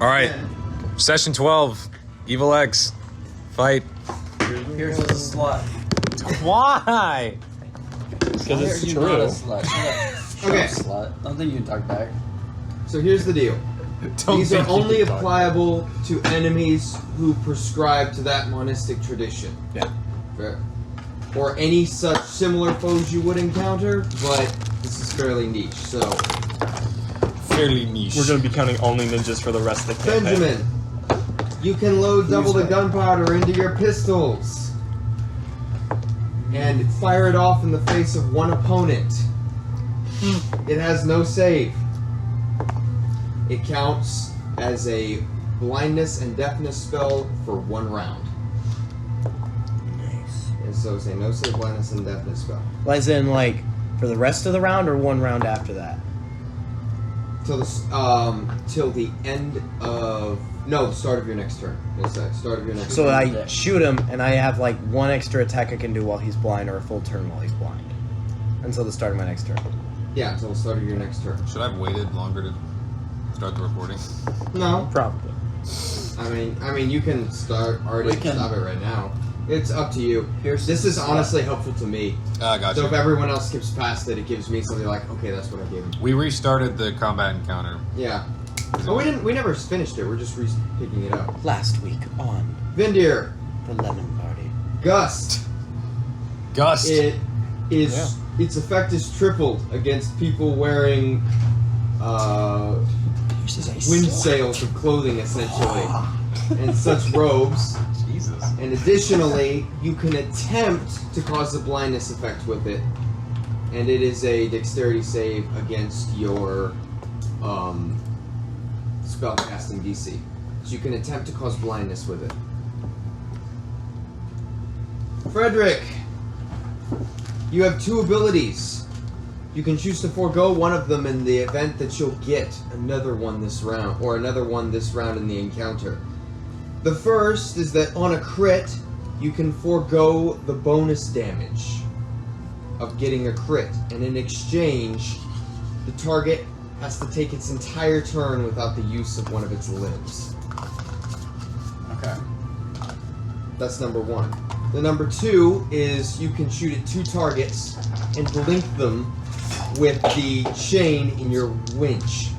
All right. Session 12. Evil X. Fight. Here's a slut. Why? Because it's true. Not a slut. Okay. Slut. I don't think you can talk back. So here's the deal. These are only applicable to enemies who prescribe to that monistic tradition. Yeah. Fair. Or any such similar foes you would encounter, but this is fairly niche, so... Fairly niche. We're going to be counting only ninjas for the rest of the campaign. Benjamin, you can load double the gunpowder into your pistols and fire it off in the face of one opponent. It has no save. It counts as a blindness and deafness spell for 1 round. Nice. And so say no save blindness and deafness spell. Well, as in, like, for the rest of the round or 1 round after that? Till the end of the start of your next turn. Yes, start of your next So turn. I shoot him, and I have, like, 1 extra attack I can do while he's blind, or a full turn while he's blind. Until the start of my next turn. Yeah, until the start of your next turn. Should I have waited longer to start the recording? No. Probably. I mean, you can stop it right now. It's up to you. This is honestly helpful to me. Gotcha. So if everyone else skips past it, it gives me something like, okay, that's what I gave him. We restarted the combat encounter. Yeah. Oh, we never finished it. We're just picking it up. Last week on Vindir. the Lemon Party. Gust. Gust. Its effect is tripled against people wearing wind sails of clothing, essentially, and such robes. Jesus. And additionally, you can attempt to cause the blindness effect with it, and it is a dexterity save against your spellcasting DC. So you can attempt to cause blindness with it. Frederick, you have 2 abilities. You can choose to forego one of them in the event that you'll get another one this round, or another one this round in the encounter. The first is that on a crit, you can forego the bonus damage of getting a crit, and in exchange, the target has to take its entire turn without the use of one of its limbs. Okay. That's number 1. The number 2 is you can shoot at 2 targets and link them with the chain in your winch.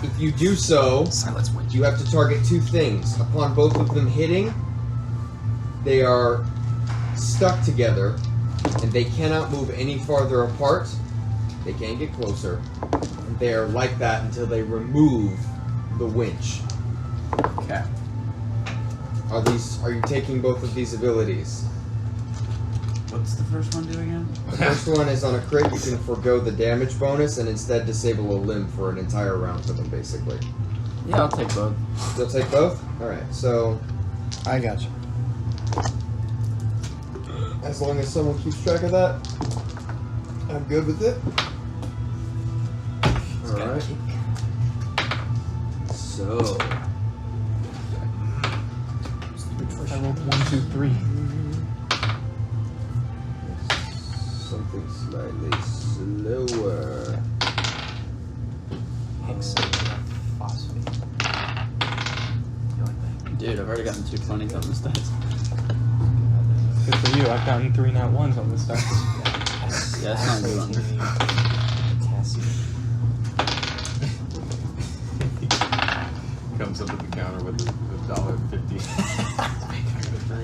If you do so, Silence winch. you have to target 2 things. Upon both of them hitting, they are stuck together, and they cannot move any farther apart. They can't get closer. And they are like that until they remove the winch. Okay. Are you taking both of these abilities? What's the first one do again? The first one is on a crit, you can forego the damage bonus and instead disable a limb for an entire round for them, basically. Yeah, I'll take both. You'll take both? Alright, so I got you. as long as someone keeps track of that, I'm good with it. Alright. So I rolled 1, 2, 3. something slightly slower. Dude, I've already gotten 2 20s on this dice. Good for you. I've gotten 3 nat 1s on this dice. Yeah, that's not good on this. Comes up at the counter with $1.50.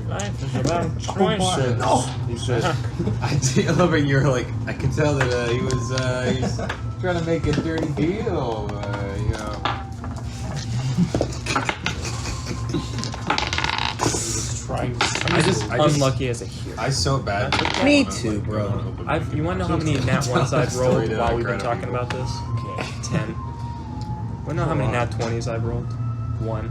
Life is about choices. He says, I love it. You're like, I could tell that he's trying to make a dirty deal. You know. Unlucky as a hero. I so bad. Me too, bro. You want to know how many nat 1s I've rolled while we've been talking about this? Okay, 10. Want to know how many nat 20s I've rolled? 1.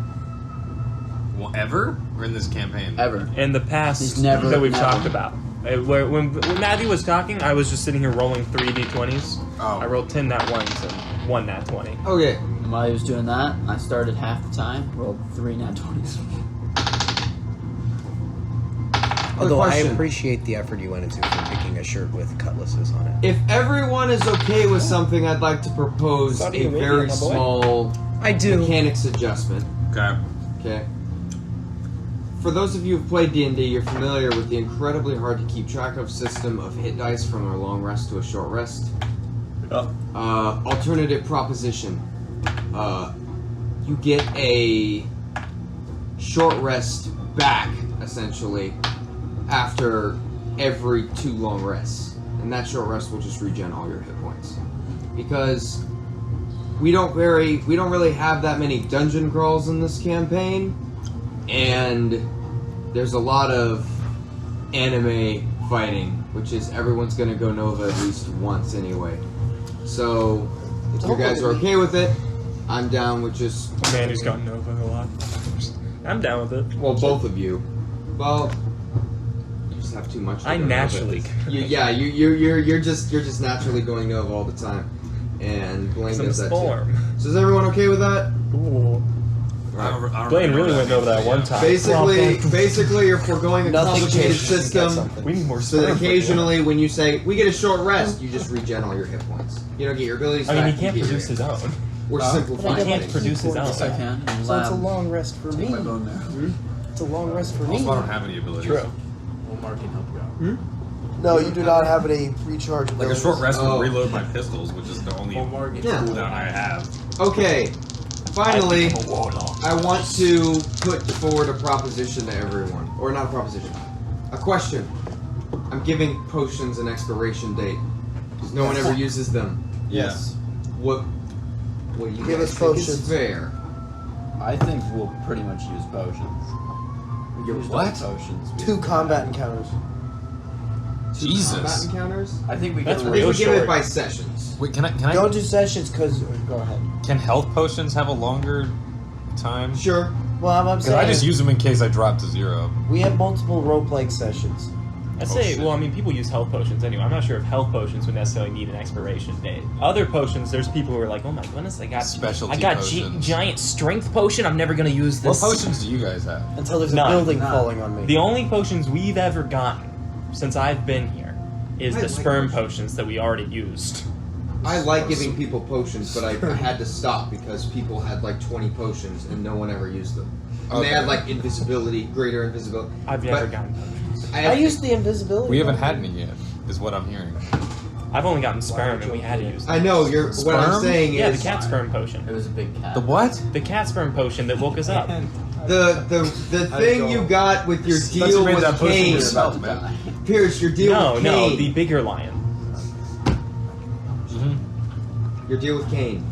Well, ever? Or in this campaign? Ever. In the past He's never- that we've never. talked about. When Matthew was talking, I was just sitting here rolling 3 d20s. Oh. I rolled 10 nat 1s and 1 nat 20. Okay. And while he was doing that, I started half the time, rolled 3 nat 20s. Although I question. appreciate the effort you went into for picking a shirt with cutlasses on it. If everyone is okay with something, I'd like to propose Saudi a Arabia, very my boy. small I do. mechanics adjustment. Okay. Okay. For those of you who've played D&D, you're familiar with the incredibly hard to keep track of system of hit dice from a long rest to a short rest. Alternative proposition. You get a short rest back, essentially, after every 2 long rests. And that short rest will just regen all your hit points. Because we don't really have that many dungeon crawls in this campaign, and there's a lot of anime fighting, which is everyone's gonna go Nova at least once anyway. So if you guys are okay with it, I'm down with just A man who's gone Nova a lot. I'm down with it. well, both of you. Well, you just have too much. To I go naturally. Nova. You're just naturally going Nova all the time, and Blaine Some does that too. storm. So is everyone okay with that? Ooh. I don't Blaine really know went over that one time. Basically, you're foregoing a Nothing complicated changes. You get system. something. We need more So that storm. occasionally, when you say we get a short rest, you just regen all your hit points. You don't get your abilities I mean, back. he can't you get produce your- his own. We're Huh? simplifying But I get, things. Produce his own. Yes, I can. In So it's a lab. long rest for me. Take my bone marrow. It's a long rest for me. Also, I don't have any abilities. True. Well, Mark can help you out. No, you do not have any recharge Like a abilities. short rest Oh. would reload my pistols, which is the only Well, Mark gets Yeah. cooldown I have. Okay. Finally, I'm a warlock. I want to put forward a proposition to everyone, or not a proposition, a question. I'm giving potions an expiration date because no one ever uses them. Yes. What do you Give guys us think is potions. fair? I think we'll pretty much use potions. We used all what? Potions. We 2 used combat encounters. Two Jesus. combat encounters? I think we That's can. I think real we give it short. by sessions. Wait, can I? Don't do sessions because. Go ahead. Can health potions have a longer time? Sure. Well, I'm Because saying I just use them in case I drop to 0. we have multiple role-playing sessions. I'd Oh, say, shit. well, I mean, people use health potions anyway. I'm not sure if health potions would necessarily need an expiration date. Other potions, there's people who are like, oh my goodness, Specialty I got potions. giant strength potion. I'm never gonna use What this. potions do you guys have? Until there's None. a building None. falling on me. The only potions we've ever gotten since I've been here is I the like sperm potions. potions that we already used. I like giving people potions, but I had to stop because people had like 20 potions and no one ever used them. And they had like invisibility, greater invisibility. I've never But gotten potions. I used the invisibility. We haven't one. had any yet, is what I'm hearing. I've only gotten sperm and we had to use them. I know you're. What I'm Sperm? saying Yeah, the is cat sperm potion. It was a big cat. The what? The cat sperm potion that woke us up. the thing you got with your deal made with that potion Kane. yourself. About to die. Pierce, your deal No, with no, Kane. the bigger lion. Your deal with Kane.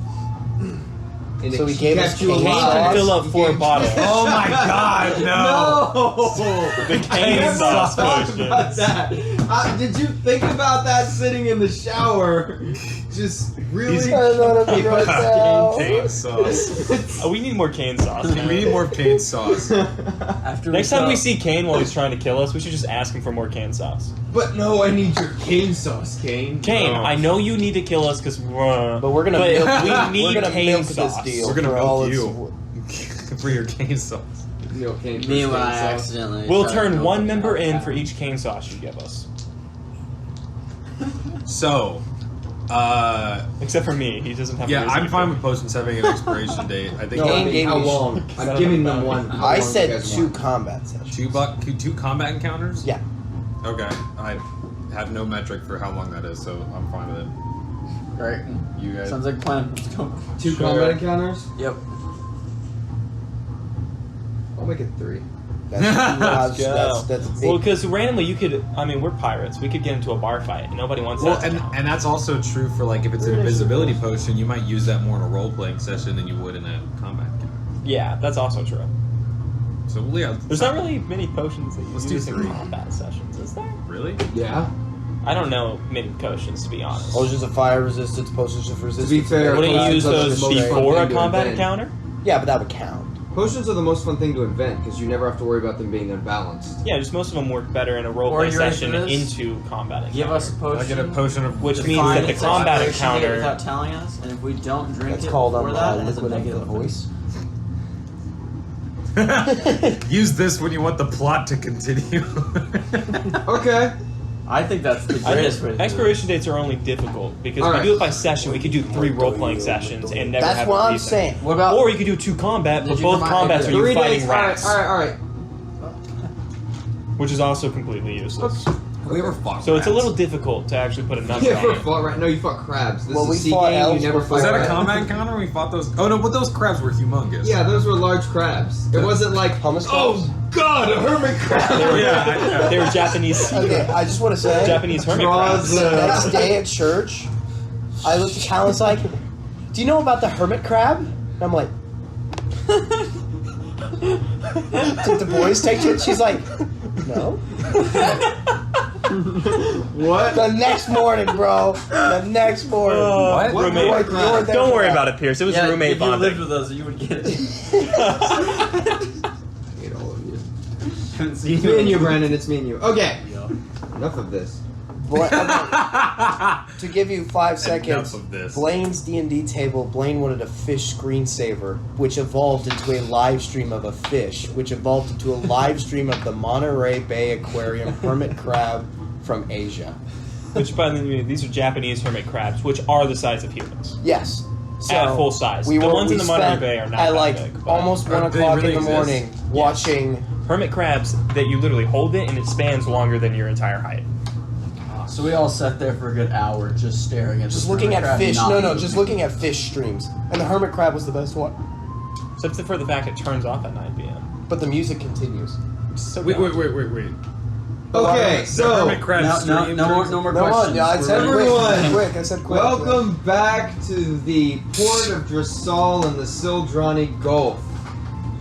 And So it he gave kept us you Kane Kane alive. can fill up He 4 gave- bottles. Oh my god, No. The cane sauce Talk about potions. that. Did you think about that sitting in the shower? Just really. I thought of it right now. Cane sauce. Oh, we need more cane sauce. We need more cane sauce. After Next time we saw- see Kane while he's trying to kill us, we should just ask him for more cane sauce. But no, I need your cane sauce, Kane. Kane, Oh. I know you need to kill us because But we're gonna But milk, we we're need gonna cane milk sauce. this deal. We're gonna for milk all you. For your cane sauce. No, Kane. Me for when I cane sauce. accidentally. we'll tried to turn go one for member the in cat. for each cane sauce you give us. So, Except for me, he doesn't have. yeah, a reason I'm to. fine with potions having an expiration date. I think No, I Kane mean, gave how me- long? I I'm don't giving know them about one. it. How I long do you said guys 2 want? combat sessions. two combat encounters. Yeah. Okay, I have no metric for how long that is, so I'm fine with it. Right. You guys. Sounds like a plan. Let's go. 2 Sure. combat encounters? Yep. I'll make it 3. That's that's big. Well, because randomly you could. I mean, we're pirates. We could get into a bar fight, and nobody wants Well, that. to and, count. and that's also true for like if it's an invisibility potion, you might use that more in a role playing session than you would in a combat encounter. Yeah, that's also true. So yeah, There's not really many potions that you Let's do use in 3. combat sessions, is there? Really. Yeah. I don't know many potions, to be honest. Potions of fire resistance, potions of resistance. To be fair, Wouldn't you use potions those are the most fun before a thing to combat invent. encounter? Yeah, but that would count. Potions are the most fun thing to invent because you never have to worry about them being unbalanced. Yeah, just most of them work better in a Or roleplay you ready session for this? into combat encounter. Give us a I potion. get a potion of Which means Define that the its combat expiration date encounter- without telling us, and if we don't drink That's it called before that, it has a liquid of the negative voice. Use this when you want the plot to continue. Okay. I think that's the greatest way to do it. Expiration dates are only difficult because All if right. we do it by session, we could do 3 role-playing sessions and never That's have what to I'm leave them. saying. What about... Or you could do 2 combat, but Did you both remind- combats are 3 you fighting days. rats, Alright. which is also completely useless. Have we ever fought So it's a rats? little difficult to actually put a number You on never it. fought right? No, you fought crabs. This Well, is we a sea fought game. elves You never before. fought Was that a crabs. combat encounter when we fought those? Oh no, but those crabs were humongous. Yeah, those were large crabs. It wasn't like, Hummus crabs? oh god, a hermit crab. Yeah. They were Japanese. Okay, I just want to say, Japanese hermit Draws, crabs. the next day at church, I looked at Cal and was like, do you know about the hermit crab? And I'm like, did the boys take it? She's like, no. What? The next morning, bro. The next morning. What? What Roommate. hermit crab? Don't worry about it, Pierce. It was Yeah, roommate if you lived bonding. with us, you would get it. I hate all of you. Haven't seen It's me and you, Brandon. It's me and you. Okay. Yeah. Enough of this. To give you 5 seconds, Enough of this. Blaine's D&D table, Blaine wanted a fish screensaver, which evolved into a live stream of a fish, which evolved into a live stream of the Monterey Bay Aquarium hermit crab from Asia. Which, by the way, these are Japanese hermit crabs, which are the size of humans. Yes. So At full size. We The were, ones we in the Monterey spent Bay are not at that like big, but- almost 1 Are they o'clock really in the morning exist? watching. Hermit crabs that you literally hold it and it spans longer than your entire height. So we all sat there for a good hour just staring at Just this looking hermit at crab fish. not No, moving. just looking at fish streams. And the hermit crab was the best one. Except for the fact it turns off at 9 p.m. But the music continues. So Wait. Okay, The so hermit crab No, stream no more No, questions. I said We're- quick. Everyone, Quick. I said quick. welcome back to the port of Dressal in the Sildrani Gulf.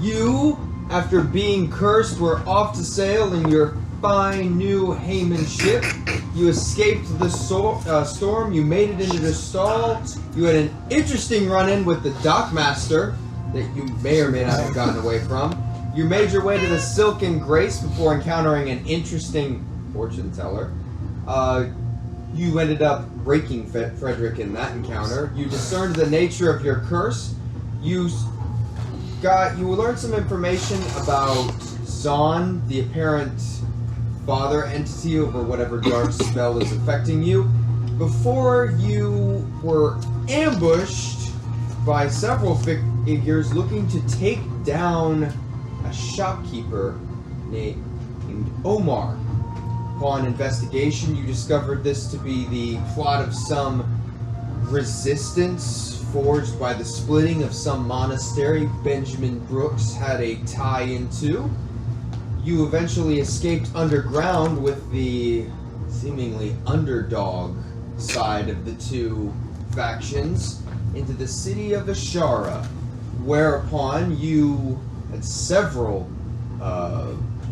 You, after being cursed, were off to sail in your fine new Hayman ship. You escaped the storm. You made it into the stall. You had an interesting run-in with the dockmaster that you may or may not have gotten away from. You made your way to the Silken Grace before encountering an interesting fortune teller. You ended up breaking Frederick in that encounter. You discerned the nature of your curse. You learned some information about Zon, the apparent father entity over whatever dark spell is affecting you, before you were ambushed by several figures looking to take down a shopkeeper named Omar. Upon investigation, you discovered this to be the plot of some resistance forged by the splitting of some monastery Benjamin Brooks had a tie into. You eventually escaped underground with the seemingly underdog side of the two factions into the city of Ashara, whereupon you had several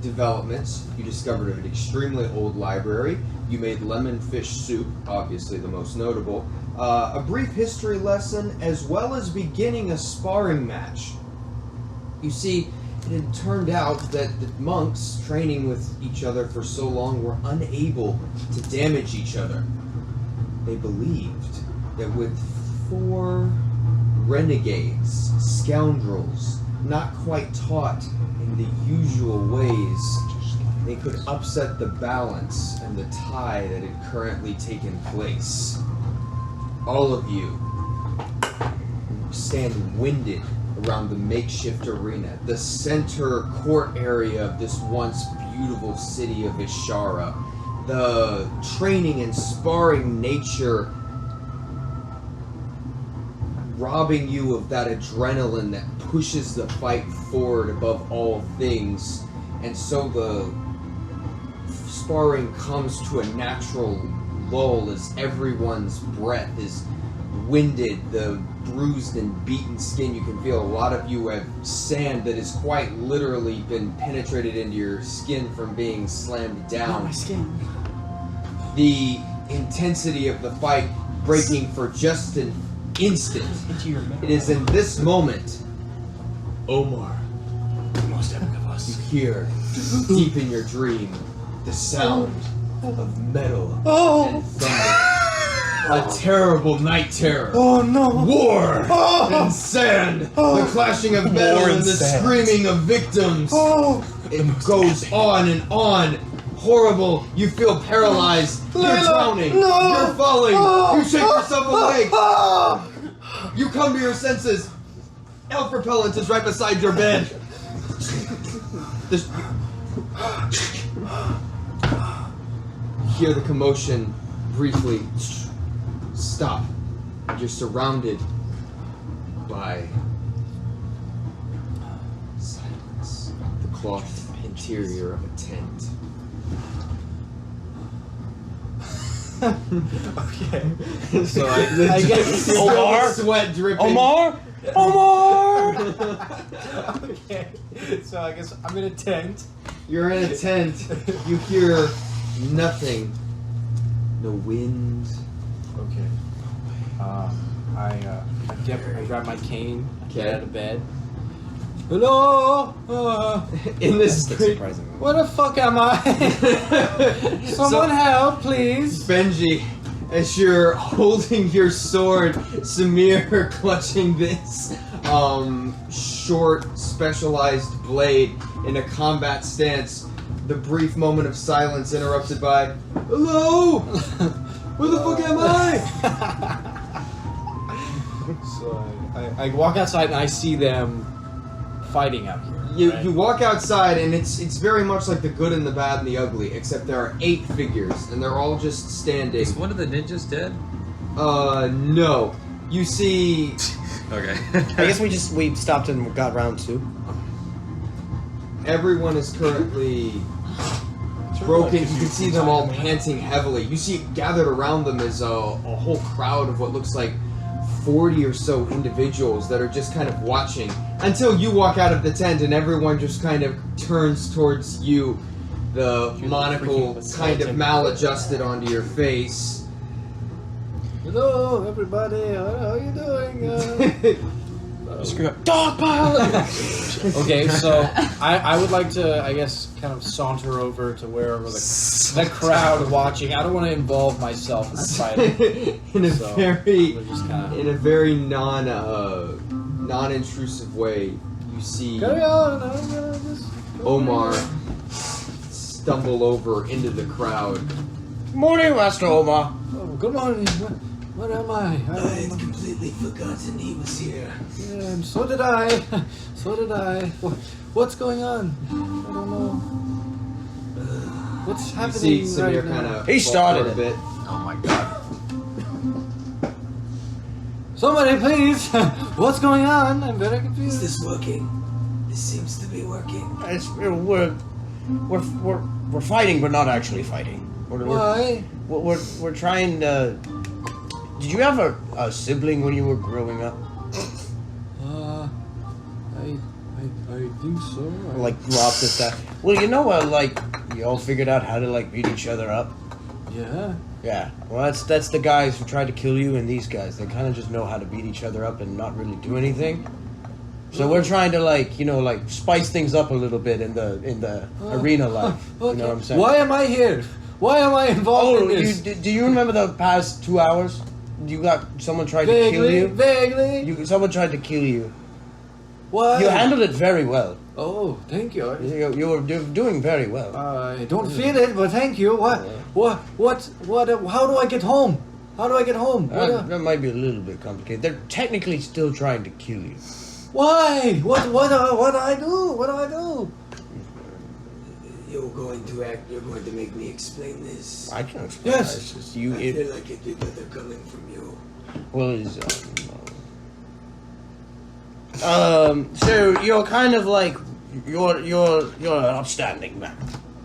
developments. You discovered an extremely old library. You made lemon fish soup, obviously the most notable. A brief history lesson, as well as beginning a sparring match. You see, it had turned out that the monks training with each other for so long were unable to damage each other. They believed that with 4 renegades, scoundrels, not quite taught in the usual ways, they could upset the balance and the tie that had currently taken place. All of you stand winded around the makeshift arena, the center court area of this once beautiful city of Ishara. The training and sparring nature robbing you of that adrenaline that pushes the fight forward above all things, and so the sparring comes to a natural lull as everyone's breath is winded, the bruised and beaten skin. You can feel a lot of you have sand that has quite literally been penetrated into your skin from being slammed down. The intensity of the fight breaking for just an instant. It is in this moment, Omar, The most epic of you us. hear deep in your dream the sound of metal and thunder. A terrible night terror. Oh no! War and sand. The clashing of metal War and and the sand. screaming of victims. Oh! It goes on and on. horrible. You feel paralyzed. You're drowning. You're falling. You shake yourself awake. You come to your senses. Elf repellent is right beside your bed. You hear the commotion briefly stop. You're surrounded by silence. The cloth interior of a tent. Okay. So I guess Omar? Sweat dripping. Omar? Okay. So I guess I'm in a tent. You're in a tent. You hear nothing. No wind. Okay. I grab my cane. I get out of bed. Hello. In this Surprising. Where the fuck am I? Someone help, please. Benji, as you're holding your sword, Samir clutching this short, specialized blade in a combat stance, the brief moment of silence interrupted by, hello! Where the fuck am I? So I walk outside and I see them fighting out here. You walk outside and it's very much like the good and the bad and the ugly, except there are 8 figures and they're all just standing. Is one of the ninjas dead? No. You see... Okay. I guess we stopped and got round 2. Everyone is currently broken. You can see them all panting heavily. You see gathered around them is a whole crowd of what looks like 40 or so individuals that are just kind of watching until you walk out of the tent and everyone just kind of turns towards you, the monocle kind of maladjusted onto your face. Hello, everybody. How are you doing? Screw up. Dog pile! Okay, so I would like to, I guess, kind of saunter over to wherever the crowd watching. I don't want to involve myself in the fighting. in a very non-intrusive way, you see Carry on. I'm gonna just Omar stumble over into the crowd. Morning, Master Omar. Oh, good morning. Where am I? I had completely forgotten he was here. Yeah, and so did I. So did I. What's going on? I don't know. What's You happening see Samir right kind now? of He started a it. bit. Oh my god. Somebody, please. What's going on? I'm very confused. Is this working? This seems to be working. We're fighting, but not actually fighting. Why? We're trying to. Did you have a sibling when you were growing up? I think so. Like grew up with that? Well, you know, like you all figured out how to like beat each other up. Yeah. Yeah. Well, that's the guys who tried to kill you, and these guys. They kind of just know how to beat each other up and not really do anything. So we're trying to like spice things up a little bit in the arena life. Okay. You know what I'm saying? Why am I here? Why am I involved in this? Do you remember the past 2 hours? Someone tried to kill you. Vaguely. Someone tried to kill you. Why? You handled it very well. Oh, thank you. You're doing very well. I don't feel it, but thank you. What? How do I get home? How do I get home? That might be a little bit complicated. They're technically still trying to kill you. Why? What do I do? What do I do? You're going to make me explain this. I can explain. Yes. It's just I feel like it'd be better coming from you. Well, it's, so you're kind of like you're an upstanding man.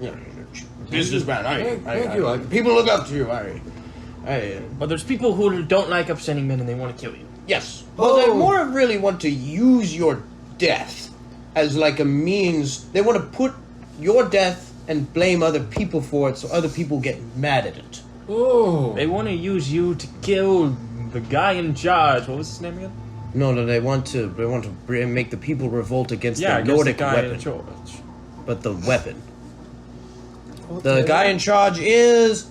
You're a businessman. Thank you. People look up to you. But there's people who don't like upsetting men and they want to kill you. Yes. Well, they more really want to use your death as like a means. They want to put your death and blame other people for it, so other people get mad at it. Oh. They want to use you to kill the guy in charge. What was his name again? No, they want to make the people revolt against the Against Nordic the guy weapon. in charge. But the weapon. Okay. The guy in charge is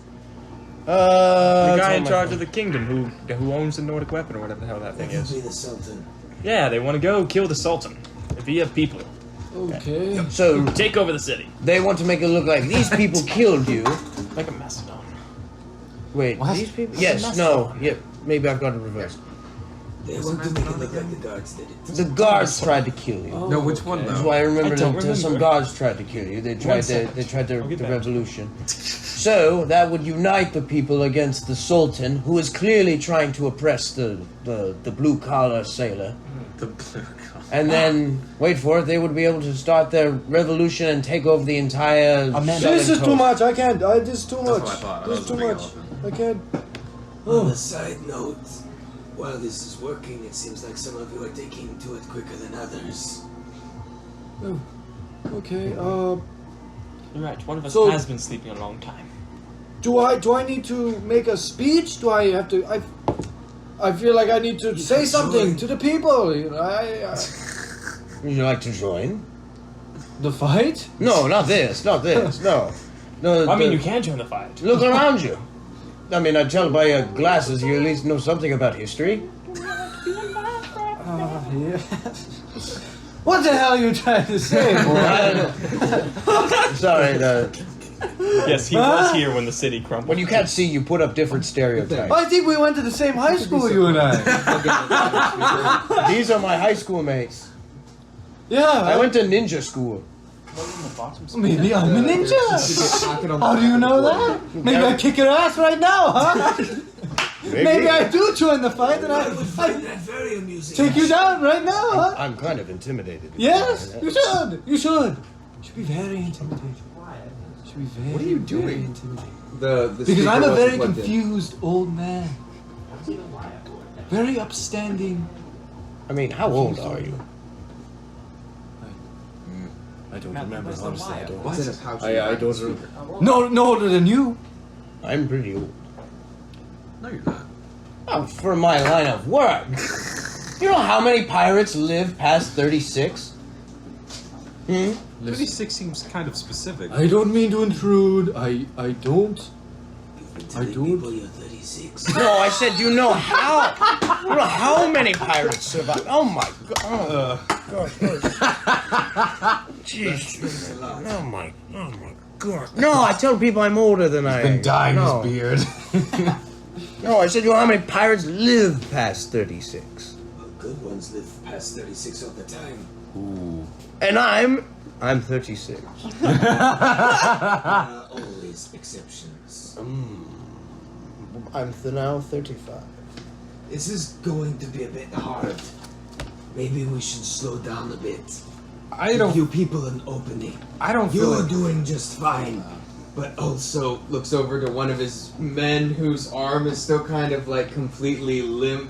The guy in charge of the kingdom who owns the Nordic weapon or whatever the hell that thing is. Be the Sultan. Yeah, they want to go kill the Sultan. Via people. Okay. So Take over the city. they want to make it look like these people killed you. Like a Macedon. Wait, What? these people? Yes, no, yep. Maybe I've got it reversed. They want to make it look like the guards did it. The guards tried to kill you. No, which one That's though? why I remember I don't that some remember. guards tried to kill you. They tried the get back. revolution. So that would unite the people against the Sultan, who is clearly trying to oppress the blue collar sailor. The blue collar. And then wait for it, they would be able to start their revolution and take over the entire. southern This is too coast. much. I can't. This is too That's much. what I thought. This That is too was a big much. elephant. I can't. On a side note, while this is working, it seems like some of you are taking to it quicker than others. Okay. You're right. One of us So- has been sleeping a long time. Do I need to make a speech? Do I have to? I feel like I need to say something to the people. You know, Would you like to join? the fight? No, not this. Not this. No. No. I mean, you can join the fight. Look around you. I mean, I tell by your glasses you at least know something about history. Yeah. What the hell are you trying to say, boy? Sorry, Yes, he was here when the city crumbled. when you can't see, you put up different stereotypes. I think we went to the same high school, you and I. These are my high school mates. Yeah. I went to ninja school. Maybe I'm a ninja. How do you know that? Maybe I kick your ass right now, huh? Maybe I do join the fight and I Very amusing. take you down right now, huh? I'm kind of intimidated. Yes, you should. You should. You should be very intimidated. You should be very, What are you very doing? intimidated. The Because speaker I'm a wasn't very plugged in. confused old man. Very upstanding. I mean, how old are you? I don't remember, honestly. I don't. What's in a pouch? I don't remember. No older than you. I'm pretty old. No, you're not. Oh, for my line of work. You know how many pirates live past 36? 36 seems kind of specific. I don't mean to intrude. I don't. I don't. People, you're 36. No, I said, do you know how? You know how many pirates survive? Oh my god. Oh, jeez. Oh my god. No, I tell people I'm older than I am. Been dyeing no. his beard. No, I said, you know how many pirates live past 36? Well, good ones live past 36 all the time. And I'm 36. Always exceptions. I'm now 35. This is going to be a bit hard. Maybe we should slow down a bit. I Give don't. you people an opening. I don't feel You're like. doing just fine. But also looks over to one of his men whose arm is still kind of like completely limp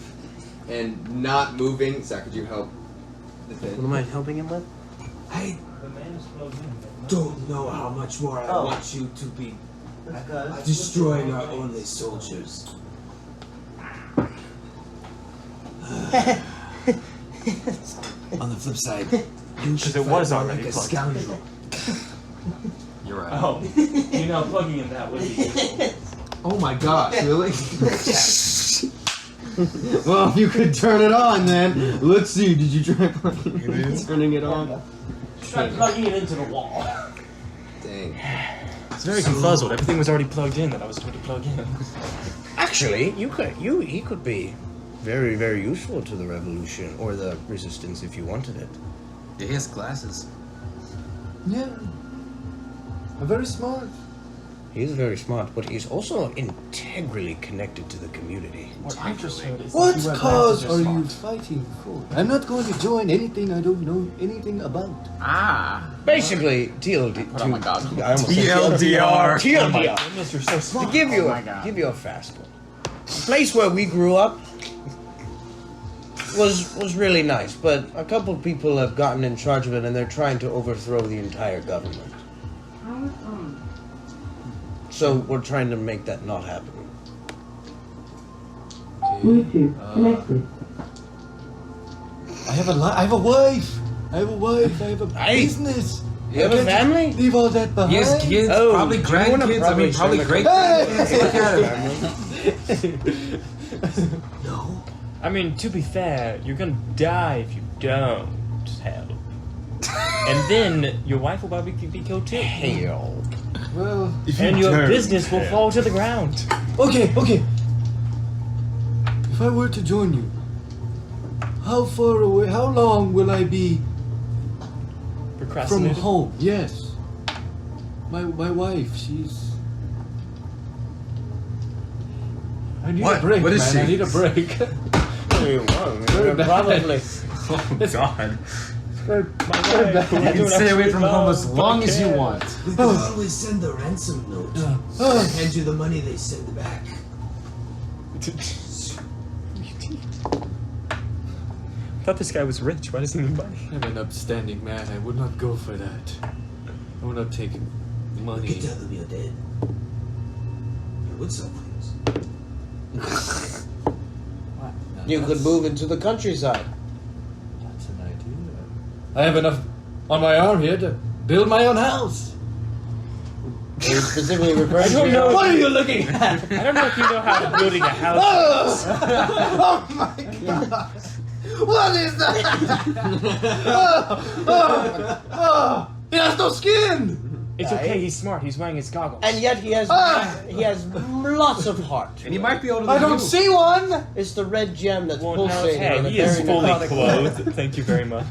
and not moving. Zach, could you help? What am I helping him with? I don't know how much more I want you to be destroying our only soldiers. On the flip side, you should it fight was more already like a plugged. scoundrel. You're right. Oh, you know, plugging in that would be. Oh my gosh, really? Well, if you could turn it on then. Let's see, did you try turning it on? Try plugging it into the wall. Dang. It's very confuzzled. Everything was already plugged in that I was told to plug in. Actually, he could be very, very useful to the revolution or the resistance if you wanted it. Yeah, he has glasses. Yeah. I'm very smart. He's very smart, but he's also integrally connected to the community. What I just heard is What that you wear cause glasses are you smart. fighting for? I'm not going to join anything I don't know anything about. Basically, TLD. Oh my God. I almost said TLDR. TLDR. Goodness, you're so smart. To give you a fast one. The place where we grew up was really nice, but a couple of people have gotten in charge of it, and they're trying to overthrow the entire government. So we're trying to make that not happen. I have a wife. I have a wife. I have a Hey, business. You have a family? Leave all that behind. He has kids, Oh, probably do you wanna grandkids. I probably mean, probably send great a- grandkids. Look at him. No. I mean, to be fair, you're gonna die if you don't help. and then your wife will probably be killed too. Hell. Well, And your business will fall to the ground. okay. If I were to join you, how far away? How long will I be from Procrastinating. home? Yes. My wife, she's. I need What? a break, What is man. she? I need a break. Very well. Very bad. Probably. Oh God! My wife, You can stay away from home as long as you want. We can always send a ransom note. Hand you the money, they send it back. I thought this guy was rich. Why does he need money? I'm an upstanding man. I would not go for that. I would not take You money. can tell them you're dead. You would sell things. What? No, You could that's- move into the countryside. That's an idea. I have enough on my arm here to build my own house. Are you specifically referring I don't to know. What are you looking at? I don't know if you know how building a house. Oh my god! What is that? He has no skin. It's okay. He's smart. He's wearing his goggles. And yet he has lots of heart. And he might be able to. I don't see one. It's the red gem that's well, no, pulsating. hey, on a he is very fully narcotic level. clothed. Thank you very much.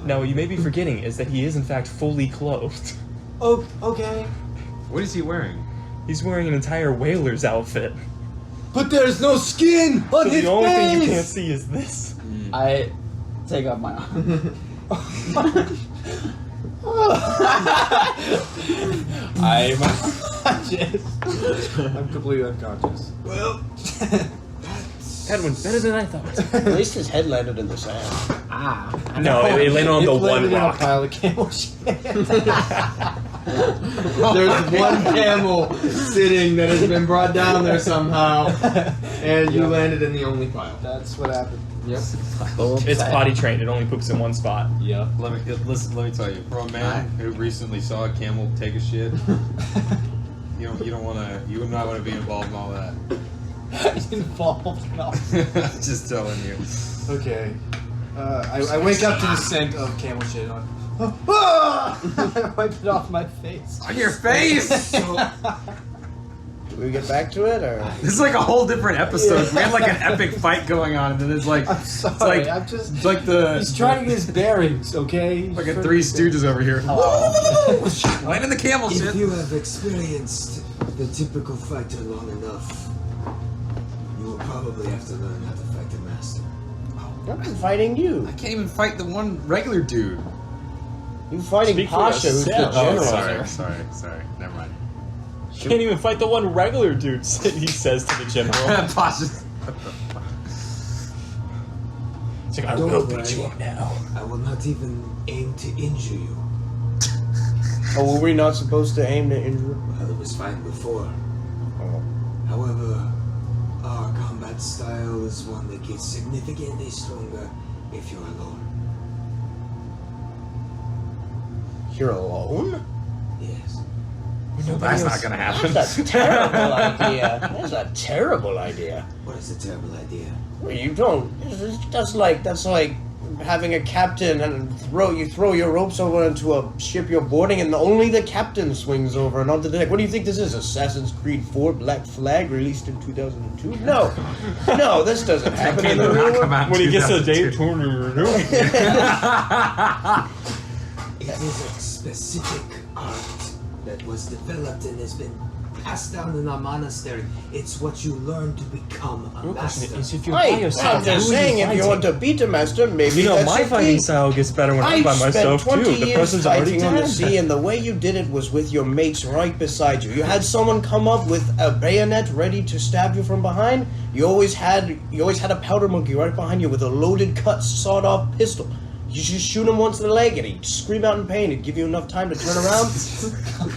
No, you may be forgetting is that he is in fact fully clothed. Oh, okay. What is he wearing? He's wearing an entire whaler's outfit. But there's no skin on So his the only thing you face. can't see is this. I take off my arm. I'm unconscious. I'm completely unconscious. Well, That one's better than I thought. At least his head landed in the sand. No, it landed on the one landed in a rock. pile of camel shit. There's one camel sitting that has been brought down there somehow, and you landed in the only pile. That's what happened. Yep. It's potty trained. It only poops in one spot. Yeah. Let me tell you. For a man who recently saw a camel take a shit, you would not want to be involved in all that. Involved. No. Just telling you. Okay. I wake up to the scent of camel shit on. I wipe it off my face. On your face. Do we get back to it, or This is like a whole different episode. We had like an epic fight going on, and then it's like I'm sorry. it's like I'm just. it's like the He's trying to get his bearings, okay? like a Three Stooges over here. Land in the camel if shit. you have experienced the typical fighter long enough, you will probably have to learn how to fight a master. I'm fighting you? I can't even fight the one regular dude. You fighting Speak for Pasha, who's the yourself. general? sorry. Never mind. Can't even fight the one regular dude, he says to the general. Pasha's- It's like, I Don't will worry. beat you up now. I will not even aim to injure you. Oh, were we not supposed to aim to injure? Well, it was fine before. Oh. However, our combat style is one that gets significantly stronger if you're alone. You're alone? Yes. Well, that's not gonna happen. That's a terrible idea. That's a terrible idea. What is a terrible idea? Well, you don't. That's like having a captain and you throw your ropes over into a ship you're boarding, and only the captain swings over and onto the deck. What do you think this is? Assassin's Creed 4 Black Flag, released in 2002? No, this doesn't happen in the Did real not world. come out in When he gets to 2002. Daytona, It is a specific art that was developed and has been passed down in our monastery. It's what you learn to become a master. is if you're Right, by yourself, I'm just saying, if you want to beat a master, maybe You know, that's my your fighting key. style gets better when I'm by I spent myself 20 too. The years person's already fighting on the dead. sea, and the way you did it was with your mates right beside you. You had someone come up with a bayonet ready to stab you from behind. You always had a powder monkey right behind you with a loaded, cut, sawed-off pistol. You just shoot him once in the leg, and he'd scream out in pain. It'd give you enough time to turn around,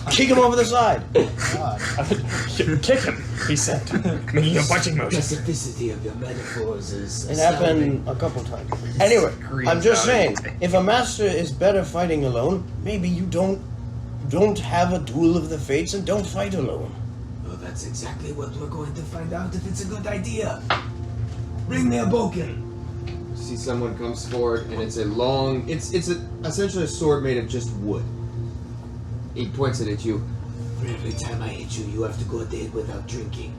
kick him over the side. Kick him, he said, making a punching The motion. specificity of your metaphors is It astounding. happened a couple times. Anyway, I'm just saying, out. if a master is better fighting alone, maybe you don't have a duel of the fates and don't fight alone. Well, that's exactly what we're going to find out if it's a good idea. Bring me a boken. see someone comes forward, and it's a long. It's essentially a sword made of just wood. He points it at you. For every time I hit you, you have to go a day without drinking.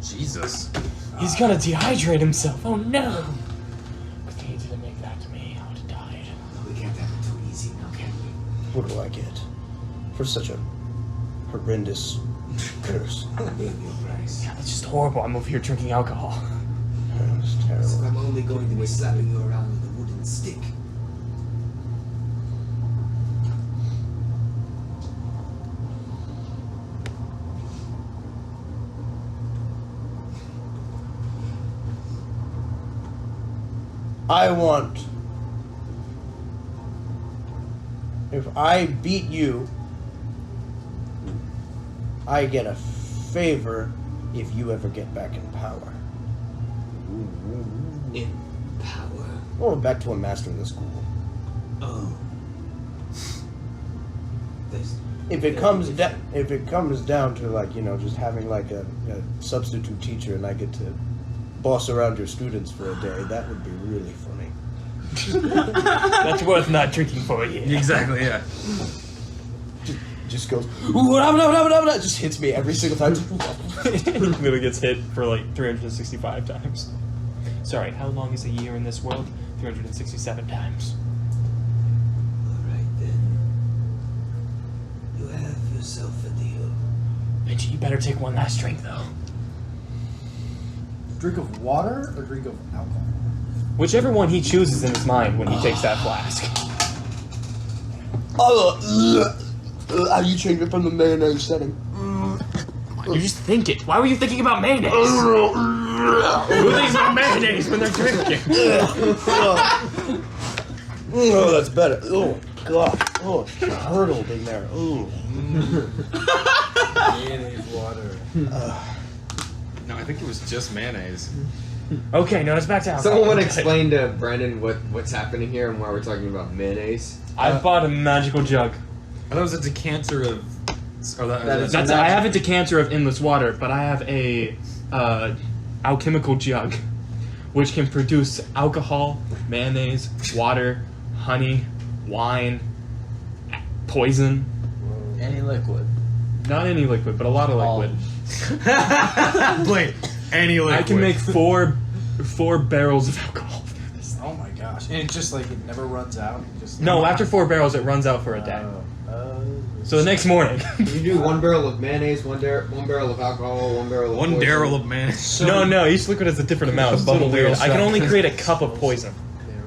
Jesus. He's gonna dehydrate himself. Oh no! If he didn't make that to me, I would have died. We can't have it too easy now, can we? What do I get for such a horrendous curse? Name your price. Yeah, that's just horrible. I'm over here drinking alcohol. That's So terrible. I'm only going to be slapping you around with a wooden stick. If I beat you, I get a favor if you ever get back in power. In power. Or back to a master of the school. Oh. There's If it comes down to like, you know, just having like a substitute teacher and I get to boss around your students for a day, that would be really funny. That's worth not drinking for a year. Exactly, yeah. Just goes, just hits me every single time. Literally gets hit for like 365 times. Sorry, how long is a year in this world? 367 times. alright then. You have yourself a deal. Benji, you better take one last drink though. Drink of water or drink of alcohol? Whichever one he chooses in his mind when he takes that flask. How you change it from the mayonnaise setting? You just think it. Why were you thinking about mayonnaise? Who thinks about mayonnaise when they're drinking? Oh, that's better. Oh, God. Oh, it's curdled in there. Oh. Mayonnaise water. No, I think it was just mayonnaise. Okay, no, it's back to alcohol. Someone would explain to Brandon what's happening here and why we're talking about mayonnaise. I bought a magical jug. I thought it was a decanter of. Or I have a decanter of endless water, but I have a alchemical jug, which can produce alcohol, mayonnaise, water, honey, wine, poison. Any liquid. Not any liquid, but a lot of liquid. Blade. Any liquid. I can make four barrels of alcohol. Oh my gosh. And it's just like it never runs out. It just No, after 4 barrels, it runs out for a day. So the next morning. You do 1 barrel of mayonnaise, one barrel of alcohol, 1 barrel of One poison. barrel of mayonnaise. No, each liquid has a different amount. It's a little weird. I can only create a cup of poison.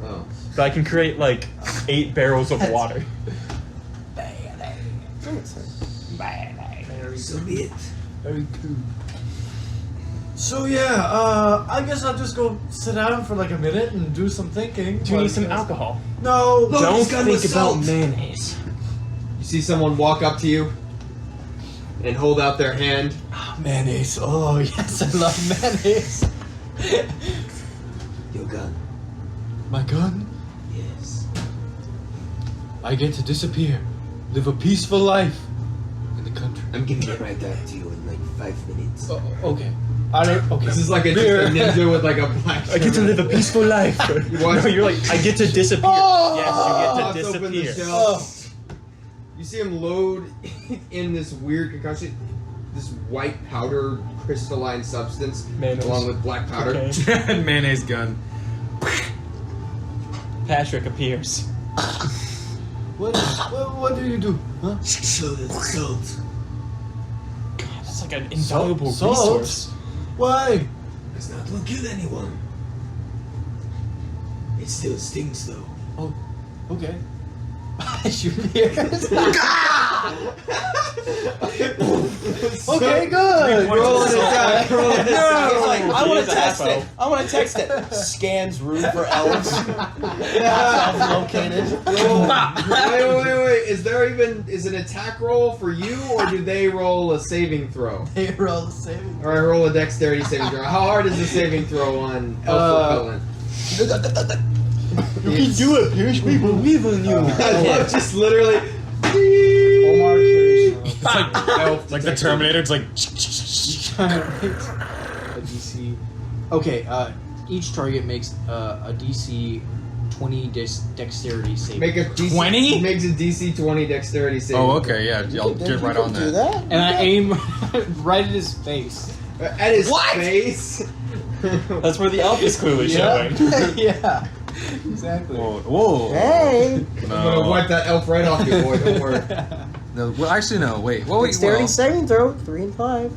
Oh. But I can create like 8 barrels of water. So be it. Very cool. So yeah, I guess I'll just go sit down for like a minute and do some thinking. Do you need some alcohol? No. Don't he's got think the about salt. mayonnaise. You see someone walk up to you and hold out their hand. Mayonnaise. Oh yes, I love mayonnaise. Your gun. My gun. Yes. I get to disappear, live a peaceful life in the country. I'm giving it right back to you in like 5 minutes. Oh, okay. I don't. Okay. This is like a ninja with like a black. I get to live a peaceful life. watch- No, you're like, I get to disappear. Yes, you get Pops to open the disappear. shelf. You see him load in this weird concoction, this white powder crystalline substance, Mayonnaise. along with black powder. Okay. Mayonnaise gun. Patrick appears. What do you do? Huh? So there's salt. God, that's like an invaluable Salt? resource. Why? It's not to kill anyone. It still stings though. Oh, okay. Shoot here. Okay, good. Roll an attack. Roll an attack. He's like, I want to test Info. it. I want to text it. Scans room for elves. Elves located. Wait. Is an attack roll for you, or do they roll a saving throw? They roll the saving. Or I roll a dexterity saving throw. How hard is the saving throw on elf repellent? You can do it, Pierce. We believe in you. I love just literally. Omar carries. It's like the Terminator. It's like. A DC. Okay. each target makes a DC 20 dexterity save. Make a DC, 20? Makes a DC 20 dexterity save. Oh, okay, yeah. I'll get right on Do that. that? And I aim right at his face. At his face. That's where the elf is clearly showing. Yeah. Exactly. Whoa. Hey! I'm gonna wipe that elf right off you, boy. Don't worry. No, well, actually, no. Wait. Well, wait. Dexterity saving throw, 3 and 5.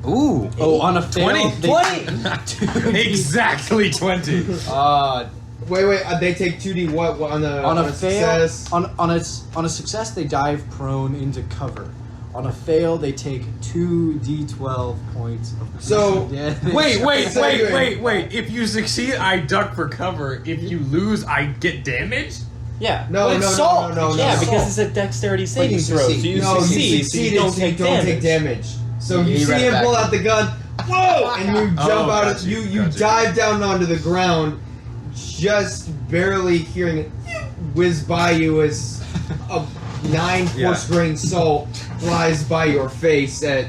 Ooh. Oh, on a fail, 20. they- Exactly 20. Wait. They take 2d what on a fail, success? on a success, they dive prone into cover. On a fail, they take 2d12 points of So- damage. Wait. If you succeed, I duck for cover. If you lose, I get damage? Yeah. No, But no, it's no, salt. no, no, Yeah, no. because it's a dexterity saving throw. So you No, succeed, so you don't take damage. So you You see read it him back. pull out the gun, whoa, and you jump out. Gotcha, You gotcha. dive down onto the ground, just barely hearing it whiz by you as a 9 Yeah. coarse grain salt flies by your face at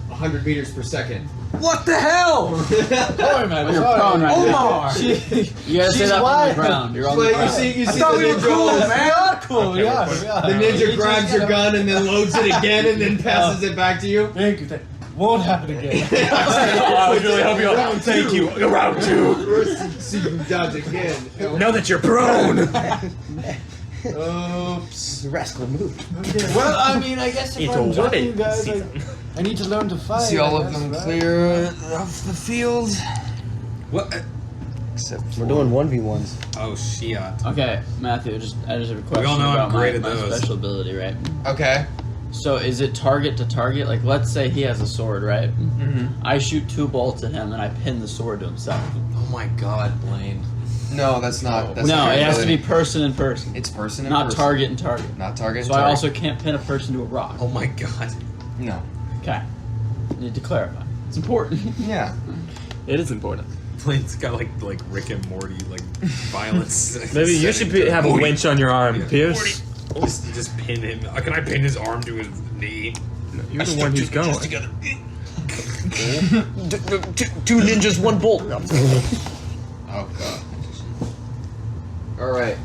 100 meters per second. What the hell? Sorry, man. You're sorry. prone right now. Omar! You gotta say She's that on wild. the ground. You're on the But ground. you see thought the we were ninja, cool, man. Cool, yeah. the ninja grabs your gun and then loads it again and then passes it back to you. Thank you. Won't happen again. I would really help you out. Thank you. Round 2. See you dodge again. Now that you're prone. Oops. Rascal move. Well, I mean, I guess if It's I'm a jumping you woman guys, season. I need to learn to fight. See all I of guess, them right? clear off the field. What? Except We're doing 1v1s. Oh, shit. Okay, Matthew. I just have a question all know I'm about great my at those. special ability, right? Okay. So is it target to target? Like, let's say he has a sword, right? Mm-hmm. I shoot 2 bolts at him and I pin the sword to himself. Oh my god, Blaine. No, that's not. That's No, not it has to be ability. person and person, It's person and not person. target and target. Not target. So and I target. also can't pin a person to a rock. Oh my god. No. Okay, need to clarify. It's important. Yeah. It is important. Blaine's got like Rick and Morty violence. Maybe you should have a Morty. winch on your arm, Yeah. Pierce. Just pin him. Can I pin his arm to his knee? You're the one who's going. Two ninjas, 1 bolt. Oh god. All right.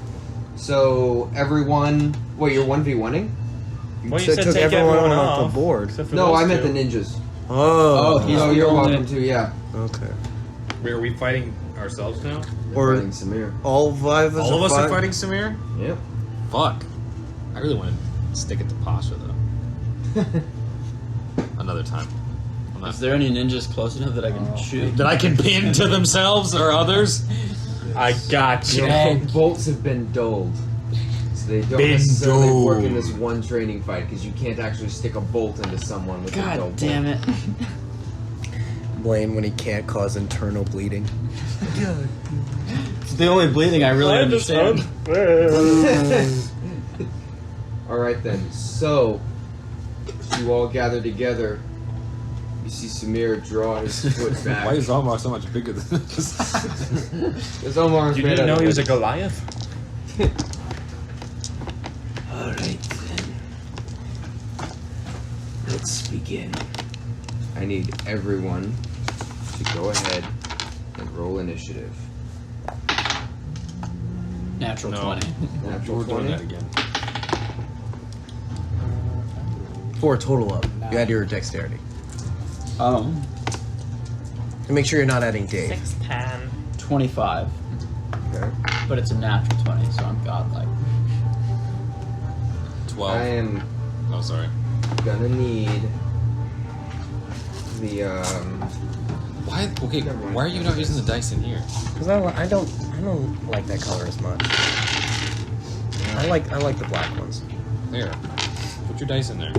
So everyone. Wait, you're 1v1ing? Well, you said take everyone off the board. except for No, those I meant two. the ninjas. Oh. He's No, the you're only- welcome to. Yeah. Okay. Wait, are we fighting ourselves now? Or Fighting Samir. all 5 of us. All of us are fighting Samir? Yep. Fuck. I really want to stick it to Pasha though. Another time. I'm not- Is there any ninjas close enough that I can shoot? that I can pin to themselves or others? I got you. Your bolts have been dulled. So they don't Been necessarily work in dulled. this one training fight because you can't actually stick a bolt into someone with a dull God bolt. damn it! Blaine when he can't cause internal bleeding. It's the only bleeding I really understand. Alright then, so you all gather together. You see Samir draw his foot back. Why is Omar so much bigger than this? His Omar's You made didn't out know of he was a wood. Goliath? Alright then. Let's begin. I need everyone to go ahead and roll initiative. Natural No. 20. Natural We're doing 20. that again. 4 total up. You add your dexterity. Oh, And make sure you're not adding Dave. 6'10". 25. Okay. But it's a natural 20, so I'm godlike. 12. I am Oh, sorry. gonna need the Why? Okay, why are you not using the dice in here? Because I don't like that color as much. I like the black ones. There. Put your dice in there.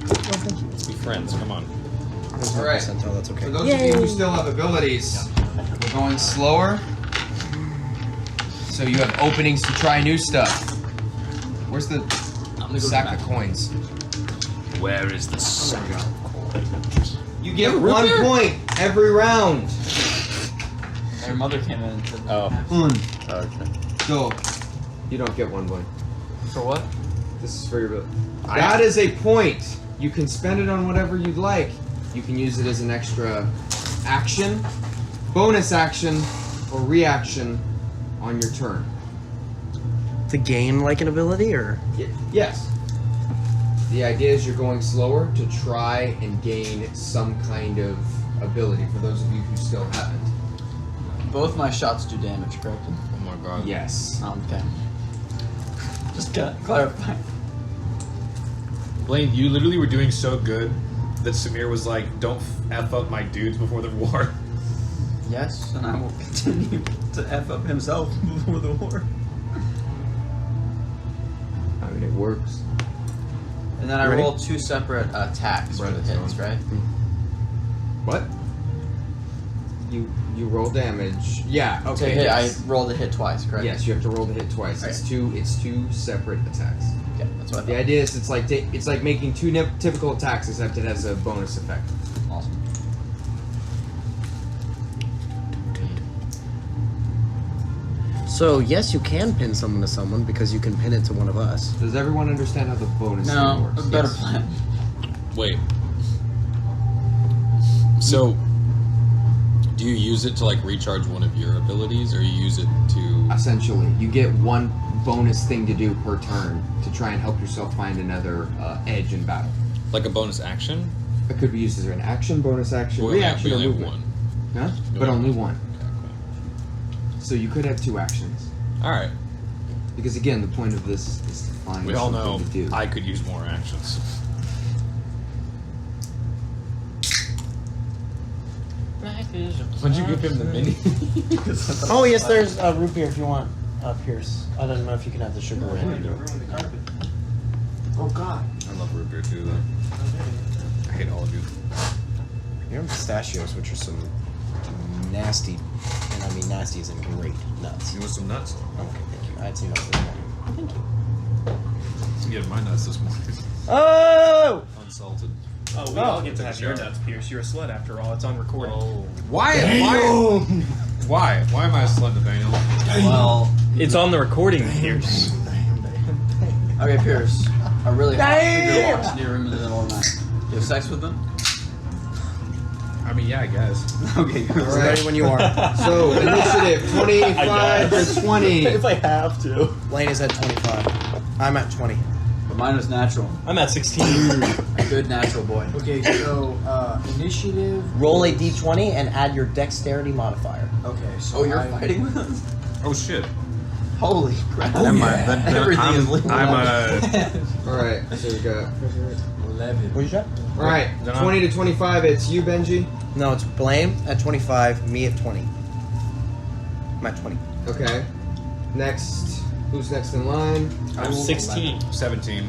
Let's be friends. Come on. All right. Percentile, that's okay. For those of you who still have abilities, we're going slower. So you have openings to try new stuff. Where's the I'm gonna go sack to of the coins? Where is the sack of coins? You get 1 point every round. Her mother came in and said, Oh. okay. So you don't get 1 point. For what? This is for your ability. That is a point. You can spend it on whatever you'd like. You can use it as an extra action, bonus action or reaction on your turn. To gain like an ability, or Yes. The idea is you're going slower to try and gain some kind of ability for those of you who still haven't. Both my shots do damage, correct? Oh my god. Yes. Oh, okay. Just clarify. Blaine, you literally were doing so good that Samir was like, don't F up my dudes before the war. Yes, and I will continue to F up himself before the war. I mean, it works. And then I Ready? roll 2 separate attacks for the hits, right? What? You roll damage. Yeah. To Okay. hit, Yes. I rolled a hit twice, correct? Yes, you have to roll the hit twice. Right. It's two separate attacks. Yeah, that's what I The thought. idea is it's like making two typical attacks, except it has a bonus effect. Awesome. so yes, you can pin someone to someone because you can pin it to one of us. Does everyone understand how the bonus thing No, works? a better Yes. plan. Wait. So, do you use it to like recharge one of your abilities, or you use it to? Essentially, you get one bonus thing to do per turn to try and help yourself find another edge in battle. Like a bonus action? It could be used as an action, bonus action, Or reaction, we or only have movement. one. Huh? No. But only one. Okay, So you cool. Could have 2 actions. All right. Because again, the point of this is to find We all something know to do. I could use more actions. Why'd you give him the mini? Oh yes, there's root beer if you want, Pierce. I don't know if you can have the sugar in. Oh God. I love root beer too, though. I hate all of you. You're on pistachios, which are some nasty, and I mean nasty as in great nuts. You want some nuts? Okay, thank you. I had some nuts this morning. Thank you. You had my nuts this morning. Oh! Unsalted. Oh, we all get to have your nuts, Pierce. You're a slut after all. It's on recording. Why? Why? Why am I a slut, Nathaniel? Well, It's on the recording, Pierce. okay, Pierce. A really hot figure walks near him in the middle of the night. You have sex with them? I mean, yeah, I guess. Okay, good. All right. Ready when you are. So initiative 25 to 20. I have to. Lane is at 25. I'm at 20. But mine was natural. I'm at 16. A good natural boy. Okay, so initiative. Roll a d20 and add your dexterity modifier. Okay, so Oh, you're I- fighting with us? Oh shit. Holy crap. Never mind. Then Everything is legal. All right. So we got. 11. What you got? All right. 20 to 25. It's you, Benji. No, it's Blame at 25, me at 20. I'm at 20. Okay. Next. Who's next in line? I'm 16. 17.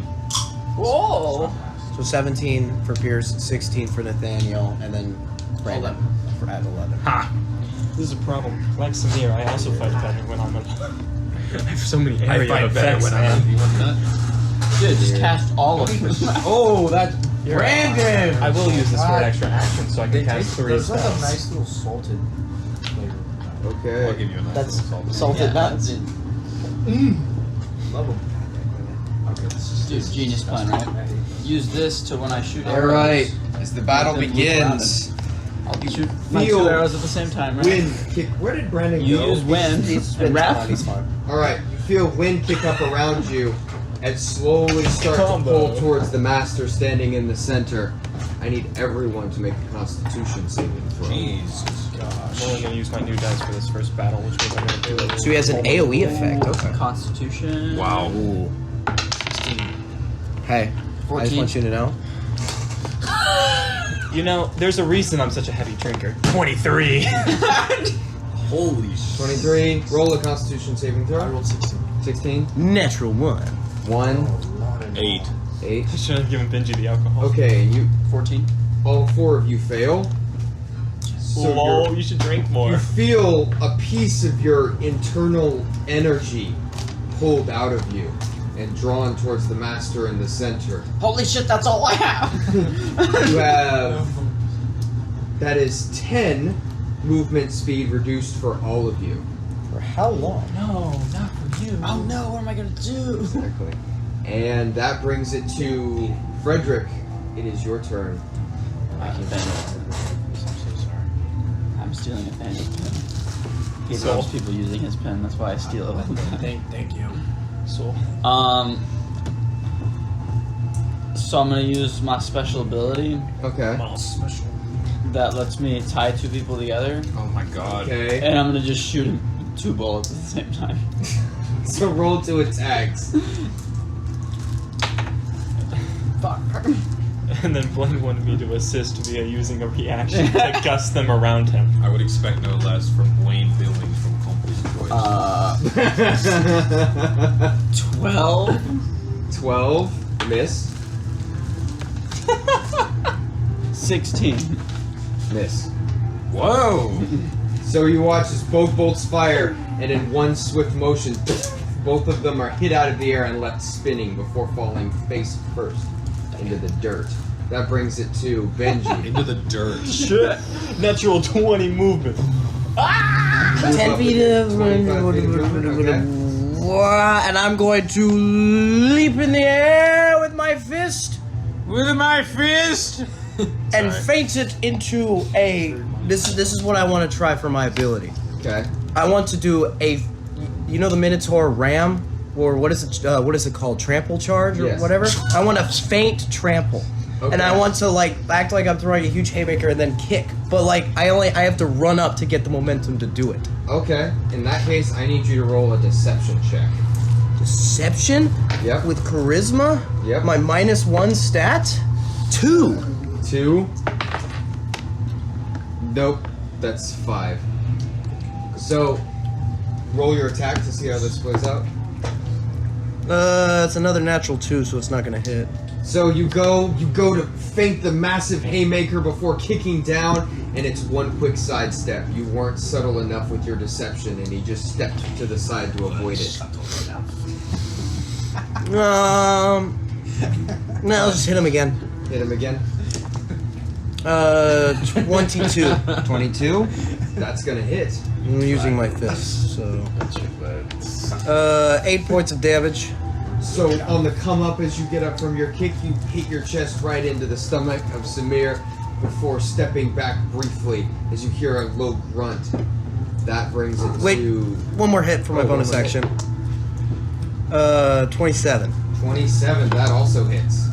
Whoa! So 17 for Pierce, 16 for Nathaniel, and then Brandon for at 11. Ha! This is a problem. Like Samir, I also fight better when I'm I have so many I area fight better effects, when man. I'm. You want nut? Dude, just cast all of them. Oh, that's You're Brandon. I will use this for an God. extra action, so I can cast 3 There's like a spells. nice little salted flavor. I'll Okay. give you a nice That's little salt. salted nuts. Love them. Okay, this is Dude, genius plan, right? Use this to when I shoot All arrows. right. As the battle Let them loop begins, I'll shoot my Feel 2 arrows at the same time, right? wind kick. Where did Brandon You go? use wind He's and been wrap. fine, he's fine. All right. You feel wind kick up around you, and slowly start to pull towards the master standing in the center. I need everyone to make a Constitution saving throw. Jesus. I'm only going to use my new dice for this first battle, which means I'm going to do it. So he has an AoE effect. Okay. Constitution. Wow. Hey, I just 14. want you to know. You know, there's a reason I'm such a heavy drinker. 23. Holy shit. 23. Roll a Constitution saving throw. I rolled 16. 16. Natural 1. 1. 8. 8. I should have given Benji the alcohol. Okay, and you 14. all 4 of you fail. So Lol, you should drink you more. feel a piece of your internal energy pulled out of you and drawn towards the master in the center. Holy shit, that's all I have! You have that is 10 movement speed reduced for all of you. For how long? No, not for you. Oh no, what am I gonna do? Exactly. And that brings it to Frederick. It is your turn. I can bend it. I'm stealing a pen. He So- loves people using his pen. That's why I steal it all the time. Thank you. So So I'm gonna use my special ability Okay. that lets me tie two people together, Oh my god. Okay. and I'm gonna just shoot him 2 bullets at the same time. So roll 2 attacks. Fuck. and then Blaine wanted me to assist via using a reaction to gust them around him. I would expect no less from Wayne Billings from Complete Choice. 12. 12. Miss. 16. Miss. Whoa! So you watch as both bolts fire, and in one swift motion, both of them are hit out of the air and left spinning before falling face first into the dirt. That brings it to Benji. Into the dirt. Shit! Natural 20 movement. 10 feet of 25 feet of movement, okay. and I'm going to leap in the air with my fist With my fist! and Sorry. feint it into a. This is what I want to try for my ability. Okay. I want to do a, you know, the Minotaur Ram, or what is it called? Trample charge or Yes. whatever. I want to feint trample, and I Okay. want to like act like I'm throwing a huge haymaker and then kick. But like I have to run up to get the momentum to do it. Okay. In that case, I need you to roll a deception check. Deception Yep. with charisma. Yep. My -1 stat. 2. 2. Nope. That's 5. So, roll your attack to see how this plays out. It's another natural 2, so it's not gonna hit. So you go to feint the massive haymaker before kicking down, and it's one quick sidestep. You weren't subtle enough with your deception, and he just stepped to the side to avoid it. No, I'll just hit him again. Hit him again. 22. 22. That's gonna hit. I'm using my fist, so 8 points of damage. So on the come up as you get up from your kick, you hit your chest right into the stomach of Samir before stepping back briefly as you hear a low grunt. That brings it Wait. to One more hit for my Oh, bonus one more action. 27. 27. That also hits.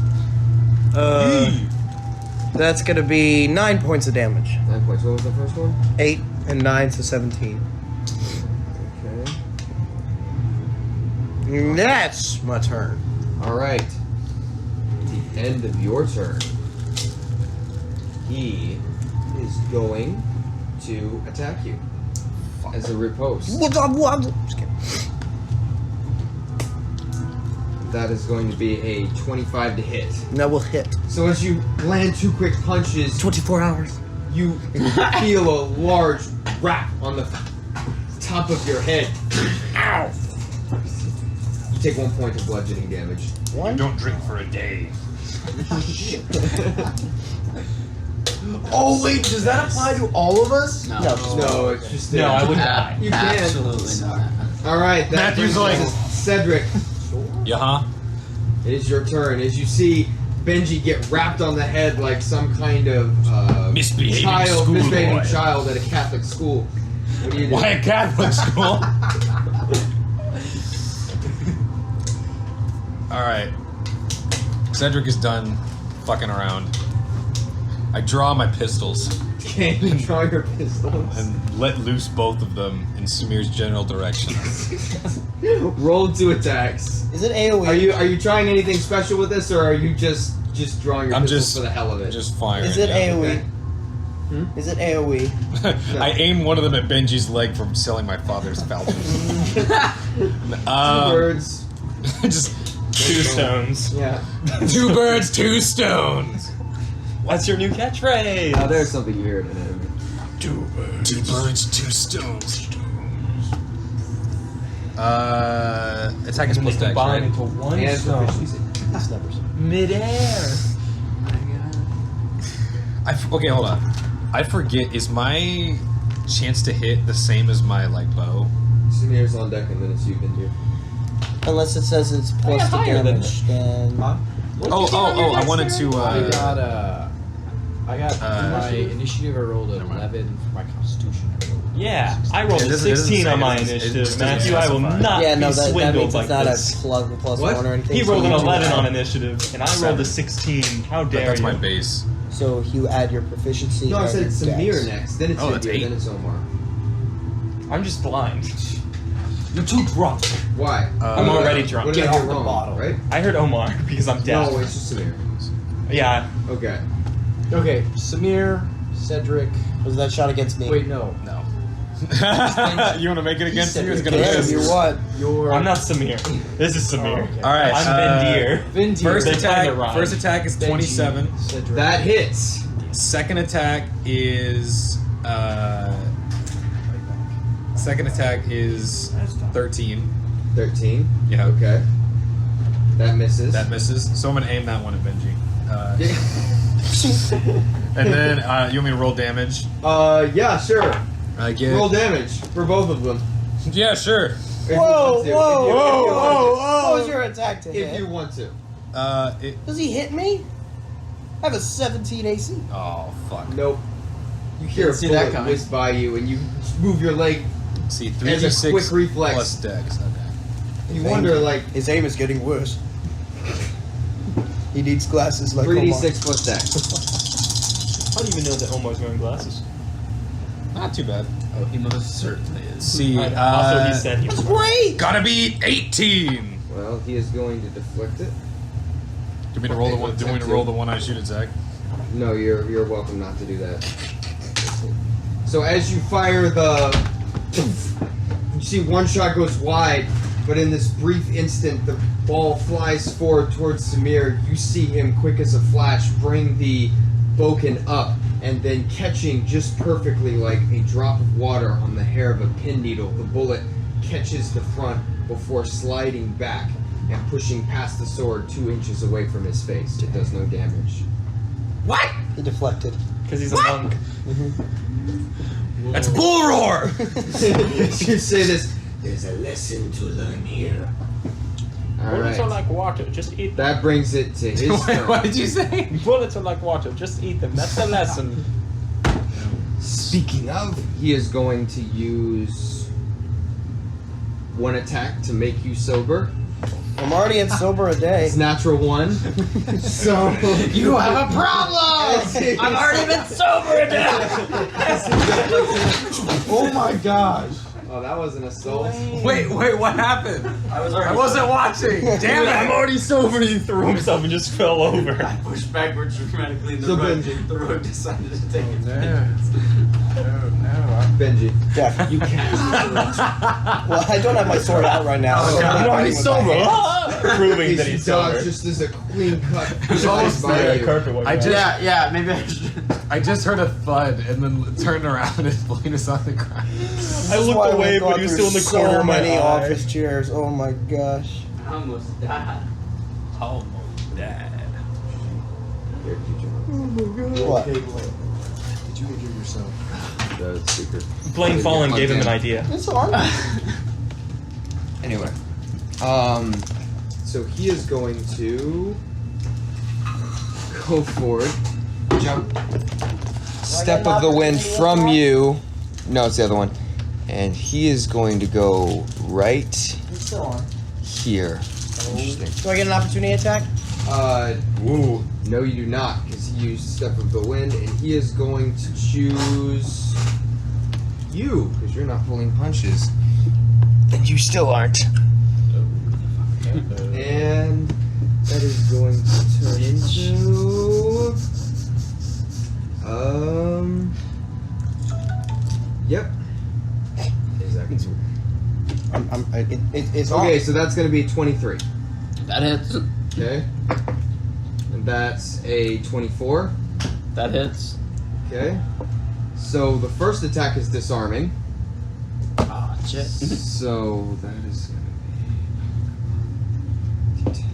That's gonna be 9 points of damage. 9 points. What was the first one? 8 and 9, so 17. Okay. That's my turn. All right. The end of your turn. He is going to attack you as a riposte. Just kidding. That is going to be a 25 to hit. That will hit. So as you land 2 quick punches, 24 hours. you feel a large rap on the top of your head. Ow! You take 1 point of bludgeoning damage. One? Don't drink for a day. Oh wait, does that apply to all of us? No. No, it's just No, I would die. You can. Absolutely not. All right, that Matthew's brings like- us to Cedric. Yeah, huh? It is your turn. As you see Benji get wrapped on the head like some kind of Misbehaving schoolboy. misbehaving child at a Catholic school. What do you do? Why a Catholic school? Alright. Cedric is done fucking around. I draw my pistols Okay, you draw your pistols. and let loose both of them in Samir's general direction. Roll 2 attacks. Is it AoE? Are you trying anything special with this, or are you just drawing your I'm pistols just for the hell of it? Just firing. Is it yeah. AoE? Okay. Is it AoE? I aim one of them at Benji's leg from selling my father's falcons. 2 birds. Just 2 stones. Yeah. 2 birds, 2 stones. What's your new catchphrase? Now there's something you hear in an enemy. 2 birds, 2 stones. Attack is And plus they dex, combine right? into one And stone. proficiency. Midair. Okay, hold on. I forget. Is my chance to hit the same as my bow? Samir's on deck, and then it's you, Benji. Unless it says it's plus got the higher than damage, then... Oh! I wanted to. I got I got my initiative. I rolled an 11 for my constitution. I rolled Yeah, I rolled It a doesn't- it doesn't 16 say- on my it doesn't- it initiative. doesn't Matthew, I will specify. not Yeah, no, be that swindled means like it's not this. a plus What? one or anything. He so rolled an you do 11 add- on initiative, and I rolled a 16. How dare That's you? my base. So you add your proficiency. No, I and said your Samir dex. next. Then it's Oh, that's Samir, 8. then it's Omar. I'm just blind. You're too drunk. Why? I'm already drunk. What did Get I off do the wrong, bottle. right? I heard Omar because I'm deaf. No, it's just Samir. Yeah. Okay. Okay, Samir, Cedric. Was that shot against me? Wait, no. No. You want to make it against you? It's gonna Yeah, miss. you what? Your I'm not Samir. This is Samir. Oh, okay. All right. I'm Bendir. Vin First They attack. kinda rhyme. First attack is 27. Cedric. That hits. Second attack is 13. 13. Yeah. Okay. That misses. That misses. So I'm gonna aim that one at Benji. And then you want me to roll damage? Yeah, sure. I get. Roll damage for both of them. Yeah, sure. If you Whoa, want to. whoa, If you whoa, want whoa, to. What was your attack to If hit? you want to. Does he hit me? I have a 17 AC. Oh fuck. Nope. You hear a Didn't see that bullet coming. whiz by you, and you move your leg. See, As a 3d6 quick reflex. plus dex. Okay. You wonder, like, His aim is getting worse. He needs glasses like 3d6 plus dex. How do you even know that Omar's wearing glasses? Not too bad. Oh, he most certainly is. See, Also, he said he was Great! gotta be 18. Well, he is going to deflect it. Do you want me to roll the one? Do you want me to roll the one I shoot at Zach? No, you're welcome not to do that. So as you fire you see one shot goes wide, but in this brief instant, the ball flies forward towards Samir. You see him, quick as a flash, bring the boken up, and then catching just perfectly like a drop of water on the hair of a pin needle. The bullet catches the front before sliding back and pushing past the sword 2 inches away from his face. It does no damage. What? He deflected. because he's a monk. That's bull roar. You say this. There's a lesson to learn here. Bullets are Alright. like water. Just eat them. That brings it to his turn. What did you say? Bullets are like water. Just eat them. That's the lesson. Speaking of, he is going to use one attack to make you sober. I'm already in sober a day. It's natural 1. So You have a problem! I've already been sober again! Oh my gosh! Oh, that was an assault. Wait, what happened? I wasn't watching. Damn it! I'm already sober. He threw himself and just fell over. I pushed backwards dramatically in the So road. Benji. The road decided to take it. Benji, Deaf. you can't. Well, I don't have my sword out right now. So I'm already fighting with my sober. hands. Proving that He he's dodged sober. just as a clean cut. almost by there. you. Carpet went I around. just- Yeah, maybe I should. I just heard a thud and then turned around and Blaine is on the ground. I This is looked why away, we've but gone he was through still in the corner so of my many eye. office chairs. Oh my gosh. I almost died. Almost dead. Here, you What? Did you injure yourself? jump. The speaker. Blaine falling gave him an idea. It's hard. Anyway, so he is going to go forward, jump, step of the wind from you. No, it's the other one, and he is going to go right It's still on. here. Interesting. Do I get an opportunity attack? Ooh. No, you do not, because he used step of the wind, and he is going to choose you, because you're not pulling punches. And you still aren't. And that is going to turn into yep. It's Okay, on. so that's going to be 23. That hits. Okay. And that's a 24. That hits. Okay. So the first attack is disarming. Oh, shit. So that is going to be.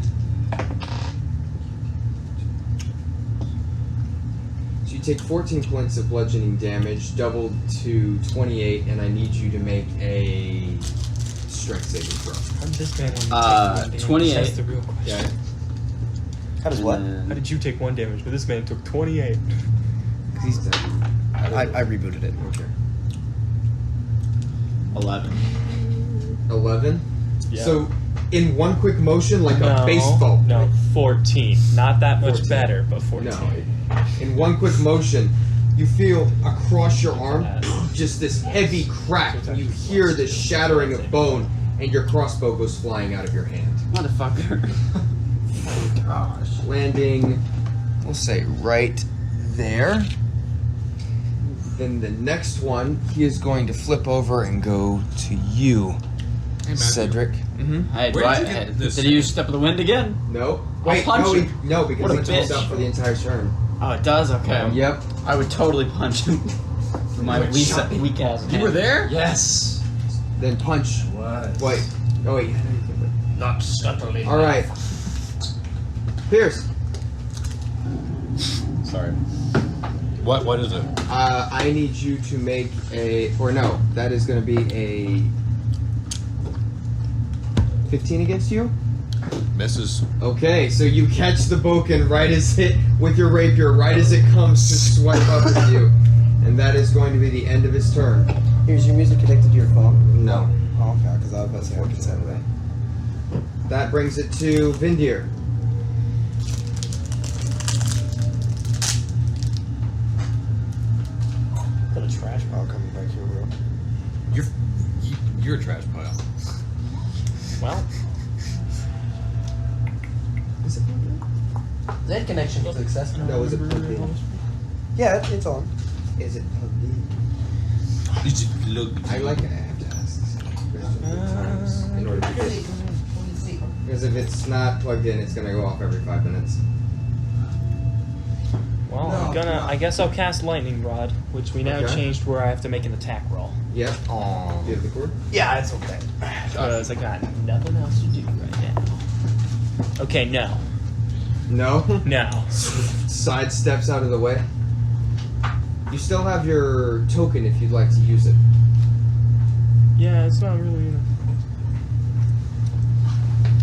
So you take 14 points of bludgeoning damage, doubled to 28, and I need you to make a strength saving throw. How did this man only take 1 damage? 28. That's the real question. Okay. How does what? How did you take 1 damage, but this man took 28? I rebooted it. Okay. 11. 11. Yeah. So, in one quick motion, like No, a baseball. No, 14. Not that much 14. better, but 14. No. In one quick motion, you feel across your arm just this heavy crack. And you hear the shattering of bone, and your crossbow goes flying out of your hand. Motherfucker. Gosh. Landing. We'll say right there. Then the next one, He is going to flip over and go to you, Hey, Matthew. Cedric. Mm-hmm. Hey, Where did you get this? did he use Step of the Wind again? no. Well, Wait, punch no, him. no, because What a it holds bitch. out for the entire turn. Oh, it does? Okay. Yep. I would totally punch him. For my Wait, weak ass. You were there? Yes. Then punch. What? Wait. Oh wait. Not subtly. All right. Pierce. Sorry. What is it? I need you to make that is going to be a 15 against you. Misses. Okay, so you catch the boken right as hit with your rapier, right as it comes to swipe up at you, and that is going to be the end of his turn. Here's your music connected to your phone. No. Oh, okay, because I was about to say I can send it. That brings it to Vindir. Got a trash pile coming back here, bro. You're a trash pile. Well, Is it? That connection successful. No, is it plugged in? Yeah, it's on. Is it plugged in? Look. I like it. I have to ask this question times in order to get. Because if it's not plugged in, it's going to go off every 5 minutes. well, I guess I'll cast Lightning Rod, which we now Okay. changed where I have to make an attack roll. Yep. Aww. Do you have the cord? Yeah, it's okay. Because I got nothing else to do right now. Okay, no. No. No. Side steps out of the way. You still have your token if you'd like to use it. Yeah, it's not really.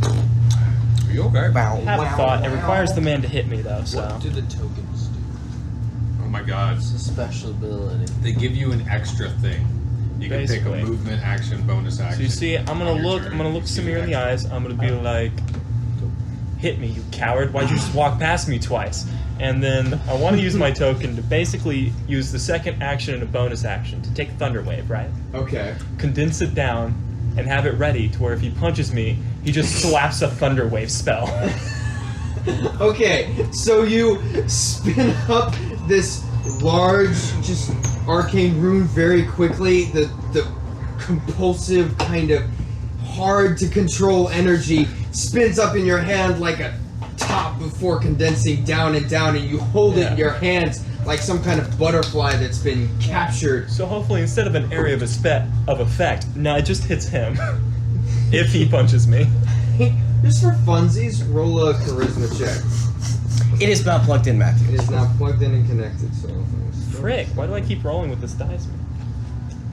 Are you okay? Wow. Have a thought. It requires the man to hit me, though, so. What do the tokens do? Oh my god. It's a special ability. They give you an extra thing. You can pick Basically. a movement, action, bonus action. So you see, I'm gonna on your look. turn. I'm gonna look You see Samir in the extra. eyes. I'm gonna be like, "Hit me, you coward! Why'd you just walk past me twice?" And then I want to use my token to basically use the second action and a bonus action to take Thunder Wave, right? Okay. Condense it down and have it ready to where if he punches me, he just slaps a Thunder Wave spell. Okay, so you spin up this large, just arcane rune very quickly. The compulsive kind of hard to control energy spins up in your hand like a top before condensing down, and you hold it in your hands like some kind of butterfly that's been captured. So hopefully, instead of an area of effect, no, it just hits him. If he punches me. Just for funsies, roll a charisma check. It is not plugged in, Matthew. It is now plugged in and connected, so... Frick, why do I keep rolling with this dice, man?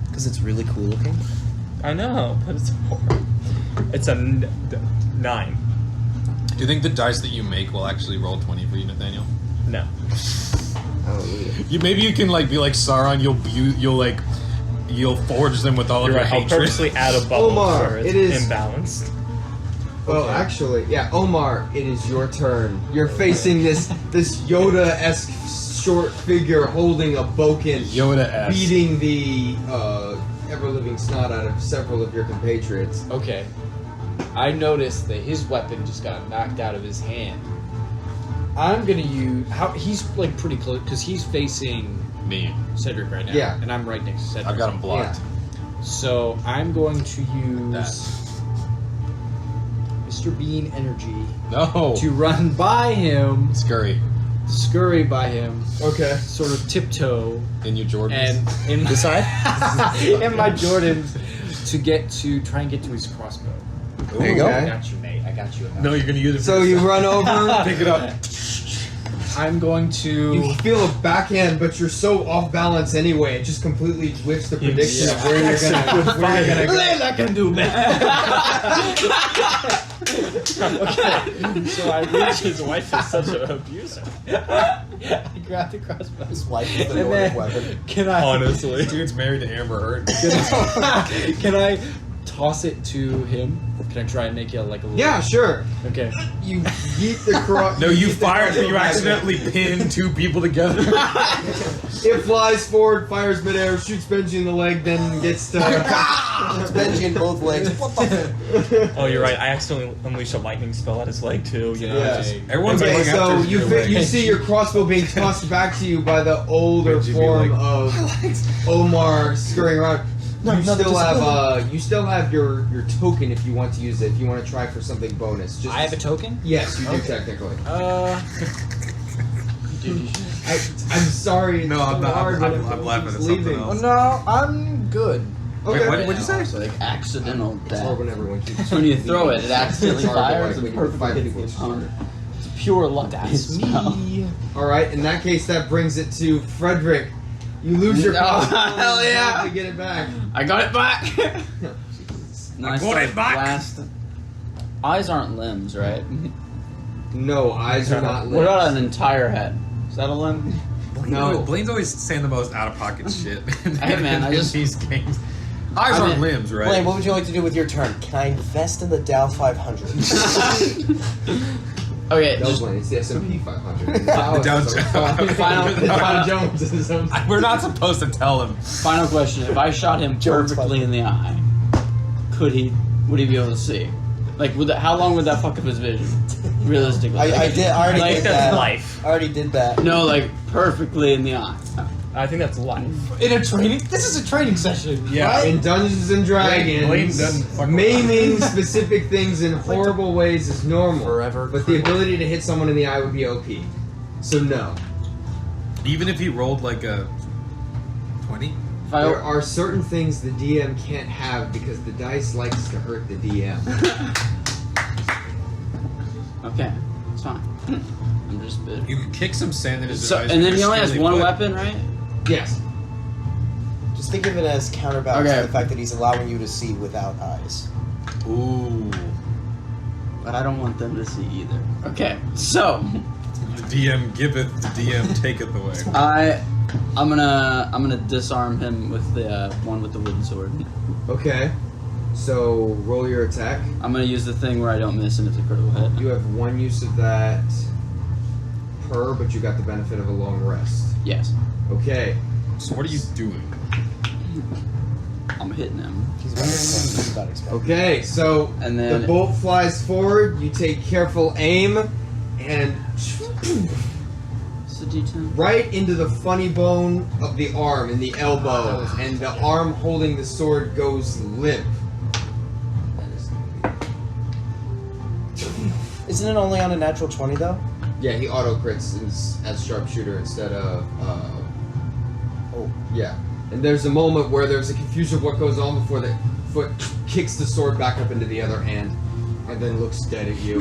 Because it's really cool looking. I know, but it's hard. It's a 9. Do you think the dice that you make will actually roll 20 for you, Nathaniel? No. Hallelujah. Maybe you can like be like Sauron. You'll forge them with all of You're your right, I'll hatred. purposely add a bubble Omar, where it's it is- imbalanced. Well, actually, yeah, Omar, it is your turn. You're facing this Yoda-esque short figure holding a boken, Yoda-esque. beating the ever-living snot out of several of your compatriots. Okay. I noticed that his weapon just got knocked out of his hand. I'm gonna use he's like pretty close because he's facing Me. Cedric right now. Yeah. And I'm right next to Cedric. I've got him blocked. So I'm going to use That. Mr. Bean energy No. to run by him, Scurry. scurry by him, Okay. sort of tiptoe, In your Jordans. and in This side? in my Jordans to try and get to his crossbow. There you go. Okay. I got you, mate. I got you. No, you're gonna use it. So you run over, Pick it up. I'm going to. You feel a backhand, but you're so off balance anyway. It just completely whips the prediction of where you're gonna go. I can do Okay, so I reach. His wife is such an abuser. I grab the crossbow. His wife is the And Nordic then- weapon. Can I? Honestly. Dude's married to Amber Heard. Can I toss it to him? Can I try and make it like a little? Yeah, sure. Okay. You yeet the cross. No, you yeet the fired. crossbow You back. accidentally pinned two people together. It flies forward, fires midair, shoots Benji in the leg, then gets to. It's Benji in both legs. What the Oh, you're right. I accidentally unleashed a lightning spell at his leg too. You know, Yeah. just Everyone's Okay, going so after you your fi- leg. you see your crossbow being tossed back to you by the older Benji be form like, of Omar scurrying around. You still have your token if you want to use it. If you want to try for something bonus, just I have a token. yes, you do technically. I'm sorry. No, it's I'm so not. hard when I'm everyone laughing keeps at something leaving. else. No, I'm good. Okay. Wait, what'd you say? It's like accidental It's hard death. when everyone keeps. It's when you throw it, it accidentally It's hard to, fires like, and when you fight perfectly people, hits it's your harder. opponent. It's pure luck. That's spell. me. All right. In that case, that brings it to Frederick. You lose your No, crossbow. hell You yeah. have to get it back. I got it back. Nice got it back. blast. Eyes aren't limbs, right? No, eyes are not What about an limbs. entire head? Is that a limb? No. Blaine's always saying the most out of pocket shit. Hey, man, I in just- these games. Eyes I aren't mean- limbs, right? Blaine, what would you like to do with your turn? Can I invest in the Dow 500? Okay, No, just Blaine, it's the S&P 500. Dow Jones. Final- Dow Jones is his own. We're not supposed to tell him. final question: if I shot him Jones perfectly in the eye, would he be able to see? Like, how long would that fuck up his vision? Realistically, I already Like, did that's that. life. I already did that. No, like perfectly in the eye. I think that's life. In a training. This is a training session. Yeah. In Dungeons and Blaine Dragons, doesn't fuck maiming specific things in horrible ways is normal. Forever But the ability to hit someone in the eye would be OP. So no. Even if he rolled like a 20? If There I, are certain things the DM can't have because the dice likes to hurt the DM. okay, it's fine. I'm just bit. You could kick some sand in his So, eyes. and then he only has steely one foot. weapon, right? Yes. Just think of it as counterbalance Okay. to the fact that he's allowing you to see without eyes. Ooh. But I don't want them to see either. Okay, so The DM giveth, the DM taketh away. I'm gonna disarm him with the one with the wooden sword. Okay. So roll your attack. I'm gonna use the thing where I don't miss and it's a critical hit. You have one use of that per, but you got the benefit of a long rest. Yes, Okay. So what are you doing? I'm hitting him. He's about to explode. He's about to explode. Okay, so And then- the bolt flies forward, you take careful aim, and It's a D10. right into the funny bone of the arm and the elbow, and the arm holding the sword goes limp. Isn't it only on a natural 20 though? Yeah, he auto crits as sharpshooter instead of. Oh. Yeah, and there's a moment where there's a confusion of what goes on before the foot kicks the sword back up into the other hand, and then looks dead at you.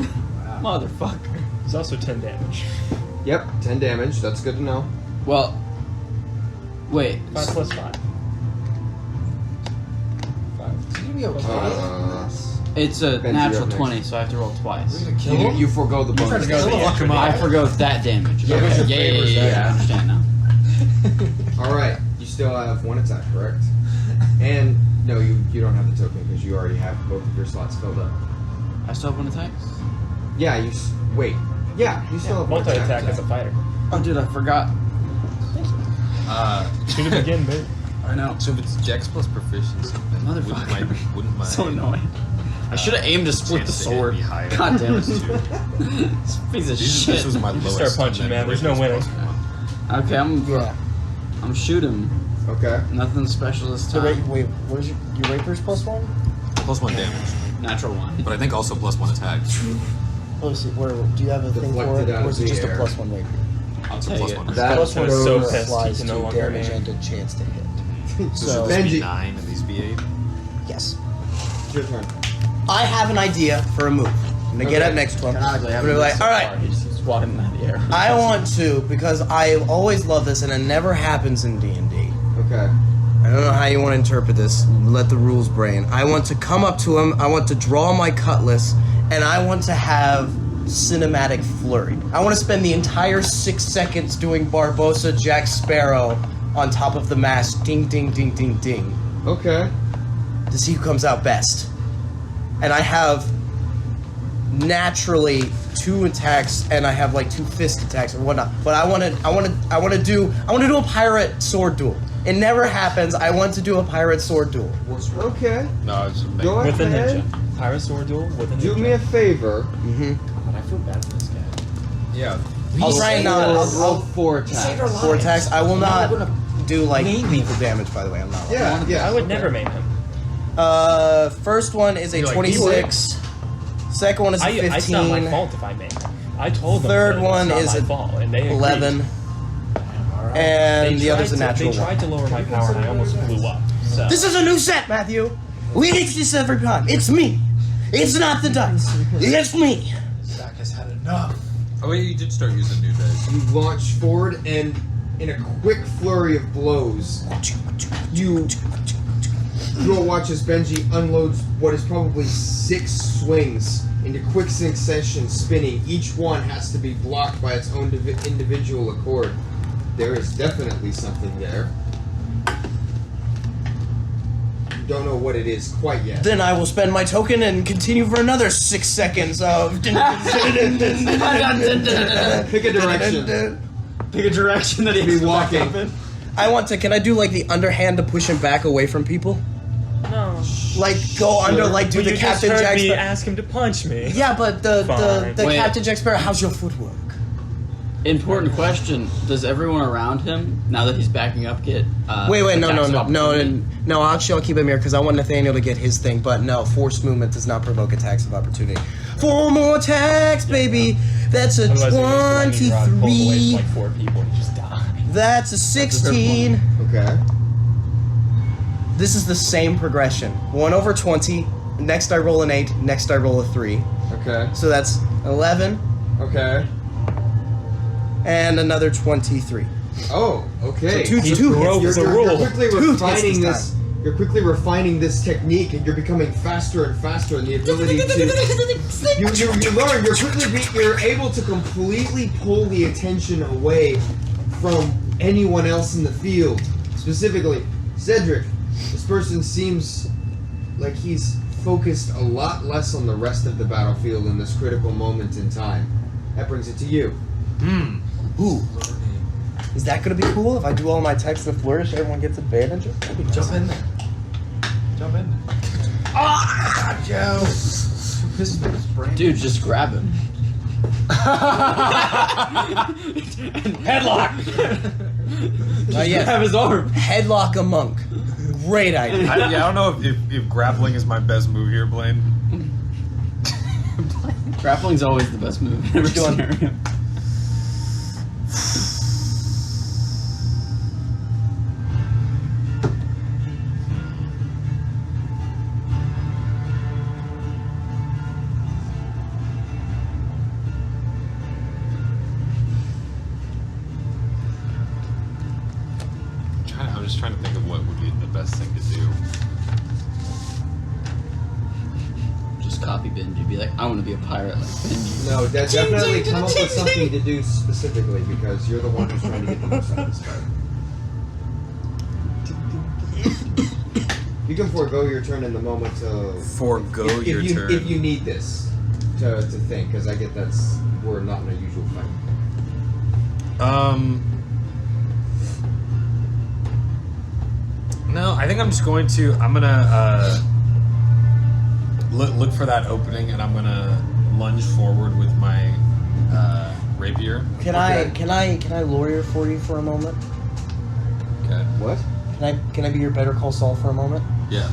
Motherfucker. It's also 10 damage. Yep, 10 damage. That's good to know. Well, wait. 5 plus 5. Is he gonna be okay? It's a Benji, natural you're up next. 20, so I have to roll twice. We're gonna kill him? You forgo the You're trying bonus. to go the Fuck him I up. forgo that damage. Yeah, Okay. your Yeah, favors that. I understand now. All right, you still have one attack, correct? And no, you don't have the token because you already have both of your slots filled up. I still have one attack? Yeah, wait. Yeah, you still have one Multi-attack as a fighter. Oh, dude, I forgot. Shoot him again, mate. I know. So if it's Dex plus proficiency, then Motherfucker. wouldn't my So annoying. I should have aimed to split the chance to hit sword. be higher? God damn it. Two. This piece of This shit. was my You lowest. just start punching, and then man. There's no Rapiers winning. plus 1. Okay, Yeah. I'm shooting. Okay. Nothing special this So time. wait, what is your rapier's +1? Plus 1 damage. Natural 1. But I think also plus 1 attack. Oh, see, where do you have a thing for Deflected it, out or of is it the just air. a +1 rapier? I'll It's a take plus it. 1. That Plus one is so goes- pissed he Applies can to no longer damage aim. and a chance to hit. So So should this be Benji. 9 and these be 8? yes, It's your turn. I have an idea for a move. I'm gonna get Okay. up next to him. Technically, I I'm gonna be like, haven't all moved so right, far, he just seems to squat him in the air. I want to, because I always love this, and it never happens in D&D. Okay. I don't know how you want to interpret this. Let the rules brain. I want to come up to him. I want to draw my cutlass, and I want to have cinematic flurry. I want to spend the entire 6 seconds doing Barbossa Jack Sparrow on top of the mast. Ding, ding, ding, ding, ding. Okay. To see who comes out best. And I have naturally 2 attacks, and I have like 2 fist attacks and whatnot. But I want to do a pirate sword duel. It never happens. I want to do a pirate sword duel. Okay. No, it's Go With a ahead. ninja. Pirate sword duel with a ninja. Do me a favor. God, I feel bad for this guy. Yeah. I'll try and not. I'll roll 4 attacks. 4 attacks. I will not do like lethal damage. By the way, I'm not. Yeah. I would never maim him. First one is a You're like, 26. Second one is a 15. It's not my fault if I maim him. I told them. Third that one it's is not a my fault, and they agreed. 11. And the other's a natural They tried one. to lower my power, and I almost blew up. So. This is a new set, Matthew. We hit this every time. It's me. It's not the dice. It's me. Zach has had enough. Oh wait, you did start using new dice. You launch forward, and in a quick flurry of blows, you will watch as Benji unloads what is probably 6 swings into quick succession, spinning. Each one has to be blocked by its own individual accord. There is definitely something there. You don't know what it is quite yet. Then I will spend my token and continue for another 6 seconds of. Pick a direction. Pick a direction that he Be walking. I want to. Can I do like the underhand to push him back away from people? No. Like go under, like do But the you Captain just heard Jack me Sparrow. ask him to punch me. Yeah, but the Fine. Wait. Captain Jack Sparrow. How's your footwork? Important question. Does everyone around him, now that he's backing up, get Wait, attacks of no. opportunity? Actually, I'll keep him here because I want Nathaniel to get his thing. But no, forced movement does not provoke attacks of opportunity. 4 more attacks, baby. That's a Otherwise, you're just letting Rod pull away 23. from, like 4 people and just die. That's a 16. Okay. This is the same progression. 1 over 20. Next I roll an 8. Next I roll a 3. Okay. So that's 11 Okay. and another 23. Oh, okay. So He two broke hits. the You're rule. quickly Two refining hits this. You're quickly refining this technique, and you're becoming faster and faster in the ability to. You learn. You're able to completely pull the attention away from anyone else in the field. Specifically, Cedric. This person seems like he's focused a lot less on the rest of the battlefield in this critical moment in time. That brings it to you. Ooh. Is that gonna be cool if I do all my attacks and flourish? Everyone gets advantage. Jump in there. Jump in there. Ah, Joe. Dude, just grab him. Headlock! Yes. Grab his arm. Headlock a monk. Great idea. I don't know if grappling is my best move here, Blaine. Grappling's always the best move in every Doing- scenario. I'm just trying to think of what would be the best thing to do. Just copy Benji. Be like, I want to be a pirate like Benji. No, definitely come up with something to do specifically because you're the one who's trying to get the most out of this fight. You can forego your turn in the moment to Forego if your you, turn. if you need this to think, because I get we're not in a usual fight. No, I think I'm just going to. I'm gonna look for that opening, and I'm gonna lunge forward with my rapier. Can I lawyer for you for a moment? Okay. What? Can I be your Better Call Saul for a moment? Yeah.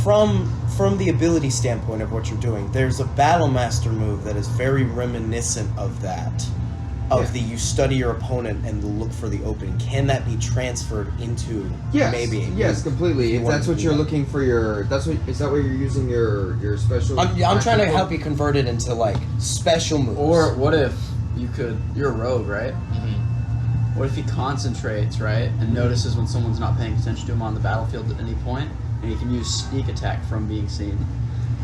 From the ability standpoint of what you're doing, there's a Battle Master move that is very reminiscent of that. of you study your opponent and look for the opening. Can that be transferred into maybe? Yes, completely. If that's what you're looking for is that what you're using your special? I'm trying to help you convert it into like special moves. Or what if you're a rogue, right? Mm-hmm. What if he concentrates, right, and notices when someone's not paying attention to him on the battlefield at any point, and he can use sneak attack from being seen.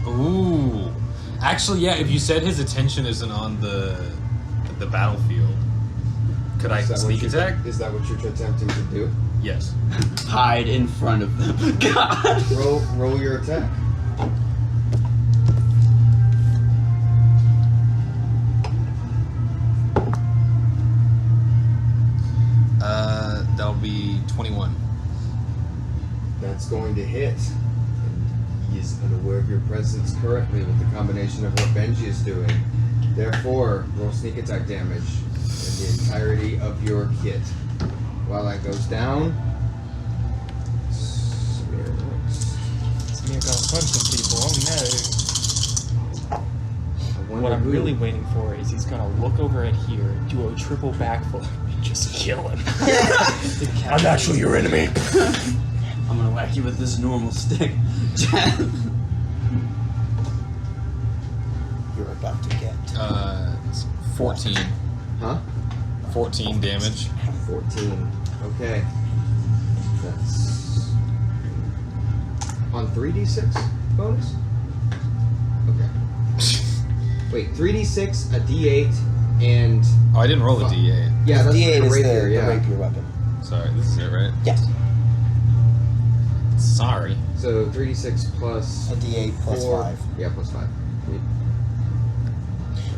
Ooh. Actually, yeah, if you said his attention isn't on the battlefield, could I sneak attack? Is that what you're attempting to do? Yes. Hide in front of them. God. Roll your attack. That'll be 21. That's going to hit. He is unaware of your presence currently with the combination of what Benji is doing. Therefore, roll sneak attack damage in the entirety of your kit. While that goes down, Samir gonna punch some people. Oh no. What I'm really waiting for is he's gonna look over at here, do a triple backflip, and just kill him. I'm actually your enemy. I'm gonna whack you with this normal stick. You're about to get 14. Huh? 14 damage. 14. Okay. That's on 3d6 bonus? Okay. Wait, 3d6, a d8, and... Oh, I didn't roll a d8. Yeah, that's D8 the is rapier, the yeah. rapier weapon. Sorry, this is it, right? Yes. Sorry. So 3d6 plus... A D8 plus 4. 5. Yeah, plus 5.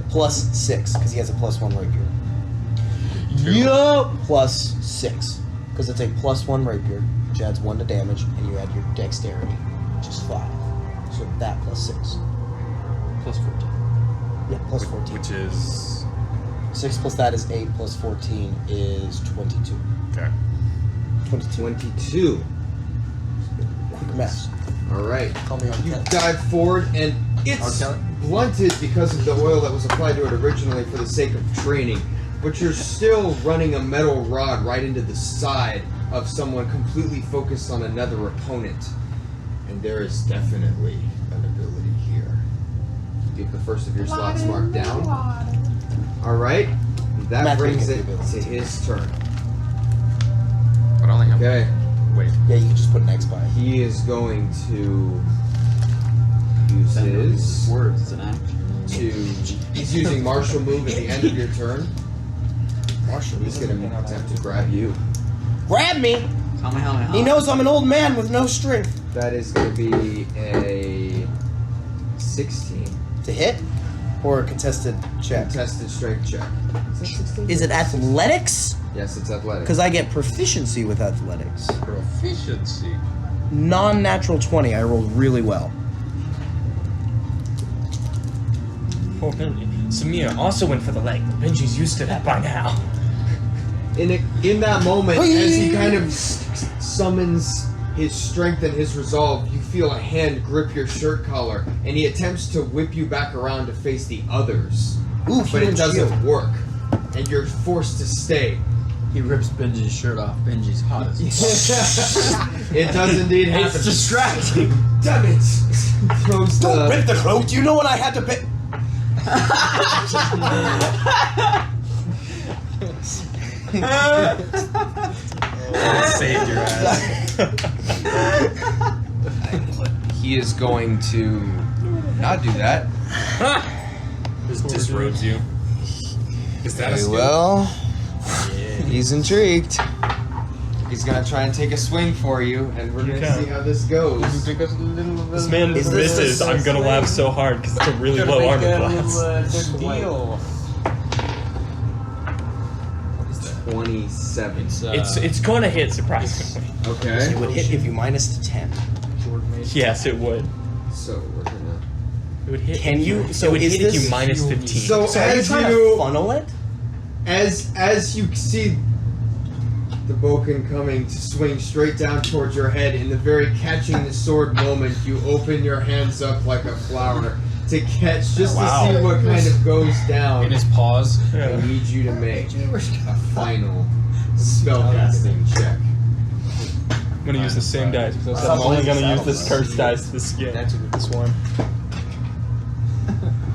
Plus 6, because he has a plus 1 rapier. 2. Yup! Plus 6. Because it's a plus 1 rapier, which adds 1 to damage, and you add your dexterity, which is 5. So that plus 6. Plus 14. Yeah, plus 14. Which is... 6 plus that is 8, plus 14 is 22. Okay. 22. Quick math. Alright. Call me on You Kelly. dive forward, and it's blunted because of the oil that was applied to it originally for the sake of training. But you're still running a metal rod right into the side of someone completely focused on another opponent. And there is definitely an ability here. You get the first of your slots marked down. Alright. That Matt brings can it get the to ability. his turn. But I only have... Okay. Wait. Yeah, you can just put an X by it. He is going to use his... words. It's an act. He's using martial move at the end of your turn. Marshall. He's going to attempt to grab you. Grab me! How? He knows I'm an old man with no strength. That is going to be a 16. To hit? Or a contested check? Contested strength check. Is that 16? Is it athletics? Yes, it's athletic. Because I get proficiency with athletics. Proficiency. Non-natural 20. I rolled really well. Poor Benji. Samir also went for the leg, but Benji's used to that by now. In that moment, as he kind of summons his strength and his resolve, you feel a hand grip your shirt collar, and he attempts to whip you back around to face the others. Ooh, But it human doesn't shield. work, and you're forced to stay. He rips Benji's shirt off. Benji's hot as It does indeed happen. It's distracting. Damn it! Throws Don't the... rip the coat! Do you know what I had to pay? Saved your ass. He is going to not do that. Just disrobes you. Is that a skill? Well, he's intrigued. He's gonna try and take a swing for you, and we're gonna see how this goes. This man Is this misses. a I'm gonna laugh so hard because it's a really low armor class. Deal. 27. It's gonna hit surprisingly. Okay. It would hit if you minus 10. Yes, it would. So we're gonna. It would hit. Can if you- It so would is hit if this- you minus 15. So So are you as trying to you funnel it? as you see the Boken coming to swing straight down towards your head, in the very catching the sword moment, you open your hands up like a flower, to catch, just Wow. to see what kind of goes down. In his paws. I need you to make a final spellcasting check. I'm gonna use the same dice because I said I'm only gonna use this cursed dice to skin this one.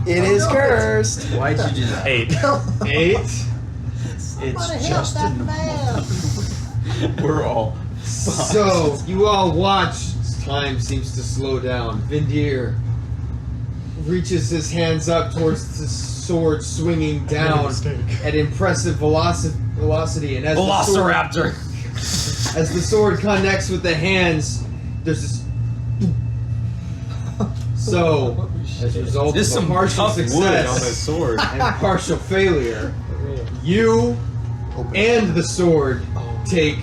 It is cursed. Why'd you do that? 8. 8. It's just We're all So, you all watch as time seems to slow down. Vindir reaches his hands up towards the sword swinging down at impressive velocity. And as Velociraptor. as the sword connects with the hands, there's this... So, as a result There's of a some partial tough wood on success this sword. and partial failure, you and the sword take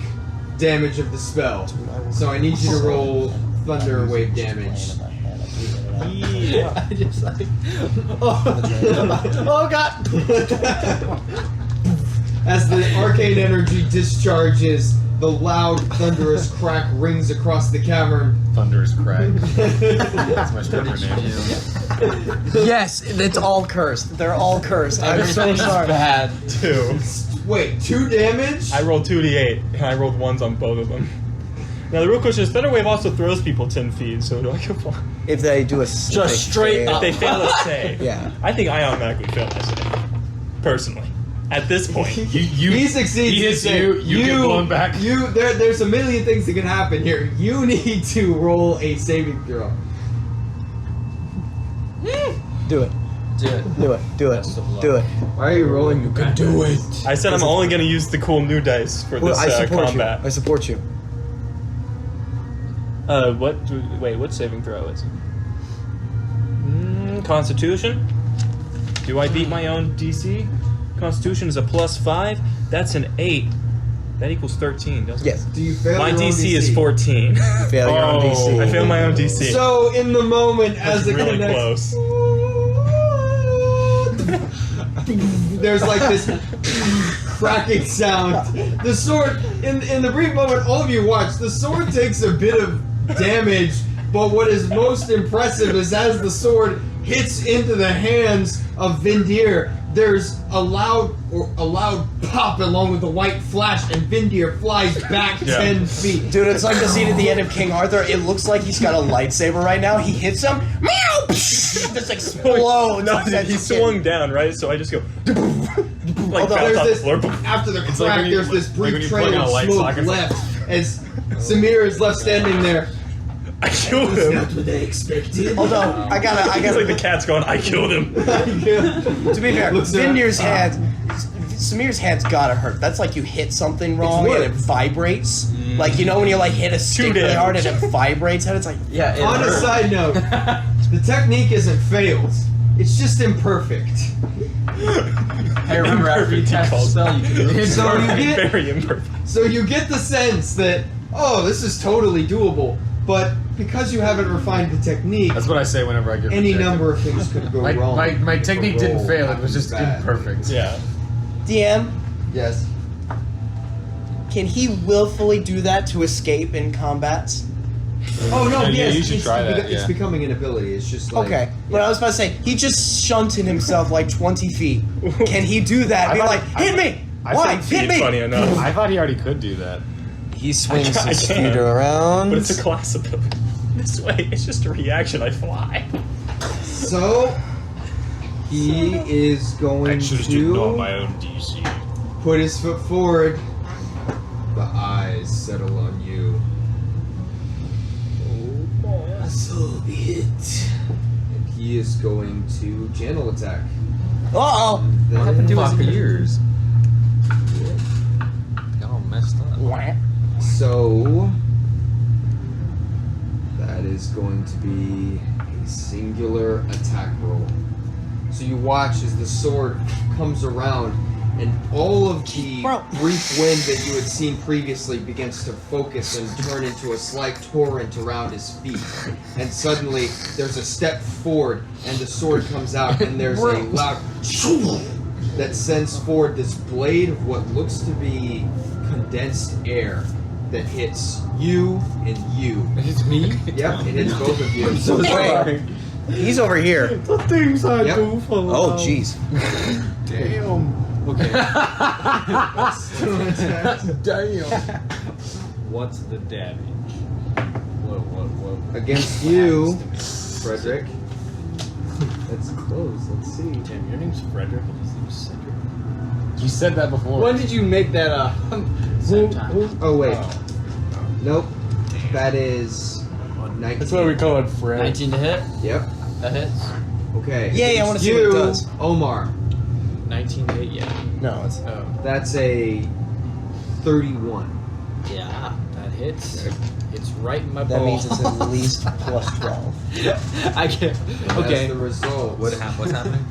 damage of the spell. So I need you to roll thunder wave damage. I just like. Oh God! As the arcane energy discharges, the loud, thunderous crack rings across the cavern. Thunderous crack. That's my stripper name. Yes, it's all cursed. They're all cursed. I'm so Everything's sorry. bad. 2. Wait, 2 damage? I rolled 2d8, and I rolled 1s on both of them. Now the real question is, Thunder Wave also throws people 10 feet, so do I get 1? If they do a Just straight If they fail a save, Yeah. I think I automatically fail my save. Personally. At this point. He succeeds. He hits you. You get blown back. There's a million things that can happen here. You need to roll a saving throw. Do it. Do it. Do it. Do it. Best of luck. Do it. Why are you rolling? You can do it. I said I'm only going to use the cool new dice for Well, this I support combat. you. I support you. What? Wait, what saving throw is it? Constitution? Do I beat my own DC? Constitution is a +5. That's an 8. That equals 13, doesn't Yes. Do you fail it? My your own DC is 14. Fail your own DC. I failed my own DC. So in the moment, That's as it really connects, close. there's like this cracking sound. The sword, in the brief moment all of you watch, the sword takes a bit of damage, but what is most impressive is as the sword hits into the hands of Vindir, there's a loud pop along with a white flash, and Vindir flies back 10 feet. Dude, it's like the scene at the end of King Arthur. It looks like he's got a lightsaber right now. He hits him. Meow! Just explodes. No, dude, he swung down, right? So I just go like Although bounce off the There's floor. this, after the It's crack, like when you- there's this like when brief you trail plug in a of light smoke socket. left as Samir is left standing there. I killed That's him. not what they expected. Although I It's like gotta. the cat's going, I killed him. To be fair, Looks around. Vindir's hand, Samir's hand's gotta hurt. That's like you hit something wrong and it worse. vibrates. Like, you know when you like hit a stick really damage. hard and it vibrates, and it's like, Yeah. It On a hurt. side note, the technique isn't failed. It's just imperfect. Hey, remember after you Imperfect, cast he the calls spell, you can do it. So you get Very imperfect. so you get the sense that, oh, this is totally doable, but because you haven't refined the technique, That's what I say whenever I get any rejected. number of things could go wrong. My technique The didn't roll fail. It was just bad. imperfect. Yeah. DM, Yes. can he willfully do that to escape in combats? Oh no, Yeah, yes, you should it's, try that, it's yeah. becoming an ability. It's just like Okay, but I was about to say, he just shunted himself like 20 feet. Can he do that? Be I like, thought- hit me! I Why? Feet, Hit me! funny enough. I thought he already could do that. He swings I his can. feet around. But it's a class ability. This way, it's just a reaction. I fly. so. He is going to own DC. put his foot forward. The eyes settle on you. So be it. And he is going to channel attack. Uh-oh! Then- What happened to his ears? Got all messed up. So that is going to be a singular attack roll. So you watch as the sword comes around, and all of the brief wind that you had seen previously begins to focus and turn into a slight torrent around his feet. And suddenly there's a step forward, and the sword comes out, and there's a loud that sends forward this blade of what looks to be condensed air that hits you and you. It's me? Yep, it hits both of you. so sorry. He's over here. The things I Yep. do for Oh, love. jeez. Damn. Okay. Damn. What's the damage? What? Against you, happens to me? Frederick. That's close. Let's see. Damn, your name's Frederick and his name's Cedric. You said that before. When did you make that up? Same time. Oh wait. Oh. Nope. That is 19. That's why we call it Fred. 19 to hit. Yep. That hits. Okay. Yay, I wanna Against see what it you, does. Omar. 19 to hit, yeah. No, it's Oh. That's a 31. Yeah, that hits. It's right in my that ball. means it's at least plus 12. I get. And Okay. That's the result. What's happening?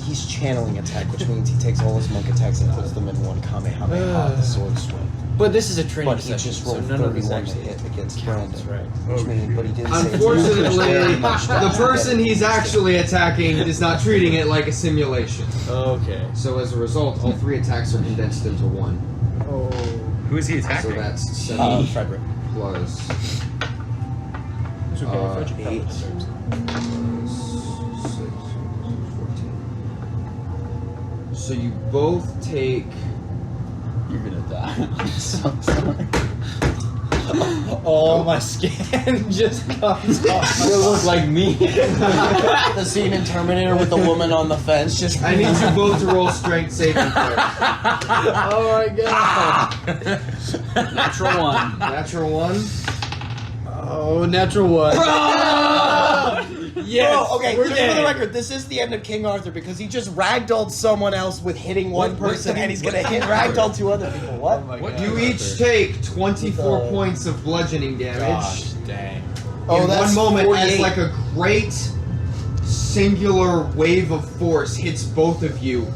He's channeling attack, which means he takes all his monk attacks and puts them in one Kamehameha, the sword swing. But this is a training But he session, just so rolled none of this 31 to actually hit against counts, Brandon. right? Which means, but he didn't say Unfortunately, much the person he's actually attacking is not treating it like a simulation. Okay. So as a result, all 3 attacks are condensed into 1. Oh. Who is he So attacking? that's 7 Frederick. plus It's okay, Frederick 8 probably plus deserves it. 6, 14. So you both take. You're gonna die. I'm so sorry. All my skin just comes off. You look like me. The scene in Terminator with the woman on the fence just. I need you both to roll strength saving throw. Oh my god. Natural 1. Natural 1. Oh, natural 1. Yes. Bro, okay, we're just for the dead. record, this is the end of King Arthur because he just ragdolled someone else with hitting one person and he's gonna hit ragdoll 2 other people. What? Oh my What god. You each take 24 With, points of bludgeoning damage. Gosh, dang. Oh, in that's one moment, 48. as like a great singular wave of force hits both of you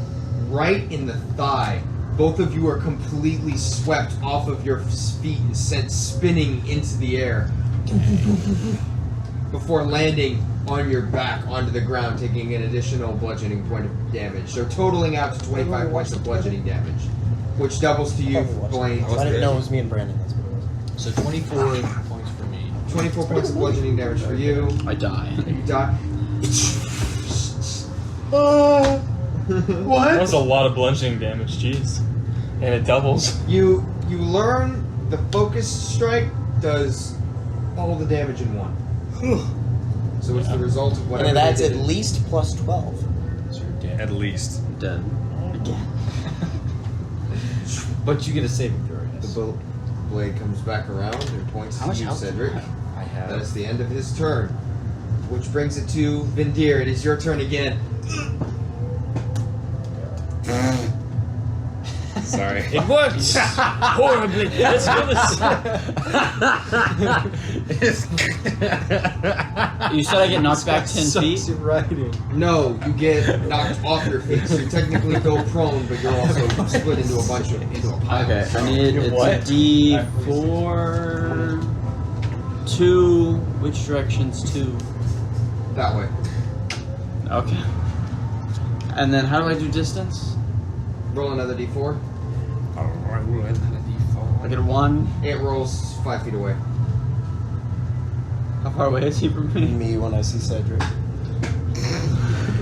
right in the thigh. Both of you are completely swept off of your feet and sent spinning into the air before landing on your back onto the ground, taking an additional bludgeoning point of damage. So totaling out to 25 points of bludgeoning damage, which doubles to you, Blaine. I didn't know it was me and Brandon. That's what it was. So 24 points for me. 24 points of bludgeoning damage for you. I die. You die. That was a lot of bludgeoning damage, jeez. And it doubles. You learn the focus strike does all the damage in one. So it's the result of And whatever. it adds they at did. least plus 12. So you're dead. At least. Dead. Again. But you get a saving throw, The yes. blade comes back around and points How to much you, health do you Cedric. have? I have. That is the end of his turn. Which brings it to Vindir. It is your turn again. Sorry. It works! Horribly! Let's do You said I get knocked back 10 feet? Sucks in writing. No, you get knocked off your feet, so you technically go prone, but you're also split into a bunch of into a pile. Okay, So I need it's What? a D4. 2. Which direction's 2? that way. Okay. And then how do I do distance? Roll another d4. I get a 1. It rolls 5 feet away. How far away is he from me? Me when I see Cedric.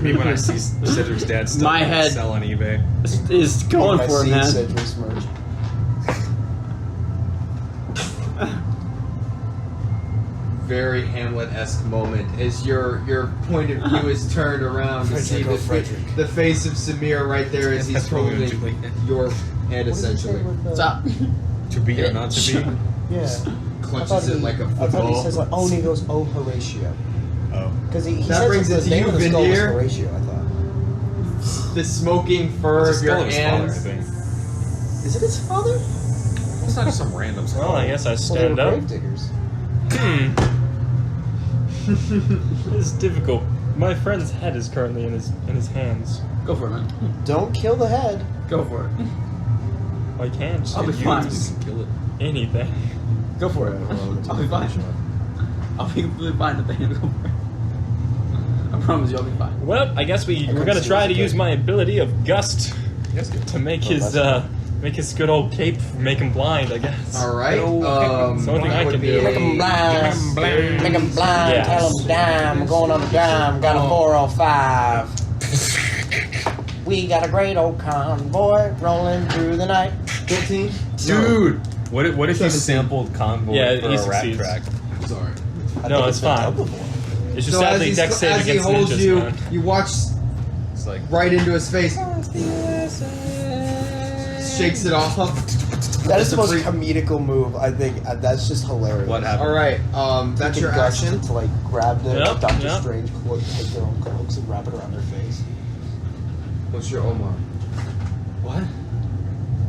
Me when I see Cedric's dad stuff My head. sell on eBay. Is going When I for it, see man. Cedric's merch. Very Hamlet-esque moment as your point of view is turned around to see the face of Samir right there as he's That's Romeo and holding Juliet. your head essentially. Stop. To be or not to be? Yeah. Clutches it like a I thought he football. says like, oh, and he goes, oh, Horatio. Oh. Because he That says brings the it to name you, of the skull was Vindir. Horatio, I thought. The smoking fur It's of a your skull of his father, I hands. think. Is it his father? It's not just some random skull. Well, I guess I Well, they stand were up. grave diggers. This is difficult. My friend's head is currently in his hands. Go for it, man. Don't kill the head. Go for it. I can't I'll be use fine. Kill it. anything. Go for it. I'll be fine. I'll be completely fine at the end. Go for it. I promise you I'll be fine. Well, I guess we're gonna try to use my ability of gust Yes, good. to make Oh, his that's Make his good old cape make him blind, I guess. All right. It's the only thing I would can be do. Make him blind. Make him blind. Yeah. Tell him dime. I'm going on a dime. Got a 405. We got a great old convoy rolling through the night. 15. Dude, what if you 17. sampled Convoy Yeah, for he a rap succeeds. track? Sorry. No, it's fine. It's just So as sadly he, dex save as he against holds ninjas, you, man. you watch It's like right into his face. Shakes it off. That is the most Freak. comedical move. I think that's just hilarious. what happened? All right. That's your action. To like grab the Yep, Doctor yep. Strange cloak, take their own cloaks, and wrap it around their face. What's your Omar? What?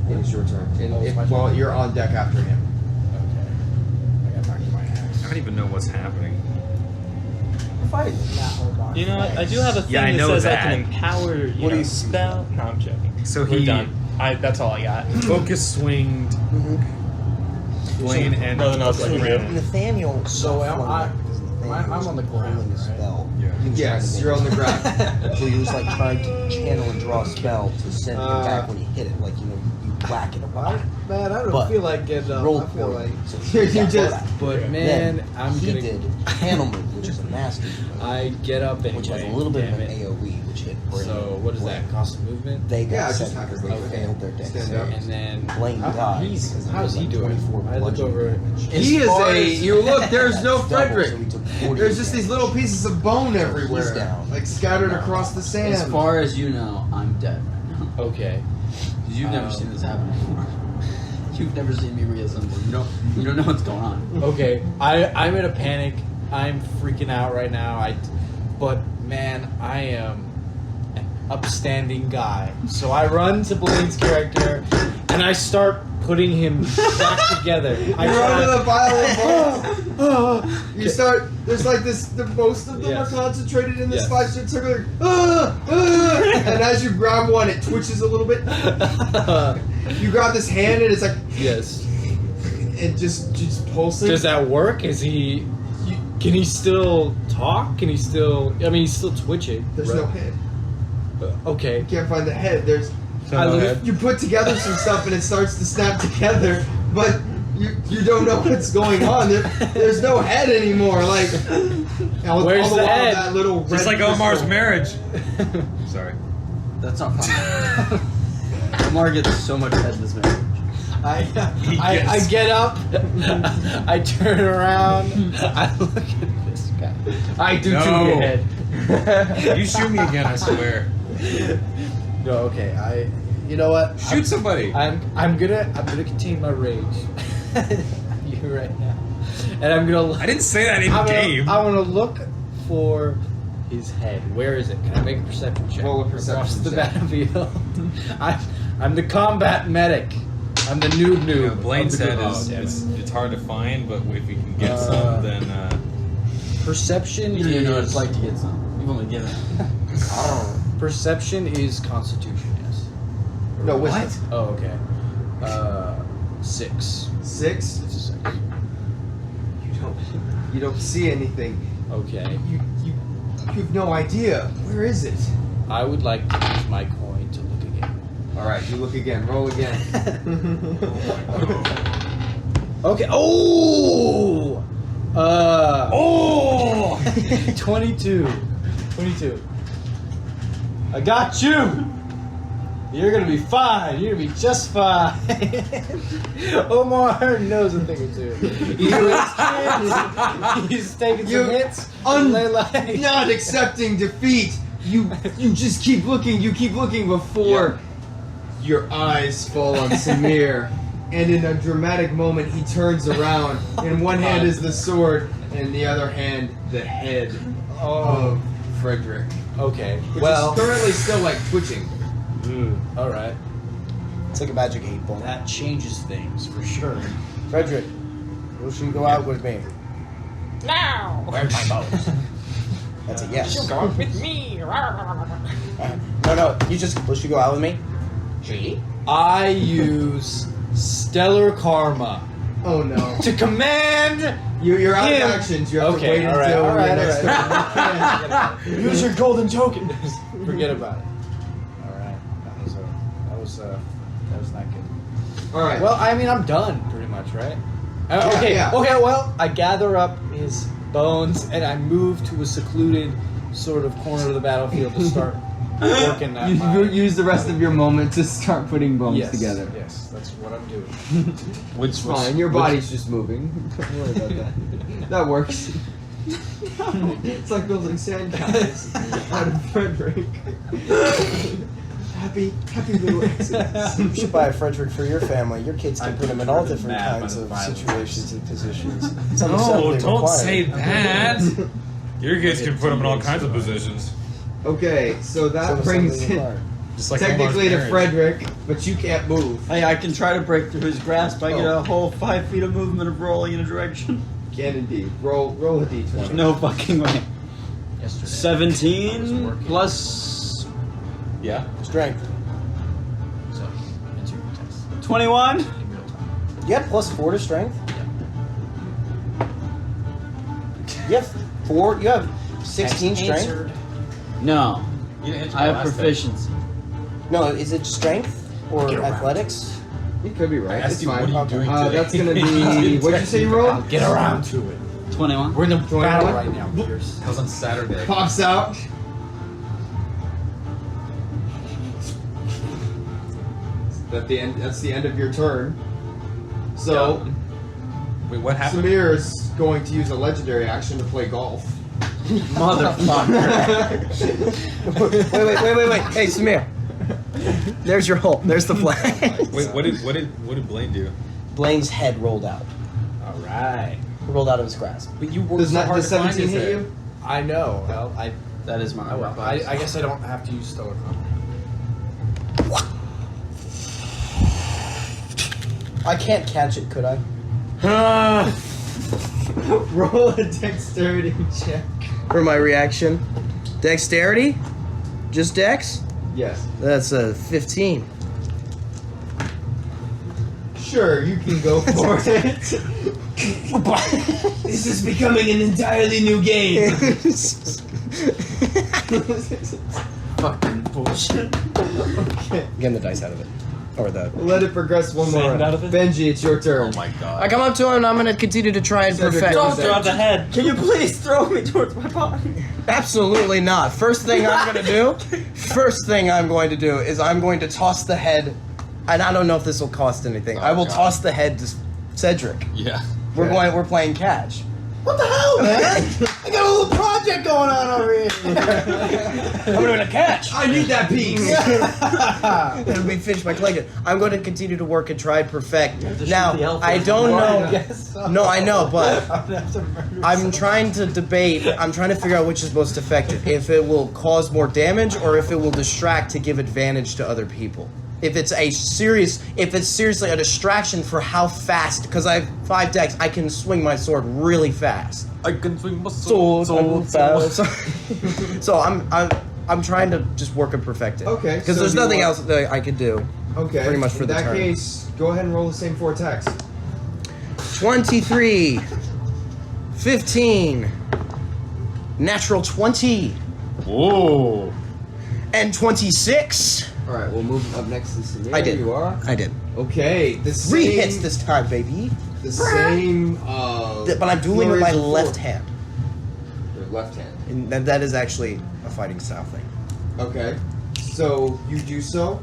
It is your turn. Oh, it's my turn. Well, you're on deck after him. Okay. I got back to my axe. I don't even know what's happening. You know what? I do have a thing Yeah, I that know says I that. can empower, What do you know, you- spell. No, I'm joking. So We're he done. That's all I got. focus swinged Blaine and Nothing else I can do. Nathaniel. So I'm on the ground, rolling a right? spell. Yeah. He was Yes, trying to you're on the make- ground. So he was like trying to channel and draw a spell to send it back when you hit it, like you whack it apart. Man, I don't But feel like getting up. Roll I feel for like. it. So You he got just- that. But Then man, I'm he gonna. did channel move, which is a nasty move, I get up anyway. which has a little bit of damn an it. AOE, which hit Blaine. So what is that? Blaine. Constant movement. They got Yeah, set just half because your they movement. failed their dex Stand save. up. And then Blaine died He's, because how's there he was doing? like 24 I look bludgeoning over. damage. He is far a. as- You look. There's no Double, Frederick. so he took 40 There's just damage. these little pieces of bone everywhere, He's down. like scattered across the sand. As far as you know, I'm dead right now. Okay. 'Cause you've never seen this happen before. You've never seen me reassemble. You don't know what's going on. Okay. I'm in a panic. I'm freaking out right now. But man, I am an upstanding guy. So I run to Blaine's character and I start putting him back together. I You run to the pile of bones. try- You start. There's like this. Most of them Yes. are concentrated in this Yes. 5-foot circle. And as you grab one, it twitches a little bit. You grab this hand, and it's like Yes. it just pulsing. Does that work? Is he? Can he still talk? Can he still? I mean, he's still twitching. There's right? no head. Okay. You can't find the head. There's. I You put together some stuff, and it starts to snap together, but. You don't know what's going on. There's no head anymore. Like Where's all the the while head? that little red Just like crystal- Omar's marriage. Sorry. That's not funny. Omar gets so much head in this marriage. I get up, I turn around, I look at this guy. I do No. too get head. You shoot me again, I swear. No, okay. You know what? Shoot somebody. I'm gonna contain my rage. You right now, and I'm gonna. I didn't say that in game. I'm gonna look for his head. Where is it? Can I make a perception check? Roll a perception across the check. battlefield. I'm the combat medic. I'm the noob. You know, Blaine of the said group. it's hard to find, but if we can get some, then Perception You don't even know what is it's like to get some. You've only given it. Perception is Constitution. Yes. No, wisdom. Oh, okay. 6. 6. It's a 6. You don't see anything. Okay. You have no idea. Where is it? I would like to use my coin to look again. All right, you look again. Roll again. Okay. Oh. oh, 22. 22. I got you. You're gonna be fine. You're gonna be just fine. Omar knows a thing or two. He's taking some hits. Not accepting defeat. You just keep looking. You keep looking before your eyes fall on Samir. And in a dramatic moment, he turns around. In one hand is the sword, and in the other hand, the head of Frederick. Okay. Which Well. is currently still like twitching. All right. It's like a magic 8-ball. That changes things for sure. Frederick, will you go out with me? Now! Where's my bows? That's a yes. She'll go with me! No, you just, will you go out with me? I use Stellar Karma Oh no. to command. You're out of Him. actions. You have Okay, to wait all right, until all right, your next all turn. Use your golden token. Forget about it. All right, that was not good. All right. Well, I mean, I'm done pretty much, right? Okay. yeah. Okay. Well, I gather up his bones and I move to a secluded sort of corner of the battlefield to start working at my. You use the rest of your moment to start putting bones Yes, together. Yes, that's what I'm doing. Which Fine, your body's just moving. Don't worry about that. That works. It's like building sandcastles out of Frederick. happy little accidents. You should buy a Frederick for your family. Your kids can I'm put them in all different mad kinds by the of violence. situations and positions. It's No, understandably don't required. say that. Your kids can put them in all kinds of positions. Okay, so that It's brings understandably it required. Just like technically to Omar's Frederick, but you can't move. Hey, I can try to break through his grasp. I get a whole 5 feet of movement of rolling in a direction. Can indeed. Roll a d20. No fucking way. Yesterday. 17 plus Yeah. Strength. So, answer your test 21. in real time. You have +4 to strength? You have 4. You have 16 strength? Answered. No, You didn't answer I my have last proficiency. No, is it strength or Get around. athletics? You could be right. I asked It's you, fine. what are you doing today? That's gonna be. What did you say you rolled? Get around to it. 21. We're in the 21? battle right now, Pierce. That was on Saturday. Pops out. That's the end of your turn. So Wait, what happened? Samir's going to use a legendary action to play golf. Motherfucker. Wait. Hey, Samir. There's your hole. There's the flag. Wait, what did Blaine do? Blaine's head rolled out. All right. Rolled out of his grasp. But you worked Does so not hard does to find 17 his hit head. you? I know. Well, That is my weapon. I guess I don't have to use stoic armor. I can't catch it, could I? Roll a dexterity check. For my reaction. Dexterity? Just dex? Yes. That's a 15. Sure, you can go for it. This is becoming an entirely new game. Fucking bullshit. Okay. Getting the dice out of it. Or the... Let it progress one more Sand round. out of it? Benji, it's your Oh turn. my god. I come up to him and I'm going to continue to try and Cedric, perfect... don't Don't throw the head. Can you please throw me towards my body? Absolutely not. First thing I'm going to do is I'm going to toss the head, and I don't know if this will cost anything. Oh, I will God. toss the head to Cedric. Yeah. We're playing catch. What the hell, man? I got a little project going on over here. I'm doing a catch. I need that piece. It'll be finished by Clayton. I'm going to continue to work and try and perfect. to shoot Now, the elephant. I don't know. Yes. No, I know, but I'm gonna have to murder I'm trying to debate. I'm trying to figure out which is most effective. If it will cause more damage, or if it will distract to give advantage to other people. If it's seriously a distraction for how fast, because I have 5 decks, I can swing my sword really fast. I can swing my So sword. I'm trying to just work and perfect it. Okay, Because so there's you nothing want- else that I could do. Okay. Pretty much for in the that turn. case, go ahead and roll the same 4 attacks. 23, 15, natural 20, Whoa. and 26. All right, we'll move up next to Samir. I did. You are. I did. Okay. The 3 same, hits this time, baby. The same. But I'm dueling with my flurries of left four. hand. Your left hand. And that is actually a fighting style thing. Okay. So you do so.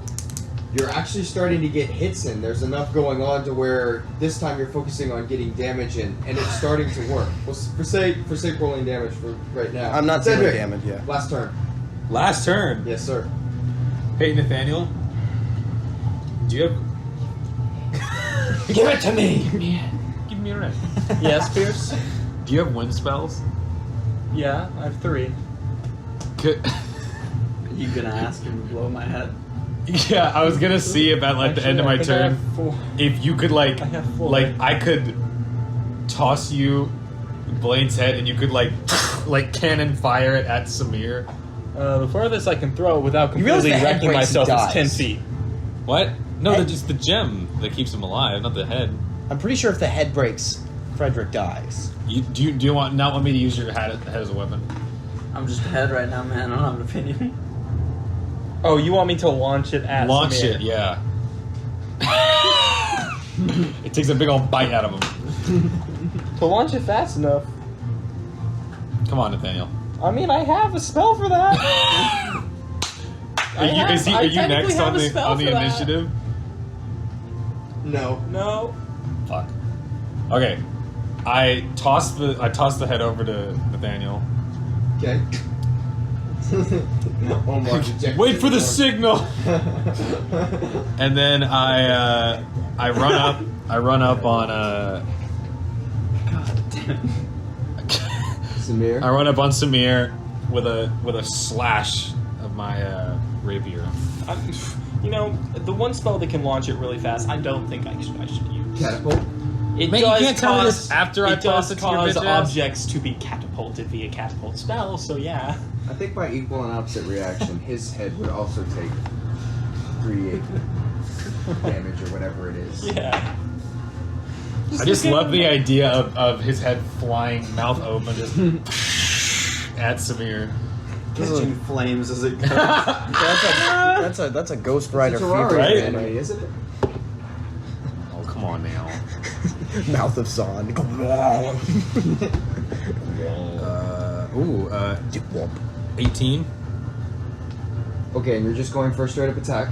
You're actually starting to get hits in. There's enough going on to where this time you're focusing on getting damage in, and it's starting to work. Well, for sake rolling damage for right now. I'm not dealing Cedric, damage yet. Last turn. Last turn. Yes, sir. Hey, Nathaniel. Do you have... Give it to me. Give me a ring. Yes, Pierce? Do you have wind spells? Yeah, I have 3. Could... You gonna ask him to blow my head? Yeah, I was gonna see if at like the end of my Actually, I think I turn, have 4. if you could like, I have 4. I could toss you Blaine's head and you could like cannon fire it at Samir. The farthest I can throw without You realize completely the head wrecking breaks, he myself dies. is 10 feet. What? No, Head- that's just the gem that keeps him alive, not the head. I'm pretty sure if the head breaks, Frederick dies. Do you want not want me to use your head as a weapon? I'm just ahead right now, man. I don't have an opinion. Oh, you want me to launch it at Launch Samir? it, yeah. It takes a big old bite out of him. To launch it fast enough. Come on, Nathaniel. I mean, I have a spell for that. Are you technically next have on a the spell for that. initiative? No. No. Fuck. Okay. I toss the head over to Nathaniel. Okay. Omar ejected Wait for the his signal. And then I run up on God damn. Samir. I run up on Samir with a slash of my rapier. You know, the one spell that can launch it really fast, I don't think I should use. Catapult. It Man, you does can't tell me cause, this after I it toss does it to your cause bitch ass? objects to be catapulted via catapult spell, so yeah. I think by equal and opposite reaction, his head would also take 3 damage or whatever it is. Yeah. I just love the idea of his head flying, mouth open, just at Samir. Catching flames as it goes. That's a Ghost Rider It's a fever, right? Ferrari, man. isn't it? Oh, come on now. Mouth of Zon. 18. Okay, and you're just going for a straight up attack.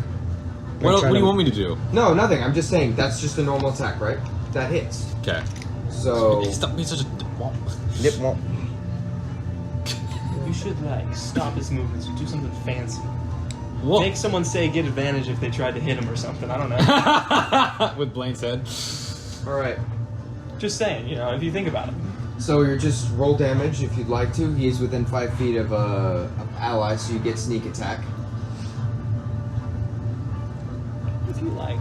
What do you want me to do? No, nothing. I'm just saying that's just a normal attack, right? That hits. Okay. So Stop being such a womp. Nip womp. You should, like, stop his movements, do something fancy. Whoa. Make someone say get advantage if they tried to hit him or something, I don't know. With Blaine's head. all right. Just saying, you know, if you think about it. So you're just roll damage if you'd like to. He is within 5 feet of ally, so you get sneak attack. If you, like,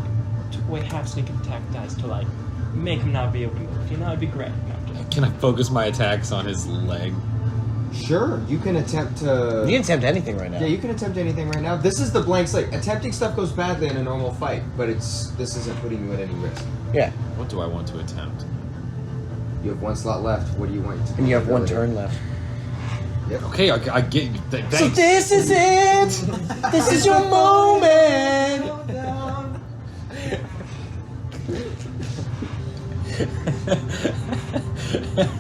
took away half sneak attack dice to, like, make him not be able to move, you know, it'd be great. No, just... Can I focus my attacks on his leg? Sure, you can attempt to. You can attempt anything right now. Yeah, you can attempt anything right now. This is the blank slate. Attempting stuff goes badly in a normal fight, but this isn't putting you at any risk. Yeah. What do I want to attempt? You have 1 slot left. What do you want to do? And you have 1 ability? turn left. Yep. Okay, I get you. Thanks. So this is it! This is your moment!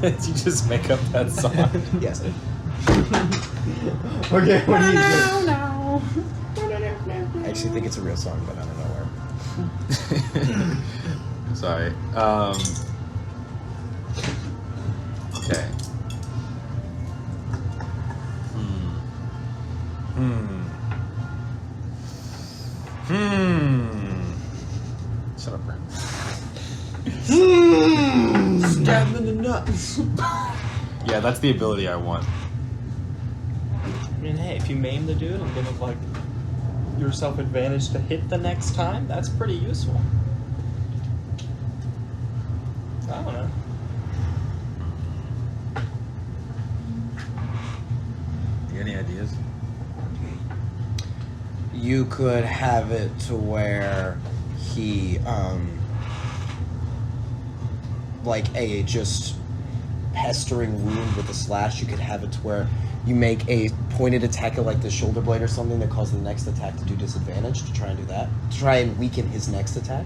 Did you just make up that song? Yes. Okay, what do you do? I actually think it's a real song, but I don't know where. Sorry. Okay. Shut up, Brent. Stab him in the nuts. Yeah, that's the ability I want. I mean, hey, if you maim the dude and give him, like, yourself advantage to hit the next time, that's pretty useful. I don't know. You got any ideas? You could have it to where he, like a just pestering wound with a slash. You could have it to where you make a pointed attack at like the shoulder blade or something that causes the next attack to do disadvantage, to try and do that. To try and weaken his next attack.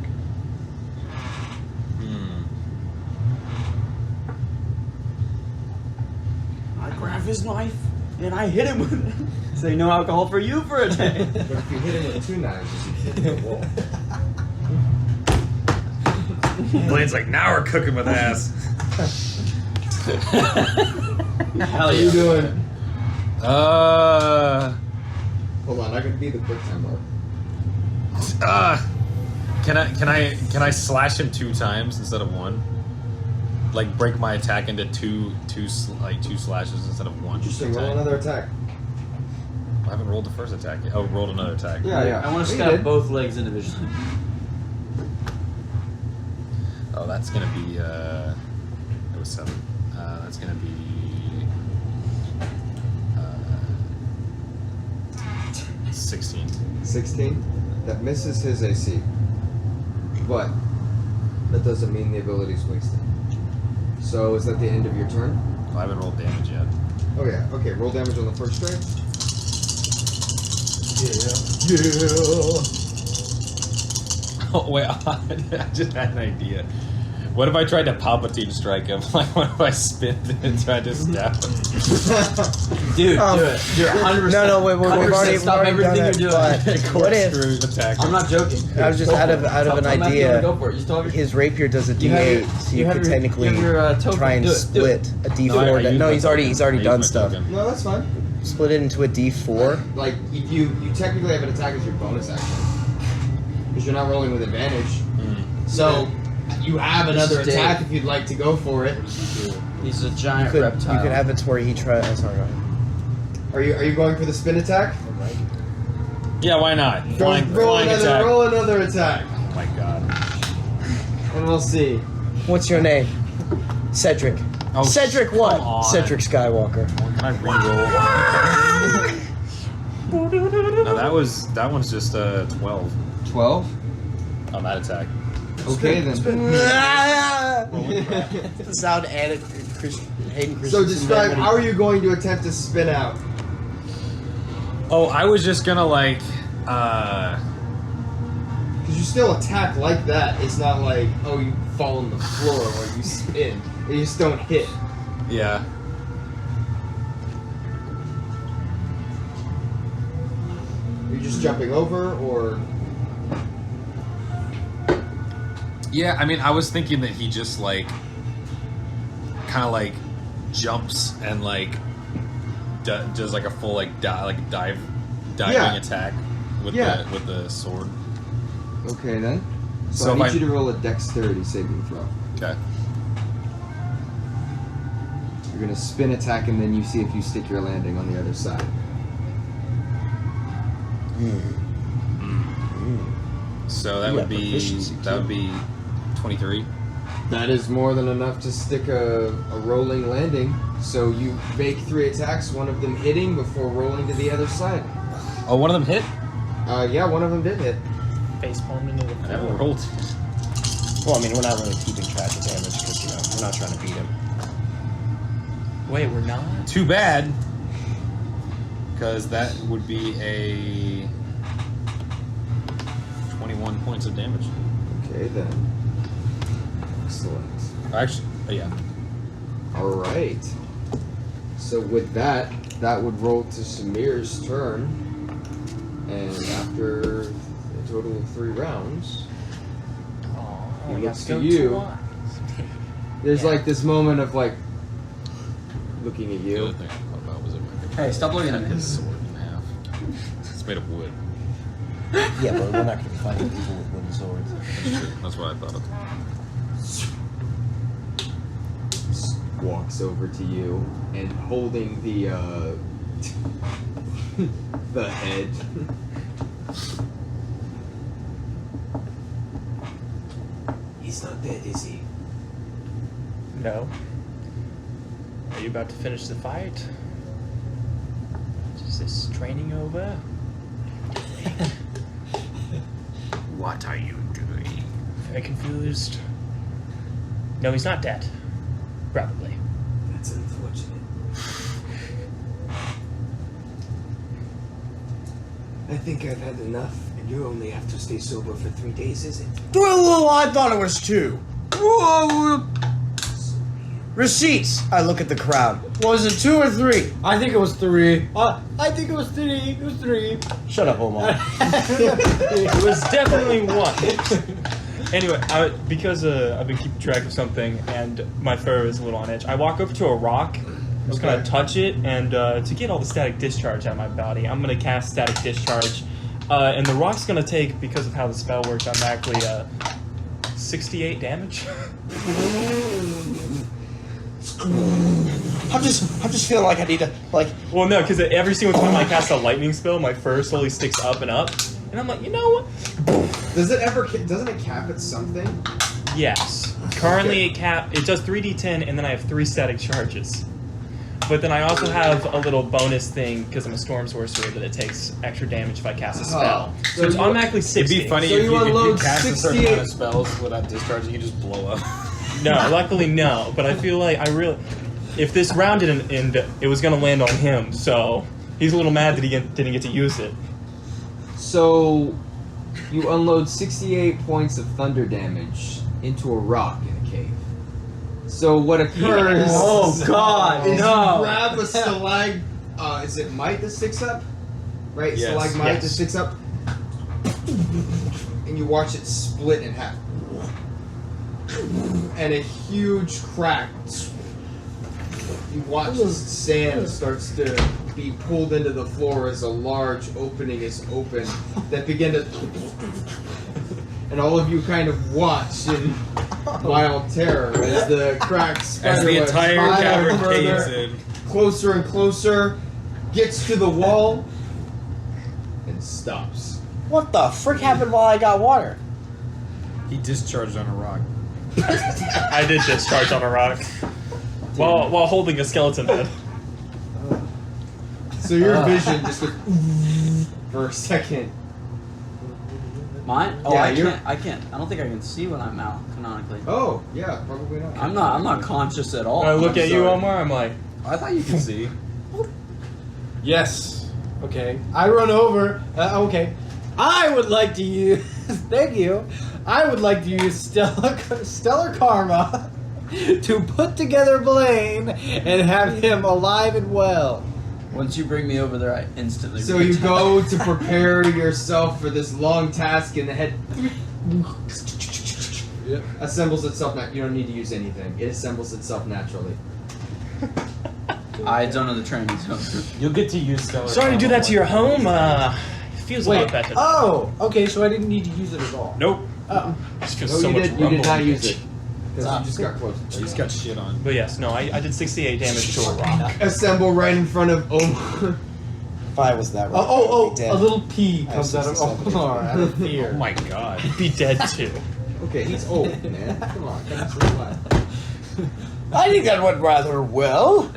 I grab his knife and I hit him with it. Say no alcohol for you for a day. But if you hit him with 2 knives, you hit the wall. Blaine's like, now we're cooking with ass. Hell What are you yeah. doing? Uh, Hold on, I can be the quick time up. can I slash him 2 times instead of 1? Like break my attack into two slashes instead of 1. Interesting. Roll another attack. I haven't rolled the first attack yet. Oh, rolled another attack. Yeah. I want to You stab did. both legs individually. Oh, that's gonna be it was 7. That's gonna be 16. 16. That misses his AC. But that doesn't mean the ability's wasted. So is that the end of your turn? I haven't rolled damage yet. Oh yeah. Okay. Roll damage on the first strike. Oh wait, I just had an idea. What if I tried to Palpatine strike him? Like, what if I spinned and tried to stab him? Dude, do it. You're 100%. No, wait, we've already stop done everything it, you're but doing. what if Screw attack. I'm not joking. I was just out of an I'm not idea. Go for it. You still have your, His rapier does a You have D8, your- so you you have could your- technically you have your, token. try and Do it, do split a D4. No, I used my he's already token. I done used my stuff. token. No, that's fine. Split it into a D4. Like you technically have an attack as your bonus action because you're not rolling with advantage. So you have another This is attack Dave. if you'd like to go for it. He's a You giant could, reptile. you could have it to where he tries. Oh, sorry, go ahead. Are you going for the spin attack? Yeah, why not? Flying attack. Roll another attack, Oh my god. and we'll see. What's your name? Cedric. Oh, Cedric what? come on. Cedric Skywalker. Can I reroll? No, that one's just 12 12. on that attack. Okay then. The sound added Hayden Christensen. So describe how are you going to attempt to spin out? Oh, I was just gonna like Because you still attack like that. It's not like you fall on the floor or you spin. You just don't hit. yeah. You're just jumping over or. Yeah, I mean, I was thinking that he just like kind of like jumps and like does like a full like diving Yeah. attack with the sword. Okay then. So, So I if need I- you to roll a dexterity saving throw. Okay. You're gonna spin attack and then you see if you stick your landing on the other side. So that You would got be proficiency, that too. would be 23. That is more than enough to stick a rolling landing. So you make 3 attacks, one of them hitting before rolling to the other side. Oh, one of them hit. Yeah, one of them did hit. Face palm into the I never floor. rolled. Well, I mean, we're not really keeping track of damage because we're not trying to beat him. Wait, we're not? Too bad. Because that would be a 21 points of damage. Okay then. Excellent. Actually, yeah. All right. So with that, that would roll to Samir's turn, and after a total of 3 rounds, Oh, He we looks got to go you. twice. there's Yeah. like this moment of like looking at The you. other thing I thought about was if I could Hey, stop looking at me. his sword in half. It's made of wood. Yeah, but we're not going to be fighting people with wooden swords. That's true. That's what I thought of. Walks over to you and holding the the head. He's not dead, is he? No. Are you about to finish the fight? Is this training over? What are you doing? Very confused. No, he's not dead. Probably. That's unfortunate. I think I've had enough, and you only have to stay sober for 3 days, is it? Well, I thought it was 2. Receipts. I look at the crowd. Was it 2 or 3? I think it was 3. I think it was 3. It was 3. Shut up, Omar. It was definitely one. Anyway, because I've been keeping track of something and my fur is a little on edge, I walk over to a rock. I'm just gonna touch it, and to get all the static discharge out of my body, I'm gonna cast static discharge, and the rock's gonna take, because of how the spell works, automatically 68 damage. I'm just feeling like I need to like. Well, no, because every single time I cast a lightning spell, my fur slowly sticks up and up, and I'm like, you know what? Doesn't it cap at something? Yes. Currently, it does 3d10, and then I have 3 static charges. But then I also have a little bonus thing, because I'm a storm sorcerer, that it takes extra damage if I cast a spell. So So it's you- automatically 60. It'd be funny So if you you unload cast a certain 68 amount of spells without discharging, you just blow up. No, luckily no. But I feel like if this round didn't end, it was going to land on him. So he's a little mad that he didn't get to use it. So You unload 68 points of thunder damage into a rock in a cave. So what occurs? Oh God, is no! you grab a is it mite that sticks up? Right, Yes. stalagmite that sticks up, and you watch it split in half, and a huge crack. You watch the sand starts to be pulled into the floor as a large opening is open that begin to, and all of you kind of watch in wild terror as the cracks As the entire cavern caves in. closer and closer, gets to the wall, and stops. What the frick happened while I got water? He discharged on a rock. I did discharge on a rock while holding a skeleton head. So your vision just goes for a second. Mine? Oh, Yeah, I can't. I don't think I can see when I'm out canonically. Oh, yeah, probably not. I'm not conscious at all. When I look I'm at you, sorry. Omar, I'm like, I thought you could see. Yes. Okay. I run over. Okay. I would like to use. Thank you. I would like to use stellar karma to put together Blaine and have him alive and well. Once you bring me over there, I instantly. So you go to prepare yourself for this long task, and the head assembles itself. You don't need to use anything. It assembles itself naturally. I don't know the training, so. You'll get to use stellar. sorry to do that to your home. It feels a lot better. Oh, okay, so I didn't need to use it at all. Nope. Oh. Just feels No, so you much did. You rumble did not in use it. it because you just got close. He's got shit on. But yes, no, I did 68 damage to a rock. Assemble right in front of Omar. If I was that right, Oh, I'd be dead. a little pea I comes out of 67. Omar out of Oh fear. my god. Be dead too. Okay, he's old, man. Come on, come on. I think that went rather well.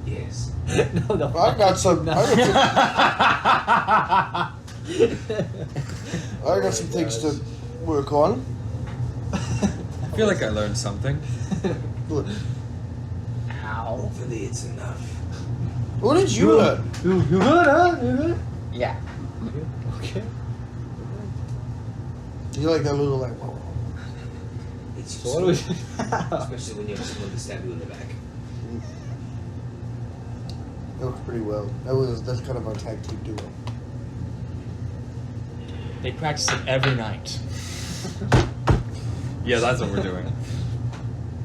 Yes. No. I got some. I got some things to work on. I feel like I learned something. Hopefully it's enough. What did you learn? You good, huh? You good? Yeah. Okay. Do you like that little like? Whoa. It's So what do we? especially when you have someone to stab you in the back. That worked pretty well. That's kind of our tag team duo. They practice it every night. Yeah, that's what we're doing.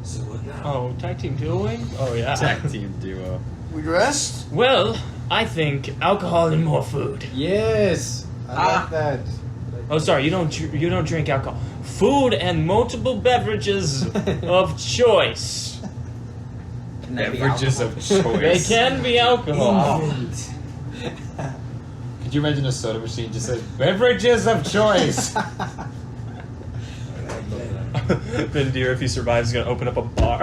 So what now? Oh, tag team dueling? Oh yeah. Tag team duo. We dressed. Well, I think alcohol and more food. Yes. I like that. Oh, sorry, you don't drink alcohol. Food and multiple beverages of choice. Can that be Beverages of alcohol? They choice. can be alcohol. Could you imagine a soda machine just says beverages of choice? Bendir, if he survives, is gonna open up a bar.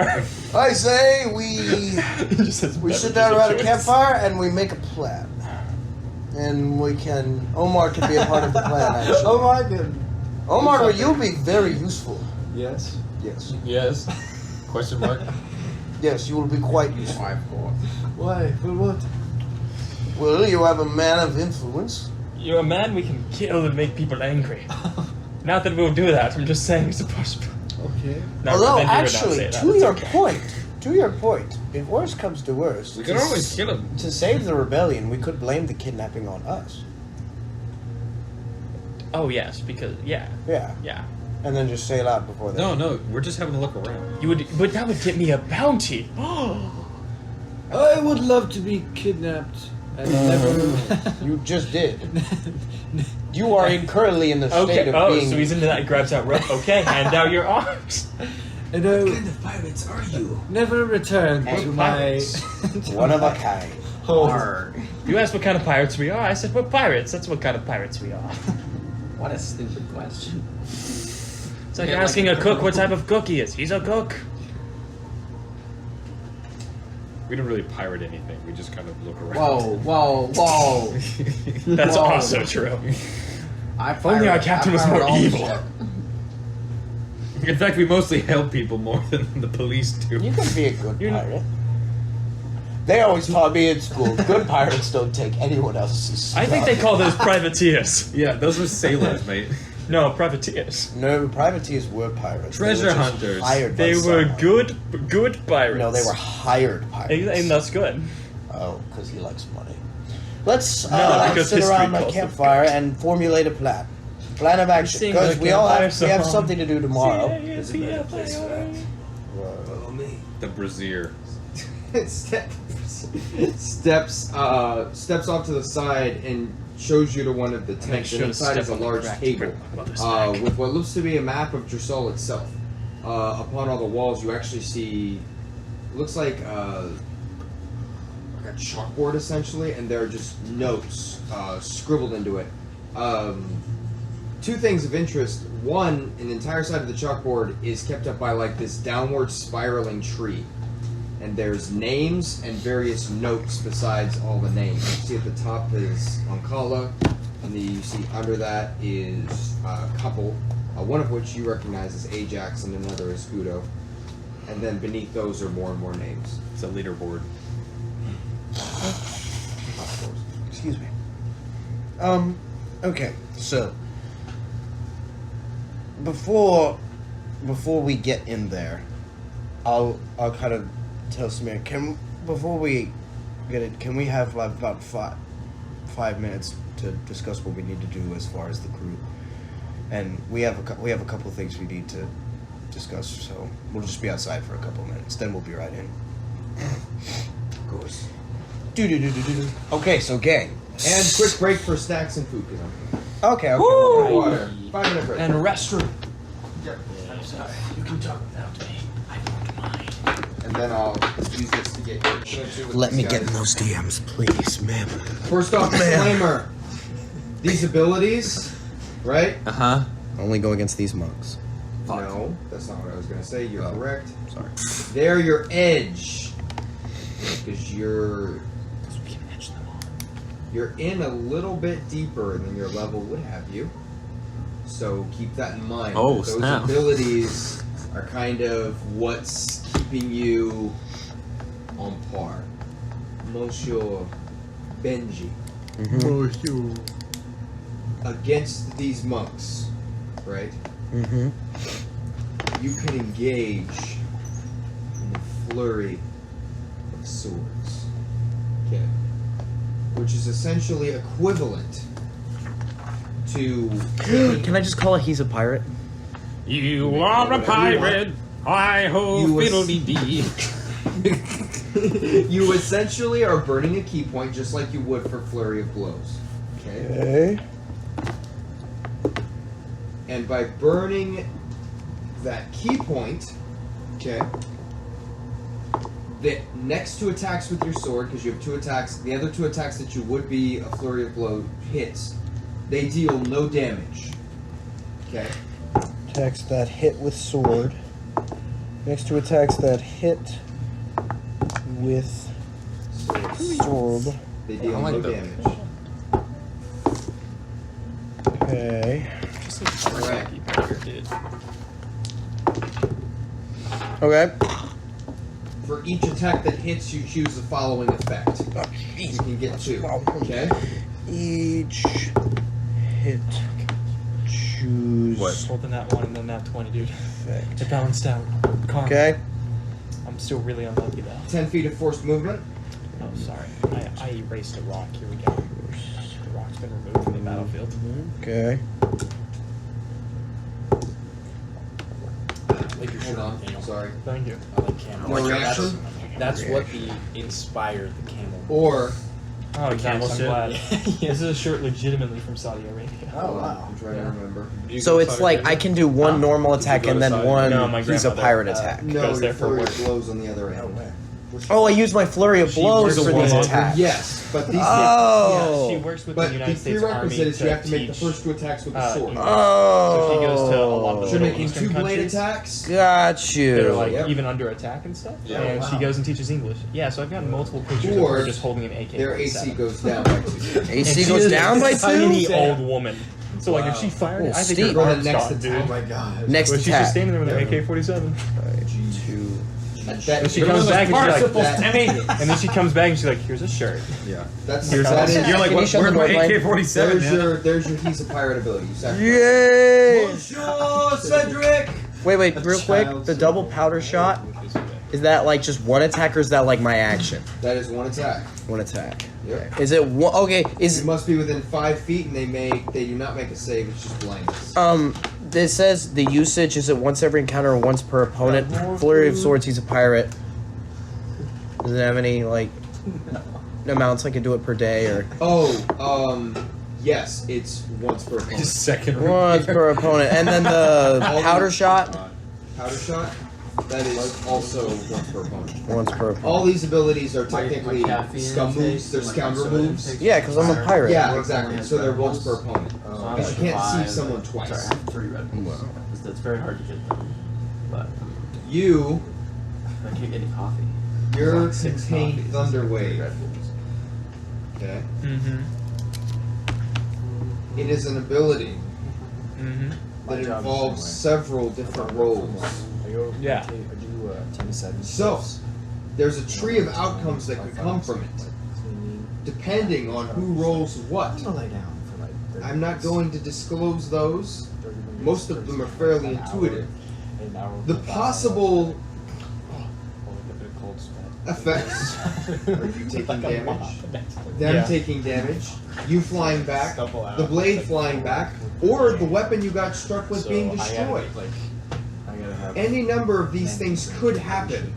I say we He just says we sit beverages down of around a choice. campfire and we make a plan. And we can. Omar can be a part of the plan. Actually. Oh my goodness. Omar, will you be very useful? Yes. Yes. Yes. Question mark. Yes, you will be quite useful. Why? For what? Well, you have a man of influence. You're a man we can kill and make people angry. Not that we'll do that. I'm just saying it's a possibility. Okay. No, Although, Bendir would not actually, say that. to It's your okay. point, if worse comes to worse, We could always kill him. to save the rebellion, we could blame the kidnapping on us. Oh yes, because yeah, Yeah, and then just sail out before that. No, we're just having a look around. you would, but that would get me a bounty. I would love to be kidnapped and never. You just did. You are currently in the state Okay. of Oh, being. so he's into that. He grabs out rope. Okay, hand out your arms. And What kind of pirates are you? never return Hey, to my pirates. one of a kind. home. Arr. You asked what kind of pirates we are. I said we're pirates. That's what kind of pirates we are. What a stupid question. It's like Yeah, asking like- a cook what type of cook he is. He's a cook. We don't really pirate anything. We just kind of look around. Whoa. That's Whoa. also true. If only our captain was more evil. In fact, we mostly help people more than the police do. You can be a good You're not- pirate. They always taught me in school, good pirates don't take anyone else's stuff. I think they call those privateers. Yeah, those were sailors, mate. No, privateers. No, privateers were pirates. Treasure They were just hunters. hired by They were someone. good pirates. No, they were hired pirates. And that's good. Oh, because he likes money. Let's No, because sit history around my calls them campfire and formulate a plan. Plan of action. Sing Because the we have campfire song. something to do tomorrow. Follow me. The brazier. steps off to the side and shows you to one of the tents. sure And to inside is a step on the large crack table about this bag. with what looks to be a map of Dressel itself. Upon all the walls, you actually see looks like a chalkboard essentially, and there are just notes scribbled into it. Two things of interest. One, an entire side of the chalkboard is kept up by like this downward spiraling tree. And there's names and various notes besides all the names. You see at the top is Ankala, and you see under that is a couple, one of which you recognize as Ajax and another is Udo. And then beneath those are more and more names. It's a leaderboard. Excuse me. Okay, so before we get in there, I'll kind of tell Samir, before we get it, can we have like about 5 minutes to discuss what we need to do as far as the group? And we have a couple of things we need to discuss, so we'll just be outside for a couple of minutes, then we'll be right in. Of course. Okay, so gang. And quick break for snacks and food. 'Cause Okay. I'm water. 5-minute break. And restroom. Yep. I'm sorry. You can talk without me. I don't mind. And then I'll use this to get you. Let me get in those DMs, please, ma'am. First off, disclaimer. These abilities, right? Uh huh. Only go against these monks. No, that's not what I was going to say. You're Oh. correct. Sorry. They're your edge. Because you're in a little bit deeper than your level would have you. So keep that in mind. Oh, Those snap. abilities are kind of what's keeping you on par. Monsieur Benji. Against these monks, right? Mm-hmm. You can engage in the flurry of swords. Okay. Which is essentially equivalent to. Can I just call it he's a pirate? You are a pirate. I ho You was- fiddle-dee-dee. You essentially are burning a key point just like you would for flurry of blows. Okay. And by burning that key point, okay, the next two attacks with your sword, because you have two attacks, the other two attacks that you would be a flurry of blow hits, they deal no damage. Okay? Attacks that hit with sword. Next to attacks that hit with sword. They deal I like no that. damage. Okay. Alright. Okay. For each attack that hits, you choose the following effect. You can get two. Okay? Each hit choose What? Holding that one and then that 20, dude. effect. It balanced out. Karma. Okay. I'm still really unlucky though. 10 feet of forced movement. Oh, sorry. I erased a rock. Here we go. The rock's been removed from the battlefield. Okay. Like your Hold shirt, on. Daniel. Sorry. Thank you. I like camel. No reaction? That's what inspired the camel. Or. Oh, camel yes, I'm shit? glad. Yeah. This is a shirt legitimately from Saudi Arabia. Oh, wow. I'm trying to remember. So it's like I can do one normal attack and then one No, my he's a grandmother, pirate attack. No, Goes there your for flurry work. of blows on the other end. Oh, I use my flurry of She blows works for with these the- attacks. Yes, but these Oh. Yeah, she works with but the the United States Army prerequisite is you have to make the teach, first two attacks with the sword. English. Oh. So she goes to a lot of the You're Middle making Eastern two blade countries attacks. Got that you. are like Yep. even under attack and stuff. Yeah. And she goes and teaches English. Yeah, so I've gotten multiple pictures of Or her just holding an AK. Their AC goes down by 2. AC goes down by Tiny 2? old woman. So like if she fired it, I think her steep. Go to arm's the next gone, dude. attack. Oh my god. Next But she's just attack. standing there with her AK-47. 2 That, she comes back and she's like, that, and then she comes back and she's like, here's a shirt. Yeah. that's Here's that a- is, You're like, Can you what, show where's the my red line? AK-47, there's man? your he's a pirate ability. You sacrifice. Yay! Bonjour, Cedric. Wait, real quick. The double powder shot, is that like just one attack or is that like my action? That is one attack. One attack. Yep. Is it one? Okay, You is must be within 5 feet, and they do not make a save. It's just blindness. this says the usage is it once every encounter or once per opponent. Flurry of Swords, he's a pirate. Does it have any like amounts I can do it per day or Yes, it's once per opponent. Second once per opponent? And then the powder shot, Powder shot. That is also once per opponent. once per opponent. All these abilities are My technically caffeine scum intake, moves. They're my scoundrel soda moves. intake. Yeah, because I'm a pirate. Yeah, exactly. So they're once per opponent. So Because you can't see five. someone Sorry, twice. I have 3 Red Bulls. It's very hard to get them. But You, I can't get any coffee. you're Like 6 contained coffees, Thunder 3 Wave. Red Bulls. Okay. Mm-hmm. It is an ability Mm-hmm. that involves several different roles. Yeah. So, there's a tree of outcomes that could come from it, depending on who rolls what. I'm not going to disclose those. Most of them are fairly intuitive. The possible effects are you taking damage, them taking damage, you flying back, the blade flying back, or the weapon you got struck with being destroyed. Any number of these things could happen,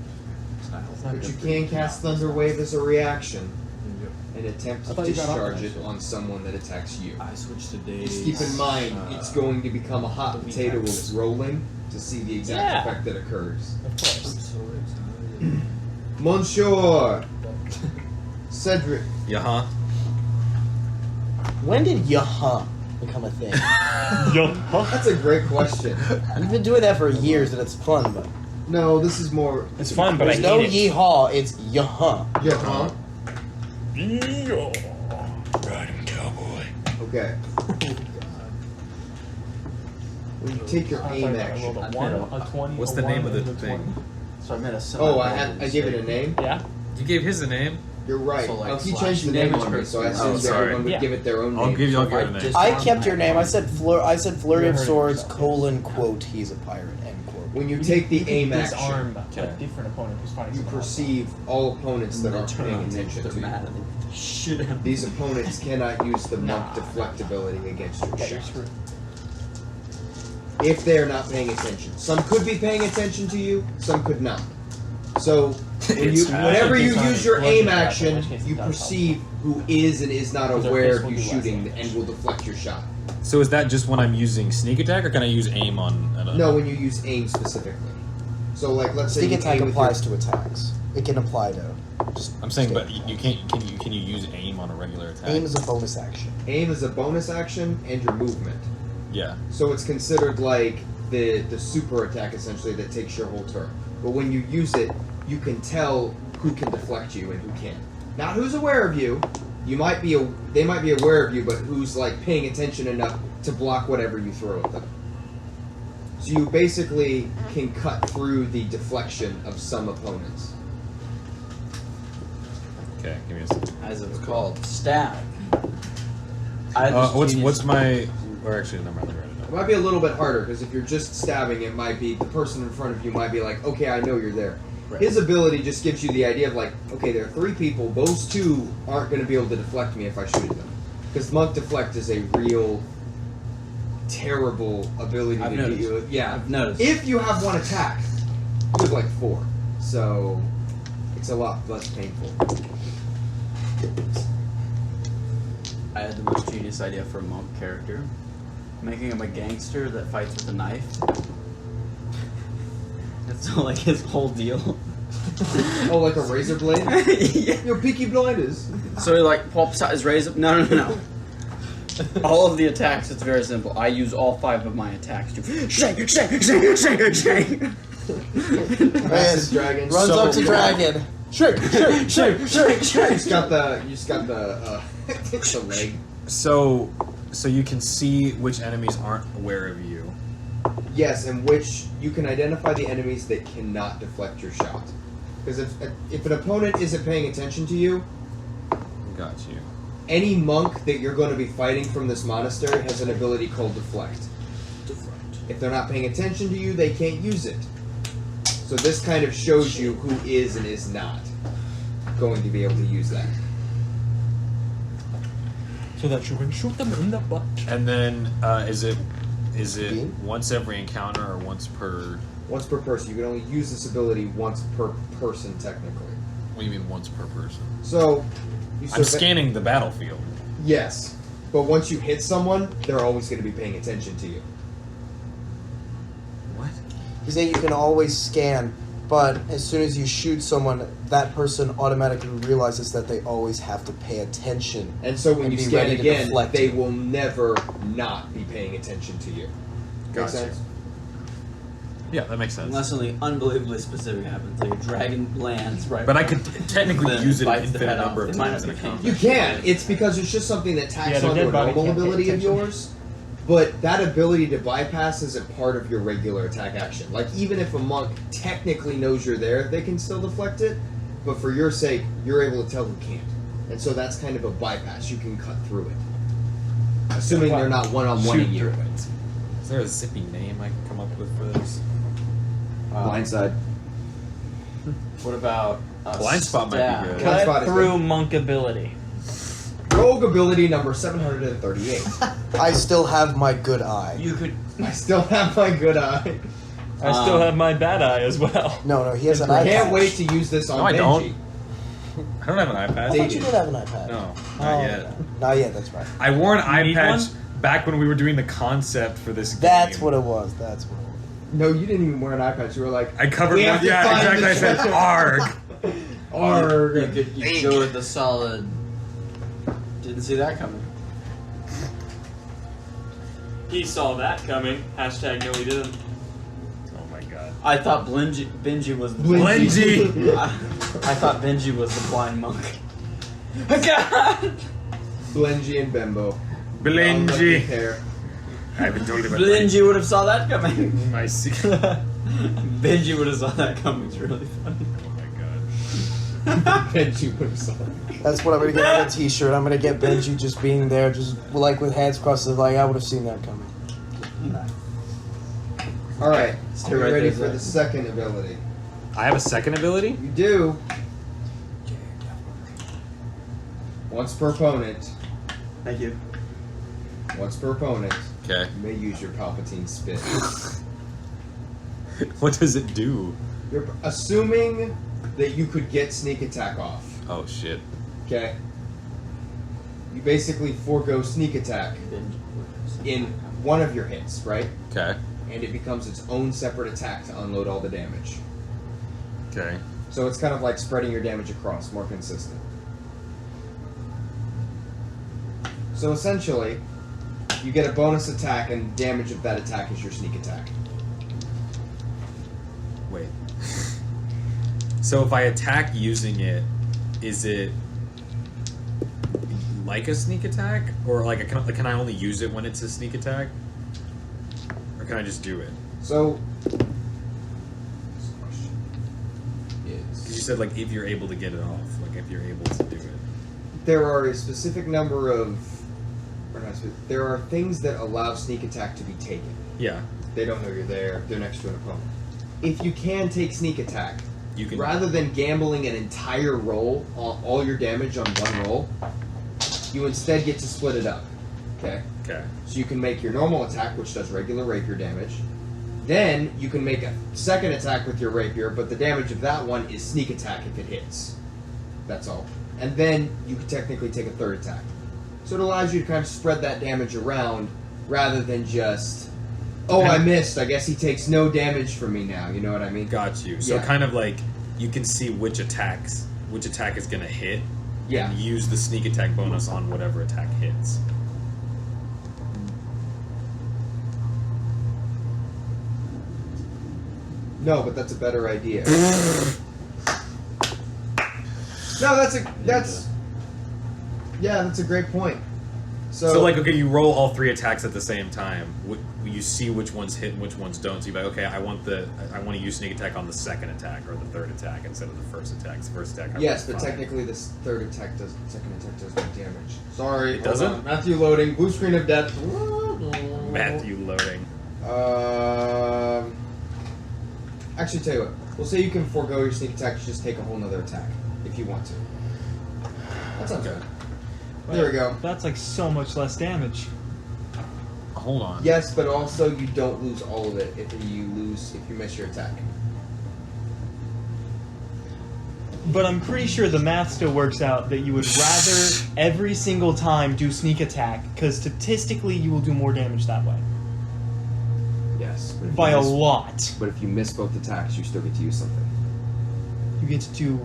but you can cast Thunder Wave as a reaction and attempt to discharge it on someone that attacks you. I switched to days. Just keep in mind, it's going to become a hot potato of rolling to see the exact effect that occurs. Of course. Monsieur Cedric, Yeah, When did yaha become a thing? that's a great question. We've been doing that for years and it's fun, but No, this is more. It's fun, but there's I no hate it. yeehaw. It's yaha. Yeah, huh? Ride him, cowboy. Okay. When you take your aim action. A 1, a 20, What's a the 1, name of the and a 20. thing? So I made a Oh, I gave it a name? Yeah. You gave his a name. You're right. So, like, Oh, he slash changed the name damage on me, per so I square. assumed sorry. everyone would Yeah. give it their own I'll name. give you your name. Just- I kept your name. I said flurry of You heard swords, it. colon, quote, he's a pirate, end quote. When you take the aim Disarm action, a different opponent who's fighting you someone else. perceive all opponents that aren't Turn paying around, attention they're to mad you. and they shit him. These opponents cannot use the monk Nah. deflect ability against your Yeah, you're shot. screwed. If they are not paying attention. Some could be paying attention to you, some could not. So, whenever you use your aim action, you perceive who is and is not aware of you shooting and will deflect your shot. So is that just when I'm using sneak attack, or can I use aim on another? No, when you use aim specifically. So, like, let's say Sneak you attack aim with your- applies to attacks. It can apply to. Just I'm saying, stand but you can't. Can you use aim on a regular attack? Aim is a bonus action. Aim is a bonus action and your movement. Yeah. So it's considered like the super attack essentially that takes your whole turn. But when you use it, you can tell who can deflect you and who can't. Not who's aware of you. You might be they might be aware of you, but who's like paying attention enough to block whatever you throw at them. So you basically can cut through the deflection of some opponents. Okay. Give me a second. As it's called, stab. I had this What's genius- my? Or actually, never mind. Let me write it It down. might be a little bit harder because if you're just stabbing, it might be the person in front of you might be like, okay, I know you're there. Right. His ability just gives you the idea of like, okay, there are 3 people. Those 2 aren't going to be able to deflect me if I shoot at them, because monk deflect is a real terrible ability I've to noticed. get you. Yeah, I've noticed. if you have 1 attack, you have like 4, so it's a lot less painful. I had the most genius idea for a monk character. Making him a gangster that fights with a knife. That's so like his whole deal. Oh, like a razor blade? Yeah. Your Peaky Blinders. So he like pops out his razor. No. All of the attacks, it's very simple. I use all 5 of my attacks to shake. Massive dragon. Runs So- up to dragon. Shake. You just got the leg. So you can see which enemies aren't aware of you. Yes, in which you can identify the enemies that cannot deflect your shot. Because if an opponent isn't paying attention to you, Got you. any monk that you're going to be fighting from this monastery has an ability called Deflect. If they're not paying attention to you, they can't use it. So this kind of shows you who is and is not going to be able to use that. So that you can shoot them in the butt. And then is it Beam? once every encounter or once per? Once per person. You can only use this ability once per person, technically. What do you mean once per person? So, I'm scanning the battlefield. Yes, but once you hit someone, they're always going to be paying attention to you. What? He's saying you can always scan, but as soon as you shoot someone, that person automatically realizes that they always have to pay attention. And so when And you be scan ready to again, deflect they you. will never not be paying attention to you. Make Gotcha. sense? Yeah, that makes sense. Unless something unbelievably specific happens, like a dragon lands right. But I could technically Then use it an bites the infinite head off. number of It might times in a not be combat. You can. It's because it's just something that Yeah, tacks their onto a dead body normal can't pay ability of attention. yours. But that ability to bypass isn't part of your regular attack action. Like, even if a monk technically knows you're there, they can still deflect it. But for your sake, you're able to tell who can't. And so that's kind of a bypass. You can cut through it. Assuming they're not one-on-one-ing you. Is there a zippy name I can come up with for this? Blindside. What about Blind spot might be stab? good. Blind spot Cut is through good. monk ability. Rogue ability number 738. I still have my good eye. You could. I still have my good eye. I still have my bad eye as well. No, he has an I iPad. can't wait to use this on No, I Benji. don't. I don't have an iPad. I thought you did have an iPad. No, Oh, not yet. Not yet, that's right. I wore an You need iPad back when we were doing the concept for this game. That's what it was. That's what it was. No, you didn't even wear an iPad. You were like, I covered We my, have to yeah, find exactly. I the said treasure. ARG. Arg. You go with the solid. Didn't see that coming. He saw that coming. Hashtag no he didn't. Oh my god. I thought Benji was the Blingy. I thought Benji was the blind monk. God! Blengy and Bembo. Blingy. Unlucky pair. I haven't told you about Benji would have saw that coming. my secret. Benji would have saw that coming. It's really funny. Oh my god. Benji would have saw it. That's what I'm gonna get on a t-shirt. I'm gonna get Benji just being there, just like with hands crossed, like I would have seen that coming. Alright, Stay are you right ready there, for Zach. the second ability? I have a second ability? You do. Once per opponent. Thank you. Once per opponent. Okay. You may use your Palpatine spit. What does it do? You're assuming that you could get sneak attack off. Oh shit. Okay? You basically forego sneak attack in one of your hits, right? Okay. And it becomes its own separate attack to unload all the damage. Okay. So it's kind of like spreading your damage across, more consistent. So essentially, you get a bonus attack, and damage of that attack is your sneak attack. Wait. So if I attack using it, is it like a sneak attack, or like can I only use it when it's a sneak attack, or can I just do it? So, this question Because you is: said like if you're able to get it off, like if you're able to do it. there are a specific number of, or not specific, there are things that allow sneak attack to be taken. Yeah. They don't know you're there. They're next to an opponent. If you can take sneak attack, You can. rather than gambling an entire roll, all your damage on one roll, you instead get to split it up. Okay? Okay. So you can make your normal attack, which does regular rapier damage. Then you can make a second attack with your rapier, but the damage of that one is sneak attack if it hits. That's all. And then you can technically take a third attack. So it allows you to kind of spread that damage around rather than just, oh, I missed. I guess he takes no damage from me now. You know what I mean? Got you. So Yeah. kind of like you can see which attack is gonna hit. Yeah. And use the sneak attack bonus on whatever attack hits. No, but that's a better idea. No, that's a great point. So like, okay, you roll all 3 attacks at the same time. You see which ones hit and which ones don't. So you're like, okay, I want to use sneak attack on the second attack or the third attack instead of the first attack. The first attack. Yes, but technically the second attack does more damage. Sorry, It doesn't? hold on. Matthew loading. Blue screen of death. Matthew loading. Actually, tell you what. We'll say you can forego your sneak attack. You just take a whole nother attack if you want to. That sounds good. There we go. That's like so much less damage. Hold on. Yes, but also you don't lose all of it if you miss your attack. But I'm pretty sure the math still works out that you would rather every single time do sneak attack, because statistically you will do more damage that way. Yes. But if By you a miss- lot. But if you miss both attacks, you still get to use something. You get to do...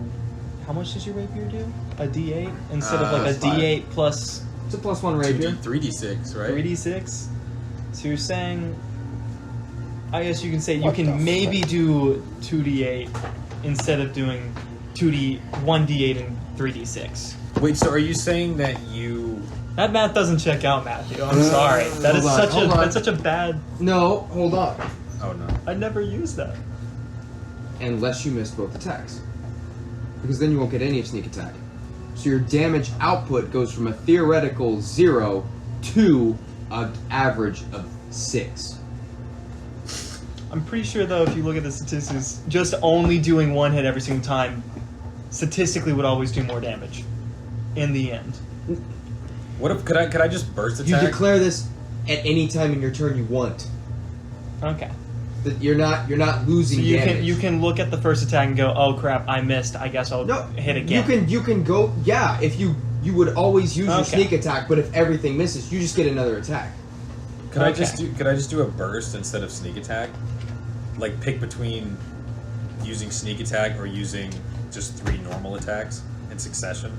How much does your rapier do? A D8? Instead of like a That's 5. D8 plus It's a +1 rapier. 3d6, right? 3d6? So you're saying... I guess you can say you What the can maybe do 2d8 instead of doing 1d8 and 3d6. Wait, so are you saying that you... That math doesn't check out, Matthew. I'm sorry. That is Hold on. such a bad... No, hold on. Oh, no. I never used that. Unless you miss both attacks. Because then you won't get any sneak attack. So your damage output goes from a theoretical 0 to an average of 6. I'm pretty sure, though, if you look at the statistics, just only doing one hit every single time statistically would always do more damage in the end. What if... Could I just burst You attack? declare this at any time in your turn you want. Okay. That you're not losing So you damage. can I can look at the first attack and go, oh crap, I missed. I guess I'll No, hit again. You can go. Yeah, if you would always use your Okay. sneak attack, but if everything misses, you just get another attack. Could I Okay. just do a burst instead of sneak attack? Like pick between using sneak attack or using just 3 normal attacks in succession?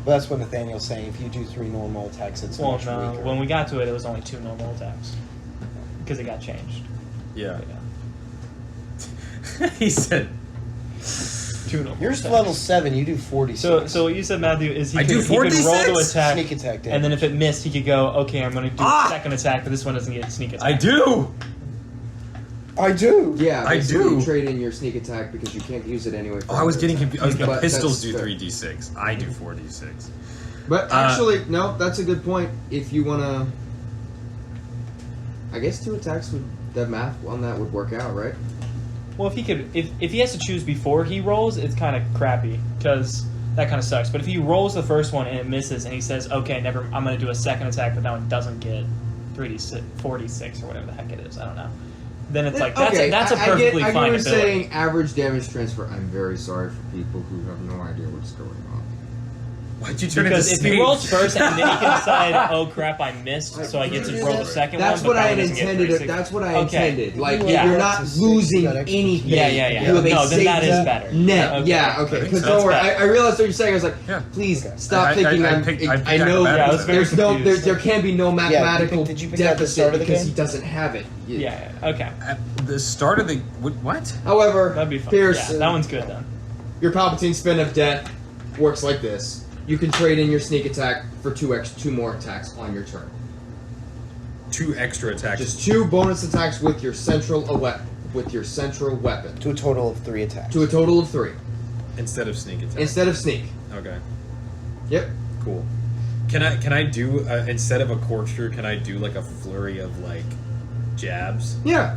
But that's what Nathaniel's saying. If you do 3 normal attacks, it's Well, much no, weaker. when we got to it, it was only 2 normal attacks because it got changed. Yeah. But He said 2 normal. Yours is attacks. level 7. You do 46. So what you said, Matthew, is he I could, do he could roll to 46? attack, Sneak attack damage. and then if it missed, he could go, okay, I'm going to do Ah! a second attack, but this one doesn't get sneak attack. I do! I do. Yeah, I basically do. You trade in your sneak attack because you can't use it anyway. For Oh, I was another getting attack. confused. But Pistols do that's fair. 3d6. I do 4d6. But actually, no, that's a good point. If you wanna, I guess 2 attacks would the math on that would work out, right? Well, if he has to choose before he rolls, it's kind of crappy because that kind of sucks. But if he rolls the first one and it misses, and he says, "Okay, I'm going to do a second attack," but that one doesn't get 3d6, 4d6 or whatever the heck it is. I don't know. Then it's like that's a perfectly I get fine what you're ability. saying. Average damage transfer. I'm very sorry for people who have no idea what's going on. Why'd you turn Because into if he Snape? rolls first and then he can decide, "Oh crap, I missed," so I get to roll the second That's one. what but that I one had doesn't get intended. 3d6. That's what I Okay. intended. Like Yeah. you're not That's a 6, losing you got extra anything. Yeah. You have a No, then that saved is better. net. Okay. Yeah. Okay. That Because makes don't sense. worry. I realized what you're saying. I was like, Yeah. please Okay. stop I thinking. picked I know acrobatics. Yeah, I was very there's no confused. there can be no mathematical did you pick that at the deficit start of the because game? he doesn't have it. Yeah. Okay. At the start of the... What? However, That'd be fun. Pierce, Yeah, that one's good then. your Palpatine spin of death works like this. You can trade in your sneak attack for 2 more attacks on your turn. 2 extra attacks. Just 2 bonus attacks with your central weapon To a total of 3 attacks. to a total of 3 instead of sneak attack. instead of sneak. Okay. Yep. Cool. Can I do instead of a corkscrew? Can I do like a flurry of like jabs? Yeah.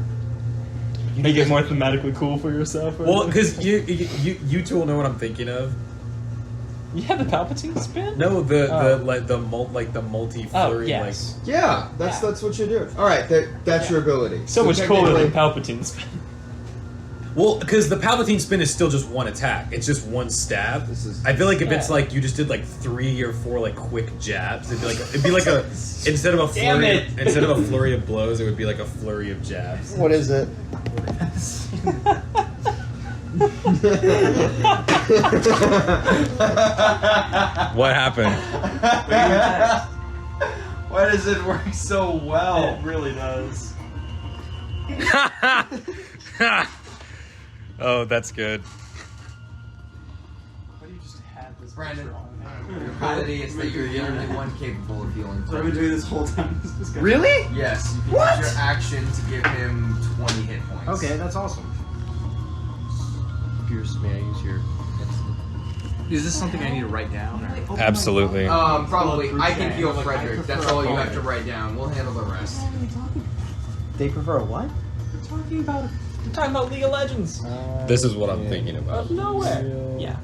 Make it more thematically cool for yourself. or- Well, because you two will know what I'm thinking of. Yeah, the Palpatine spin. No, the Oh. multi Oh flurry yes. Yeah. That's what you're doing. All right. That's your ability. So much cooler technically- than Palpatine spin. Well, because the Palpatine spin is still just 1 attack. It's just 1 stab. I feel like if it's Yeah. like you just did like 3 or 4 like quick jabs, it'd be like a instead of a Damn flurry it. instead of a flurry of blows, it would be like a flurry of jabs. What is it? What happened? Why does it work so well? It really does. Oh, that's good. Why do you just have this Brandon. picture on there? Your ability is that you're the only one capable of healing. What have we been doing this whole time? Really? Yes, you can What? use your action to give him 20 hit points. Okay, that's awesome. May I use your? Is this something I need to write down? Or? Absolutely. Probably. I can heal Frederick. That's all you have to write down. We'll handle the rest. They prefer a what? I'm talking about League of Legends. This is what I'm thinking about. Nowhere. Yeah.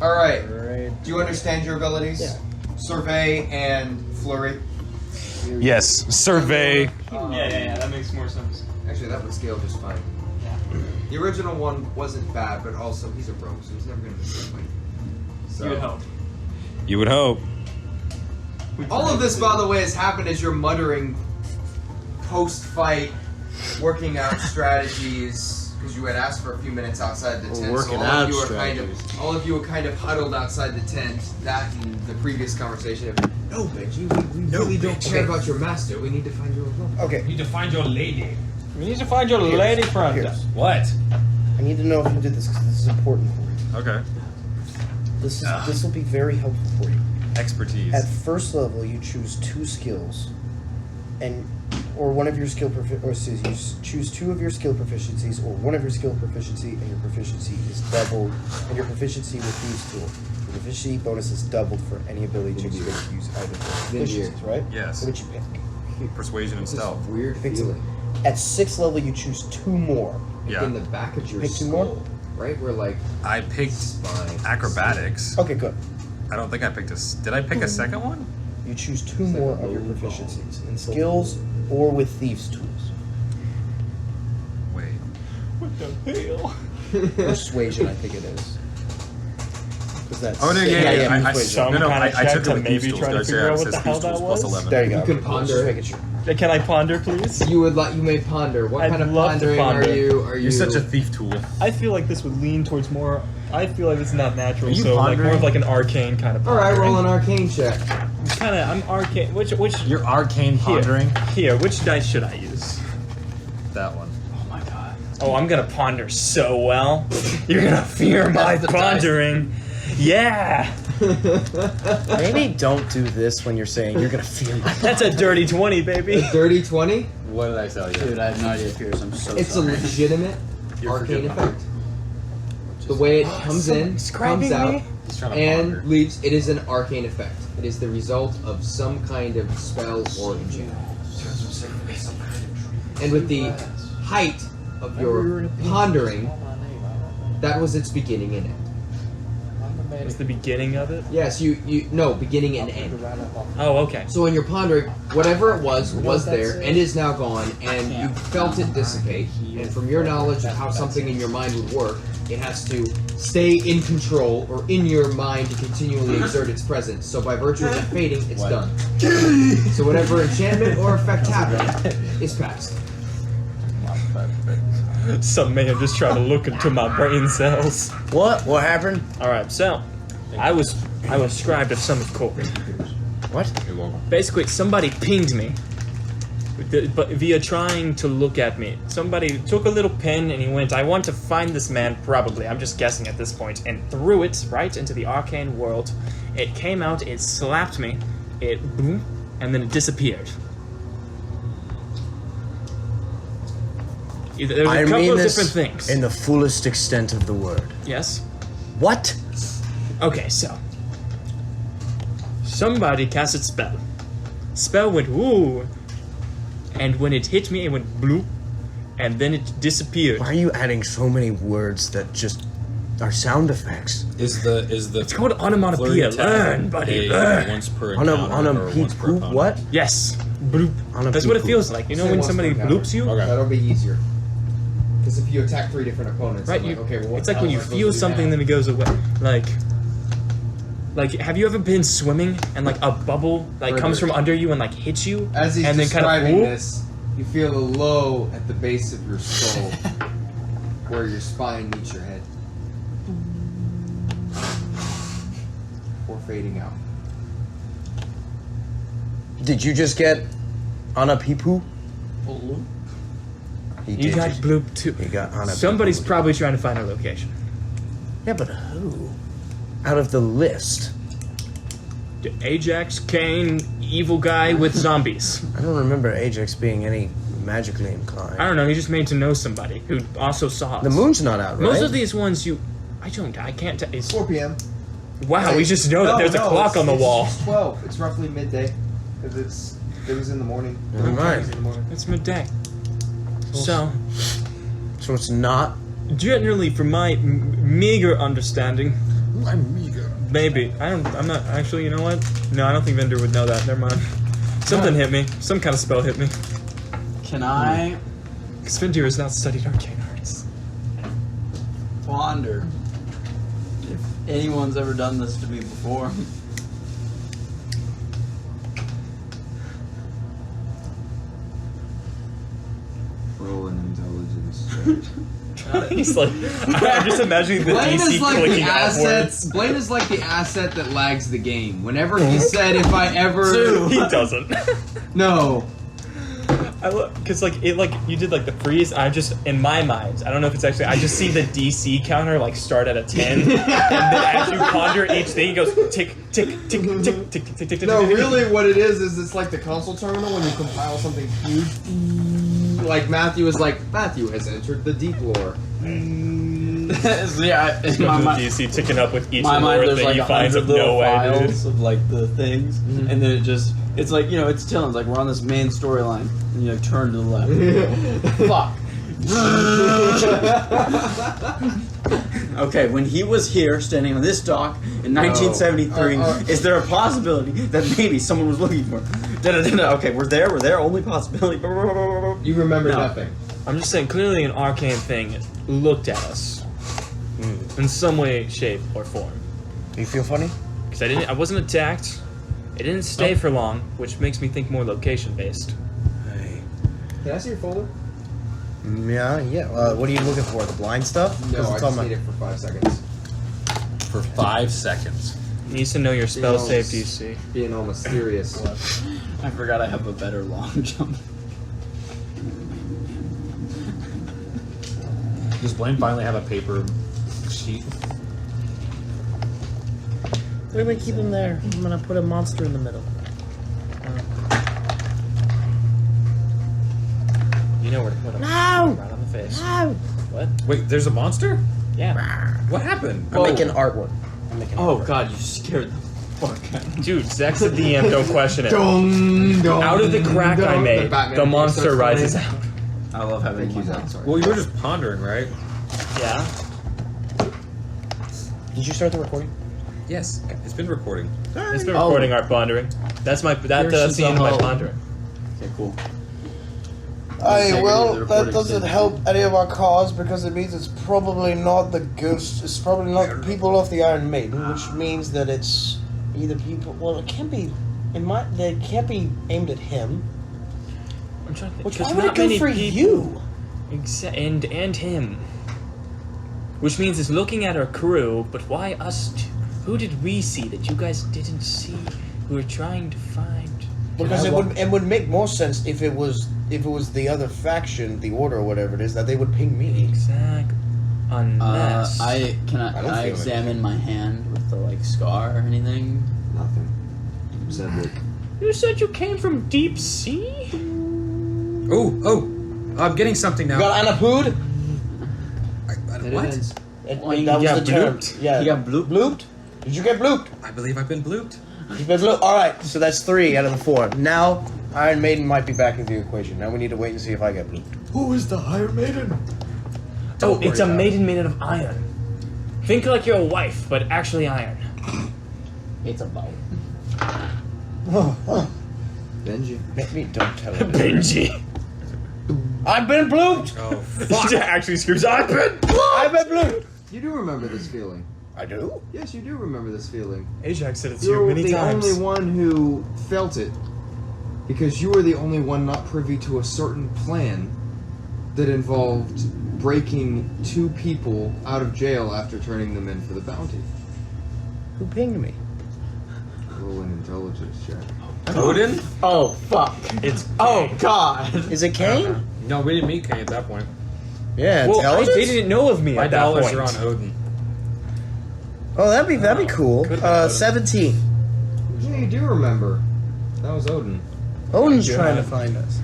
Alright. Do you understand your abilities? Yeah. Survey and Flurry. Yes. Survey. Yeah. That makes more sense. Actually, that would scale just fine. The original one wasn't bad, but also he's a rogue, so he's never going to miss that fight. So. You would hope. You would hope. All of this, by the way, has happened as you're muttering post-fight, working out strategies, because you had asked for a few minutes outside the tent. Working so out all of you were kind of huddled outside the tent. That and the previous conversation of, no, Benji, we really don't care about your master. We need to find your alone. Okay. You need to find your lady. We need to find your lady friend. Here's. What? I need to know if you did this because this is important for you. Okay. This will be very helpful for you. Expertise. At first level, you choose 2 skills, or one of your skill choose 2 of your skill proficiencies, or one of your skill proficiency, and your proficiency is doubled, and your proficiency with these tools. Your proficiency bonus is doubled for any ability to use either of the proficiencies, right? Yes. What did you pick? Persuasion and stealth. Weird Pick feeling. At 6th level, you choose 2 more. Yeah. In the back of your Pick 2 skull, more? right? Where like I picked acrobatics. Okay, good. I don't think I picked Did I pick a second one? You choose 2 more of your proficiencies in skills or with thieves' tools. Wait. What the hell? Persuasion, I think it is. 'Cause that's Oh no! Yeah. persuasion. No, kind I of check took to it with maybe thieves tools. try to Guys, figure yeah, out it what says the hell thieves tools that plus was. 11. There you go. You can Just ponder. making sure. Can I ponder, please? you may ponder. What I'd kind of love to pondering ponder. are you? Are you? You're such a thief tool. I feel like this would lean towards more. I feel like it's not natural, Are you so like pondering? more of like an arcane kind of. All right, roll an arcane check. I'm arcane. Which You're arcane pondering. Here, which dice should I use? That one. Oh my god. Oh, I'm gonna ponder so well. You're gonna fear my pondering. Yeah. Maybe don't do this when you're saying you're gonna feel my. That's a dirty 20, baby. A dirty 20. What did I tell you? Dude, I have no idea, Pierce. I'm so It's a sorry. legitimate You're arcane forgiven. effect. The way it comes in, Describing comes out, me? He's trying to and ponder. leaves. It is an arcane effect. It is the result of some kind of spell or enchantment. And with the height of your pondering, that was its beginning and end. Was the beginning of it? Yes, no, beginning and end. Oh, okay. So when you're pondering, whatever it was there and is now gone, and you felt it dissipate. And from your knowledge of how something in your mind would work, it has to stay in control or in your mind to continually exert its presence. So by virtue of it fading, it's done. So whatever enchantment or effect happened is past. Some may have just tried to look into my brain cells. What? What happened? All right, so I was scribed of some of course. What? You're welcome. Basically, somebody pinged me, but via trying to look at me. Somebody took a little pen and he went, "I want to find this man, probably. I'm just guessing at this point," and threw it right into the arcane world. It came out, it slapped me, it boom, and then it disappeared. There was a couple of different things. in the fullest extent of the word. Yes. What? Okay, so somebody casted spell. Spell went woo, and when it hit me, it went bloop, and then it disappeared. Why are you adding so many words that just are sound effects? Is the It's called onomatopoeia. flurry attack Learn, buddy, a learn. once per On encounter a or peep once per poop? opponent? What? Yes, bloop. On a That's what it peep feels like. You know Say when once somebody per encounter. bloops you, Okay. That'll be easier. Because if you attack 3 different opponents, right? I'm You, like, okay, well, what it's the like when hell you am I supposed feel to do something, now? then it goes away. Like, have you ever been swimming and like a bubble like comes from under you and like hits you, As he's and then kind describing of this, you feel a low at the base of your skull, where your spine meets your head, or fading out. Did you just get on a peep poo? He You did got just- bloop too. He got on a Somebody's peep-poo. probably trying to find a location. Yeah, but who? Out of the list. Ajax, Kane, evil guy with zombies. I don't remember Ajax being any magically inclined. I don't know. He just made to know somebody who also saw us. The moon's not out, right? Most of these ones I can't tell. 4 p.m. Wow, we just know that there's a clock on the wall. It's 12. It's roughly midday. Because it was in the morning. Never mind. It's midday. So, it's not. generally, from my meager understanding, I'm meager. maybe I'm not actually. You know what? No, I don't think Vendor would know that. Never mind. Something hit me. Some kind of spell hit me. Can I Because Vendor has not studied arcane arts. wonder if anyone's ever done this to me before? Roll an intelligence. He's like, I'm just imagining the Blaine DC is like the clicking asset. outwards. Blaine is like the asset that lags the game. Whenever he said, "If I ever," He doesn't. no. I look because you did the freeze. I just in my mind, I don't know if it's actually. I just see the DC counter start at a 10, and then as you ponder each thing, it goes tick tick tick tick tick tick tick tick. No, tick. really, what it is it's like the console terminal when you compile something huge. Like Matthew is like, Matthew has entered the deep lore. So yeah, in Go my to the mind, DC ticking up with each my mind lore there's that like he 100 finds of little no way, dude. files of the things, and then it's like it's telling like we're on this main storyline, and you turn to the left. Fuck. Okay, when he was here, standing on this dock in 1973, is there a possibility that maybe someone was looking for him? Okay, we're there. Only possibility. You remember No. nothing. I'm just saying, clearly an arcane thing looked at us in some way, shape, or form. Do you feel funny? Because I wasn't attacked. It didn't stay for long, which makes me think more location based. Can I see your folder? Yeah. What are you looking for? The blind stuff? No, I it's just need it for 5 seconds. For 5 seconds. Needs to know your spell Yeah, save DC. Being all mysterious. I forgot I have a better long jump. Does Blaine finally have a paper sheet? We're gonna keep him there. I'm gonna put a monster in the middle. You know where to put him. No! Right on the face. No! What? Wait, there's a monster? Yeah. What happened? I'm making artwork. Oh god, you scared the fuck out of me. Dude, Zach's the DM, don't question it. Dong, dong, Out of the crack I dong. made, Batman the theme monster starts rises playing. out. I love having Thank you, one. Zach. Sorry. Well, you were just pondering, right? Yeah. Did you start the recording? Yes. It's been recording. It's been recording our pondering. That's my Pierces scene the of my hull. pondering. Okay, cool. That doesn't help any of our cause because it means it's probably not the ghost. It's probably not the people of the Iron Maiden, which means that it's either people. Well, it can't be. They can't be aimed at him. I'm trying to think. Which 'cause why would it not go many for people- you? And him. Which means it's looking at our crew, but why us two? Who did we see that you guys didn't see? Who we're trying to find? Because it would make more sense if it was the other faction, the Order or whatever it is, that they would ping me. Exactly. Unless Can I don't I feel it. examine my hand with the scar or anything? Nothing. Cedric. you said you came from deep sea. Oh, I'm getting something now. You got Anapood? What? That Well, you was the got term. blooped. Yeah. You got blooped? blooped? Did you get blooped? I believe I've been blooped. You've been blooped. All right, so that's 3 out of the 4. Now Iron Maiden might be back into the equation. Now we need to wait and see if I get blooped. Who is the Iron Maiden? Oh, it's a maiden made out of iron. Think like you're a wife, but actually iron. It's a bow. Benji. Don't tell him. Benji. I've been blooped. Oh, actually screams. I've been. I've been blooped. You do remember this feeling. I do. Yes, you do remember this feeling. Ajax said it to you You're many the times. only one who felt it. Because you were the only one not privy to a certain plan that involved breaking 2 people out of jail after turning them in for the bounty. Who pinged me? Roll an intelligence check. Odin? Oh fuck! It's Oh god! Is it Kane? No, we didn't meet Kane at that point. Yeah, well, intelligence? they didn't know of me My at that dollars point. are on Odin. Oh, that'd be cool. Could've been 17. Yeah, you do remember. That was Odin. Odin's Yeah. trying to find us.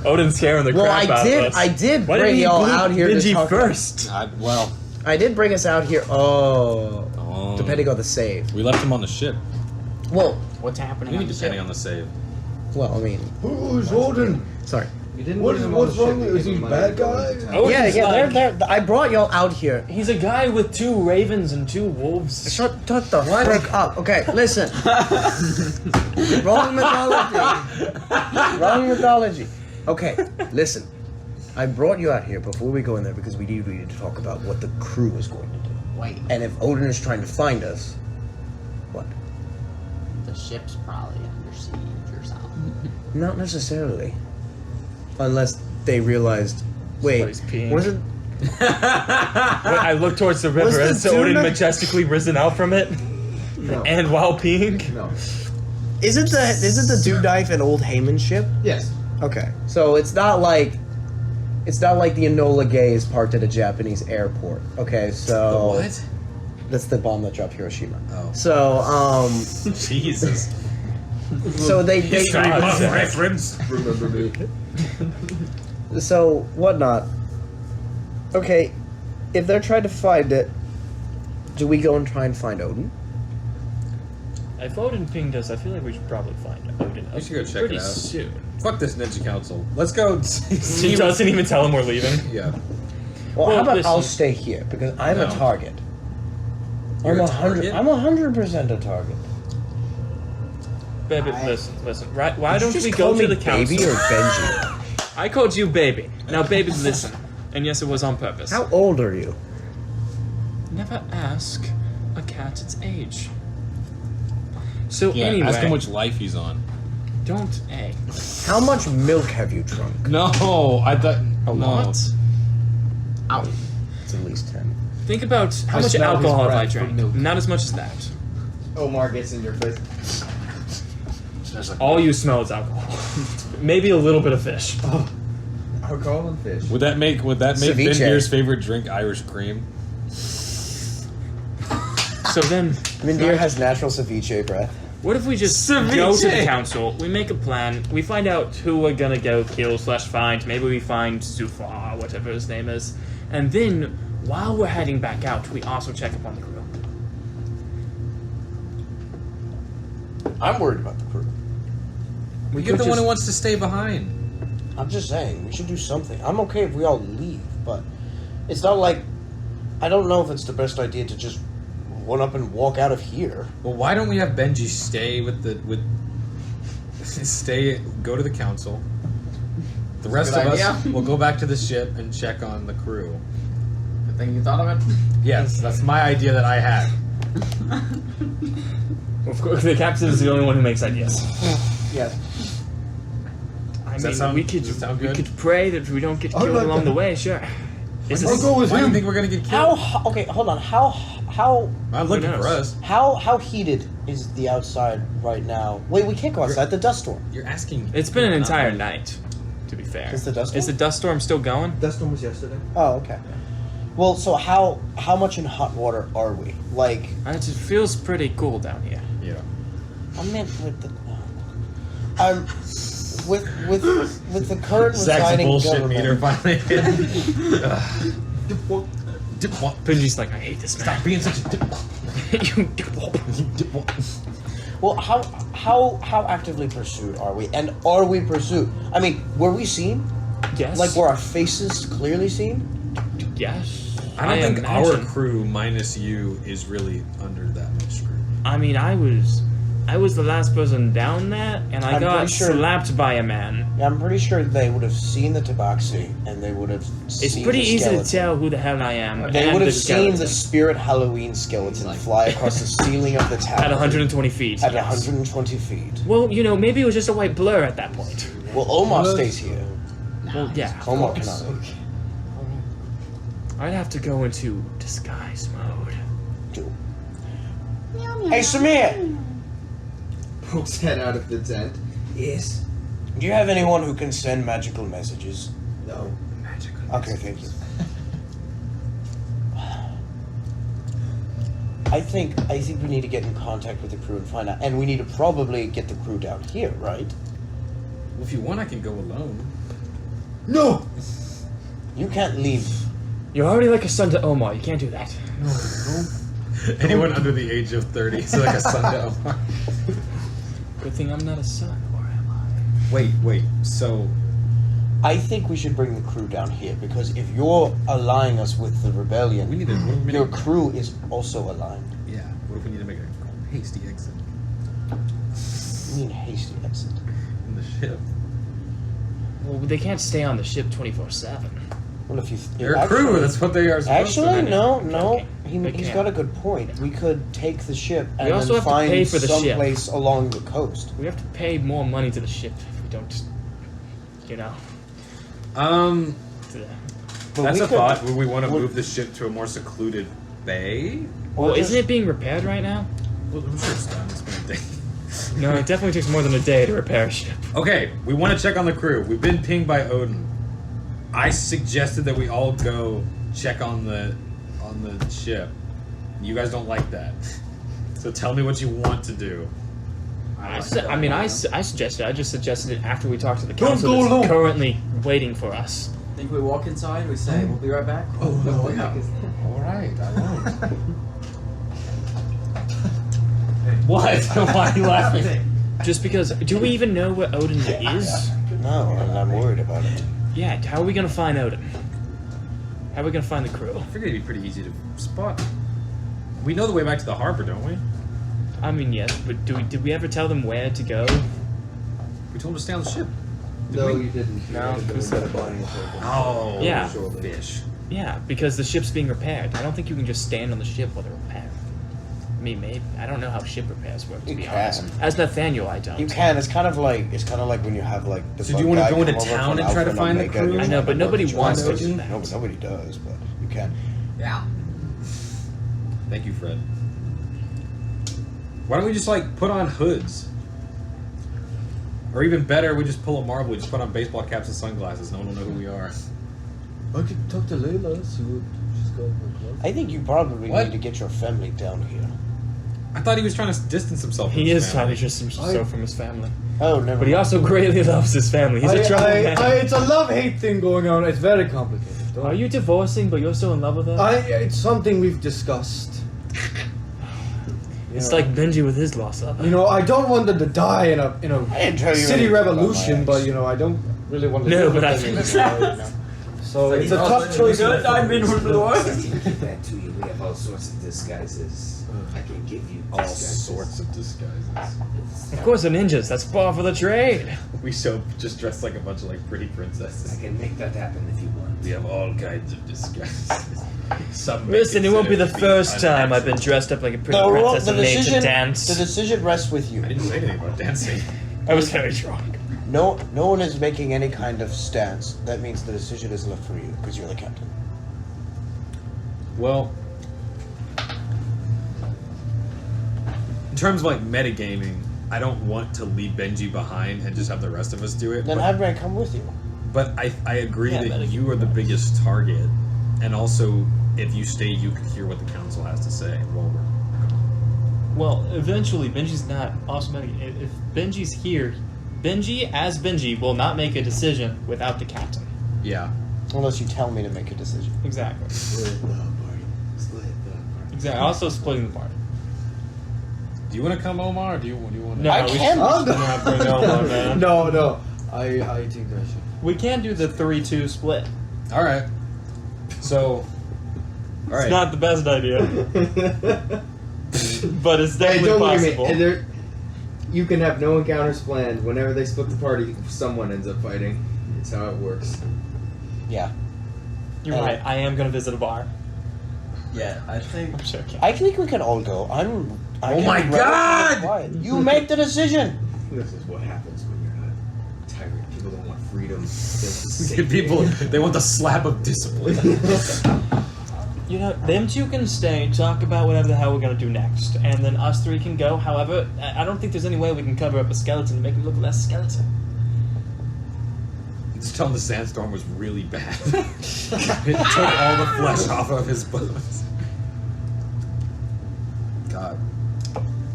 Odin's scaring the Well, crap out of us. I did Why bring didn't y'all he out here Benji to talk. first? Well, I did bring us out here. Depending on the save. we left him on the ship. Well, What's happening? Maybe on the depending ship? on the save. well, I mean, Who's Odin? sorry. You didn't What bring is- him on what's the ship wrong with- because is he you might bad have gone guy? into town. Odin's Yeah, like- they're. I brought y'all out here. He's a guy with 2 ravens and 2 wolves. Shut the frick up. Okay, listen. Wrong mythology. Wrong mythology. Okay, listen. I brought you out here before we go in there because we needed to talk about what the crew is going to do. Wait, And if Odin is trying to find us, what? the ship's probably under siege or something. Not necessarily. Unless they realized. Wait, Somebody's peeing. was it? I look towards the river Was the as Odin tuna- majestically risen out from it, No. and while peeing. No. Isn't the Dude Knife an old Heyman ship? Yes. Okay, so it's not like the Enola Gay is parked at a Japanese airport. Okay, so What? that's the bomb that dropped Hiroshima. Oh. So Jesus. so they reference. Remember me. so whatnot. Okay, if they're trying to find it, do we go and try and find Odin? If Odin pinged us, I feel like we should probably find Odin. We should go check pretty it out. soon. Fuck this Ninja Council. Let's go. She doesn't even tell him we're leaving. Yeah. Well, Well, how about listen. I'll stay here because I'm a No. target. You're I'm a target? I'm 100% a target. Baby, listen. Right? Why Did don't you just we call go to me the council? baby or Benji? I called you baby. Now, baby, listen. And yes, it was on purpose. How old are you? Never ask a cat its age. So Yeah. anyway, Ask him which life he's on. don't A. How much milk have you drunk? No, I thought A no. lot. It's at least 10. Think about how I much smell his alcohol have I breath from drank. milk. Not as much as that. Omar gets in your face. All you smell is alcohol. Maybe a little bit of fish. Alcohol and fish. Would that make Ben Ceviche. Beer's favorite drink Irish cream? So then, Mindir has natural ceviche breath. what if we just Ceviche. go to the council, we make a plan, we find out who we're gonna go kill/find, maybe we find Zufar, whatever his name is, and then, while we're heading back out, we also check up on the crew. I'm worried about the crew. We You're could the one just- who wants to stay behind. I'm just saying, we should do something. I'm okay if we all leave, but it's not like I don't know if it's the best idea to just run up and walk out of here. Well, why don't we have Benji stay go to the council. The rest Good of idea. us will go back to the ship and check on the crew. Good thing you thought of it. Yes, that's my idea that I had. Of course, the captain is the only one who makes ideas. Yes. I Does that mean, sound- we could does that sound we good? could pray that we don't get I killed like along that. the way. Sure. Is I'll this, go with Why do you him. think we're gonna get killed? Okay, hold on. I'm looking knows? for us. How heated is the outside right now? Wait, we can't go outside. The dust storm. You're asking. It's been an not entire me. night. To be fair, Is the dust is the storm? dust storm still going? That storm was yesterday. Oh, okay. Well, so how much in hot water are we? Like, It feels pretty cool down here. Yeah. I meant with the with the current Zach's resigning bullshit meter government. finally. Benji's like, I hate this man. Stop being such a dip. You dipwop. Well, how actively pursued are we? And are we pursued? I mean, were we seen? Yes. Like, were our faces clearly seen? Yes. I don't think imagine. our crew minus you is really under that much scrutiny. I mean, I was the last person down there, and I I'm got pretty sure- slapped by a man. Yeah, I'm pretty sure they would have seen the tabaxi, and they would have seen It's pretty the easy to skeleton. tell who the hell I am. They and would the have seen the skeleton spirit Halloween skeleton fly across the ceiling of the tower. at 120 feet. At yes. 120 feet. Well, you know, maybe it was just a white blur at that point. Well, Omar stays here. Well, yeah. Omar cannot. I'd have to go into disguise mode. Hey, Samir! Pokes head out of the tent. Yes. Do you have anyone who can send magical messages? No. Okay, thank you. I think we need to get in contact with the crew and find out, and we need to probably get the crew down here, right? Well, if you want, I can go alone. No! You can't leave. You're already like a son to Omar. You can't do that. Anyone under the age of 30 is like a son to Omar. Good thing I'm not a son, or am I? Wait. So, I think we should bring the crew down here, because if you're allying us with the rebellion, we need to. your crew is also aligned. Yeah. What if we need to make a hasty exit I mean, hasty exit. in the ship? Well, they can't stay on the ship 24/7. Well, if you They're a crew. That's what they are supposed to Actually, do. no. They He's can't. got a good point. We could take the ship and We also then have to pay find for the ship. someplace along the coast. We have to pay more money to the ship if we don't, you know. But That's we a could- thought. Would we want to would- move the ship to a more secluded bay? Well, just- isn't it being repaired right now? Well, I'm sure it's done. It's been a day. No, it definitely takes more than a day to repair a ship. Okay, we want to check on the crew. We've been pinged by Odin. I suggested that we all go check on the ship. You guys don't like that, so tell me what you want to do. I suggested. I just suggested it after we talked to the Don't council go that's alone. currently waiting for us. Think we walk inside, we say, we'll be right back. Oh yeah. All right, I won't. What? Why are you laughing? Just because, do we even know where Odin is? No, and I'm worried about it. Yeah, how are we gonna find Odin? How are we gonna find the crew? I figured it'd be pretty easy to spot. We know the way back to the harbor, don't we? I mean, yes, but did we ever tell them where to go? We told them to stay on the ship. No, we? you didn't. No, You who said said it. Oh, Yeah. fish. Yeah, because the ship's being repaired. I don't think you can just stand on the ship while they're repaired. I mean, maybe. I don't know how ship repairs work, to You be can. honest. As Nathaniel, I don't. You can. It's kind of like when you have like the. So do you bug wanna guy go into come over town from and try to Alpha find the Omega, crew? and you're I know, trying but nobody work wants with to you. do that. No, but nobody does. But you can. Yeah. Thank you, Fred. Why don't we just like put on hoods? Or even better, we just pull a marble. We just put on baseball caps and sunglasses. No one will know who we are. I could talk to Layla, see what she's got in her closet. I think you probably What? need to get your family down here. I thought he was trying to distance himself. From He his is trying family. to distance himself from his family. Oh, never. But he also greatly loves his family. He's a troubled man. It's a love-hate thing going on. It's very complicated. Don't- Are you divorcing, but you're still in love with her? It's something we've discussed. It's You know, like Benji with his loss of her. you know, I don't want them to die in a I didn't tell you city anything about my revolution, ex. but you know, I don't really want to. No, live but with I them think- anymore, you know. So it's a tough choice. Keep that to you. We have all sorts of disguises. I can give you All disguises. sorts of disguises. Of course, the ninjas. That's par for the trade. We so just dressed like a bunch of like pretty princesses. I can make that happen if you want. We have all kinds of disguises. Some may Listen, it won't be the consider to first time I've been unnatural. dressed up like a pretty The, princess the and made to decision. dance. The decision rests with you. I didn't say anything about dancing. I was very drunk. No one is making any kind of stance. That means the decision is left for you because you're the captain. Well, in terms of like metagaming, I don't want to leave Benji behind and just have the rest of us do it. Then but, have me come with you. but I agree Yeah, that metagame. you are the biggest target, and also if you stay, you can hear what the council has to say while we're. Well, eventually, Benji's not automatic. If Benji's here, Benji, as Benji, will not make a decision without the captain. Yeah. Unless you tell me to make a decision. Exactly. Split the party. Split the party. Exactly. Also splitting the party. Do you want to come, Omar? Or do you want to? No, I we can. should not bring Omar, man. No. I think I should. We can't do the 3-2 split. All right. So. All right. It's not the best idea, but it's Hey, definitely don't look at me. possible. And there, you can have no encounters planned. Whenever they split the party, someone ends up fighting. It's how it works. Yeah. You're right. I am going to visit a bar. Yeah, I think. I'm joking. I think we can all go. I Oh can my relatively God! quiet. You make the decision. This is what happens when you're not a tyrant. People don't want freedom. They People, they want the slap of discipline. You know, them two can stay and talk about whatever the hell we're going to do next. And then us three can go. However, I don't think there's any way we can cover up a skeleton to make him look less skeleton. Just tell him the sandstorm was really bad. It took all the flesh off of his bones.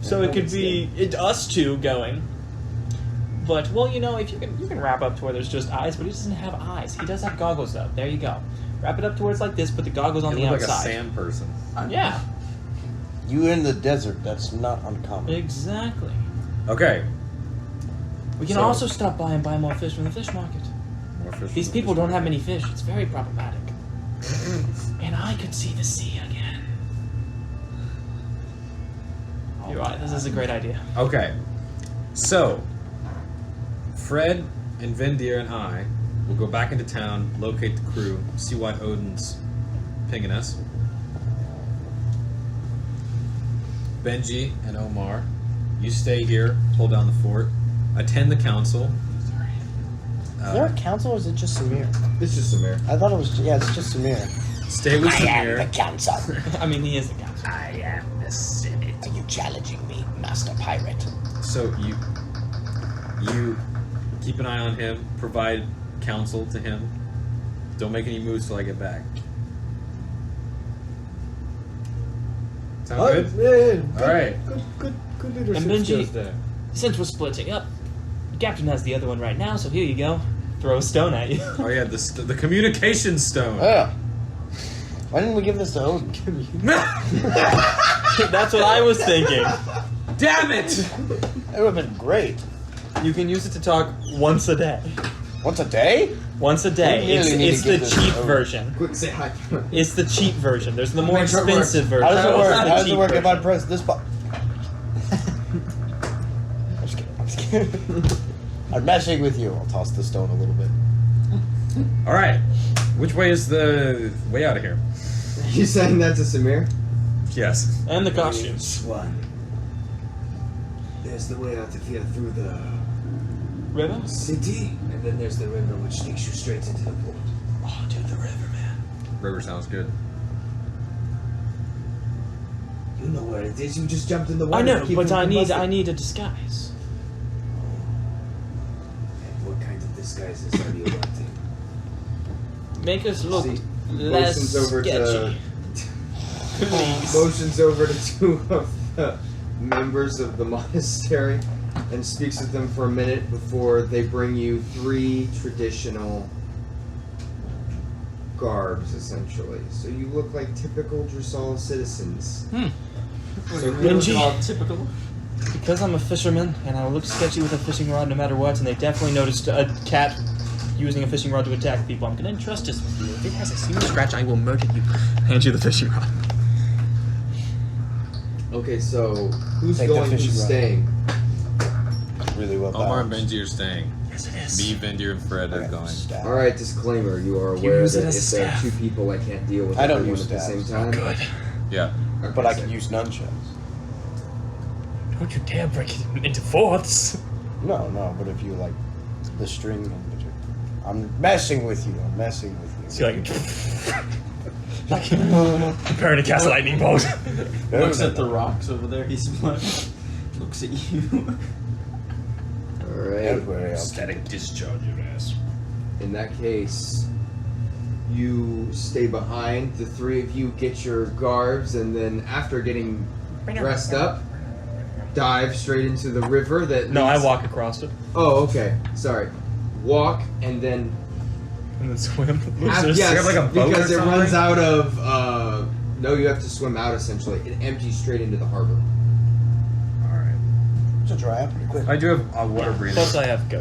So it could be us two going. But well, you know, if you can wrap up to where there's just eyes, but he doesn't have eyes. He does have goggles though. There you go. Wrap it up to where it's like this. Put the goggles on You the look outside. like a sand person. Yeah, You in the desert, that's not uncommon. exactly. Okay. We can So- also stop by and buy more fish from the fish market. More fish These from the people fish don't have market. many fish. It's very problematic. And I could see the sea again. You're right. This is a great idea. Okay. So, Fred and Vendir and I will go back into town, locate the crew, see why Odin's pinging us. Benji and Omar, you stay here, hold down the fort, attend the council. Is there a council or is it just Samir? It's just Samir. I thought it was. Yeah, it's just Samir. Stay with Samir. council. I mean, he is the council. I am the Senate. Are you challenging me, Master Pirate? So you keep an eye on him, provide counsel to him. Don't make any moves till I get back. Sound good? Yeah. All right. Good leadership And Benji- skills there. Since we're splitting up, the captain has the other one right now, so here you go. Throw a stone at you. Oh yeah, the communication stone. Yeah. Why didn't we give this to Odin? That's what I was thinking. Damn it! It would have been great. You can use it to talk once a day. Once a day? Once a day. We really need It's to the give this cheap to Odin. version. Quick, say hi. It's the cheap version. There's the more Make sure it expensive version. How does it work? It's the How does it cheap work if I version. press this button? I'm just kidding. I'm just kidding. I'm messing with you. I'll toss the stone a little bit. All right. Which way is the way out of here? You saying that to Samir? Yes. And the costumes. One. There's the way out of here through the River? city, and then there's the river which takes you straight into the port. Oh, dude, the river, man. River sounds good. You know where it is. You just jumped in the water. I know, to keep but from I combusting. need a disguise. And what kind of disguises are you wanting? Make us look See, less motions over to- sketchy. Please. Motions over to two of the members of the monastery and speaks with them for a minute before they bring you 3 traditional garbs, essentially. So you look like typical Dressal citizens. Hmm. So Benji. Typical. Because I'm a fisherman and I look sketchy with a fishing rod no matter what, and they definitely noticed a cat using a fishing rod to attack people, I'm gonna entrust this with you. If it has a single scratch, I will murder you. Hand you the fishing rod. Okay, so who's Take the going, fishing who's rod. staying? Really well Omar and balanced. Benji are staying. Yes, it is. Me, Vendir, and Fred I are got going. stabbed. Alright, disclaimer, you are You aware use it that as if a there are staff. 2 people, I can't deal with I don't everyone use at the same staffs. time. Good. Yeah. Okay, But I so- can use nunchucks. Don't you dare break it into fourths. No, but if you like the string, I'm messing with you. I'm messing with you. See, like, preparing to cast a lightning bolt. Looks at the rocks over there. He's like, looks at you. Alright. Everywhere else. Static discharge your ass. In that case, you stay behind. The 3 of you get your garbs, and then after getting dressed up, dive straight into the river that No, I leads- walk across it Oh, okay. Sorry. Walk and then and then swim. yes, You have like a boat because or it something? runs out of no, you have to swim out essentially. It empties straight into the harbor. All right. It's a dry out pretty quick. I do have water breathing. Plus, I have a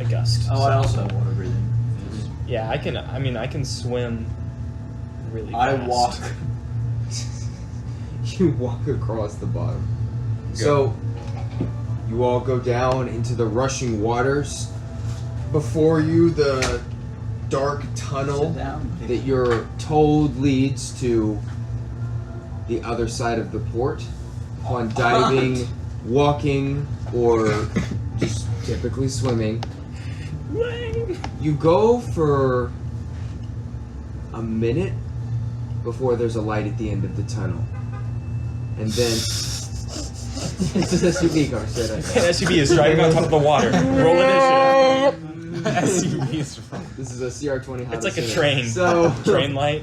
gust. Oh, I also have water breathing. Yeah, I can. I mean, I can swim really I fast. walk. You walk across the bottom. So you all go down into the rushing waters. Before you, the dark tunnel Sit down. that you're told leads to the other side of the port. Upon diving, walking, or just typically swimming, you go for a minute before there's a light at the end of the tunnel. And then It's an SUV car, said I. An SUV is driving on top of the water. Roll initiative. SUVs. This is a CR20. It's like a train. So Train light.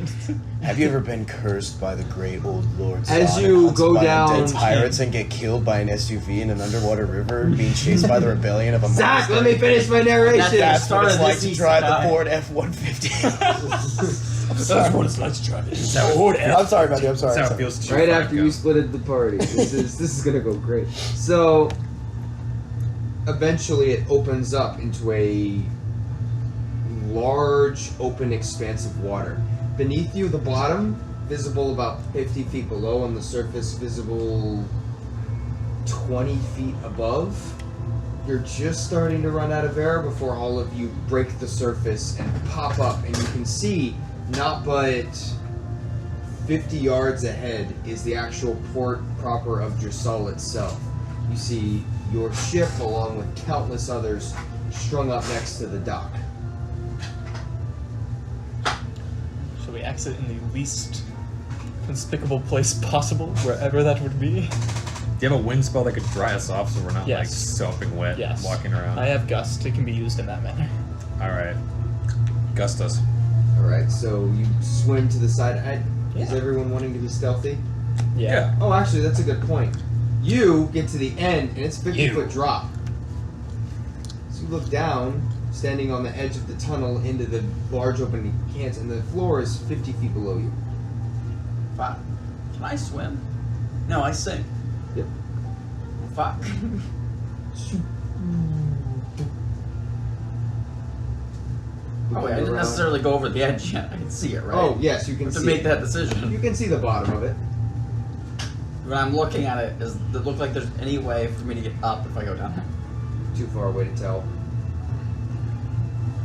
Have you ever been cursed by the great old Lord As Zod you and hunted go by down- undead pirates and get killed by an SUV in an underwater river, being chased by the rebellion of a Zach, monster? let me finish my narration. That's what it's started like this to easy drive guy. the Ford F-150. That's what it's like to drive it. I'm sorry, buddy. I'm sorry. That's how I'm it sorry. feels to Right shoot after you Franco. splitted the party. This is gonna go great. So eventually it opens up into a large open expanse of water. Beneath you, the bottom, visible about 50 feet below, on the surface visible 20 feet above. You're just starting to run out of air before all of you break the surface and pop up, and you can see not but 50 yards ahead is the actual port proper of Dressal itself. You see your ship along with countless others strung up next to the dock. Shall we exit in the least conspicuous place possible, wherever that would be? Do you have a wind spell that could dry us off so we're not like Yes. sopping wet Yes. walking around? I have gust. It can be used in that manner. Alright. Gust us. Alright, so you swim to the side. Is Yeah. everyone wanting to be stealthy? Yeah. Oh, actually, that's a good point. You get to the end, and it's a 50-foot You. drop. So you look down, standing on the edge of the tunnel into the large open cans, and the floor is 50 feet below you. Fuck. Can I swim? No, I sink. Yep. Fuck. Oh wait, I didn't necessarily go over the edge yet. I can see it, right? Oh, yes, you I can have to see make it. that decision. You can see the bottom of it. When I'm looking at it, does it look like there's any way for me to get up if I go down there? Too far away to tell.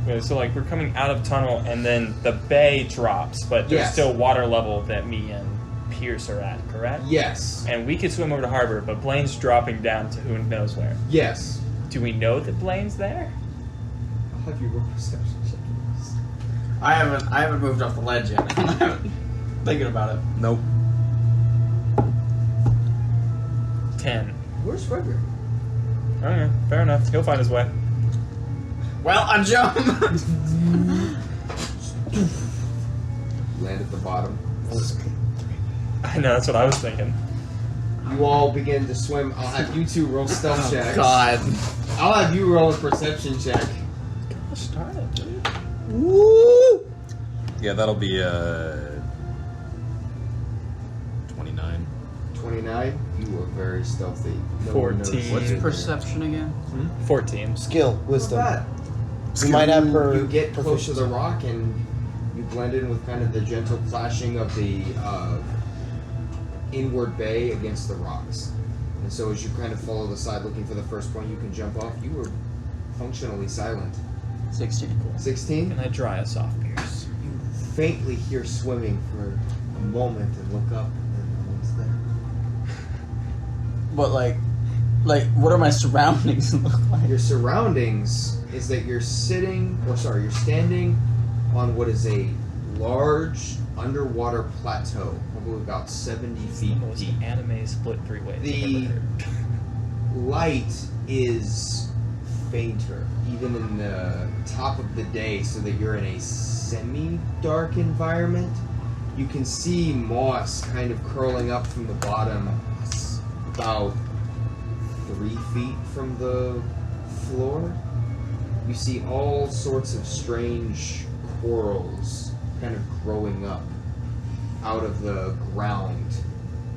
Okay, so like we're coming out of tunnel and then the bay drops, but there's Yes. still water level that me and Pierce are at, correct? Yes. And we could swim over to harbor, but Blaine's dropping down to who knows where. Yes. Do we know that Blaine's there? I'll have you roll perception check. I haven't moved off the ledge yet. I'm thinking about it. Nope. 10. Where's Frederick? Okay, fair enough. He'll find his way. Well, I jump. Land at the bottom. I know, that's what I was thinking. You all begin to swim. I'll have you two roll stealth checks. God. I'll have you roll a perception check. Gosh darn it, dude. Woo! Yeah, that'll be 29. 29. You are very stealthy. No 14. one noticed What's you in perception again? 14. Skill, there. wisdom. Not bad. You might have her. You get close to the proficiency. rock and you blend in with kind of the gentle flashing of the inward bay against the rocks. And so as you kind of follow the side looking for the first point you can jump off, you were functionally silent. 16. 16? Can I dry us off, Pierce? You faintly hear swimming for a moment and look up and no one's there. But like, what are my surroundings look like? Your surroundings is that you're standing on what is a large underwater plateau, probably about 70 feet Most deep. anime split three ways. The- I've ever heard. Light is fainter, even in the top of the day, so that you're in a semi-dark environment. You can see moss kind of curling up from the bottom about 3 feet from the floor. You see all sorts of strange corals kind of growing up out of the ground,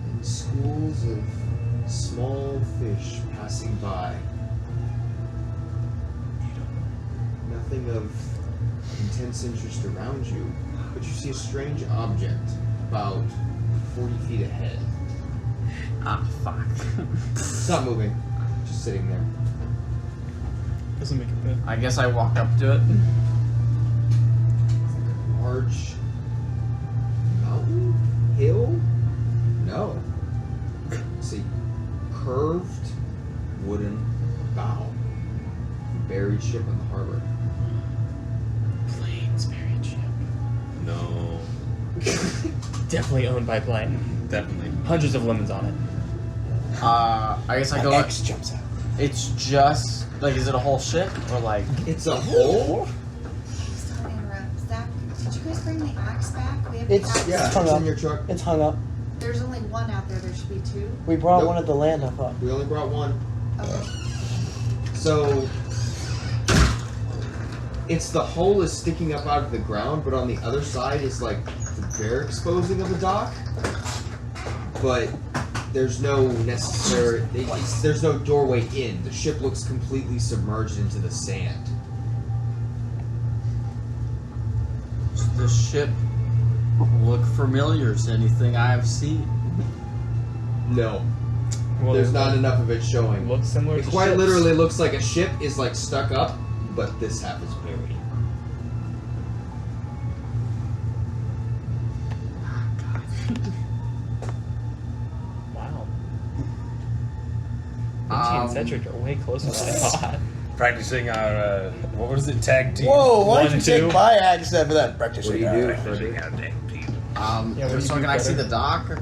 and schools of small fish passing by. Nothing of intense interest around you, but you see a strange object about 40 feet ahead. Ah, fuck. It's not moving, just sitting there. Doesn't make it good. I guess I walk up to it. It's like a large mountain? Hill? No. See, curved wooden bow. Buried ship in the harbor. Blaine's buried ship. No. Definitely owned by Blaine. Definitely. Hundreds of lemons on it. I guess I go. X jumps out. It's just like, is it a whole ship or like? It's a hole? Sorry to interrupt. Zach, did you guys bring the axe back? We have It's- the axe. Yeah, hung it's up. in your truck. It's hung up. There's only one out there. There should be two. We brought Nope. one at the land, I thought. We only brought one. Okay. So it's the hole is sticking up out of the ground, but on the other side is like the bare exposing of the dock. But there's no necessary. There's no doorway in. The ship looks completely submerged into the sand. Does the ship look familiar to anything I have seen? No, Well, there's not enough of it showing. Looks similar It to quite ships. literally looks like a ship is like stuck up, but this half is buried. Wow. Benji and Cedric are way closer than I thought. Practicing our, what was it, tag team? Whoa, why don't 1, you take 2? my accent for that practice? What do you do, Frederick? Yeah, what So do you can I do see better? the dock?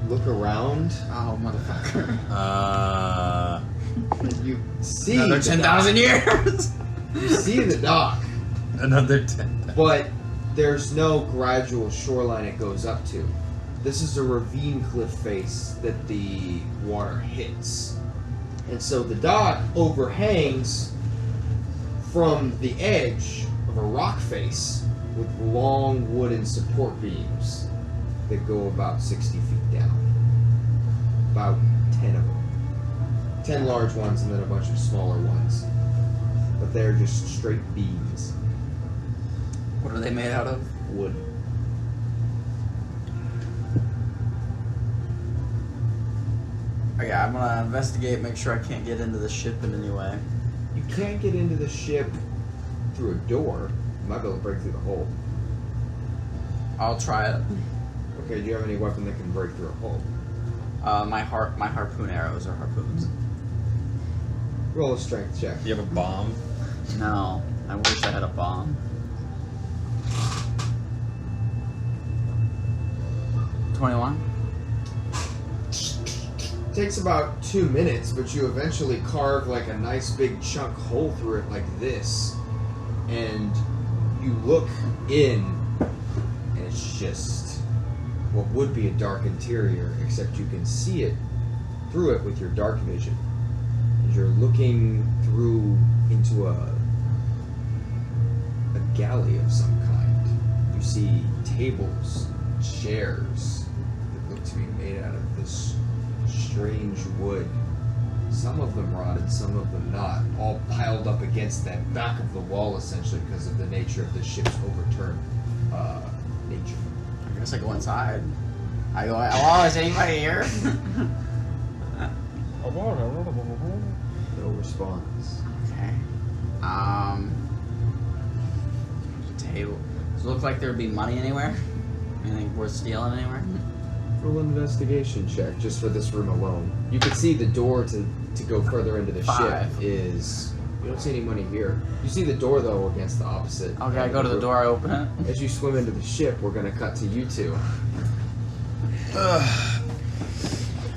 Look around. Oh, motherfucker! You see Another the 10,000 years. dock. You see the dock, Another 10. but there's no gradual shoreline it goes up to. This is a ravine cliff face that the water hits. And so the dock overhangs from the edge of a rock face with long wooden support beams that go about 60 feet down. About 10 of them. 10 large ones and then a bunch of smaller ones. But they're just straight beams. What are they made out of? Wood. Okay, I'm gonna investigate, make sure I can't get into the ship in any way. You can't get into the ship through a door. You might be able to break through the hole. I'll try it. Okay, do you have any weapon that can break through a hole? My harpoon arrows are harpoons. Roll a strength check. You have a bomb? No, I wish I had a bomb. 21. Takes about 2 minutes, but you eventually carve like a nice big chunk hole through it like this. And you look in, and it's just what would be a dark interior, except you can see it through it with your dark vision. And you're looking through into a galley of some kind. You see tables, chairs that look to be made out of this strange wood. Some of them rotted, some of them not, all piled up against that back of the wall essentially because of the nature of the ship's overturned nature. I guess I go inside. I go, hello, is anybody here? No response. Okay. Table. Does it look like there'd be money anywhere? Anything worth stealing anywhere? Roll an investigation check just for this room alone. You can see the door to go further into the 5. ship is... You don't see any money here. You see the door though against the opposite. Okay, I go to the door, I open it. As you swim into the ship, we're gonna cut to you two.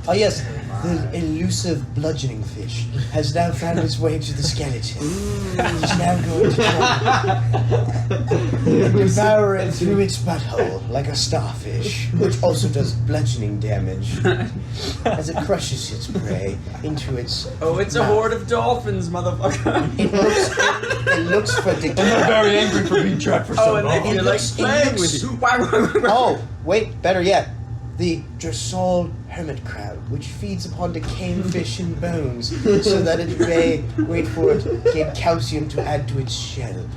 Oh yes, the elusive bludgeoning fish has now found its way to the skeleton. It's now going to devour it through its butthole like a starfish, which also does bludgeoning damage as it crushes its prey into its. Oh, it's a mouth. horde of dolphins, motherfucker. It looks for I'm very angry for being trapped for so Oh, and long. they feel like playing with you. Why? Oh, wait, better yet. The Dressal hermit crab, which feeds upon decaying fish and bones, so that it may, wait for it, gain calcium to add to its shell.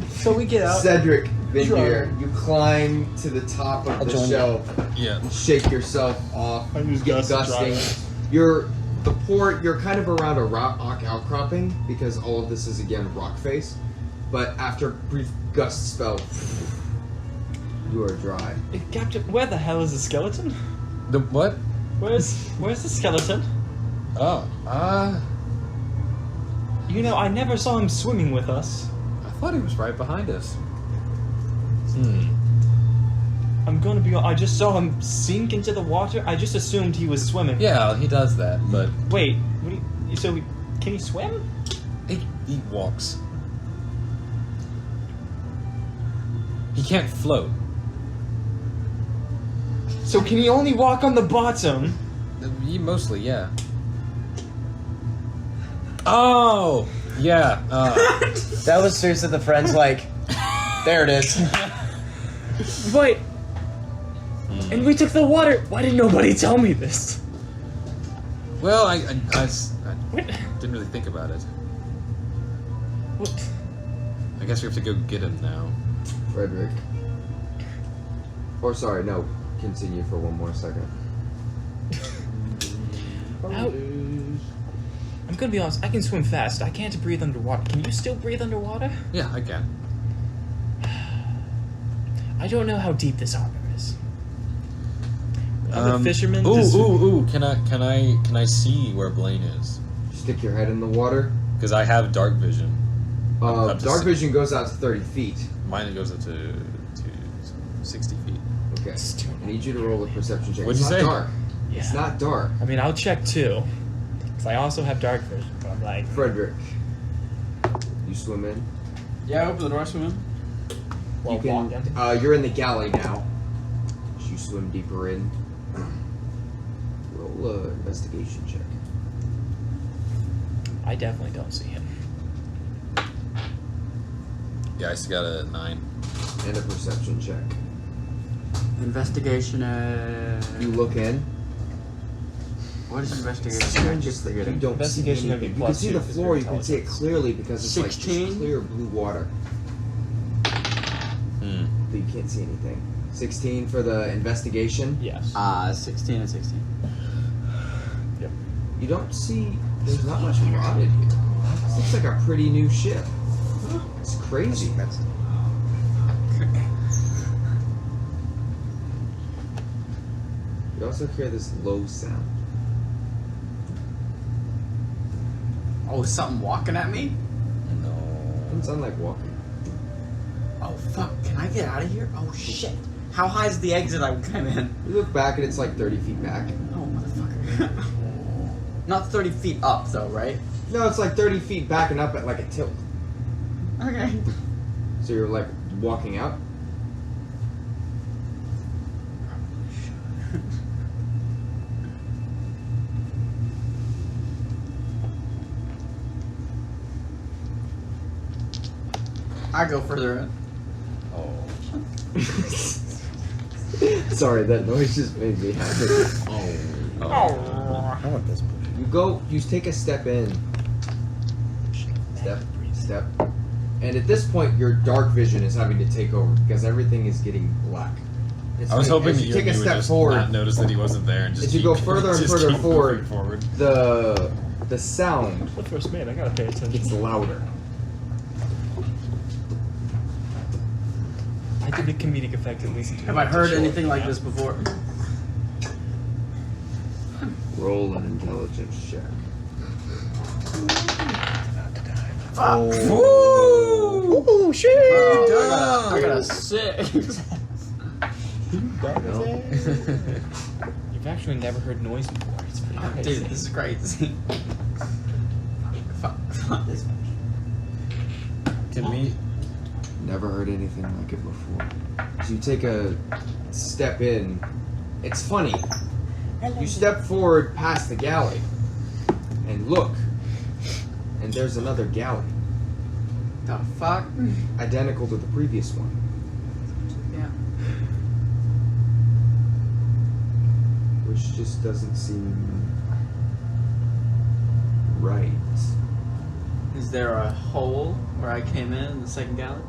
So we get out. Cedric, Vindir, you climb to the top of the shelf. Yeah. And shake yourself off. I use Get Gus to dusting. drive. You're kind of around a rock outcropping because all of this is again rock face. But after a brief gust spell, you are dry. Captain, where the hell is the skeleton? The what? Where's the skeleton? Oh. You know, I never saw him swimming with us. I thought he was right behind us. I'm gonna be. I just saw him sink into the water. I just assumed he was swimming. Yeah, he does that, but Wait, what do you, so can he swim? he walks. He can't float. So can he only walk on the bottom? He mostly, yeah. Oh, yeah. That was seriously the friends like, there it is. Wait. And we took the water. Why didn't nobody tell me this? Well, I didn't really think about it. What? I guess we have to go get him now. Frederick. Or sorry, no. Continue for one more second. I'm gonna be honest. I can swim fast. I can't breathe underwater. Can you still breathe underwater? Yeah, I can. I don't know how deep this harbor is. Other fishermen. Ooh! Can I see where Blaine is? Stick your head in the water. Because I have dark vision. Up to Dark vision goes out to 30 feet. Mine goes up to 60 feet. Okay. I need you to roll a perception check. What'd it's you not say? dark. Yeah. It's not dark. I mean, I'll check too, because I also have dark vision. But I'm like, Frederick, you swim in. Yeah, open the door, swim in. well, You can. walking. You're in the galley now. As you swim deeper in. Roll a investigation check. I definitely don't see him. Yeah, I still got a 9. And a perception check. Investigation. You look in. What is investigation? Just that you don't Investigation see would be anything. You can plus see two the because floor. you're You can see it intelligence. clearly because it's like 16? just clear blue water. But you can't see anything. 16 for the investigation. Yes. 16 and 16. You don't see. There's not much rotted here. This looks like a pretty new ship. It's crazy. You also hear this low sound. Oh, is something walking at me? Doesn't sound like walking. Oh fuck! Can I get out of here? Oh shit! How high is the exit I would come in? You look back and it's like 30 feet back. Oh motherfucker! Not 30 feet up though, right? No, it's like 30 feet back and up at like a tilt. Okay. So you're like walking out. I go further in. Sorry, that noise just made me happy. I want this. You take a step in. Step. And at this point, your dark vision is having to take over because everything is getting black. It's I was like, hoping as that you you take a would step just forward, not notice that he wasn't there and just as you go further and just further keep forward, moving forward. the sound What first mate? I gotta pay attention. gets louder. I did the comedic effect at least. Have I heard anything like this before? Roll an intelligence check. Oh shit! I got a 6. You've actually never heard noise before. It's pretty crazy. Dude, this is crazy. Fuck this. Can we? Never heard anything like it before. So you take a step in. It's funny. You step forward past the galley and look, and there's another galley, The fuck? identical to the previous one. Yeah. Which just doesn't seem right. Is there a hole where I came in the second galley?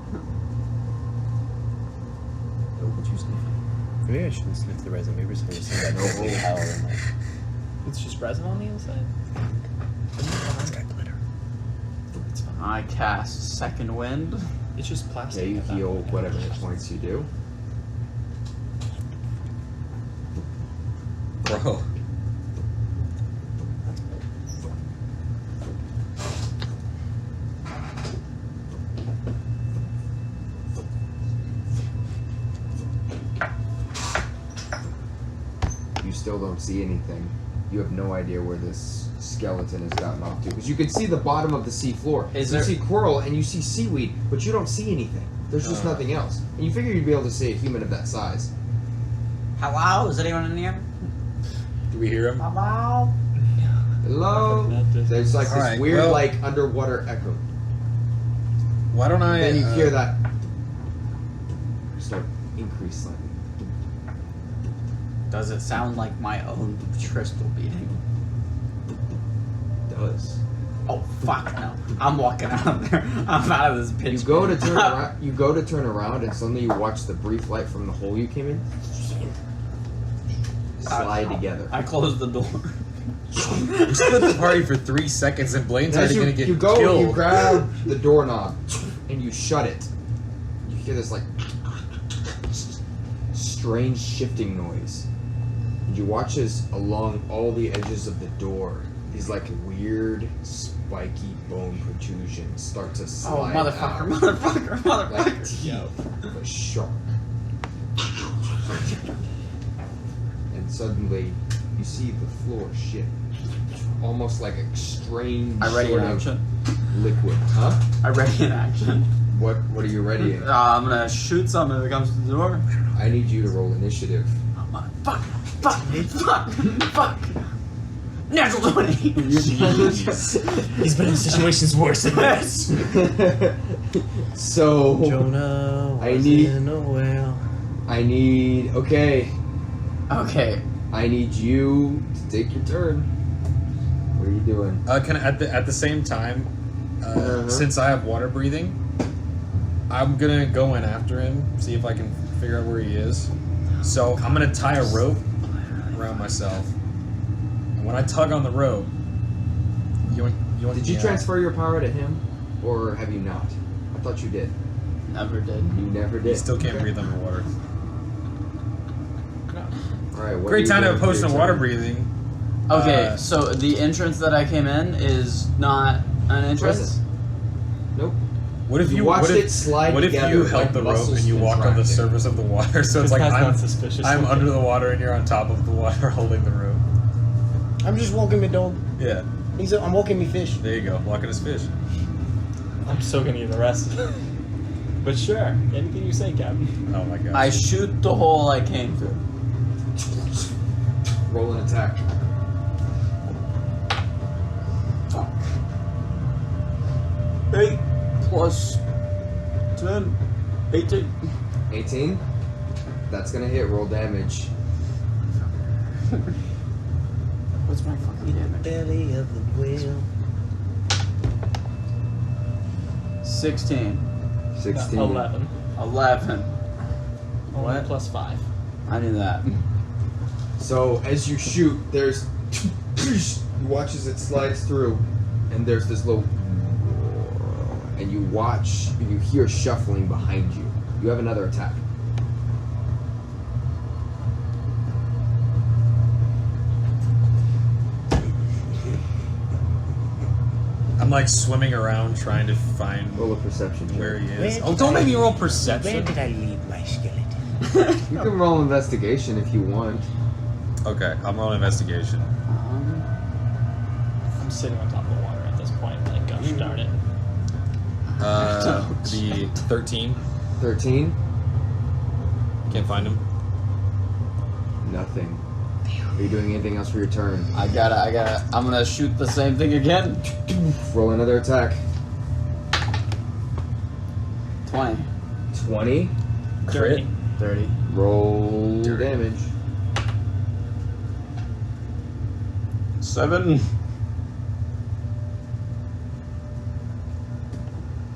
Maybe I shouldn't sniff the resin. Maybe someone just had that holy hell in there. It's just resin on the inside. It's got glitter. It's fine. I cast Second Wind. It's just plastic. Okay, you at that heal point. whatever hit points you do. Bro. still don't see anything. You have no idea where this skeleton has gotten off to. Because you can see the bottom of the sea floor. You see coral and you see seaweed, but you don't see anything. There's just nothing else. And you figure you'd be able to see a human of that size. Hello? Is anyone in here? Do we hear him? Hello? Hello? There's like this Alright, weird, well- like, underwater echo. Why don't I? Then you hear that start increase slightly. Does it sound like my own crystal beating? It does. Oh fuck no! I'm walking out of there. I'm out of this pitch. You go to turn around. You go to turn around, and suddenly you watch the brief light from the hole you came in slide together. I closed the door. We split the party for 3 seconds, and Blaine's As already gonna get you go, killed. you grab the doorknob and you shut it. You hear this like strange shifting noise, and you watch as along all the edges of the door, these like weird spiky bone protrusions start to Oh slide motherfucker! out, Motherfucker! like Motherfucker! teeth of a shark. And suddenly, you see the floor shift, almost like a strange I ready sort in of action. liquid. Huh? I ready in action. What are you readying? I'm gonna shoot something if it comes to the door. I need you to roll initiative. Oh, fuck! Fuck! Fuck! Fuck! Natural 20! He's been in situations worse than this. So Jonah was I need- in a whale. okay. Okay. I need you to take your turn. What are you doing? Can I, at the same time, Uh-huh. since I have water breathing, I'm gonna go in after him, see if I can figure out where he is. So I'm gonna tie a rope around myself, and when I tug on the rope, you want Did you transfer your power to him, or have you not? I thought you did. Never did. You never You did. still can't breathe underwater. All right. What are Great you time to doing have a for potion your of water turn? breathing. Okay, so the entrance that I came in is not an entrance? Present. Nope. What if You you watched what if, it slide What if together you like held the rope muscles and you walked on the contracting. surface of the water? So it's like That's I'm not suspicious. under the water and you're on top of the water holding the rope. I'm just walking me dog. Yeah, I'm walking me fish. there you go, walking his fish. I'm still gonna get arrested. But sure, anything you say, Captain. Oh my god. I shoot the hole I came through. Roll an attack. Fuck. 8 plus 10. 18. 18. That's gonna hit. Roll damage. What's my fucking damage? Belly of the whale. 16. 16. 11. 11. Only What? plus 5. I knew that. So as you shoot, there's you watch as it slides through, and there's this little, and you watch, and you hear shuffling behind you. You have another attack. I'm like swimming around trying to find Roll a perception check. where he Where is. did Oh, don't I- make me roll Where perception. did I leave my skeleton? You can roll investigation if you want. Okay, I'm rolling investigation. I'm sitting on top of the water at this point. Like, gosh darn it. The 13. 13. Can't find him. Nothing. Are you doing anything else for your turn? I gotta. I'm gonna shoot the same thing again. Roll another attack. 20. 20. Crit. 30. Roll damage. 7.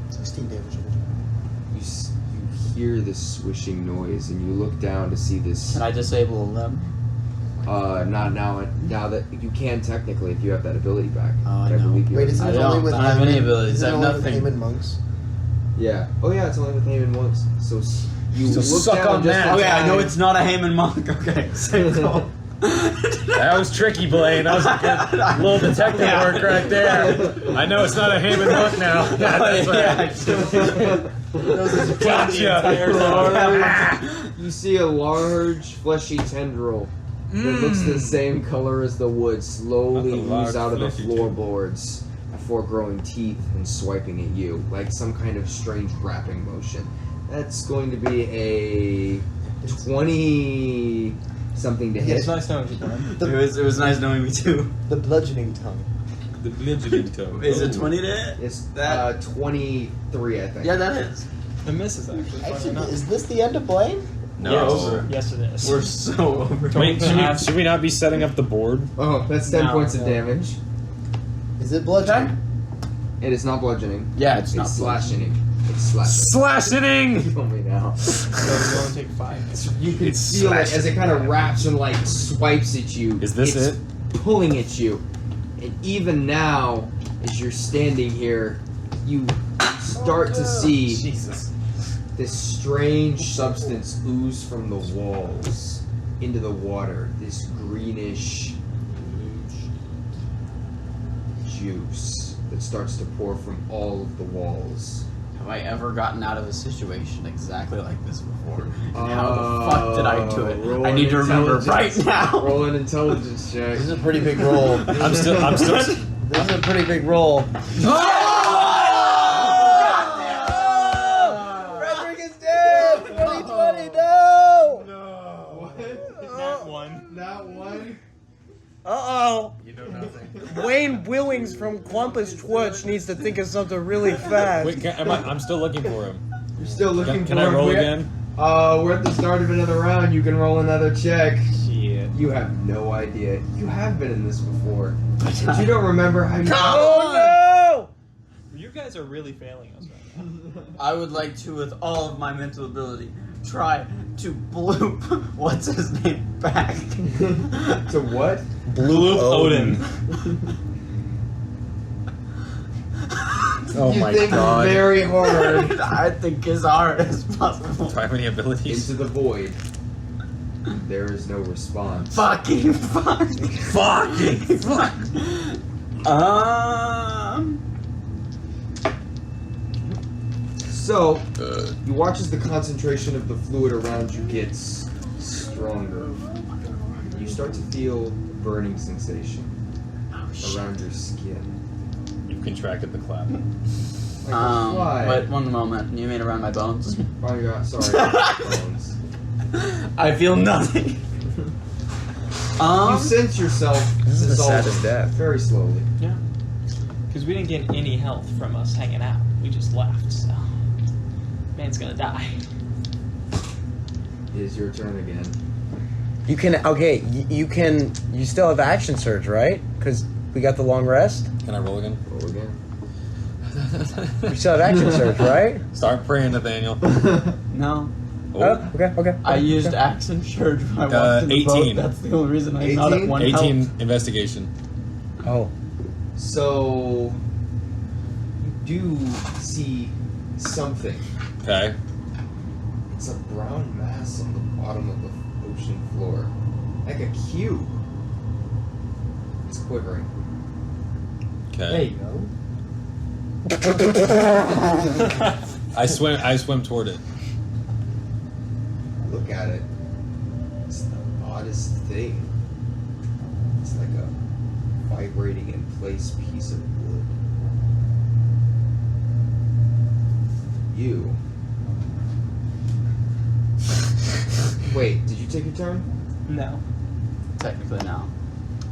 16 damage. You hear this swishing noise, and you look down to see this. Can I disable them? Not now. Now that you can technically, if you have that ability back. Oh, I But know. believe you Wait, have- isn't I it don't- only with I don't have any Hayman- abilities. Isn't I it have only with nothing. Hayman monks? Yeah. Oh yeah, it's only with Haman monks. So you So look suck down on just that. in Okay, I know time. it's not a Hayman monk. Okay, same goal. That was tricky, Blaine. That was a good little detective work right there. I know it's not a Hammond hook now. Yeah, that's right. Gotcha. You see a large, fleshy tendril that looks the same color as the wood slowly That's a large ooze out of the fleshy tube. floorboards before growing teeth and swiping at you, like some kind of strange wrapping motion. That's going to be a 20 something to hit. It's nice knowing you, Brian. It was nice knowing me too. The bludgeoning tongue. The bludgeoning toe. Is it Oh. 20 to hit? It's That- 23, I think. Yeah, that is. The miss is actually funny Actually, enough. is this the end of Blaine? No. Yes, it is. We're so over. Wait, should we not be setting up the board? Oh, that's 10 No, points of no. damage. Is it bludgeoning? It is not bludgeoning. Yeah, it's not slashing. It's slashing. Slashing! Tell me now. So we only take 5. You can It's feel it slashing. as it kind of wraps and like swipes at you. Is this it's it? Pulling at you, and even now, as you're standing here, you start to see Jesus. this strange substance ooze from the walls into the water. This greenish juice that starts to pour from all of the walls. Have I ever gotten out of a situation exactly like this before? And how the fuck did I do roll it? I an need to remember right intelligence- now. Roll an intelligence check. This is a pretty big roll. I'm still. This is a pretty big roll. Frederick is dead! 2020, no! Not one. Not one. Uh-oh. You know nothing. Wayne Willings from Quampus Twitch needs to think of something really fast. Wait, I'm still looking for him. You're still looking Can for I him. roll We're- again? We're at the start of another round. You can roll another check. Shit. You have no idea. You have been in this before. But you don't remember how you Oh You guys are really failing us right now. I would like to, with all of my mental ability, try to bloop what's his name back. To what? Blue Odin. Oh you my think god. very hard I think as hard as possible. Do I have any abilities? into the void. There is no response. Fucking fuck. Fucking fuck. So, you watch as the concentration of the fluid around you gets stronger. You start to feel burning sensation around your skin. You've contracted the clap. Like a fly. Wait one moment. You mean around my bones? Oh, yeah, sorry. Bones. I feel nothing. You sense yourself dissolving death. very slowly. Yeah. Because we didn't get any health from us hanging out. We just left, so. Man's gonna die. It is your turn again. You can, okay, you still have action surge, right? Because we got the long rest. Can I roll again? Roll again. You still have action surge, right? Start praying, Nathaniel. No. Oh, okay. I used accent surge when I walked in the 18. boat. That's the only reason I'm not at 18? 1 18 health. investigation. Oh. So, you do see something. Okay. It's a brown mass on the bottom of the ocean floor. Like a cube. It's quivering. Okay. you go. I swim toward it. Look at it. It's the oddest thing. It's like a vibrating in place piece of wood. You. Wait, did you take your turn? No. Technically, no.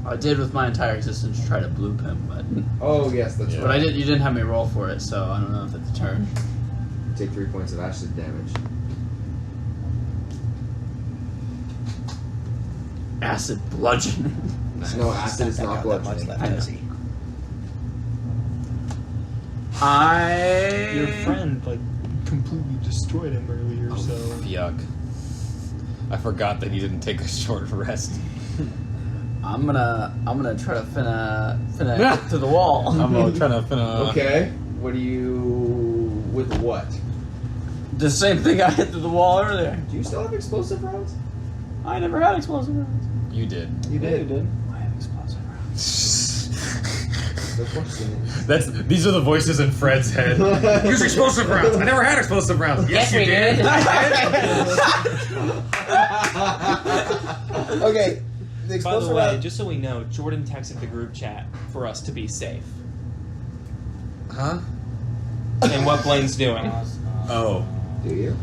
I did with my entire existence try to bloop him, but Oh, yes, that's Yeah. but right. you didn't have me roll for it, so I don't know if it's a turn. Take 3 points of acid damage. Acid bludgeoning. No, acid is not bludgeoning. I know. I Your friend, like, completely destroyed him earlier, so. Yuck. I forgot that he didn't take a short rest. I'm gonna try to finna to the wall. I'm trying to finna. Okay. What do you... With what? The same thing I hit through the wall earlier. Do you still have explosive rounds? I never had explosive rounds. You did. You did. I have explosive rounds. The question is... These are the voices in Fred's head. Use explosive rounds. I never had explosive rounds. Yes, you did. Okay. the By the explosive way, round. just so we know, Jordan texted the group chat for us to be safe. Huh? And what Blaine's doing. Oh. Do you?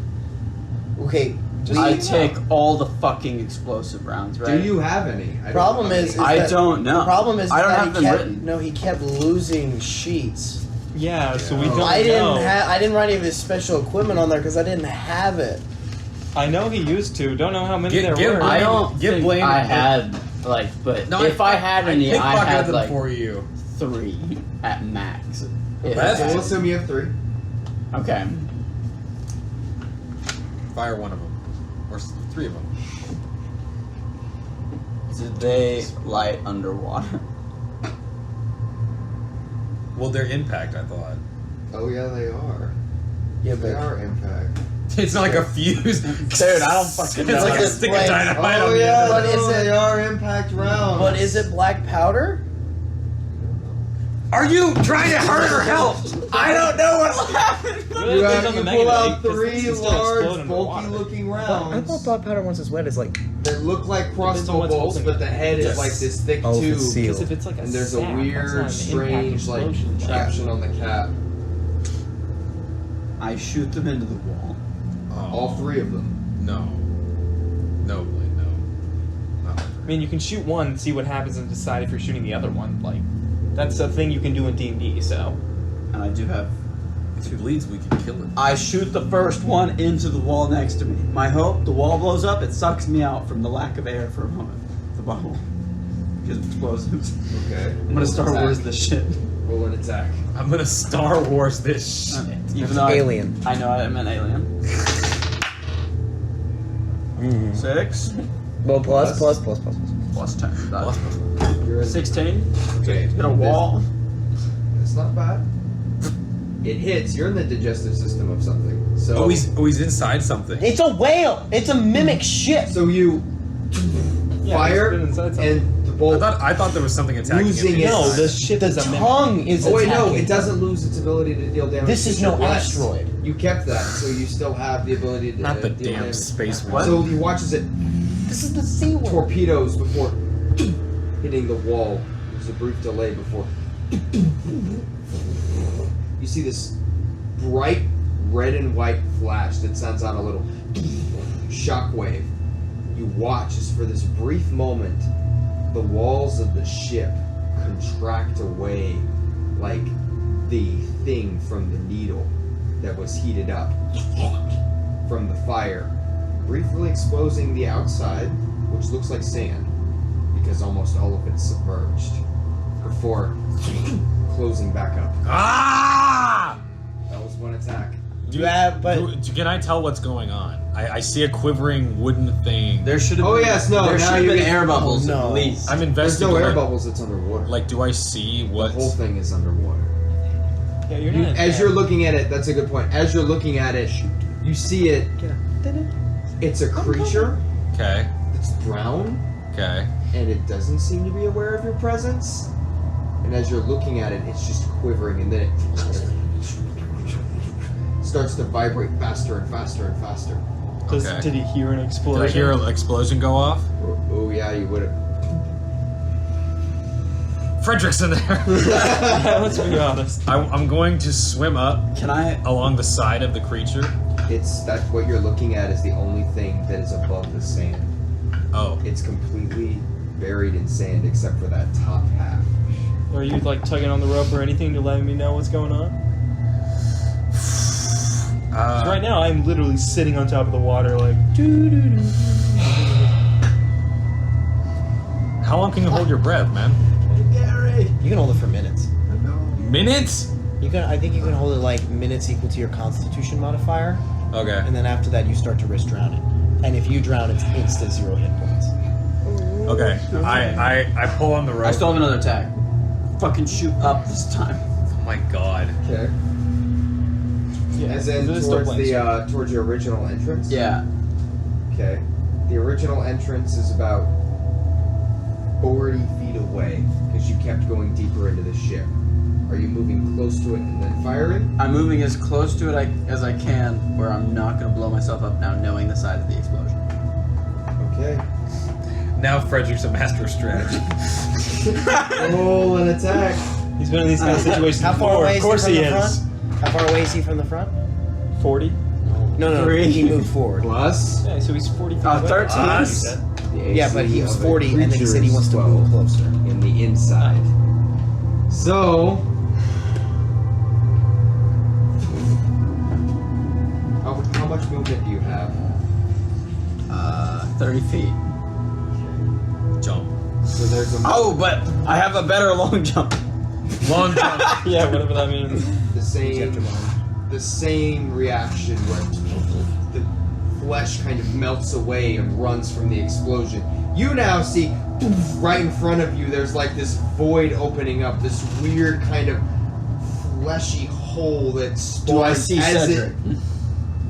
Okay. I take all the fucking explosive rounds, right? Do you have any? I don't Problem know how is many. I that- don't know. The problem is I don't that have he them kept, written. No, he kept losing sheets. Yeah, so we don't I know. didn't write any of his special equipment on there because I didn't have it. I know he used to. Don't know how many Get- there were. I don't Give think Blaine I a- had, like, but No, if I had any, I pickpocketed had, them like, for you. 3 at max. That's- So we'll assume you have 3. Okay. Fire one of them. Or 3 of them. Did they light underwater? Well, they're impact, I thought. Oh yeah, they are. Yeah, They but are impact. It's not like a fuse. Dude, I don't fucking know. It's like a It's stick like- of dynamite Oh on the yeah, end. But is no, it- they are impact rounds. but is it black powder? Are you trying to hurt or help? I don't know what'll happen. You have on the you Mega pull out Drive, 'cause 3 things can still explode large, underwater. bulky-looking I rounds thought black powder once it's wet is like. that look like Depends on crossbow what's bolts, holding but it. the head Yes. is like this thick Oh, tube, it's sealed. Because if it's like a and there's sap, a that's not weird, an strange like impact explosion. caption on the cap. I shoot them into the wall. All 3 of them. No. No, Blaine, no. Not I mean, you can shoot one and see what happens and decide if you're shooting the other one. Like, that's a thing you can do in D&D, so. And I do have. If it bleeds, we can kill it. I shoot the first one into the wall next to me. My hope, the wall blows up, it sucks me out from the lack of air for a moment. The bubble. Because of explosives. Okay. I'm gonna Star Attack. Wars this shit. Roll an attack. I'm gonna Star Wars this shit. Okay. It's Even though alien. I know I meant alien. 6 Well, plus. plus 10. You're in. 16. Okay. Hit a wall. It's not bad. It hits. You're in the digestive system of something. So. Oh, he's inside something. It's a whale. It's a mimic ship. So you fire, it's been inside something. and the bolt. I thought there was something attacking Losing it. it. No, the ship the is a mimic. tongue is. Oh wait, no, attacking. it doesn't lose its ability to deal damage. This is to no your blast. asteroid. You kept that, so you still have the ability to Not the deal damn damage. space What? one. So you watch as it This is the sea world. torpedoes before hitting the wall. There's a brief delay before you see this bright red and white flash that sends out a little shockwave. You watch as for this brief moment the walls of the ship contract away like the thing from the needle that was heated up from the fire, briefly exposing the outside, which looks like sand because almost all of it's submerged, before closing back up. Ah! That was one attack. Can I tell what's going on? I see a quivering wooden thing. There should have Oh, been, yes, no, there now should have you been get- air bubbles Oh, no. at least. I'm There's investigating. no air bubbles, it's underwater. Like, do I see The what? whole thing is underwater. Yeah, you're not. As you're looking at it, that's a good point. As you're looking at it, you see it. It's a creature Okay. that's brown, Okay. and it doesn't seem to be aware of your presence. And as you're looking at it, it's just quivering, and then it starts to vibrate faster and faster and faster. Okay. Did he hear an Did explosion? I hear an explosion go off? Oh yeah, you would have. Frederick's in there. Yeah, let's be honest. I'm going to swim up Can I? along the side of the creature. It's that what you're looking at is the only thing that is above the sand. Oh. It's completely buried in sand except for that top half. Are you like tugging on the rope or anything to let me know what's going on? 'Cause right now, I'm literally sitting on top of the water, like. Doo-doo-doo. How long can you hold your breath, man? You can hold it for minutes. Minutes? You can. I think you can hold it like minutes equal to your Constitution modifier, Okay. and then after that you start to risk drowning. And if you drown, it's insta 0 hit points. Okay. I pull on the rope. I still have another attack. Fucking shoot up this time. Oh my god. Okay. Yeah, As in it is still towards playing. the towards your original entrance. Yeah. Okay. The original entrance is about 40 feet away because you kept going deeper into the ship. Are you moving close to it and then firing? I'm moving as close to it as I can, where I'm not gonna blow myself up now, knowing the size of the explosion. Okay. Now Frederick's a master of strategy. Roll an attack. He's been in these kind of situations How far before. away Of course is he he from the is. front? How far away is he from the front? 40. No, he moved forward. Plus. Yeah, so he's 40 feet away. 13. You said. The Yeah, but he AC was of a 40, and then he creature said he is wants to 12 move closer. in the inside. So, how much movement do you have? 30 feet. Jump. So there's a Oh, but I have a better long jump. Long jump. Yeah, whatever that means. the same reaction where the flesh kind of melts away and runs from the explosion. You now see right in front of you there's like this void opening up, this weird kind of fleshy hole that spawns Do I see as Cedric?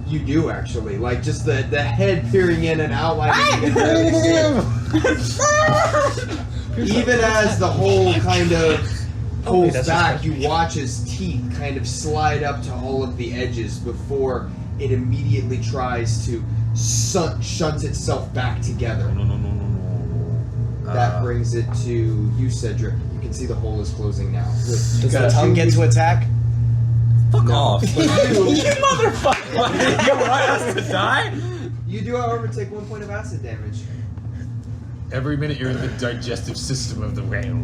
You do actually, like just the head peering in and out like you can barely see it. Even as the hole kind of pulls that's back, just you watch his teeth kind of slide up to all of the edges before it immediately tries to shunt itself back together. No. That brings it to you, Cedric. You can see the hole is closing now. Does the tongue get to attack? Fuck off. You, motherfucker! You want us to die? you do, however, take 1 point of acid damage. Every minute you're in the digestive system of the whale.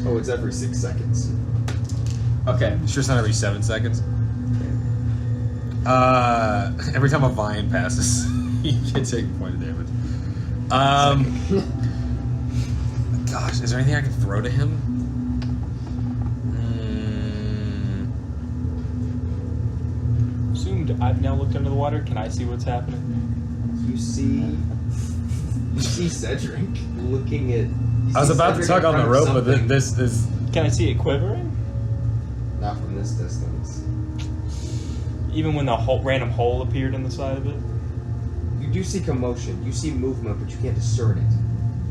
Oh, it's every 6 seconds. Okay. Sure, it's not every 7 seconds. Every time a vine passes, you can take a point of damage. Gosh, is there anything I can throw to him? Assumed I've now looked under the water. Can I see what's happening? You see Cedric looking at. I was about to tug on the rope, but this is. Can I see it quivering? Not from this distance. Even when the random hole appeared in the side of it? You do see commotion. You see movement, but you can't discern it.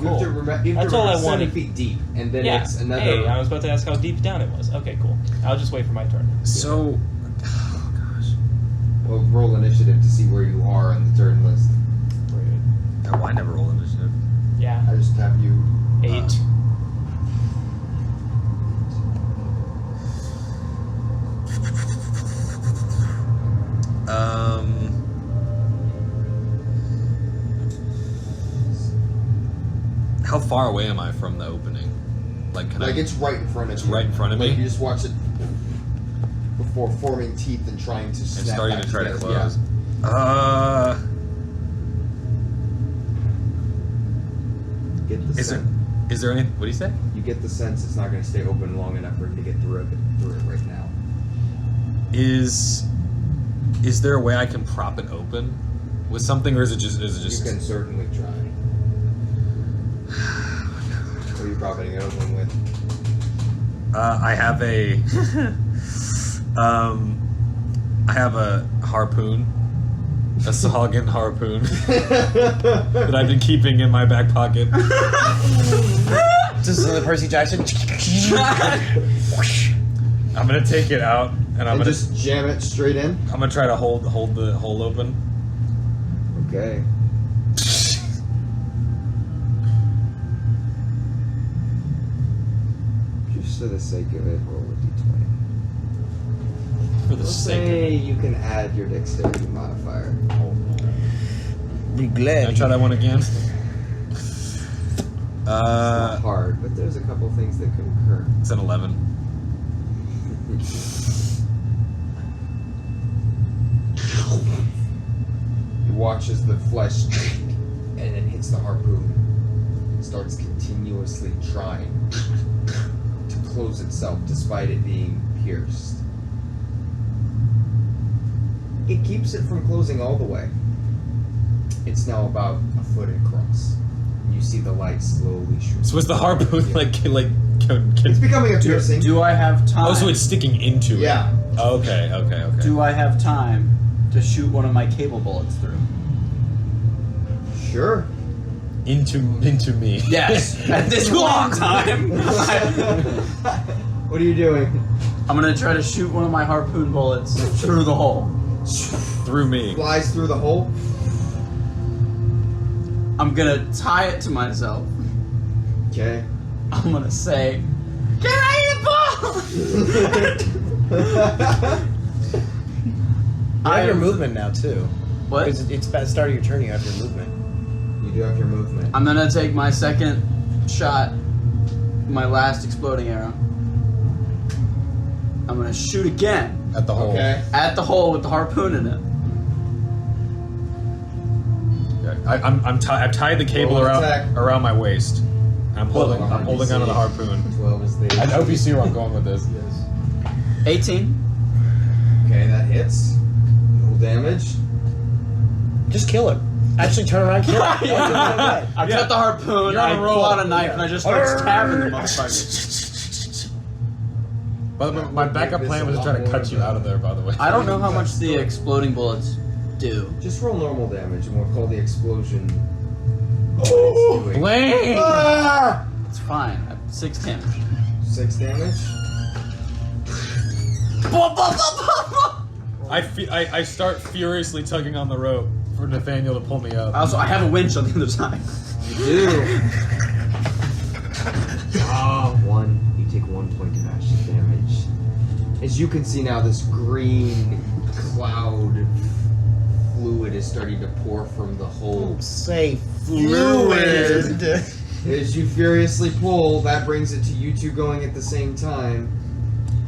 You have Cool. to remember. You have That's to all I remember 7 wanted. feet deep, and then Yeah. it's another. Hey, I was about to ask how deep down it was. Okay, cool. I'll just wait for my turn. So. Oh, gosh. Well, roll initiative to see where you are on the turn list. Oh, I never roll initiative. Yeah. I just have you. 8. How far away am I from the opening? Like, can Like I? it's right in front of It's you. right in front of Like me? you just watch it before forming teeth and trying to snap And starting back to try to together. close. Yeah. Get the Is there? sense. Is there any? What do you say? You get the sense it's not going to stay open long enough for him to get through it right now. Is there a way I can prop it open with something, or is it just? You can certainly try. What are you propping it open with? I have a. I have a harpoon, a Sahagin harpoon that I've been keeping in my back pocket. Just the Percy Jackson. I'm gonna take it out, and I'm And gonna just jam it straight in. I'm gonna try to hold the hole open. Okay. Just for the sake of it, roll a d20. For the Let's sake. say you can add your dexterity modifier. Be Can glad. I try that one again? It's not hard, but there's a couple things that could occur. It's an 11. You watch as the flesh and it hits the harpoon. It starts continuously trying to close itself despite it being pierced. It keeps it from closing all the way. It's now about a foot across. You see the light slowly shrink. So is the harpoon It's becoming a piercing. Do I have time? Oh, so it's sticking into it. Yeah. Okay. Do I have time to shoot one of my cable bullets through? Sure. Into me. Yes. At this long time. What are you doing? I'm gonna try to shoot one of my harpoon bullets through the hole. Through me. Flies through the hole. I'm gonna tie it to myself Okay. I'm gonna say, get ready to pull! You have your movement now too. What? Because it's at the start of your turn. You have your movement. You do have your movement. I'm gonna take my second shot, my last exploding arrow. I'm gonna shoot again At the hole. Okay. at the hole with the harpoon in it. I've tied the cable Roll an attack. around my waist. I'm holding onto the harpoon. 12 is the. I hope you see where I'm going with this. 18. Okay, that hits. No damage. Just kill it. Actually, turn around, kill it. Yeah. I Yeah. cut the harpoon, You're on I a roll. pull out a knife, and I just start stabbing the motherfucker. But my backup plan was to try to cut you out of there, by the way. I don't know how much the exploding bullets do. Just roll normal damage, and we'll call the explosion. Blaine! It's fine. 6 damage. 6 damage. I start furiously tugging on the rope for Nathaniel to pull me up. Also, I have a winch on the other side. You do. You take 1 point of acid damage. As you can see now, this green cloud fluid is starting to pour from the hole. Say fluid. As you furiously pull, that brings it to you two going at the same time.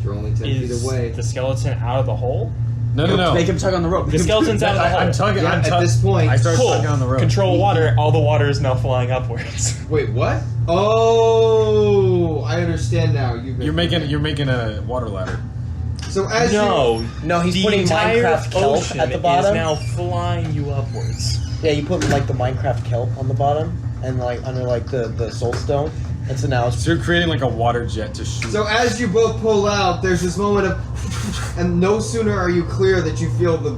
You're only 10 feet Is away. the skeleton out of the hole? No. Make him tug on the rope. The skeleton's out of the hole. I'm tugging. Yeah, at this point. I start Cool. tugging on the rope. Control water. All the water is now flying upwards. Wait, what? Oh, I understand now. You're making a water ladder. So as No, No, he's the putting entire Minecraft kelp ocean at the bottom. is now flying you upwards. Yeah, you put like the Minecraft kelp on the bottom and like under like the soul stone, and so now it's So you're creating like a water jet to shoot. So as you both pull out, there's this moment of, and no sooner are you clear that you feel the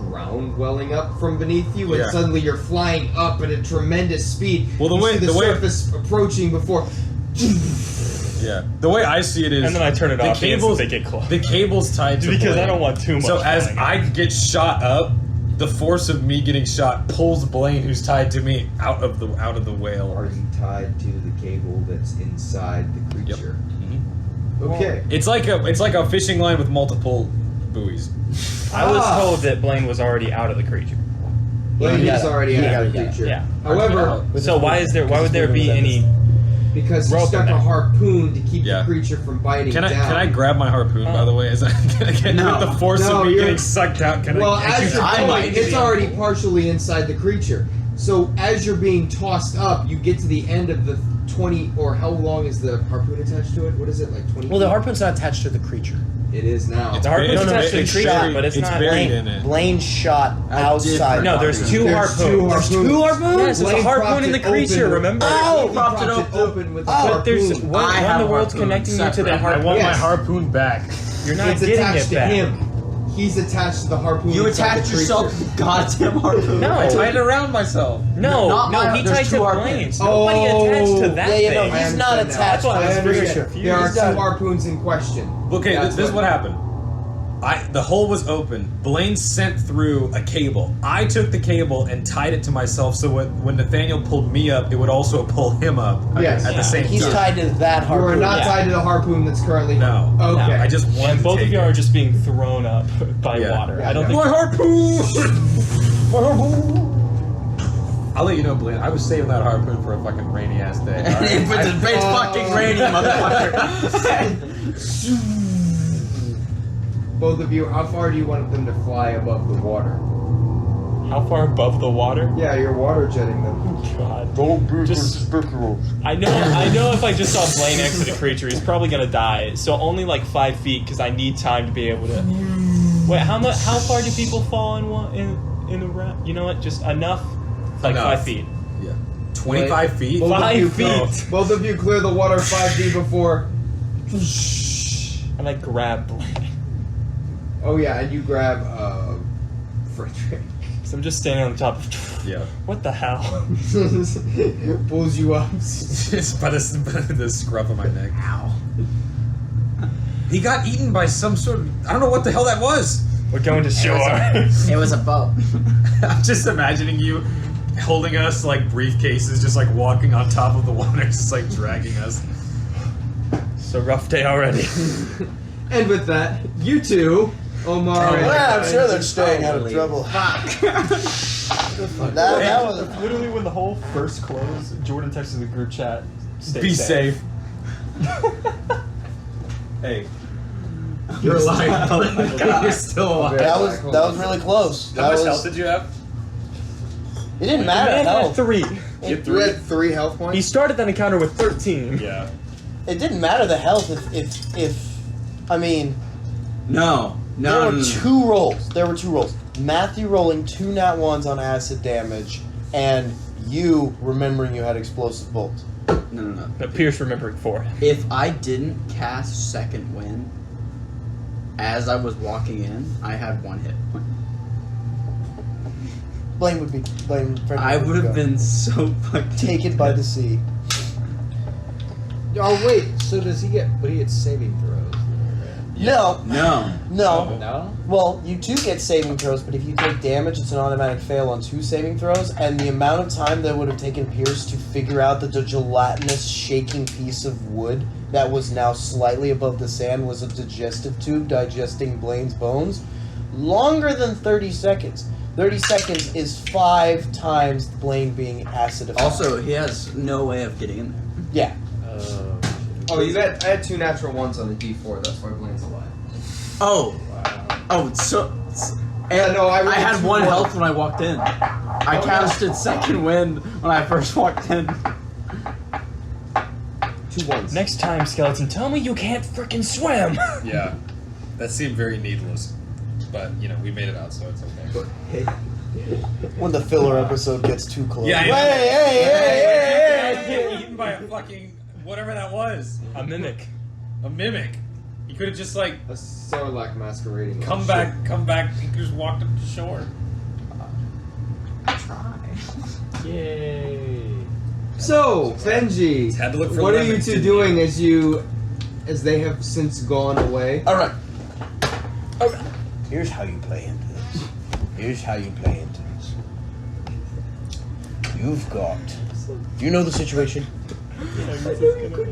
ground welling up from beneath you, and Yeah. suddenly you're flying up at a tremendous speed. Well, the you way- see the the way- surface approaching before. Yeah. The way I see it is, And then I turn it the off the cables, instant they get close. The cable's tied to Because I Blaine. don't want too much So as flying I get shot up, the force of me getting shot pulls Blaine, who's tied to me, out of the whale. Are you tied to the cable that's inside the creature? Okay. It's like a fishing line with multiple buoys. I was told that Blaine was already out of the creature. Well, Yeah, he's already yeah, out of the yeah, creature. yeah. However, So why would there be any? because he rope stuck in a there. harpoon to keep Yeah. the creature from biting Can I down. grab my harpoon? By the way, is that No. with the force No, of me you're- getting sucked out? Can Well, I? as you're I going, might it's be. already partially inside the creature. So as you're being tossed up, you get to the end of the 20, or how long is the harpoon attached to it? What is it, like 20? well, the feet? harpoon's not attached to the creature. It is now. It's The harpoon's buried- attached to the it's creature, buried- but it's not buried in it. Blaine shot outside. No, there's two There's harpoons. two There's harpoons. two harpoons? Yes, there's a Blaine harpoon propped in the it open creature. with- Remember? Oh! He propped it open with the But there's harpoon. when I have the world's harpoon connecting you to separate. the I harpoon. want my Yes. harpoon back. You're not It's getting attached it to back. him. He's attached to the harpoon. You inside attached the yourself creature. to the goddamn harpoon. No. I tied it around myself. No, Not no, mine. he There's tied two to harpoons. Blaine's. Nobody attached to that Yeah, thing. no, he's not understand now. attached to I the understand. creature. There are He's two done. harpoons in question. Okay, That's this is what happened. The hole was open. Blaine sent through a cable. I took the cable and tied it to myself, so when Nathaniel pulled me up, it would also pull him up Yes. at the same He's time. tied to that You harpoon. are not Yeah. tied to the harpoon that's currently. No. Okay. I just wanted And to both take of you it. are just being thrown up by Yeah. water. Yeah, I don't yeah. think. My harpoon! My harpoon! I'll let you know, Blaine. I was saving that harpoon for a fucking rainy ass day. all right? If it's fucking raining, motherfucker. Both of you, how far do you want them to fly above the water? How far above the water? Yeah, you're water jetting them. God. Just, I know if I just saw Blaine next to the creature, he's probably gonna die. So only like 5 feet, because I need time to be able to. Wait, how far do people fall in a round? You know what? Just enough. Like Enough. 5 feet. Yeah. 25 feet? Both of 5 you feet. Both of you clear the water 5 feet before. And I grab Blaine. Oh yeah, and you grab Frederick. So I'm just standing on the top of. Yeah. What the hell? Pulls you up. It's by the scruff of my neck. Ow. He got eaten by some sort of... I don't know what the hell that was. We're going to shore. It was a boat. I'm just imagining you holding us like briefcases, just like walking on top of the water, just like dragging us. It's a rough day already. And with that, you two, Omar and I'm sure they're staying out of trouble. that was Literally, when the whole first closed, Jordan texted the group chat. Be safe. Hey, You're alive. you're still alive. that was really close. How That much was, health did you have? It didn't matter. Man had Health. 3. You had 3 health points? He started that encounter with 13. Yeah. It didn't matter the health if I mean No. there were 2 rolls. There were 2 rolls. Matthew rolling 2 nat 1s on acid damage, and you remembering you had explosive bolt. No. But Pierce remembering 4. If I didn't cast Second Wind as I was walking in, I had 1 hit point. Frederick I would have go. been so fucking taken by the sea. Oh wait, so does he get? But he gets saving throws. No. No. No. Well, you do get saving throws, but if you take damage, it's an automatic fail on 2 saving throws, and the amount of time that would have taken Pierce to figure out that the gelatinous, shaking piece of wood that was now slightly above the sand was a digestive tube digesting Blaine's bones, longer than 30 seconds. 30 seconds is 5 times Blaine being acidified. Also, he has no way of getting in there. Yeah. Oh, I had 2 natural 1s on the D4, that's why Blaine's alive. Oh. So. Yeah, no, I had rolled 1 2 health when I walked in. I casted Second Wind when I first walked in. 2 1s. Next time, Skeleton, tell me you can't frickin' swim! Yeah. That seemed very needless. But, you know, we made it out, so it's okay. When the filler episode gets too close. Yeah, Hey! Get eaten by a fucking whatever that was. A mimic. A mimic. He could have just like A Sarlacc masquerading. come back. He just walked up to shore. Yay. So, Benji, Had to look for what are you lemons, two didn't doing you? as they have since gone away? Alright. Here's how you play into this. Here's how you play into this. You've got. Do you know the situation?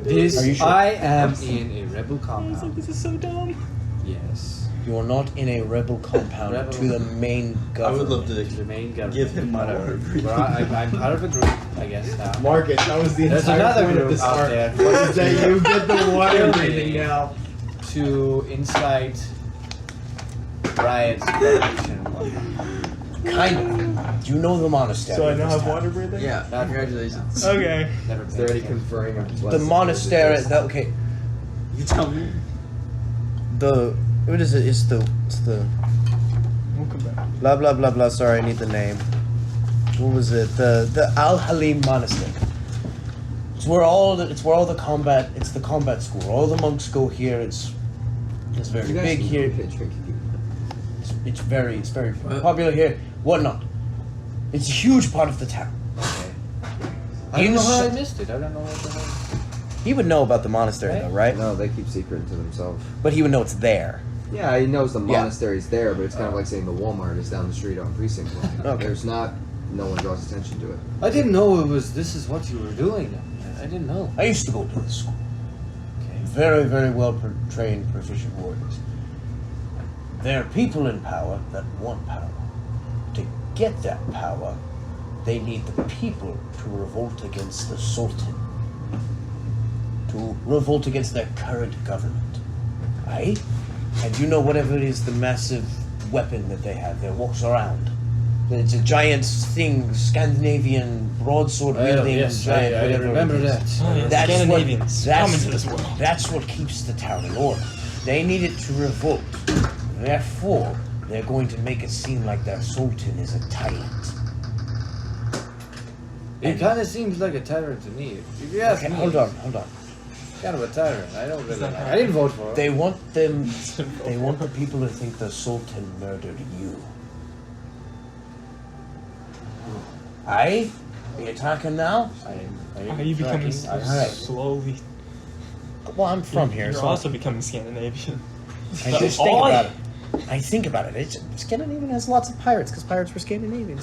This Are you sure? I am in a rebel compound. This is so dumb. Yes. You are not in a rebel compound Rebel. to the main I government. would love to The main government. give him whatever. Well, I'm part of a group, I guess now. Marcus, that was the There's entire another point of group this out arc. there. Was that you get the water breathing now. To incite riots, revolution, and whatnot. Kind of. Do you know the monastery? So I of now this have town? water breathing? Yeah, congratulations. Okay. Never Is there any paid attention. conferring of The blessings? monastery. Okay. You tell me. The. What is it? It's the. We'll come back. Blah blah blah blah. Sorry, I need the name. What was it? The Al Halim Monastery. It's where all the combat. It's the combat school. All the monks go here. It's very You guys big can here. get tricky. It's very popular here. Whatnot. It's a huge part of the town. I don't know how I Inside- missed it. I don't know what the hell. He would know about the monastery though, right? No, they keep secret to themselves. But he would know it's there. Yeah, he knows the Yeah. monastery's there, but it's kind of like saying the Walmart is down the street on Precinct Line. Okay. There's not. No one draws attention to it. I didn't know it was. This is what you were doing. I didn't know. I used to go to the school. Okay. Very, very well trained, proficient warriors. There are people in power that want power. To get that power, they need the people to revolt against the Sultan. To revolt against their current government. Aye? And you know whatever it is, the massive weapon that they have that walks around. It's a giant thing, Scandinavian broadsword wielding yes, giant. I whatever it remember is. that. Oh, yeah, That's Scandinavians what, come into this world. That's what keeps the town in order. They need it to revolt. Therefore, they're going to make it seem like their sultan is a tyrant. It kind of seems like a tyrant to me. If you ask Okay, me, hold on. kind of a tyrant. I don't really. I didn't vote for him. They want them. They want the people to think the sultan murdered you. Aye? Are you talking now? Are you becoming Alright. slowly? Well, I'm from here, You're so also becoming Scandinavian. and just think about it. I think about it. Scandinavian has lots of pirates because pirates were Scandinavian.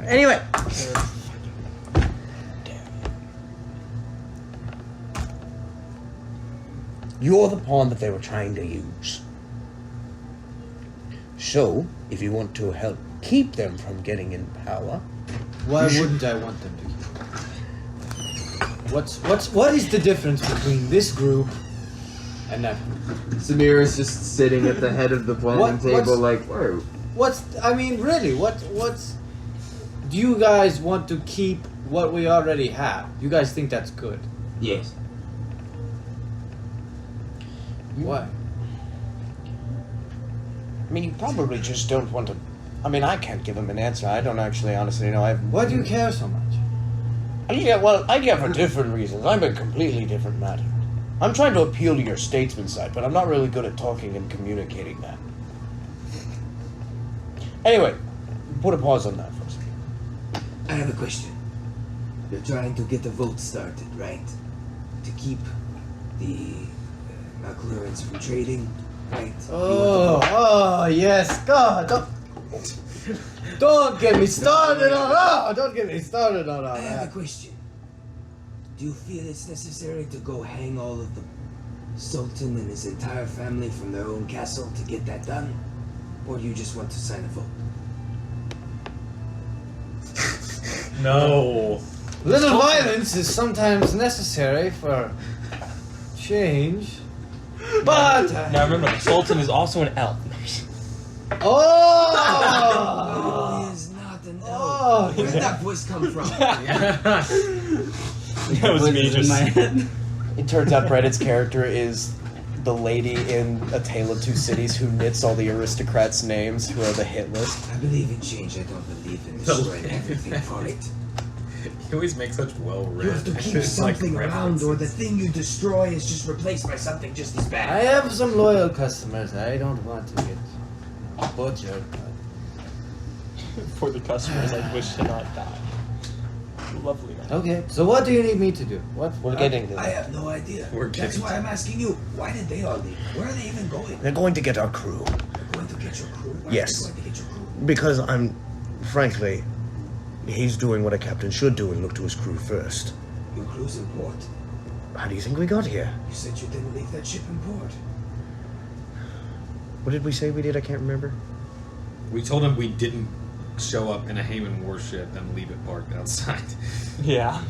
Anyway. You're the pawn that they were trying to use. So, if you want to help keep them from getting in power, Why wouldn't I want them to keep? What is the difference between this group and that group? Samir is just sitting at the head of the planning table, like, whoa. What's do you guys want to keep what we already have? You guys think that's good? Yes. Why? I mean, you probably just don't want to. I mean, I can't give him an answer. I don't actually honestly know. Why do you care so much? I care for different reasons. I'm a completely different matter. I'm trying to appeal to your statesman side, but I'm not really good at talking and communicating that. Anyway, put a pause on that for a second. I have a question. You're trying to get a vote started, right? To keep the Malclurans from trading, right? Oh, yes. God, don't get me started on that. Don't get me started on all I have a that. question. Do you feel it's necessary to go hang all of the Sultan and his entire family from their own castle to get that done? Or do you just want to sign a vote? No. Little violence is sometimes necessary for change. But Now remember, the Sultan is also an elf. oh, He is not an elf. oh, Where'd that voice come from? That was me just. It turns out Brett's character is the lady in A Tale of Two Cities who knits all the aristocrats' names who are the hit list. I believe in change. I don't believe in destroying everything for it. You always make such well-read. You have to keep something around, or the thing you destroy is just replaced by something just as I bad. have some loyal customers. I don't want to get butchered. For the customers, I wish to not die. Lovely man. Okay, so what do you need me to do? What? We're getting to I that. have no idea. We're That's getting why I'm asking you. Why did they all leave? Where are they even going? They're going to get our crew. They're going to get your crew. Why Yes. are they going to get your crew? Because frankly, he's doing what a captain should do and look to his crew first. Your crew's in port. How do you think we got here? You said you didn't leave that ship in port. What did we say we did? I can't remember. We told him we didn't show up in a Heyman warship and leave it parked outside. Yeah.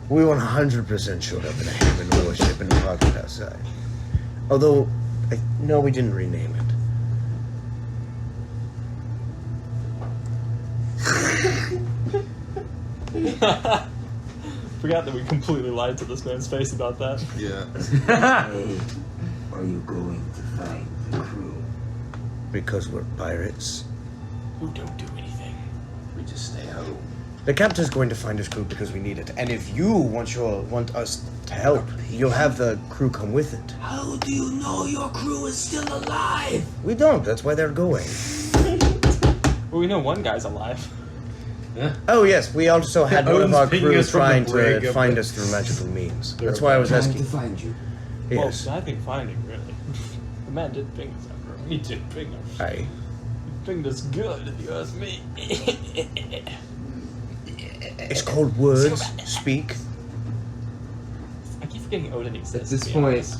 We 100% showed up in a Hammond warship and parked it outside. Although, no, we didn't rename it. Forgot that we completely lied to this man's face about that. Yeah. Hey, are you going to find the crew? Because we're pirates. Who don't do anything. We just stay home. The captain's going to find his crew because we need it. And if you want us to help, you'll have the crew come with it. How do you know your crew is still alive? We don't. That's why they're going. Well, we know one guy's alive. Oh, yes. We also had one of Odin's our picking crew us from the trying brig to of find the- us through magical means. That's why I was Trying asking. to find you. Yes. Well, I think finding, really. The man did ping us after all. He did ping us. Aye. He pinged us good, if you ask me. It's called words. Speak. I keep forgetting Odin exists. At this to be point, honest.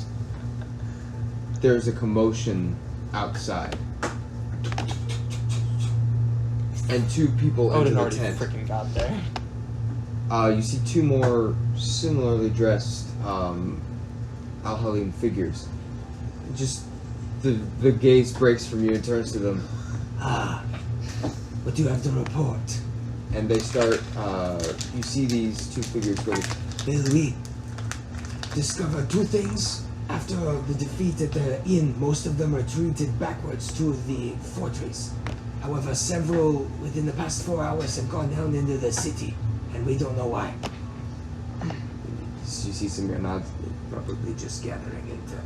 there's a commotion outside. And two people enter Odin the already tent. freaking got there. You see two more similarly dressed Al-Halim figures. Just the gaze breaks from you and turns to them, What do you have to report? and they start. You see these two figures go. Well, we discovered two things. After the defeat at the inn, most of them retreated backwards to the fortress. However, several within the past 4 hours have gone down into the city, and we don't know why. You see Samir nods. Probably just gathering into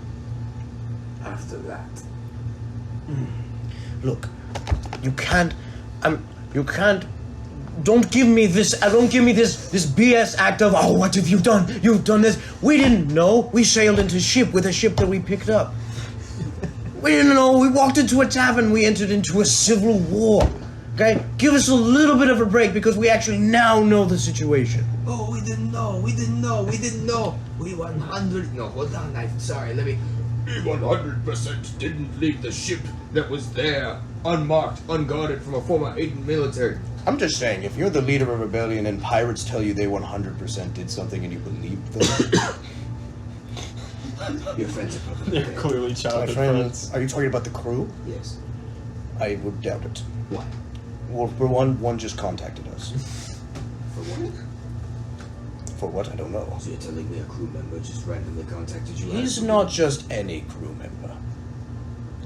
after that. Look, you can't. You can't. Don't give me this. Don't give me this BS act of, oh, what have you done? You've done this. We didn't know. We sailed into a ship that we picked up. We didn't know. We walked into a tavern. We entered into a civil war. Okay? Give us a little bit of a break because we actually now know the situation. Oh, we didn't know. We 100. No, hold on. I'm sorry. Let me. We 100% didn't leave the ship that was there, unmarked, unguarded from a former Aiden military. I'm just saying, if you're the leader of a rebellion and pirates tell you they 100% did something and you believe them, Your friends are probably They're dead. clearly my childhood friend, friends. are you talking about the crew? Yes. I would doubt it. Why? Well, for one just contacted us. For what? For what? I don't know. So you're telling me a crew member just randomly contacted you? He's not just any crew member.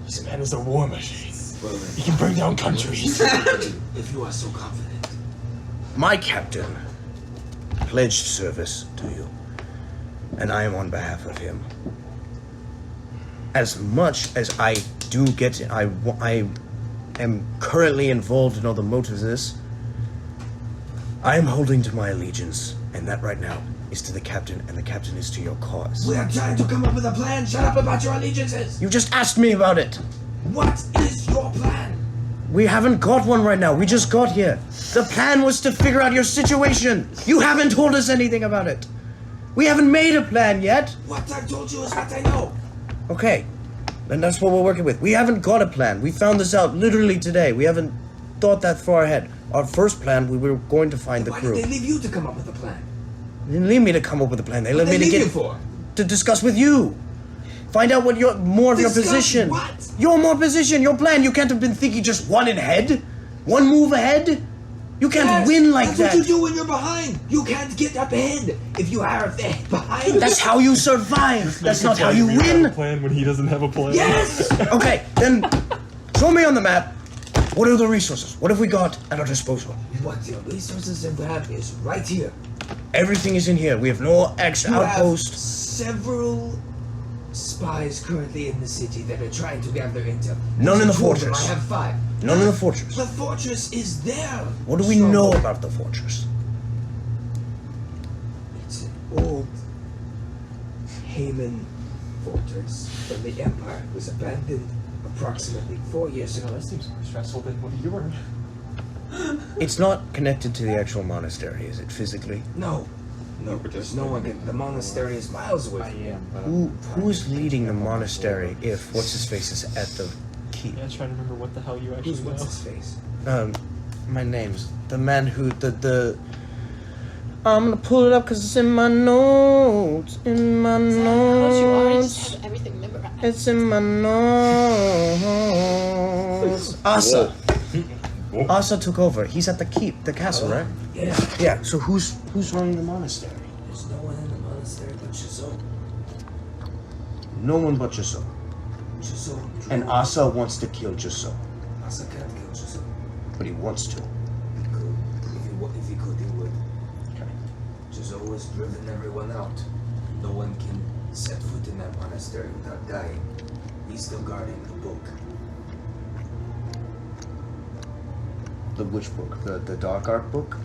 This man is a war machine. Well, He can bring down countries. if you are so confident. My captain pledged service to you, and I am on behalf of him. As much as I do get, I am currently involved in all the motives of this, I am holding to my allegiance, and that right now is to the captain, and the captain is to your cause. We are trying to come up with a plan. Shut up about your allegiances. You just asked me about it. What is your plan? We haven't got one right now. We just got here. The plan was to figure out your situation. You haven't told us anything about it. We haven't made a plan yet. What I told you is what I know. Okay, then that's what we're working with. We haven't got a plan. We found this out literally today. We haven't thought that far ahead. Our first plan, we were going to find the Why crew. did they leave you to come up with a plan? They didn't leave me to come up with a plan. They What left me they to leave get you for? to discuss with you. Find out what more of your Discuss position. what? Your more position, your plan. You can't have been thinking just one ahead, one move ahead. You can't Yes, win like that's that. what you do when you're behind. You can't get up ahead if you are behind. That's how you survive. That's not how you have a win. plan when he doesn't have a plan. Yes. Okay, then show me on the map. What are the resources? What have we got at our disposal? What your resources have is right here. Everything is in here. We have no extra You have outpost. several spies currently in the city that are trying to gather intel. None in the Two of them, fortress. I have 5. None in the fortress. The fortress is there. What do we know about the fortress? It's an old Haman fortress from the Empire. It was abandoned approximately 4 years ago. That seems more stressful than what you were. It's not connected to the actual monastery, is it physically? No. No, there's no one. The monastery is miles away from here. Who's leading the monastery if what's his face is at the keep? Yeah, trying to remember what the hell you actually Who's know. what's his face? My name's the man who the. I'm gonna pull it up because it's in my notes. In my How you already notes. just have everything memorized? It's in my notes. Asa. Asa took over. He's at the keep, the castle, right? Yeah. Yeah. So who's running the monastery? There's no one in the monastery but Shizou. No one but Jiso. Shizou. And Asa wants to kill Jiso, Asa can't kill Shizou. but he wants to. He could. If he could, he would. Okay. Shizou has driven everyone out. No one can set foot in that monastery without dying. He's still guarding the book. The which book? The Dark Art book?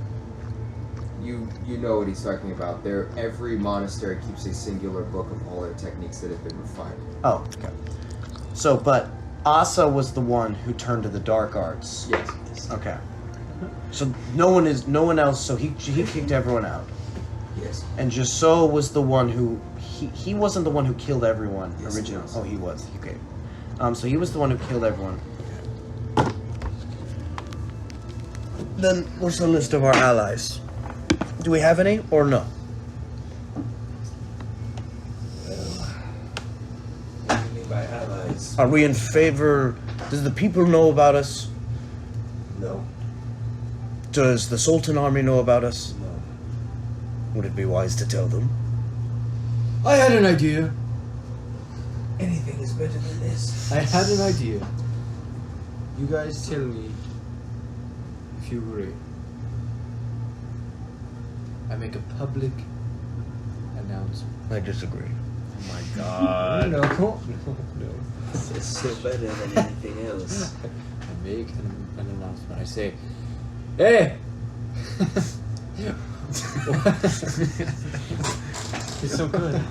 You know what he's talking about. Every monastery keeps a singular book of all their techniques that have been refined. Oh, okay. So, but Asa was the one who turned to the dark arts. Yes. Okay. So no one else. So he kicked everyone out. Yes. And Jiso was the one who he wasn't the one who killed everyone Yes, he originally. was. Oh, he was. Okay. So he was the one who killed everyone. Then what's the list of our allies? Do we have any or no? What do you mean by allies? Are we in favor? Does the people know about us? No. Does the Sultan army know about us? No. Would it be wise to tell them? I had an idea. Anything is better than this. I had an idea. You guys tell me if you agree. I make a public announcement. I disagree. Oh my god. No. It's still better than anything else. I make an announcement. I say, hey! It's so good.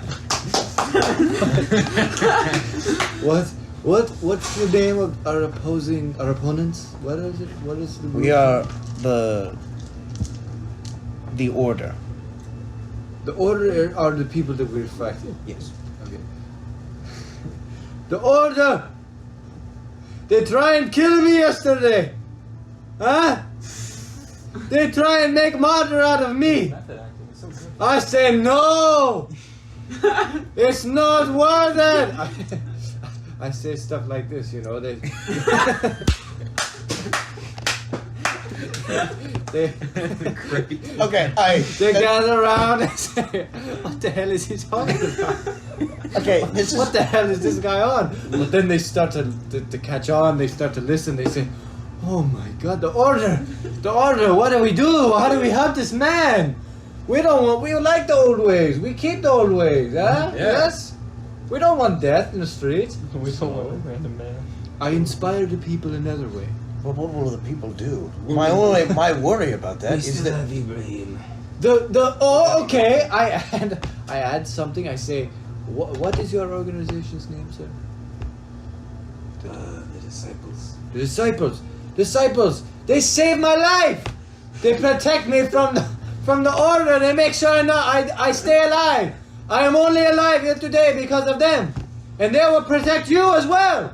What's the name of our opponents? What is it? What is the? We are the Order. The Order are the people that we're fighting. Yes. Okay. The Order. They try and kill me yesterday. Huh? They try and make martyr out of me. I say no. It's not worth it. I say stuff like this, you know. They Okay, they gather around and say, "What the hell is he talking about? Okay, this is What the hell is this guy on?" But then they start to catch on. They start to listen. They say, "Oh my God, the Order! What do we do? How do we help this man? We like the old ways. We keep the old ways, huh? Yeah. Yes. We don't want death in the streets. We don't want a random man. I inspire the people another way. Well, what will the people do? My worry about that We is still that have Ibrahim. Okay. I add something. I say, what is your organization's name, sir? The disciples. The disciples. They save my life. They protect me from the Order. They make sure I stay alive. I am only alive here today because of them, and they will protect you as well.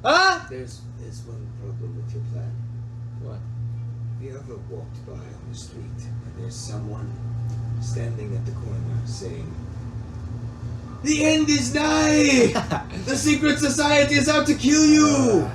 Huh? There's one problem with your plan. What? Have you ever walked by on the street and there's someone standing at the corner saying, "The end is nigh! The secret society is out to kill you!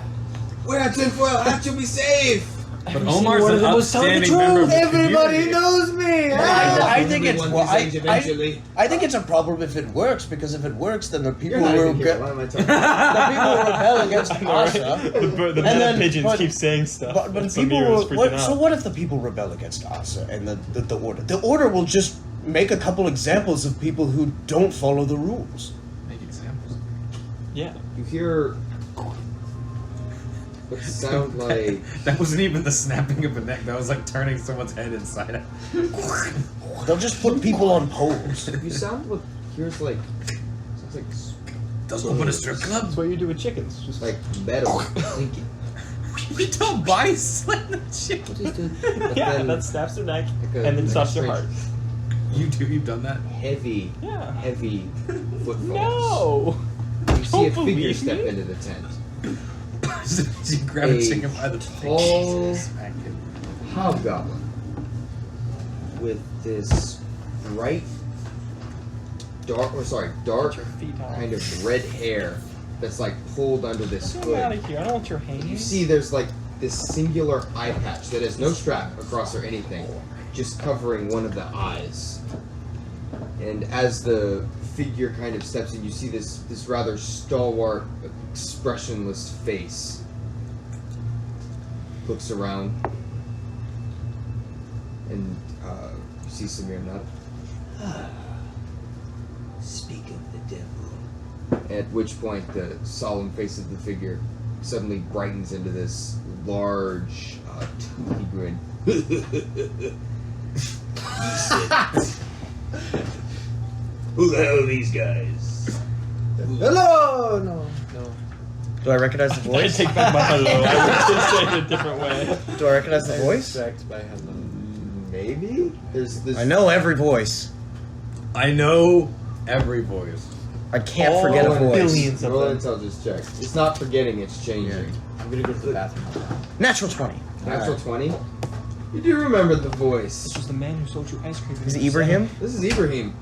We're at tinfoil hat to be safe!" But Omar's an upstanding member of the Everybody community. knows me. I think it's Everyone well, deserves eventually. I think it's a problem if it works, because if it works, then the people You're not will even here. What am I talking the people will rebel against Asa. The And then- pigeons but- keep saying stuff. But Some people heroes will. freaking So out. what if the people rebel against Asa and the Order? The Order will just make a couple examples of people who don't follow the rules. Make examples. Yeah. You hear what sound like That wasn't even the snapping of a neck. That was like turning someone's head inside out. They'll just put people on poles. you sound what here's like sounds like Doesn't open a strip club. That's what you do with chickens. Just like metal clinking. We don't buy slam the chicken. What is the yeah, then that snaps their neck like a- and then like stops a their heart. strange You've done that? heavy Yeah. footfalls. No. You see a Don't figure believe step me. into the tent. So you grab a A chicken by the tall- smack it. Hobgoblin with this bright dark Put your feet on. kind of red hair that's like pulled under this Get out hood. of here. I don't want your hands. You see there's like this singular eye patch that has no strap across or anything, just covering one of the eyes. And as the figure kind of steps in, you see this rather stalwart, expressionless face. Looks around, and you see Samir nod. Speak of the devil. At which point, the solemn face of the figure suddenly brightens into this large, toothy grin. Who the hell are these guys? Hello! No. Do I recognize the I voice? take back my hello. I wish to say it a different way. Do I recognize the voice? By hello. Maybe? There's this. I know every voice. I know every voice. I can't forget a voice. billions of Roll them. intelligence check. It's not forgetting, it's changing. I'm gonna go to the bathroom. Natural 20. Natural 20? You do remember the voice. This was the man who sold you ice cream. Is it Ibrahim? This is Ibrahim.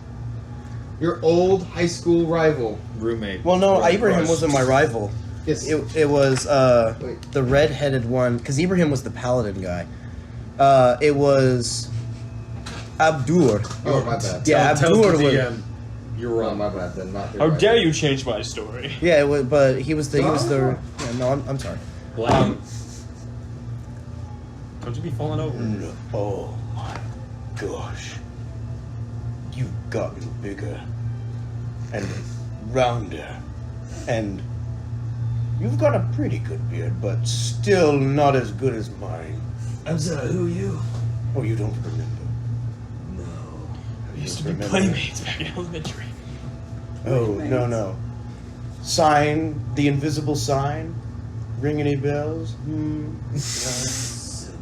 Your old high school rival. Roommate. Well, no, Right, Ibrahim right. wasn't my rival. Yes. It was Wait. the red-headed one, because Ibrahim was the paladin guy. It was Abdur. Oh, my bad. Yeah, Tell Abdur the was. DM. You're Oh, wrong. my bad then. Not the How rival. dare you change my story? Yeah, it was, but he was the. Yeah, no, I'm sorry. Blaine. Don't you be falling over. Oh my gosh, you've gotten bigger and rounder, and you've got a pretty good beard, but still not as good as mine. I'm sorry, who are you? Oh, you don't remember? No. We used to be Remember. playmates back in elementary. Oh, no. sign, the invisible sign? Ring any bells? Samir.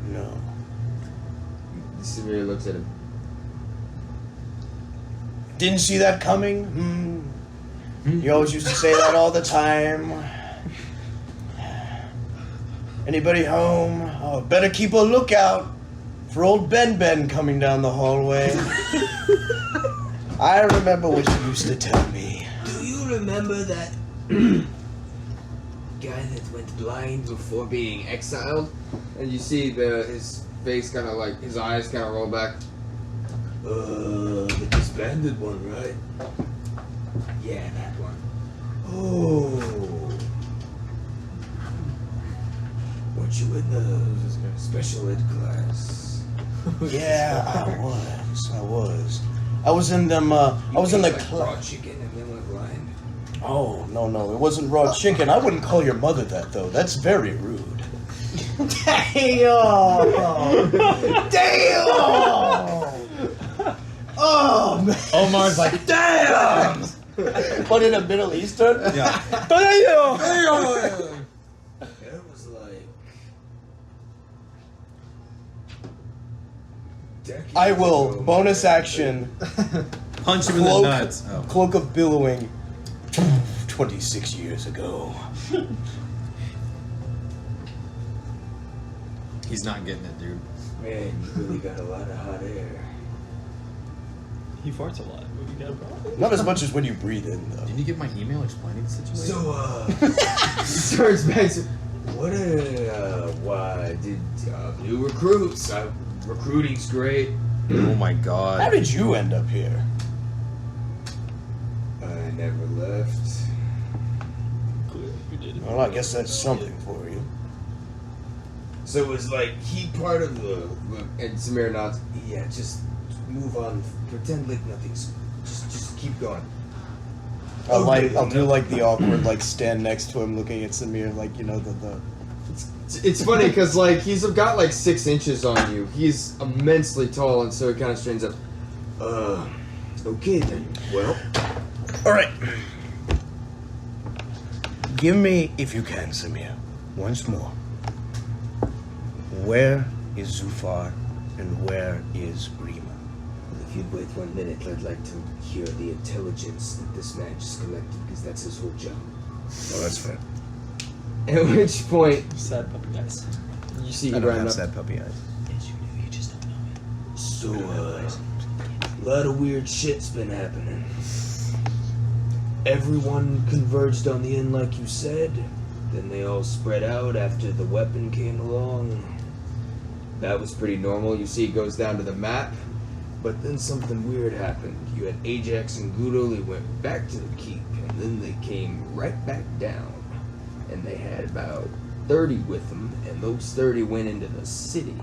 No. Samir looks at him. Didn't see that coming? You always used to say that all the time. Anybody home? Oh, better keep a lookout for old Ben coming down the hallway. I remember what you used to tell me. Do you remember that guy that went blind Before being exiled, and you see his face kind of like his eyes kind of roll back. the disbanded one, right? Yeah, that one. Oh. Weren't you in the special ed class? Yeah, I was. I was in them. I was in the raw class. chicken and then went blind. Oh no, it wasn't raw chicken. I wouldn't call your mother that though. That's very rude. Damn! Oh man! Omar's like, damn! What in a Middle Eastern? Yeah. Damn! It was like decades I will ago, bonus man. action. Punch him in the nuts. Oh. Cloak of Billowing. 26 years ago. He's not getting it, dude. Man, you really got a lot of hot air. He farts a lot. You got a problem? Not as much as when you breathe in, though. Didn't you get my email explaining the situation? He So, starts back to, what why did new recruits? Recruiting's great. Oh my How god. did you end up here? I never left. Clearly you did. Well, I guess that's something for you. So it was like he part of the and Samir nods. Yeah, just move on. Pretend like nothing's. Just keep going. I'll do like the awkward, like stand next to him, looking at Samir, like you know the. It's funny because like he's got like 6 inches on you. He's immensely tall, and so it kind of strains up. okay then. Well, All right. Give me, if you can, Samir, once more. Where is Zufar and where is Rima? if you'd wait 1 minute, I'd like to hear the intelligence that this man just collected, because that's his whole job. Oh, that's fair. At which point Sad puppy eyes. you see I you don't run have up. sad puppy eyes. Yes, you do. You just don't know it. So, a lot of weird shit's been happening. Everyone converged on the inn like you said. Then they all spread out after the weapon came along. That was pretty normal. You see, it goes down to the map. But then something weird happened. You had Ajax and Gudo, they went back to the keep, and then they came right back down. And they had about 30 with them, and those 30 went into the city.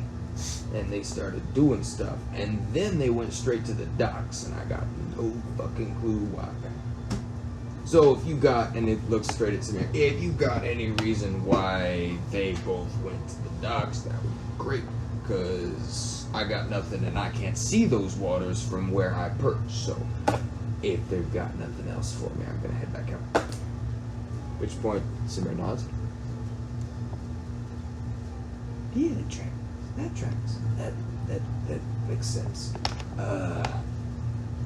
And they started doing stuff. And then they went straight to the docks, and I got no fucking clue why. So if you got, and it looks straight at Samir, if you got any reason why they both went to the docks, that would be great. Because I got nothing and I can't see those waters from where I perch. So if they've got nothing else for me, I'm going to head back out. Which point, Samir nods. Yeah, that tracks. That tracks. That makes sense.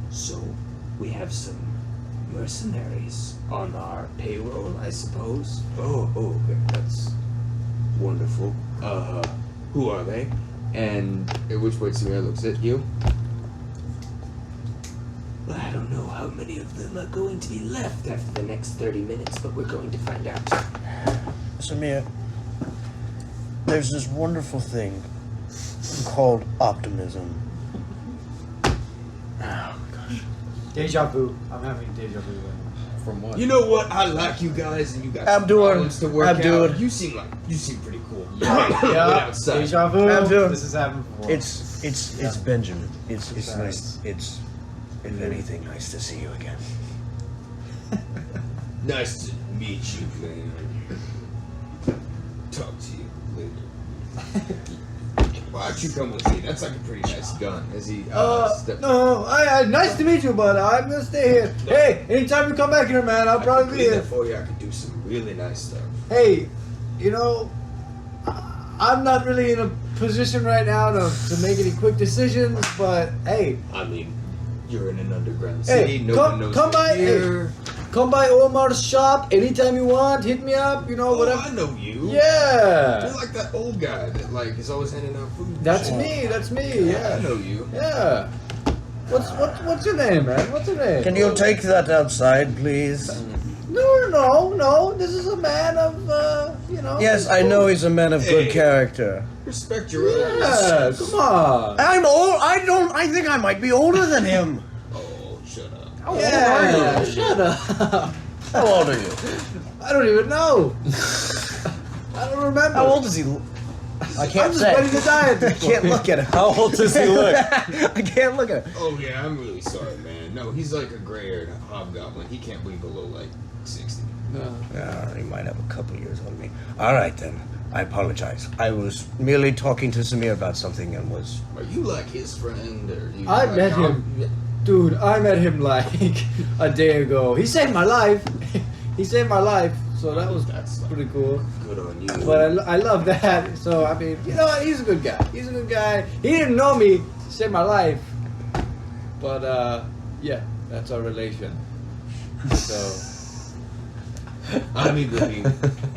So we have some mercenaries on our payroll, I suppose. Oh, okay, that's wonderful. Who are they? And at which point Samir looks at you. I don't know how many of them are going to be left after the next 30 minutes, but we're going to find out. Samir, there's this wonderful thing called optimism. Oh, gosh. Deja vu. I'm having deja vu. From what? You know what? I like you guys, and you got Abdur. problems to work Abdur. out. You seem pretty cool. Yeah. outside. Deja vu. Abdur. This has happened before. It's Benjamin. It's nice. It's, if anything, nice to see you again. Nice to meet you, man. Talk to you later. Why don't you come with me? That's like a pretty nice gun. As he No, nice to meet you, but I'm gonna stay here. Hey, anytime you come back here, man, I'll probably be clean here. that for you. I could do some really nice stuff. Hey, you know, I'm not really in a position right now to make any quick decisions, but hey. I mean, you're in an underground Hey, city. No one knows come by. here. Hey, come by Omar's shop anytime you want. Hit me up. You know, Oh, whatever. I know you. Yeah. You're like that old guy that like is always handing out food. and That's shit. me. That's me. Yeah. I know you. Yeah. What's your name, man? What's your name? Can you take that outside, please? No. This is a man of, you know. Yes, I know he's a man of good Hey. character. Respect your elders. Yeah. Come on. I'm old. I think I might be older than him. Oh, shut up. Yeah. Shut up. How old are you? I don't even know. I don't remember. How old is he? I can't I'm just say. ready to die at I this can't point. look at him. How old does he look? I can't look at him. Oh yeah, I'm really sorry, man. No, he's like a gray-haired hobgoblin. He can't be below like 60. Yeah, he might have a couple years on me. All right then. I apologize. I was merely talking to Samir about something and was. Are you like his friend, or you? I like, met him. Dude, I met him like a day ago. He saved my life. He saved my life, so that was That's like, pretty cool. good on you. But I love that. So, I mean, you know what? He's a good guy. He's a good guy. He didn't know me, saved my life. But, yeah, that's our relation. So. I mean, Boogie.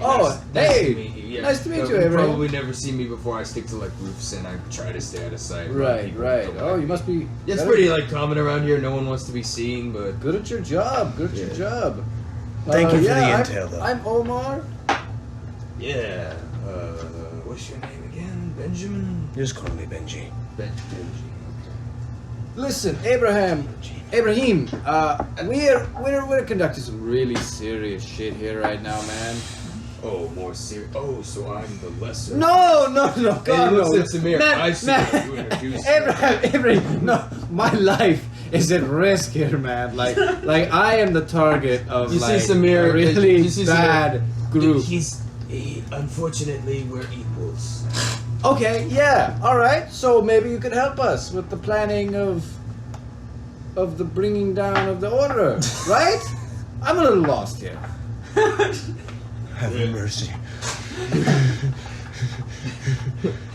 Oh, Nice hey. to meet you. Yeah. Nice to meet you, You'll Abraham. probably never see me before. I stick to like roofs and I try to stay out of sight. Right, People right. don't Oh, like you me. must be. It's better- pretty like common around here. No one wants to be seen, but Good at your job. Good at your Yeah. job. Thank you for the yeah, intel, though. I'm Omar. yeah. What's your name again? Benjamin. Just call me Benji. Benji. Listen, Ibrahim, we're conducting some really serious shit here right now, man. Oh, more serious. Oh, so I'm the lesser. No, And God, he no. looks at Samir. Man, I see man. what you introduced. me. Ibrahim, no, my life is at risk here, man. Like I am the target of You see like Samir- a really you see bad group. Unfortunately, we're equals. Okay, yeah, all right. So maybe you could help us with the planning of the bringing down of the order, right? I'm a little lost here. Have mercy.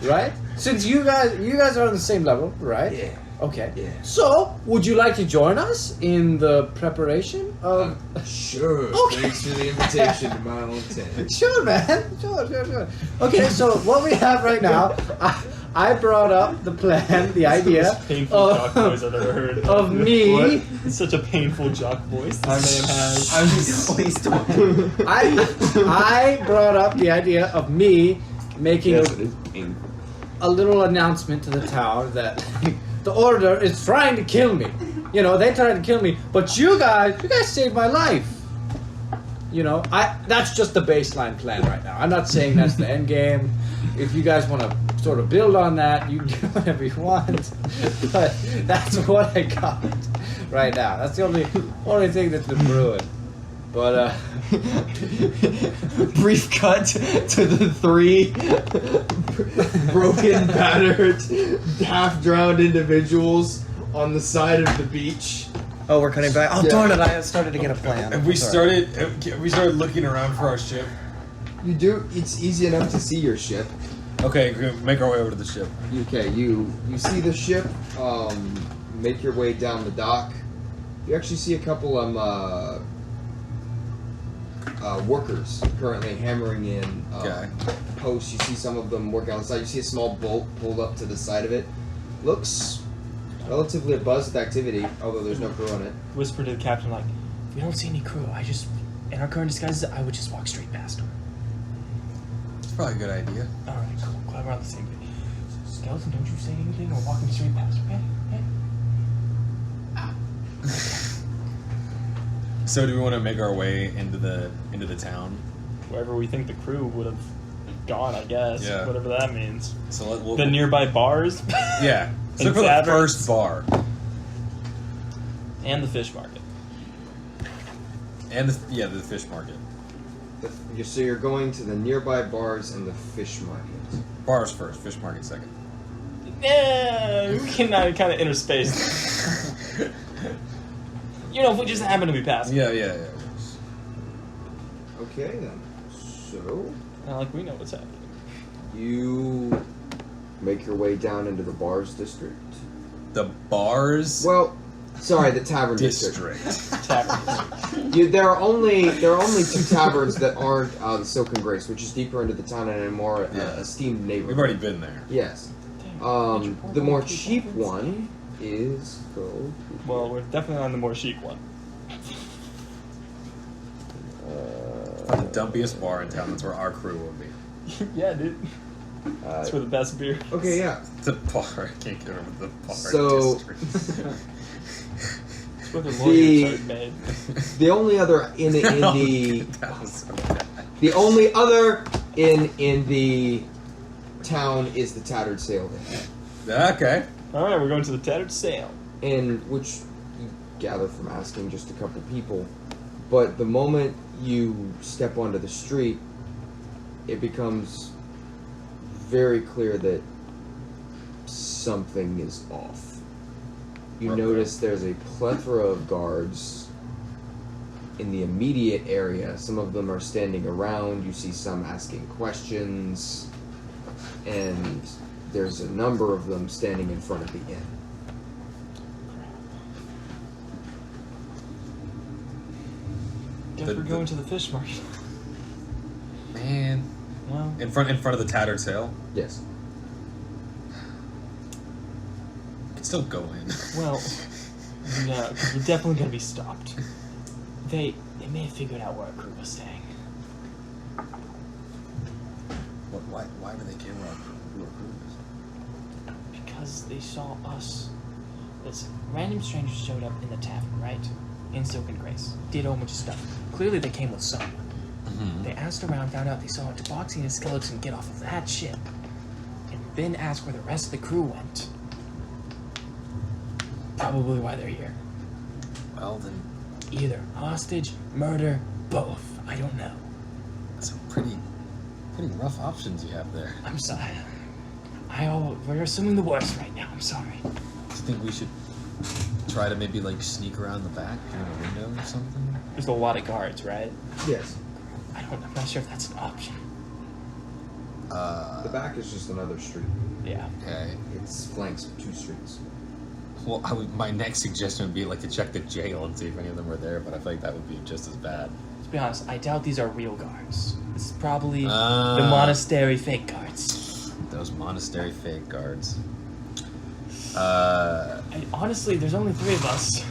Right? Since you guys are on the same level, right? Yeah. Okay. Yeah. So, would you like to join us in the preparation of? Sure. Okay. Thanks for the invitation to my own tent. Sure, man. Sure. Okay, so what we have right now, I brought up the plan, the idea Most painful jock voice I've ever heard. of me. It's such a painful jock voice this man has. I'm just please talking. I brought up the idea of me making Yes, it is painful. a little announcement to the town that the order is trying to kill me. You know, they tried to kill me, but you guys saved my life. You know, that's just the baseline plan right now. I'm not saying that's the end game. If you guys want to sort of build on that, you can do whatever you want. But that's what I got right now. That's the only thing that's been brewing. But Brief cut to the 3 broken, battered, half-drowned individuals on the side of the beach. Oh, we're cutting back. Oh, Yeah. darn it! I started to get a plan. Have we Sorry. started looking around for our ship? You do. It's easy enough to see your ship. Okay, we're gonna make our way over to the ship. Okay, you see the ship. Make your way down the dock. You actually see a couple workers currently hammering in Okay. posts. You see some of them working on the side. You see a small bolt pulled up to the side of it. Looks relatively abuzz with activity, although there's no crew on it. Whisper to the captain, like, if we don't see any crew, in our current disguises, I would just walk straight past them. It's probably a good idea. Alright, cool. Glad we're on the same page. Skeleton, don't you say anything or walk me straight past, okay? So, do we want to make our way into the town? Wherever we think the crew would have gone, I guess. Yeah. Whatever that means. So we'll, The nearby bars yeah. So And for the taverns. first bar and the fish market. and the fish market. So you're going to the nearby bars and the fish market. Bars first, fish market second. Yeah, we can kind of interspace. You know, if we just happen to be passing. Yeah. Okay then. So Not like we know what's happening. you make your way down into the bars district. The bars Well, sorry, the tavern district. district. There are only 2 taverns that aren't the Silken Grace, which is deeper into the town and a more esteemed neighborhood. We've already been there. Yes. The more cheap one is called. Well, we're definitely on the more chic one. The dumpiest bar in town. That's where our crew will be. Yeah, dude. That's for the best beer. Okay, yeah. The bar. I can't get over the bar So- district. It's where the lawyers are made. The only other in the That was so bad. the only other in the town is the Tattered Sail Inn. Okay. All right, we're going to the Tattered Sail. In which you gather from asking just a couple people. But the moment you step onto the street, it becomes very clear that something is off. You Okay. notice there's a plethora of guards in the immediate area. Some of them are standing around. You see some asking questions. And there's a number of them standing in front of the inn. Guess The- we're going to the fish market. Man. Well, In front of the tattered sail. Yes. You can still go in. well, no, because we're definitely going to be stopped. They may have figured out where our crew was staying. Why do they care who our crew is? Because they saw us. Listen, random strangers showed up in the tavern, right? In Silken Grace. Did a whole bunch of stuff. Clearly they came with someone. Mm-hmm. They asked around, found out they saw a Tabaxi and a skeleton get off of that ship. And then asked where the rest of the crew went. Probably why they're here. Well, then, Either hostage, murder, both. I don't know. some pretty rough options you have there. I'm sorry. We're assuming the worst right now. I'm sorry. Do you think we should try to maybe like sneak around the back through a window or something? There's a lot of guards, right? Yes. I'm not sure if that's an option. The back is just another street. Yeah. Okay. It's flanks of 2 streets. Well, my next suggestion would be like to check the jail and see if any of them were there, but I feel like that would be just as bad. To be honest, I doubt these are real guards. This is probably the Ah. monastery fake guards. Those monastery fake guards. Honestly, there's only 3 of us.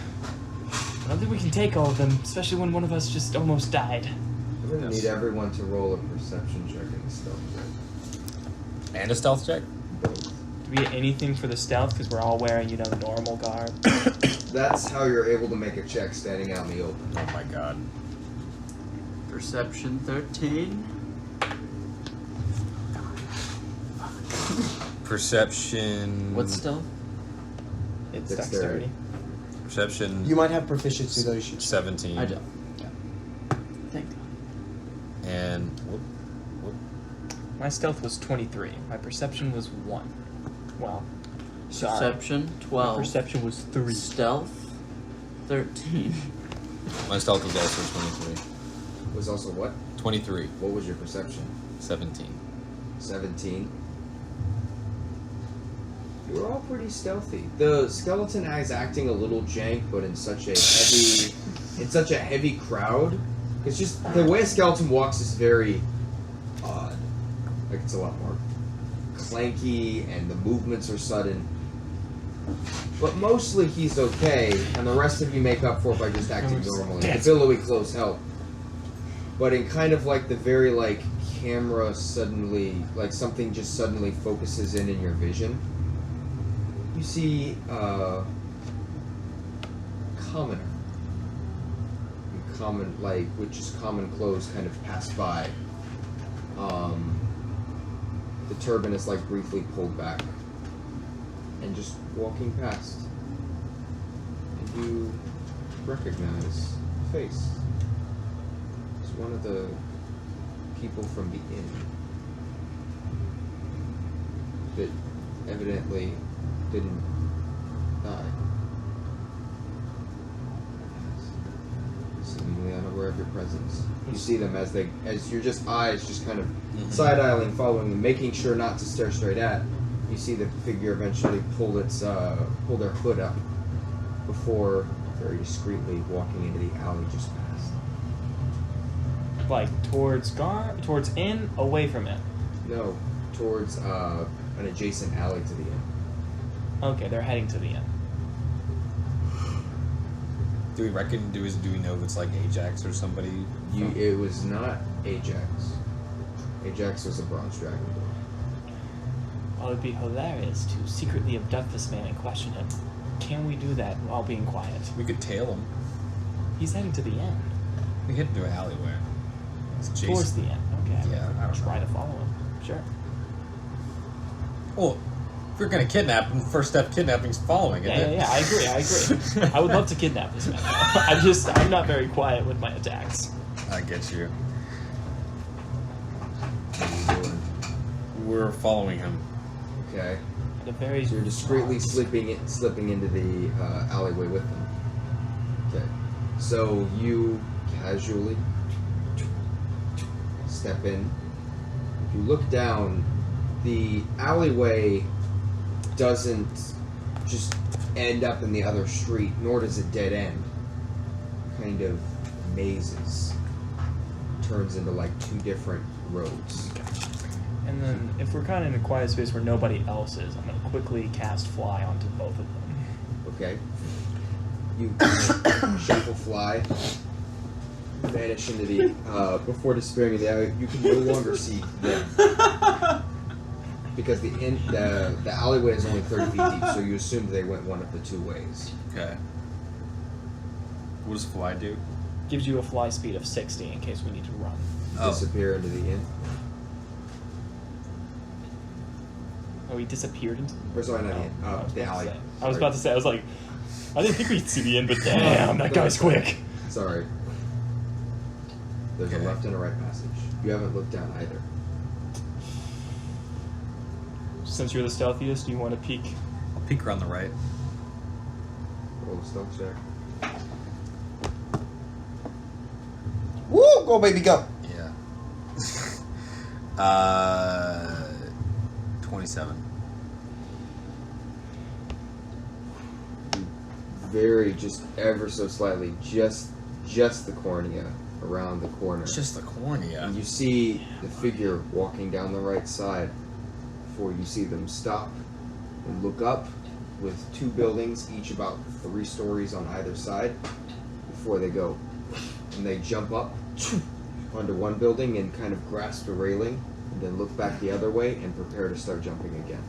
I don't think we can take all of them, especially when one of us just almost died. We're gonna need everyone to roll a perception check and stealth And a stealth check? check. Both. Do we get anything for the stealth? Because we're all wearing, normal garb. That's how you're able to make a check standing out in the open. Oh my god. Perception 13. Perception. What's stealth? It's Dexterity. dexterity. Perception. You might have proficiency though. You should. 17. I don't. Yeah. Thank God. And My stealth was 23. My perception was 1. Well, sorry. Perception My 12. perception was 3. Stealth 13. my stealth was also 23. Was also what? 23. What was your perception? 17. 17. You were all pretty stealthy. The skeleton is acting a little jank, but in such a heavy crowd. It's just the way a skeleton walks is very odd. Like it's a lot more clanky, and the movements are sudden. But mostly he's okay, and the rest of you make up for it by just acting normally. The billowy clothes help. But in kind of like the very camera suddenly, something just suddenly focuses in your vision. You see commoner. Which is common clothes kind of pass by. The turban is briefly pulled back. And just walking past. And you recognize the face. It's one of the people from the inn. evidently didn't die. Seemingly unaware of your presence. You see them as your just eyes just kind of side-eyeing, following them, making sure not to stare straight at. You see the figure eventually pull their hood up before very discreetly walking into the alley just past. Like towards in, away from it. No, towards an adjacent alley to the end. Okay, they're heading to the end. Do we reckon? Do we know if it's like Ajax or somebody? It was not Ajax. Ajax was a bronze dragon. Well, it would be hilarious to secretly abduct this man and question him. Can we do that while being quiet? We could tail him. He's heading to the end. We hit into an alleyway. It's Towards the end. Okay. Yeah, I don't try know. to follow him. Sure. Well, if we're gonna kidnap him, first step kidnapping is following it. Yeah. I agree. I would love to kidnap this man. I'm not very quiet with my attacks. I get you. We're following him. Okay. The very. So you're discreetly slipping into the alleyway with them. Okay. So you casually step in. If you look down, the alleyway doesn't just end up in the other street, nor does it dead end. Kind of mazes. Turns into like two different roads. And then, if we're kind of in a quiet space where nobody else is, I'm going to quickly cast Fly onto both of them. Okay. You shuffle Fly, vanish into the before disappearing in the alley. You can no longer see them because the alleyway is only 30 feet deep, so you assumed they went one of the two ways. Okay. What does Fly do? Gives you a fly speed of 60 in case we need to run. Disappear into the inn. Oh, he disappeared into. Or sorry, not the inn. The alley. I was about to say. I was like, I didn't think we'd see the end, but damn, that guy's quick. Sorry. There's a left and a right passage. You haven't looked down either. Since you're the stealthiest, do you want to peek? I'll peek around the right. Roll a stealth check. Woo! Go, baby, go. Yeah. 27. Very, just ever so slightly, just the cornea around the corner. Just the cornea. And you see the figure walking down the right side before you see them stop and look up with two buildings, each about 3 stories on either side, before they go. And they jump up onto one building and kind of grasp the railing, and then look back the other way and prepare to start jumping again.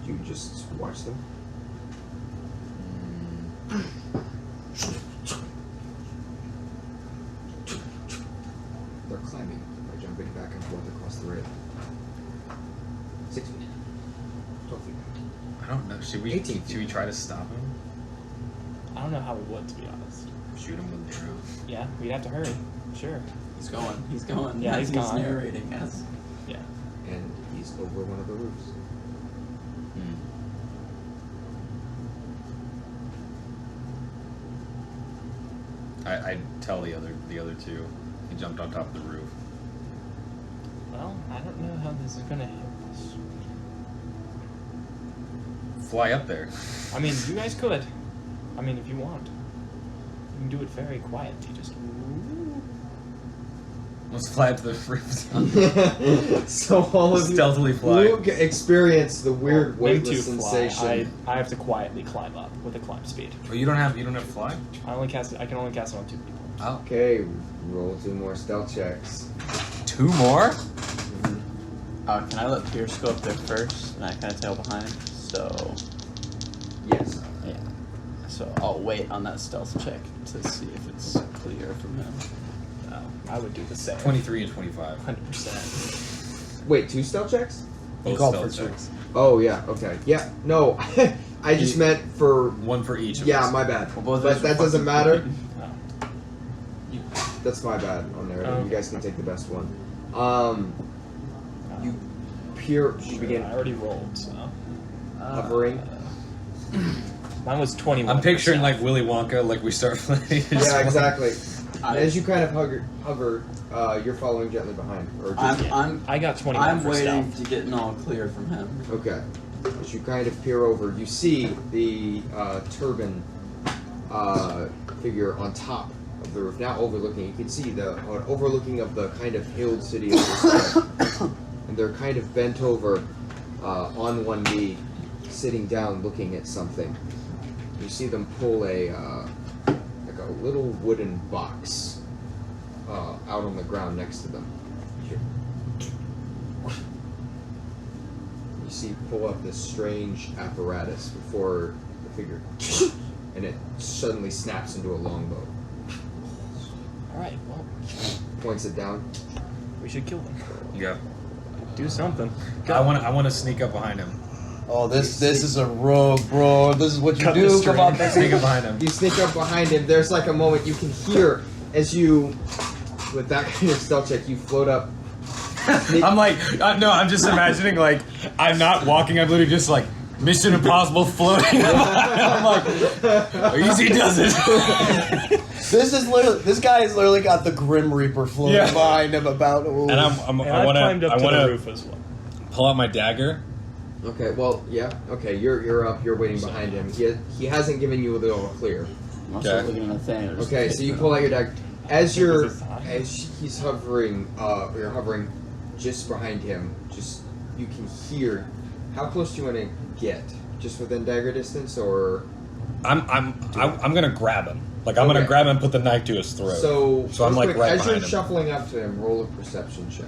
You just watch them. They're climbing by jumping back and forth across the railing. 6 feet. 12 feet. I don't know. Should we 18 should we try to stop him? I don't know how we would, to be honest. Shoot him with an arrow. Yeah, we'd have to hurry. Sure. He's going. Yeah, he's gone. narrating, yes. Yeah. And he's over one of the roofs. I tell the other two. He jumped on top of the roof. Well, I don't know how this is gonna hit us. Fly up there. I mean, you guys could. I mean, if you want. You can do it very quietly. Just. Let's fly up to the roof. So all of you Stealthily fly. you experieence the weird When to weightless fly, sensation. I have to quietly climb up with a climb speed. Oh, you don't have fly? I can only cast it on 2 people. Oh. Okay, roll 2 more stealth checks. 2 more? Can I let Pierce go up there first, and I kind of tail behind? So, Yes. yeah. So I'll wait on that stealth check to see if it's clear from him. I would do the same. 23 and 25. 100%. Wait, 2 stealth checks? Both called stealth for checks. Oh yeah. Okay. Yeah. No, I just meant for. 1 for each of Yeah, us. my bad. Well, both of But us that were doesn't fucking matter. Oh. That's my bad on there. Oh. You guys can take the best one. You peer. You begin I already rolled, so. hovering. Mine was 21. I'm picturing like Willy Wonka, like we start playing. Yeah, exactly. And as you kind of hover, you're following gently behind. Or just, I got 21 I'm for waiting stealth. to get an all clear from him. Okay. As you kind of peer over, you see the turban figure on top of the roof, now overlooking. You can see the overlooking of the kind of hilled city of this and they're kind of bent over on one knee, sitting down, looking at something. You see them pull a little wooden box out on the ground next to them. You see pull up this strange apparatus before the figure, and it suddenly snaps into a longbow. Alright, well, Points it down. we should kill them. Yeah. Do something. I want to sneak up behind him. Oh, this is a rogue, bro. This is what you Cut the do. string. Come on, baby. Sneak up behind him. You sneak up behind him. There's like a moment you can hear as you, with that kind of stealth check, you float up. I'm like, no, I'm just imagining like I'm not walking. I'm literally just like Mission Impossible floating. I'm like, easy does it. This guy has literally got the Grim Reaper floating Yeah. behind him about. And And I want climbed up to the to roof as well. pull out my dagger. Okay, well, yeah. Okay, you're up. You're waiting behind him. He hasn't given you the all clear. I'm also looking at Nathaniel. Okay, so you pull out your dagger. As he's hovering, you're hovering just behind him. Just you can hear. How close do you want to get? Just within dagger distance, or? I'm gonna grab him. Like I'm gonna Okay. grab him and put the knife to his throat. So I'm like quick, right as you're behind him. shuffling up to him, roll a perception check.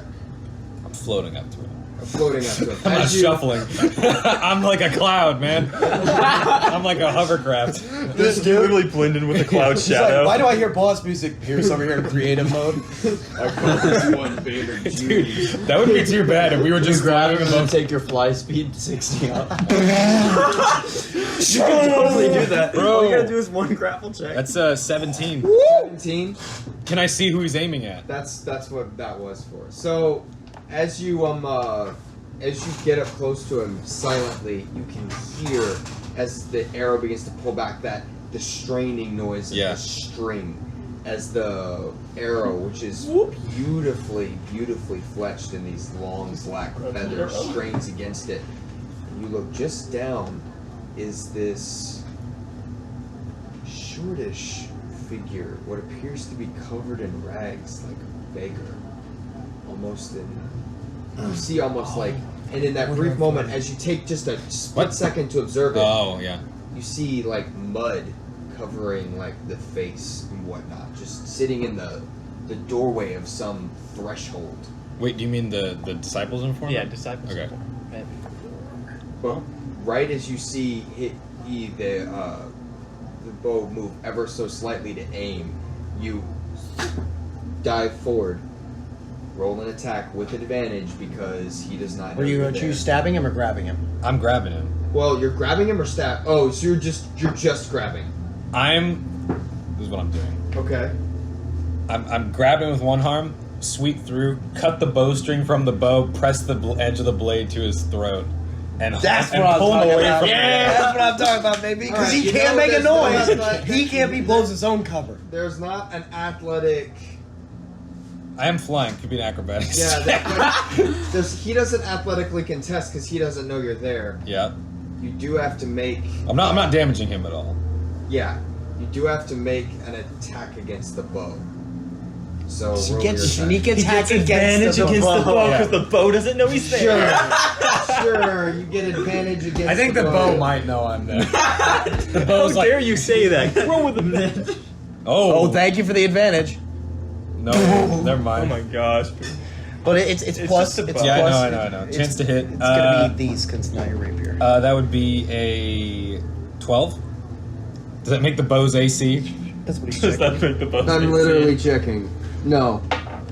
I'm floating up to him. Floating up to him. I'm not As you- shuffling. I'm like a cloud, man. I'm like a hovercraft. This dude. Literally blend in with the cloud He's like, shadow. why do I hear boss music? Pierce over here in creative mode. I call this one Vader Dude, that would be too bad if we were just Grab grabbing him him and up. take your fly speed 60 up. You can totally do that. Bro. All you gotta do is one grapple check. That's 17. 17. Can I see who he's aiming at? That's what that was for. So, as you get up close to him silently, you can hear as the arrow begins to pull back the straining noise of the string as the arrow, which is beautifully fletched in these long black feathers, strains against it. And you look just down, is this shortish figure, what appears to be covered in rags, like a beggar, almost in. You see, almost like, and in that brief moment, as you take just a split second to observe it, Oh, yeah. you see like mud covering like the face and whatnot, just sitting in the doorway of some threshold. Wait, do you mean the disciples uniform? Yeah, disciples. Okay. Maybe. But right as you see the bow move ever so slightly to aim, you dive forward, roll an attack with advantage because he does not know Were you you're going to there. choose stabbing him or grabbing him? I'm grabbing him. Well, you're grabbing him or stab? Oh, so you're just grabbing. This is what I'm doing. Okay. I'm grabbing with one arm, sweep through, cut the bowstring from the bow, press the edge of the blade to his throat, and That's and what I'm pull him talking away about. from That's what I'm talking about, baby. Because Alright, he you can't know make a there's noise. not- He can't. He blows his own cover. There's not an athletic. I am flying. Could be an acrobatics. Yeah, he doesn't athletically contest because he doesn't know you're there. Yeah. You do have to make. I'm not damaging him at all. Yeah, you do have to make an attack against the bow. So You roll get your attack. sneak attack Advantage against the bow because the bow doesn't know he's Sure, there. sure. You get advantage against. I think the bow might know I'm there. The How bow's like, dare you say that? Roll with advantage. oh, Oh, thank you for the advantage. no, never mind. Oh my gosh. But it's plus. just a It's bow. Yeah, plus. I know. It's- Chance to hit. It's gonna be these because now you're rapier. That would be a 12. Does that make the bow's AC? That's what he's Does checking. that make the bow? I'm literally checking. No,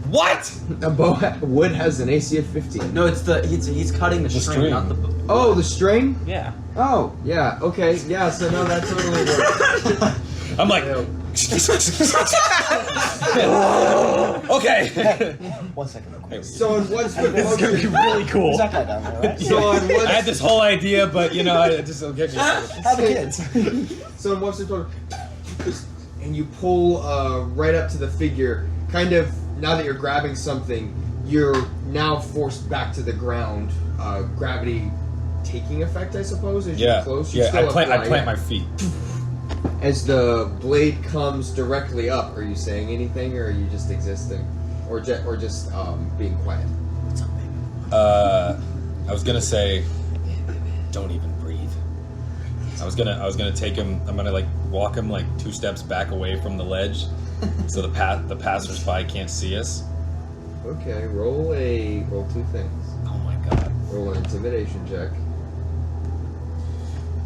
What? a bow wood has an AC of 15. No, he's cutting the string, not the bow. Oh, the string. Yeah. Oh, yeah. Okay, yeah. So no, that totally works. I'm like, Okay. 1 second, real quick. So in one swift This is gonna be motion, really cool. Who's that guy down there, right? so on one, I had this whole idea, but you know, I just okay. How the kids? so in one swift motion, and you pull right up to the figure. Kind of now that you're grabbing something, you're now forced back to the ground. Gravity taking effect, I suppose. As you're close, you're yeah. still I upright. plant my feet. As the blade comes directly up, are you saying anything, or are you just existing, or just being quiet? I was gonna say, don't even breathe. I was gonna take him. I'm gonna like walk him like 2 steps back away from the ledge, so the passersby can't see us. Okay, roll 2 things. Oh my god! Roll an intimidation check.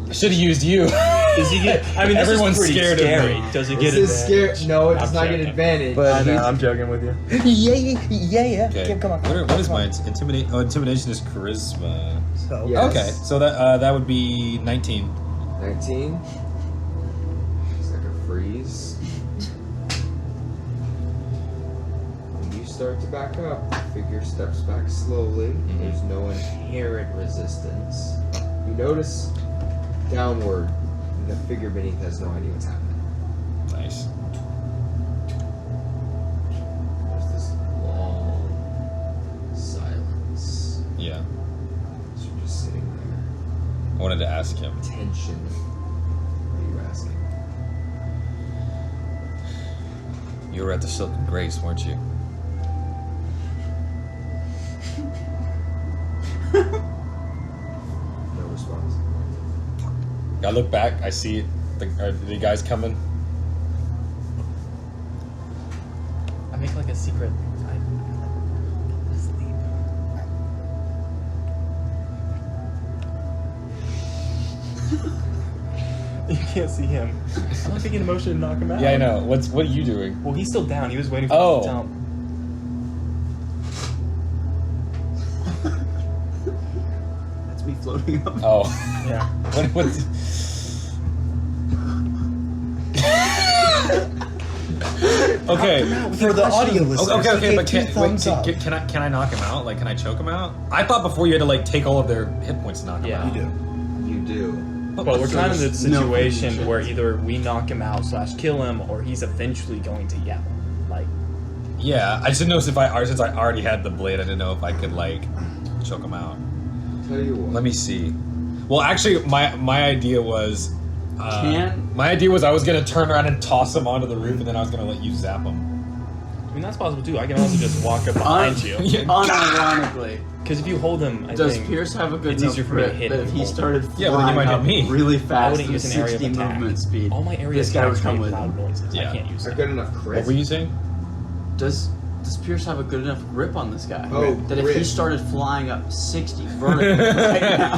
I should have used you. Does he get? I mean, this Everyone's is pretty scared of scary. me. Does he get This is advantage? scary. No, it does I'm not get joking. advantage. But I know, I'm joking with you. Yeah. Okay. Come on. What is my intimidation? Oh, intimidation is charisma. So, Yes. Okay, so that would be 19. 19. It's like a freeze. When you start to back up, the figure steps back slowly. There's no inherent resistance. You notice downward, the figure beneath has no idea what's happening. Nice. There's this long silence. Yeah. So you're just sitting there. I wanted to ask him. Tension. What are you asking? You were at the Silken Grace, weren't you? No response. I look back. I see the guys coming. I make like a secret. Sleep. You can't see him. I'm not taking a motion to knock him out. Yeah, I know. What are you doing? Well, he's still down. He was waiting for Oh. us to tell him. That's me floating up. Oh. Yeah. What? Okay. For the audio listeners, Okay, he but gave 2 thumbs up. can I knock him out? Like, can I choke him out? I thought before you had to like take all of their hit points to knock him Yeah. out. You do. You do. But we're kind of in the no situation condition. where either we knock him out / kill him, or he's eventually going to yell. Like, Yeah, I just didn't know since I already had the blade, I didn't know if I could like choke him out. Tell you what. Let me see. Well, actually, my idea was. Can- My idea was I was gonna turn around and toss him onto the roof, and then I was gonna let you zap him. I mean, that's possible too. I can also just walk up behind you. Yeah. Unironically, Because if you hold him, I does think Pierce have a good it's enough easier for me to grip hit that him if he and started Yeah, but then you flying might hit up me. really I fast wouldn't at use an area of 60 attack. movement speed, all my area this guy would attacks come make with loud him. noises. Yeah. I can't use A that. good enough crit. What were you saying? Does Pierce have a good enough grip on this guy? Oh, that if he grip. started flying up 60 vertically right now,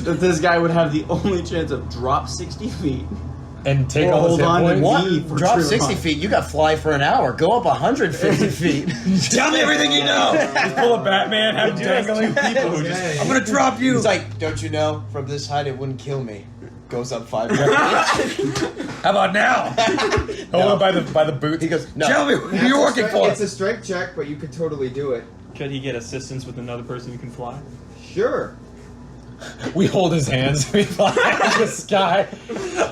that this guy would have the only chance of drop 60 feet. And take Or all his hold hit on to points? what? What? Drop true 60 luck. feet. You got fly for an hour. Go up 150 feet. Tell me everything you know. Just pull a Batman, have him dangling. people who just Okay. I'm gonna drop you. He's like, don't you know? From this height, it wouldn't kill me. Goes up 5 feet. How about now? Hold him by the boots. He goes, no. Tell me who you're working for. It's a strength check, but you could totally do it. Could he get assistance with another person who can fly? Sure. We hold his hands. We fly in the sky.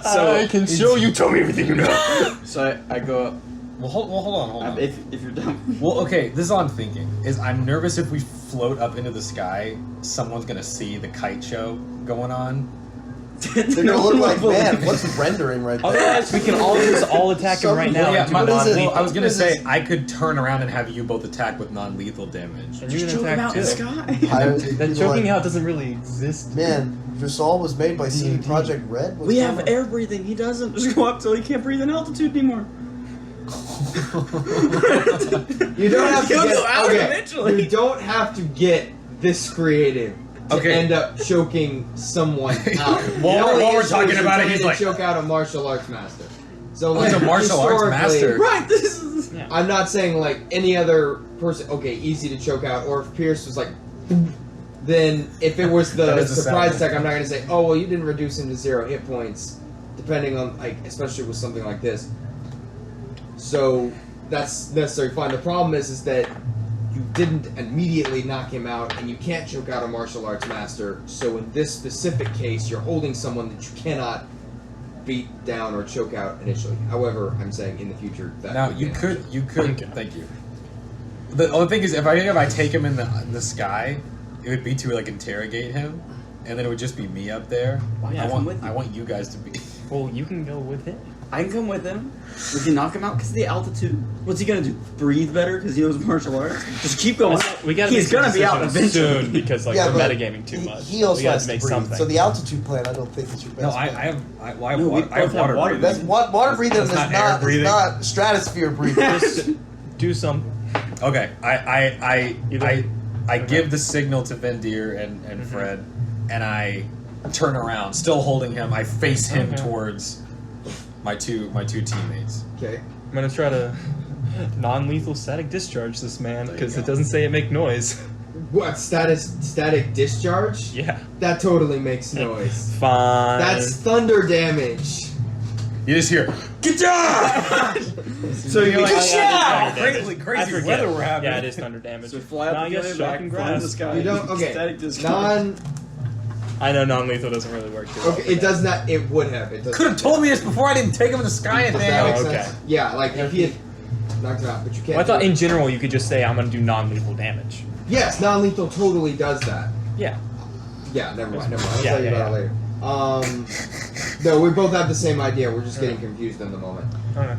So I can show you. Tell me everything you know. So I go up. Well, hold on. If you're done. Well, okay. This is all I'm thinking. Is I'm nervous if we float up into the sky, someone's gonna see the kite show going on. They're gonna look like, man, what's rendering right there? Otherwise, we can all just all attack him right now. Well, yeah, and do my, what is it? well, I was gonna What is say this? I could turn around and have you both attack with non-lethal damage. And you're gonna attack too. That Choking out doesn't really exist. Man, Dressal was made by CD Projekt Red. What's We going have on? air breathing. He doesn't. Just go up till he can't breathe in altitude anymore. You don't have to He'll get go out okay. eventually. You don't have to get this creative to Okay. end up choking someone out. While The only we're issue talking is about it, you're he's trying like- to choke out a martial arts master. So He's like a martial arts historically- master. Right. This is. I'm not saying like any other person. Okay, easy to choke out. Or if Pierce was like, then if it was That the is the surprise sound. attack, I'm not gonna say, oh well, you didn't reduce him to 0 hit points, depending on like, especially with something like this. So that's necessarily fine. The problem is that you didn't immediately knock him out, and you can't choke out a martial arts master. So in this specific case, you're holding someone that you cannot beat down or choke out initially. However, I'm saying in the future that Now would you manage. could. Thank you. The only thing is, if I take him in the sky, it would be to like interrogate him, and then it would just be me up there. Yeah, I want you guys to be. Well, you can go with him. I can come with him. We can knock him out because of the altitude. What's he gonna do? Breathe better because he knows martial arts? Just keep going. We gotta He's make gonna be out decisions eventually. soon because like Yeah, we're but metagaming too much. He also we gotta has to make breathe. something. So the altitude plan, I don't think is your best. No, plan. I have No, we water. I have both have water breathing. That's water breathing is That's not air not, breathing. is not stratosphere breathing. Just do some. Okay, I Either- give the signal to Vendir and Fred, and I turn around, still holding him. I face him Okay. towards my two teammates. Okay. I'm gonna try to non-lethal static discharge this man There you because go. it doesn't say it make noise. What static discharge? Yeah. That totally makes noise. Fine. That's thunder damage. You just hear, "Good job!" So you're like, Crazy weather we're having. Yeah, it is thunder damage. So we fly up No, I guess together, shock back, and fly in the grasp. sky. you don't. Okay. Static discharge. I know non-lethal doesn't really work too well. Okay, it does not. It would have. It does. Could have told me this before. I didn't take him in the sky, Does that Nathaniel. make okay. sense? Yeah, like if he had knocked him out, but you can't. Well, I thought do it. in general you could just say I'm gonna do non-lethal damage. Yes, non-lethal totally does that. Yeah. Yeah, never mind. I'll Yeah, tell you yeah, about it later. No, we both have the same idea. We're just getting confused in the moment. Okay.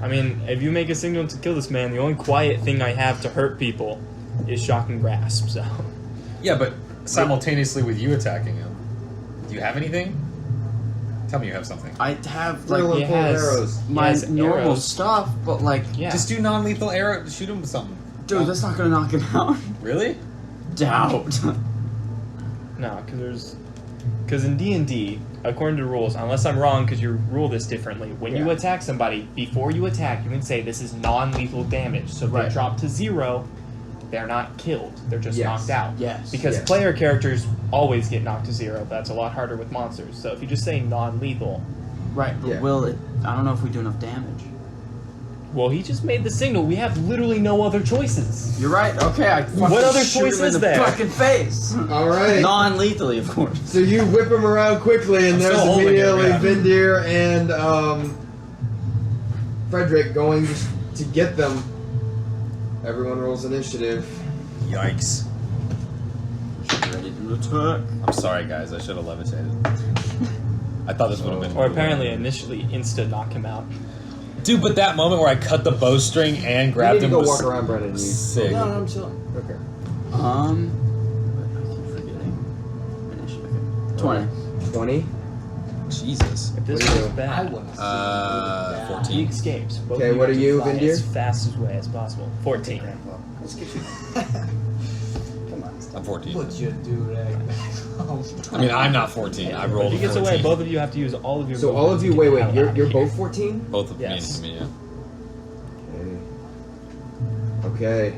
I mean, if you make a signal to kill this man, the only quiet thing I have to hurt people is shock and grasp. So. Yeah, but simultaneously with you attacking him, do you have anything? Tell me you have something. I have like Drill and he pull has- arrows. he my has normal arrows. stuff, but like, Yeah. Just do non-lethal arrow. Shoot him with something. dude, that's not gonna knock him out. Really? Doubt. No, because in D&D, according to the rules, unless I'm wrong, because you rule this differently, when you Yeah. attack somebody, before you attack, you can say this is non-lethal damage. So if Right. they drop to 0, they're not killed; they're just Yes. knocked out. Yes. Because Yes. player characters always get knocked to 0. But that's a lot harder with monsters. So if you just say non-lethal, Right, but Yeah. will it? I don't know if we do enough damage. well, he just made the signal. We have literally no other choices. You're right. Okay, I fucking What other shoot choice him in is the there? fucking face. All right. Non-lethally, of course. So you whip him around quickly, and I'm there's still holding immediately him, Vendir and Frederick going to get them. Everyone rolls initiative. Yikes. Ready to attack. I'm sorry, guys. I should have levitated. I thought this would have been. Or apparently initially insta knock him out. Dude, but that moment where I cut the bowstring and grabbed you him need to go was walk around, Brennan. sick. No, I'm chilling. Okay. I keep forgetting. Initiative. Okay. 20. 20. Jesus. If this What do you goes do? bad, 14. he escapes. Both Okay, of you what have are to you, fly Vendir? as fast way as possible. 14. Let's get you. Come on. I'm 14. Put your durag back home. I mean, I'm not 14. I rolled If he a gets 14. away, both of you have to use all of your. So all of you, movement to wait, get the hell out you're of here. both 14? Both of Yes. me, yeah. Okay.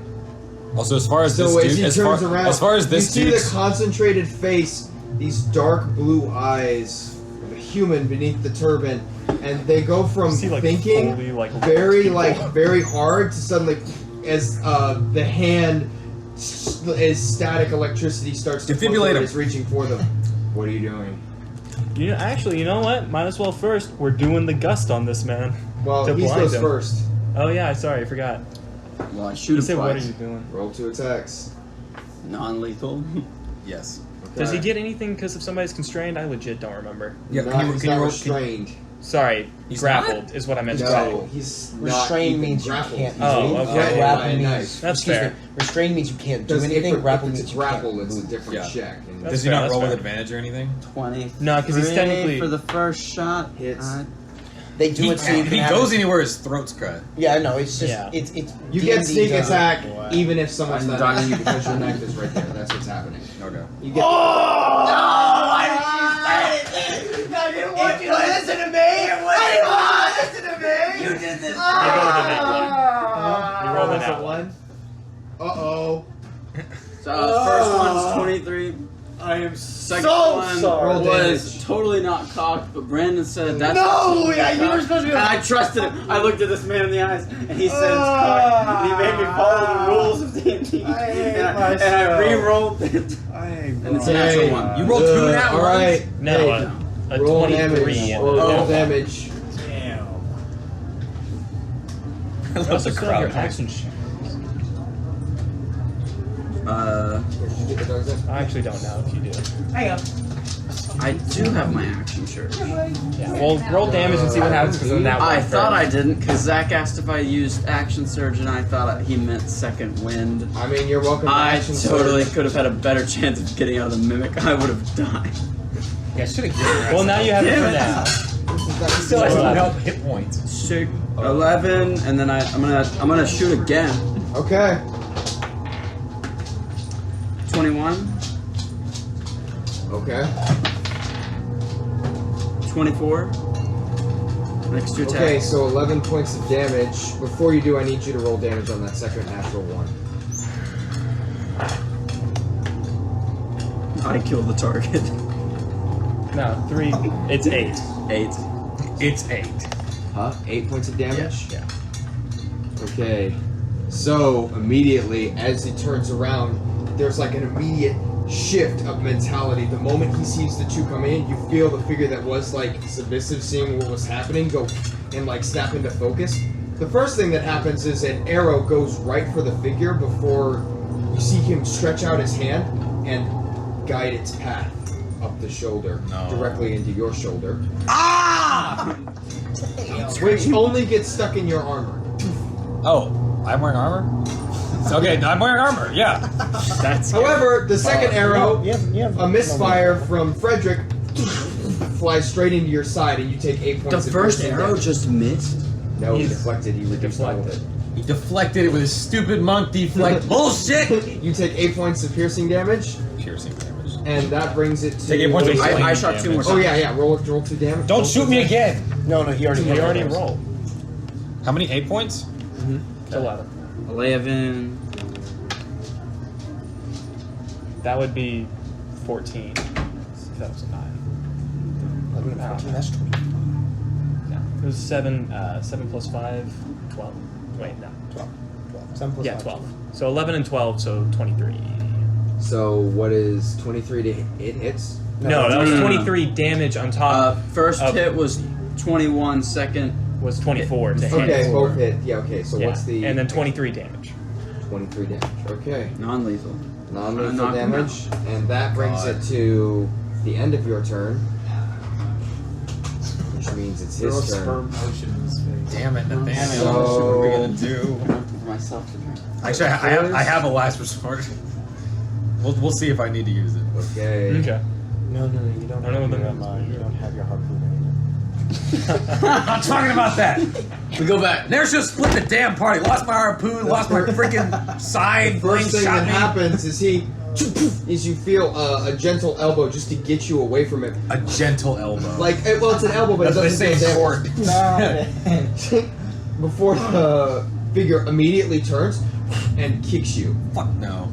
Also, as far as So this as dude, he as turns far, around, as far as this you see dude, the concentrated face, these dark blue eyes of a human beneath the turban, and they go from You see, like, thinking fully, like, very hard to suddenly, as the hand, as static electricity starts to Defibrillate flow, him. it's reaching for them. What are you doing? You know what? Might as well first. We're doing the gust on this man. Well, To he blind goes him. first. Oh yeah, sorry, I forgot. Well, I shoot You him said, what are twice. you doing? Roll 2 attacks. Non-lethal. yes. Does he Okay. get anything because if somebody's constrained? I legit don't remember. Yeah, Not- can you, he's can not you roll? restrained. Sorry, He's grappled is what I meant to say. No, he's not Restrain even means you grappled. can't Oh, move. okay. Grapple Yeah, means nice. That's excuse fair. Me, restrain means you can't do Because anything. Grapple if means it's you grapple, can't it's a move. different Yeah. check. And That's Does he fair, not that's roll with fair. advantage or anything? 20. No, 'cause he's technically- for the first shot. Hits. They do it so you If can he have goes it. anywhere, his throat's cut. Yeah, I know. It's just Yeah. it's You get D&D sneak does it. attack Boy. even if someone's I'm not dying. next to you because your knife is right there. That's what's happening. Okay. You get Why did you say anything? I didn't want you to listen to me. I didn't want you to listen to me. You did this. You rolled a net one. You rolled a That's net a one. Uh-oh. So first one's 23. I I am Second so one sorry. was totally not cocked, but Brandon said that's No, absolutely yeah, you cocked. were supposed to be- And I trusted him. I looked at this man in the eyes, and he said it's cocked. And he made me follow the rules of D&D. I hate And I myself. re-rolled it. I'm And it's a natural one. You rolled 2 nat All right. No, Hey, a roll 23. damage. Or Oh. roll damage. Damn. I love Also the still have crowd. your action share. Where did you get the dog's at? I actually don't know if you do. I do have my action shirt. Yeah, well, roll damage and see what happens because of that one. I thought I didn't, because Zach asked if I used action surge, and I thought he meant second wind. I mean, you're welcome to I action totally surge. could have had a better chance of getting out of the mimic. I would have died. Yeah, I should have given her. Well, now you have it for now. Still has no hit points. 11, and then I'm gonna shoot again. Okay. 21, Okay. 24. Next two attacks. Okay, so 11 points of damage. Before you do, I need you to roll damage on that second natural one. I killed the target. No, 3. It's 8. 8. It's 8. Huh? 8 points of damage? Yeah. Okay. So, immediately, as he turns around, there's like an immediate shift of mentality. The moment he sees the two come in, you feel the figure that was like submissive, seeing what was happening, go and like snap into focus. The first thing that happens is an arrow goes right for the figure before you see him stretch out his hand and guide its path up the shoulder, directly into your shoulder. Ah! Which only gets stuck in your armor. Oh, I'm wearing armor? Okay, I'm wearing armor, yeah. That's However, the second arrow, You have a misfire from Frederick, flies straight into your side, and you take 8 points The of first piercing arrow damage. just missed? No, he He's deflected. He reduced all of it. He deflected it with his stupid monk deflect bullshit! You take 8 points of piercing damage, Piercing damage. and that brings it to. Take 8 points of I flame shot 2 more damage. Oh times. yeah. Roll 2 damage. Don't shoot me again! No, he already You already rolled. How many 8 points? 11. 11. That would be 14. If that was a 9. 11 and 14, that's 20. No. It was 7. 7 plus 5. 12. Wait, no. 12. 7 plus Yeah, 5. 12. So 11 and 12, so 23. So what is 23 to hit hits? No, that was no, no. 23 damage on top. First of- hit was 21, second. Was 24 to hit. Okay, both hit. Yeah. Okay. So Yeah. what's the? And then 23 damage. 23 damage. Okay. Non-lethal. Non-lethal knock him damage, and that brings it to the end of your turn, which means it's his turn. Damn it, Nathaniel. So- What are we gonna do? For myself to drink. Actually, I have a last resort. We'll see if I need to use it. Okay. Okay. No, you don't. I don't know what that You don't have your harpoon anymore. I'm talking about that. We go back. There's just split the damn party. Lost my harpoon, lost my freaking side, blade First thing shot that me. happens is you feel a gentle elbow just to get you away from it. A gentle elbow. Like, well, it's an elbow, but That's it the doesn't same feel chord. damage. Before the figure immediately turns and kicks you. Fuck no.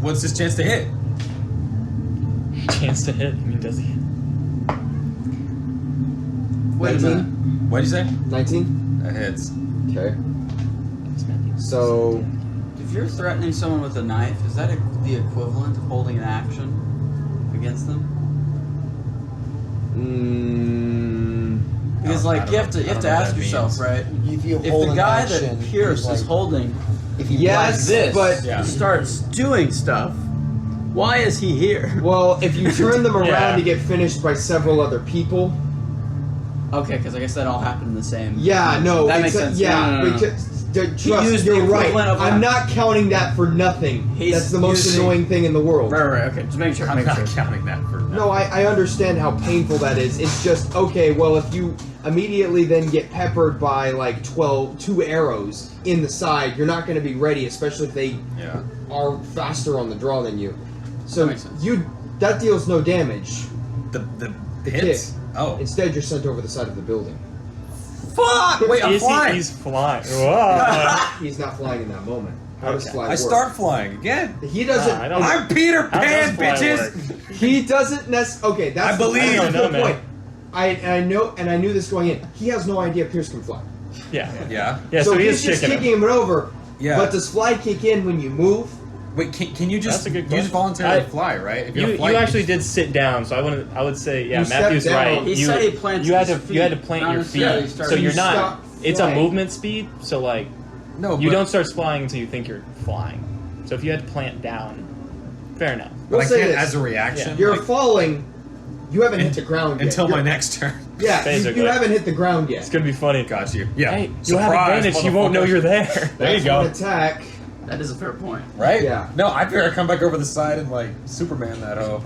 What's his chance to hit? Chance to hit. I mean, does he hit? Wait a minute. What'd you say? 19? That hits. Okay. So, If you're threatening someone with a knife, is that the equivalent of holding an action against them? Because I like don't you have know. I to don't know what ask that yourself, means. right? If you If hold the an guy action, that Pierce he's is like- holding if you yes, this but Yeah. starts doing stuff, why is he here? well, if you turn them around, Yeah. you get finished by several other people. Okay, because I guess that all happened in the same. Yeah, no, that it's makes sense. Yeah, No, no, no. because trust, used you're the right. equivalent of I'm that. not counting that for nothing. He's That's the most using- annoying thing in the world. Right. Okay, just make sure. I'm Make not sure. counting that for nothing. No, I understand how painful that is. It's just, okay, well, if you immediately then get peppered by like 2 arrows in the side, you're not going to be ready, especially if they Yeah. are faster on the draw than you. So That makes sense. that deals no damage. The The hits? kick. Oh. Instead, you're sent over the side of the building. Fuck! Wait, I'm flying. He's flying. Whoa. He's not flying in that moment. How does fly I work? start flying again. He doesn't. I don't- I'm Peter How does Pan, fly bitches. work? He doesn't Okay, that's I believe. that's the I don't know, point. I know, and I knew this going in. He has no idea Pierce can fly. Yeah. Yeah. Yeah, so so he he's is just kicking kicking him over. Yeah. But does fly kick in when you move? Wait, can you just That's a good you just question. voluntarily I- fly, right? If you're You flying, actually did sit down, so I would say You Matthew's stepped down. right. He you, said he planted you had his to you had to feet. plant Not your necessarily feet, start- so you're You not. stop It's a flying. movement speed, so like No, you but, don't start flying until you think you're flying. So if you had to plant down, fair enough. But We'll I say can't this. as a reaction. You're like, falling. You haven't hit the ground yet. until my You're- next turn. Yeah, Basically. you haven't hit the ground It's yet. gonna be funny. Got you. Yeah. Hey, you Surprise, have advantage. You won't know motherfucker. you're there. There you That's go. one attack. That is a fair point. Right? Yeah. No, I figure I come back over the side and like Superman that hoe.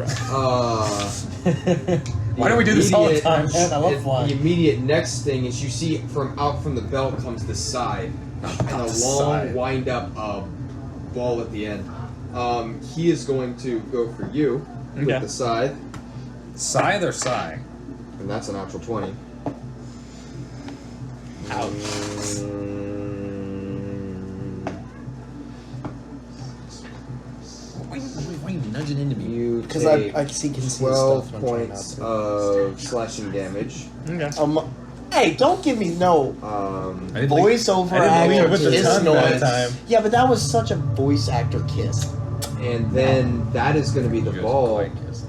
Why don't we do this all the time, man? I love flying. The immediate next thing is you see out from the belt comes the side and a long side. wind up ball at the end. He is going to go for you Okay. with the scythe, Scythe or sigh? and that's a natural 20. Why are you nudging into me? You Because take I see can see 12 stuff. when I'm trying not points to. of slashing damage. Okay. Hey, don't give me no I didn't voiceover I didn't actor leave with the kiss tongue that noise. time. Yeah, but that was such a voice actor kiss. And then that is going to be the You guys ball. like this.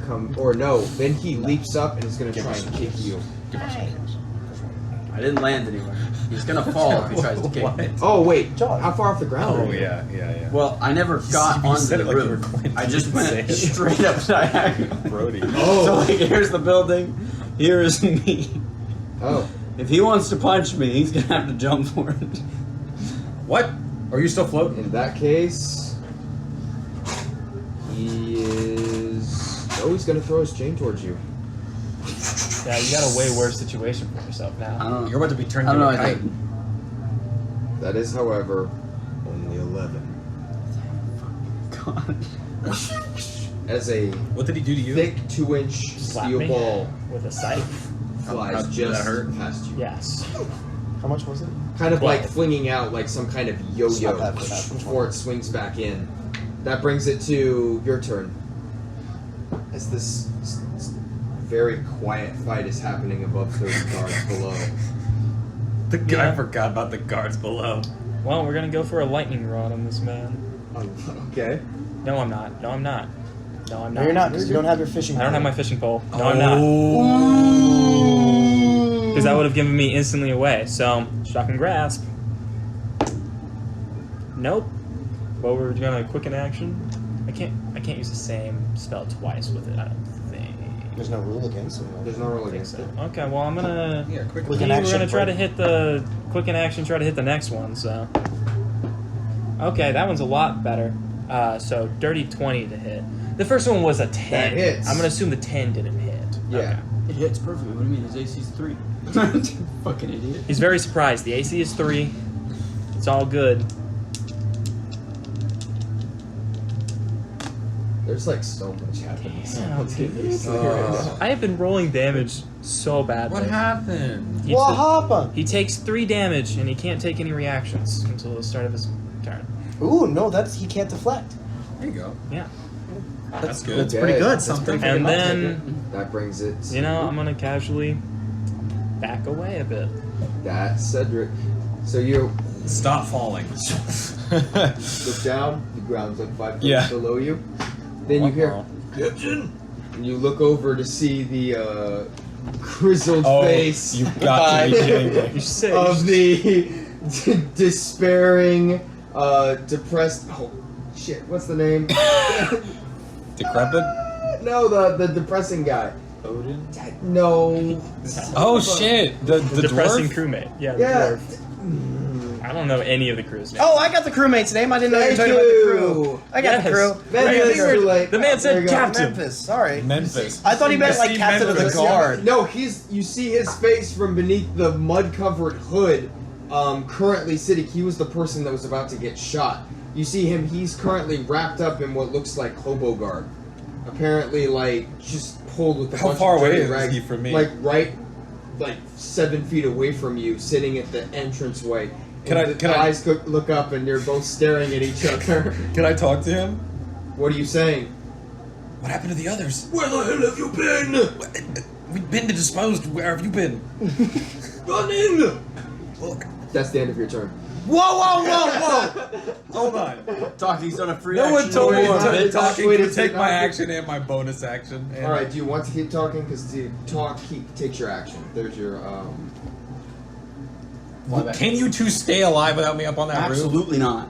Then he leaps up and is going to try and kick you. I didn't land anywhere. He's gonna fall if he tries to kick What? me. Oh wait, John. how far off the ground Oh are you? yeah. Well, I never got you onto said the it like you roof. were Quentin. I just You went didn't say it. straight up diagonal. Brody. So Oh, like, here's the building. Here is me. oh. If he wants to punch me, he's gonna have to jump for it. What? Are you still floating? In that case, he is. Oh, he's going to throw his chain towards you. Yeah, you got a way worse situation for yourself I now. don't You're about to be turned I don't into know. a I kite. didn't. That is, however, only 11. God. As a What did he do to you? thick 2-inch Slap steel me ball with a scythe. flies How did just that hurt? past you. Yes. How much was it? Kind of like 12. flinging out like some kind of yo-yo Slap that for that. before it swings back in. That brings it to your turn. As this very quiet fight is happening above those guards below. The guy Yeah. forgot about the guards below. Well, we're gonna go for a lightning rod on this man. Okay. No, I'm not. No, I'm not. No, I'm not. No, you're not, because you don't have your fishing. I don't pole. have my fishing pole. No, I'm not. Because that would have given me instantly away. So, shock and grasp. Nope. Well, we're gonna quicken action. I can't use the same spell twice with it. I don't think. There's no rule against it. There's no rule against it. Okay. Well, I'm gonna. Yeah, quick. Quicken We're action gonna try to break. hit the quicken action. Try to hit the next one. So. Okay, that one's a lot better. So dirty 20 to hit. The first one was a 10. That hits. I'm gonna assume the 10 didn't hit. Yeah. It hits perfectly. What do you mean? His AC's 3. Fucking idiot. He's very surprised. The AC is 3. It's all good. There's like so much happening. I have been rolling damage so badly. What happened? He, What t- happened? he takes 3 damage and he can't take any reactions until the start of his turn. Ooh, no, that's he can't deflect. There you go. Yeah. That's good. That's pretty good. Something. And then, That brings it to you know, I'm gonna casually back away a bit. that's Cedric. So you Stop falling. look down, the ground's like 5 feet Yeah. below you. Then you hear Captain! And you look over to see the grizzled face you got to be kidding me. You say of the despairing, depressed. Oh, shit! What's the name? Decrepit? No, the depressing guy. Odin? No. Oh shit! The depressing dwarf? crewmate. Yeah, the Yeah. dwarf. I don't know any of the crew's names. Oh, I got the crewmate's name. I didn't know you were Thank talking you. about the crew. I got the Yes. crew. Memphis, Right, too late. the man said There you go. captain. Memphis. Sorry. Memphis. I thought he meant like See captain of the Memphis. guard. No, you see his face from beneath the mud-covered hood. Currently sitting, he was the person that was about to get shot. You see him; he's currently wrapped up in what looks like hobo garb. Apparently, like just pulled with a How bunch far of away dirty is rags, he from me? Like right, like 7 feet away from you, sitting at the entranceway. The eyes look up and you're both staring at each other. Can I talk to him? What are you saying? What happened to the others? Where the hell have you been? We've been disposed. Where have you been? Run in! Look. That's the end of your turn. Whoa! Hold on. Talking's on a free No one action. told me Wait, to talking wait, to it's take not- my action and my bonus action. And Alright, do you want to keep talking? Because to talk takes your action. There's your, Can you two stay alive without me up on that roof? Absolutely not.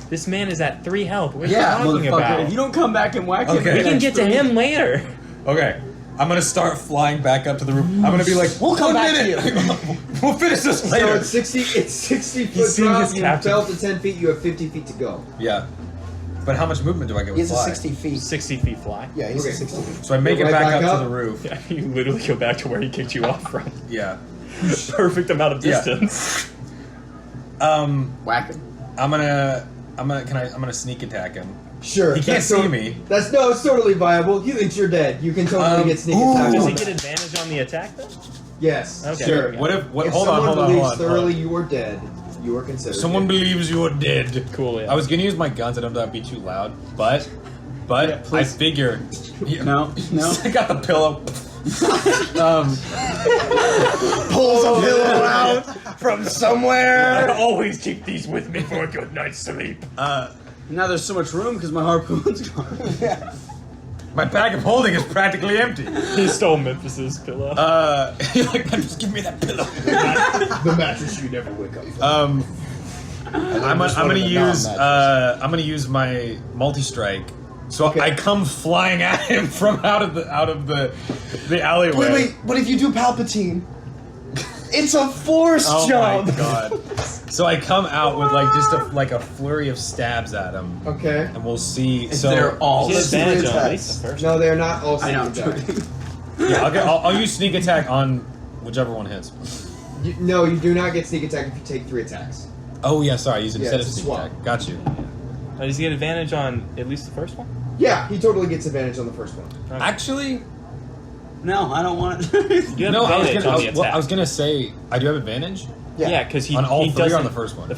This man is at 3 health. What are Yeah, you talking motherfucker. about? If you don't come back and whack him, Okay. We with can an get to extra- him later. Okay. I'm gonna start flying back up to the roof. I'm gonna be like, We'll come 1 back to minute. We'll finish this So later. it's 60 foot seen drop, his you captain. fell to 10 feet, you have 50 feet to go. Yeah. But how much movement do I get with He's a fly? 60 feet. 60 feet fly. Yeah, he's Okay. a 60 feet. So I make Go it right back back up up? to the roof. Yeah, you literally go back to where he kicked you off from. Yeah. Perfect amount of Yeah. distance. Whack him. I'm gonna sneak attack him. Sure. He can't that's see me. It's totally viable. He thinks you're dead. You can totally get sneak attack. Does on he that. get advantage on the attack then? Yes. Okay. Sure. Yeah. What if? What? If Hold on. someone Hold on. believes Hold on. thoroughly you are dead, you are considered Someone dead. believes you are dead. Cool, yeah. I was gonna use my guns. I don't know if that'd be too loud, but Yeah, I figure. No. I got the pillow. Pulls a pillow out from I somewhere. always keep these with me for a good night's sleep. Now there's so much room because my harpoon's gone. My bag of holding is practically empty. He stole Memphis's pillow. You're like, man, just give me that pillow. The mattress you never wake up from. I'm gonna use my multi-strike. So Okay. I come flying at him from out of the alleyway. Wait, but if you do Palpatine, it's a force Oh jump. my god! So I come out with like just a flurry of stabs at him, Okay. and we'll see. They're all He has advantage on at attacks. least the first No, they're not all I know. sneak attack. Yeah, I'll use sneak attack on whichever one hits. No, you do not get sneak attack if you take 3 attacks. Oh yeah, sorry, use it Yeah, instead of it's a sneak swap. attack. Got you. Does he get advantage on at least the first one? Yeah, he totally gets advantage on the first one. Okay. Actually, No, I don't want it. You have no. advantage on the attack. I was gonna say I do have advantage. Yeah, because he On all he three or doesn't on the first one? The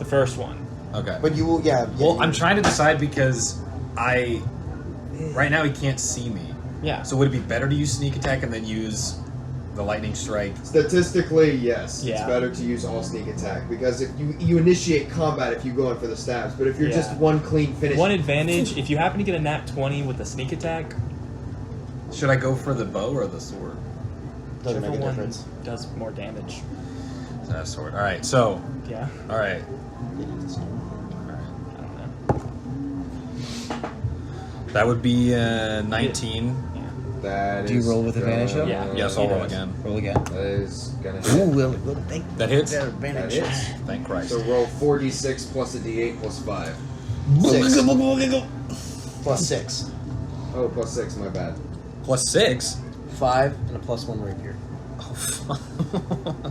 first one. Okay. But you will, yeah. Well, I'm trying to decide because right now he can't see me. Yeah. So would it be better to use sneak attack and then use the lightning strike? Statistically, yes. It's Yeah. better to use all sneak attack because if you initiate combat if you go in for the stabs, but if you're Yeah. just one clean finish, One advantage if you happen to get a nat 20 with a sneak attack. Should I go for the bow or the sword? Doesn't make a whichever one difference. does more damage. Sword. All right. So. Yeah. All right. I don't know. That would be 19. that Do you is roll with advantage, though? Yeah. Yes, I'll roll again. Roll again. That is gonna hit. Ooh, we'll thank That hits. that That advantage. hits. Thank Christ. So roll 4d6 plus a d8 plus 5. 6. Plus 6. Oh, plus 6, my bad. Plus 6. 5 and a plus 1 rapier.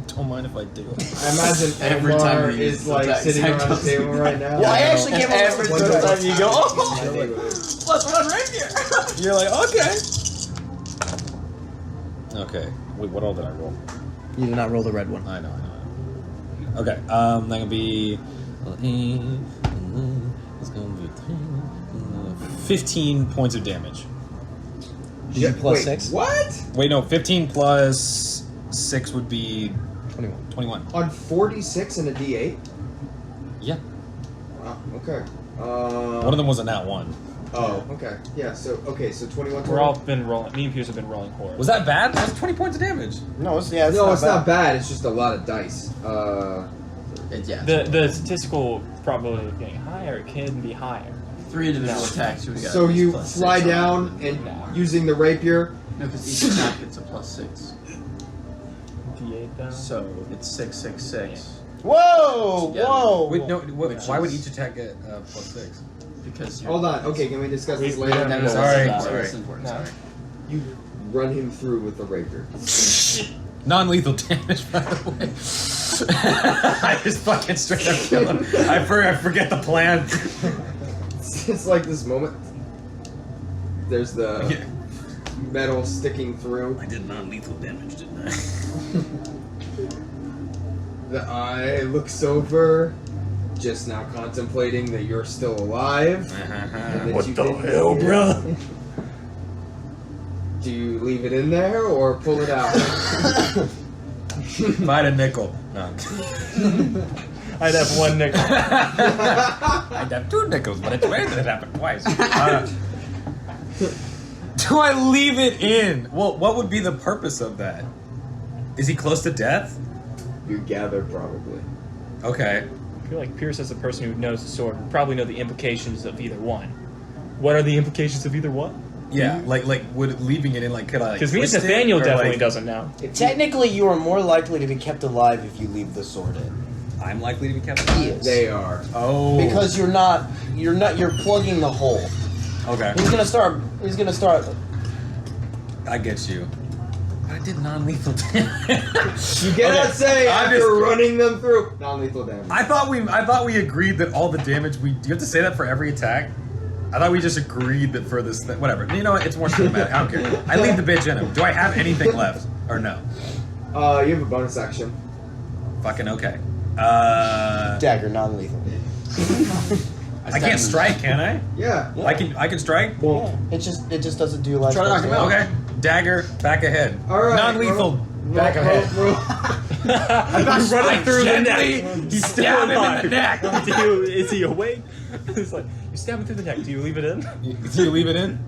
Don't mind if I do. I imagine Every time Edmar we use is the like attack, sitting attack around the does- table right now. Well, I actually gave him every one time die. you go, oh, I know what it is. plus 1 rapier. You're like, okay. Okay. Wait, what all did I roll? You did not roll the red one. I know. Okay. That gonna be. It's gonna be 15 points of damage. Did you plus Wait, 6? What? Wait, no. 15 plus 6 would be 21. 21. On 46 and a d8? Yeah. Wow, okay. One of them was a nat 1. Oh, okay. Yeah, so 21 We're all been rolling. Me and Pierce have been rolling horror. Was that bad? That's 20 points of damage. No, it's not bad. It's just a lot of dice. Yeah. The statistical probability of getting higher can be higher. 3 individual attacks. We got So at least you plus fly 6 on down it. and No. using the rapier. No, because each attack gets a plus 6. D8 though. So it's 6, 6, 6. Whoa! Yeah. Whoa! Wait, no. Which Why would is- each attack get plus 6? Because you're. Hold on. Okay, can we discuss this We- later? we don't No, Sorry, that's sorry. That's important. No. Sorry. You run him through with the rapier. Non-lethal damage, by the way. I just fucking straight up kill him. I forget the plan. It's like this moment. There's the Yeah. metal sticking through. I did non-lethal damage, didn't I? The eye looks over, just now contemplating that you're still alive. And that What you the didn't hell, hear. bro? Do you leave it in there or pull it out? If I had a nickel. No. I'd have one nickel. I'd have 2 nickels, but it's weird that it happened twice. Do I leave it in? Well, what would be the purpose of that? Is he close to death? You gather, probably. Okay. I feel like Pierce, as a person who knows the sword, would probably know the implications of either one. What are the implications of either one? Yeah, like would leaving it in, like, could I, like, Because me and twist it, Nathaniel or, definitely like, doesn't know. Technically, you are more likely to be kept alive if you leave the sword in. I'm likely to be kept alive? Yes. They are. Oh. Because you're plugging the hole. Okay. He's gonna start. I get you. But I did non-lethal damage. You cannot say I'm after just- running them through non-lethal damage. I thought we agreed that all the damage do you have to say that for every attack? I thought we just agreed that for this thing, whatever. You know what? It's more cinematic. I don't care. I leave the bitch in him. Do I have anything left or no? You have a bonus action. Fucking okay. Dagger, non-lethal. I can't strike, can I? Yeah. I can strike. Yeah. It just doesn't do life. Try to knock him out. Okay. Dagger, back ahead. All right. Non-lethal, back ahead. Running through the Gently neck. stab him in the neck. Is he awake? It's like, you stab him through the neck. Do you leave it in? Do you leave it in?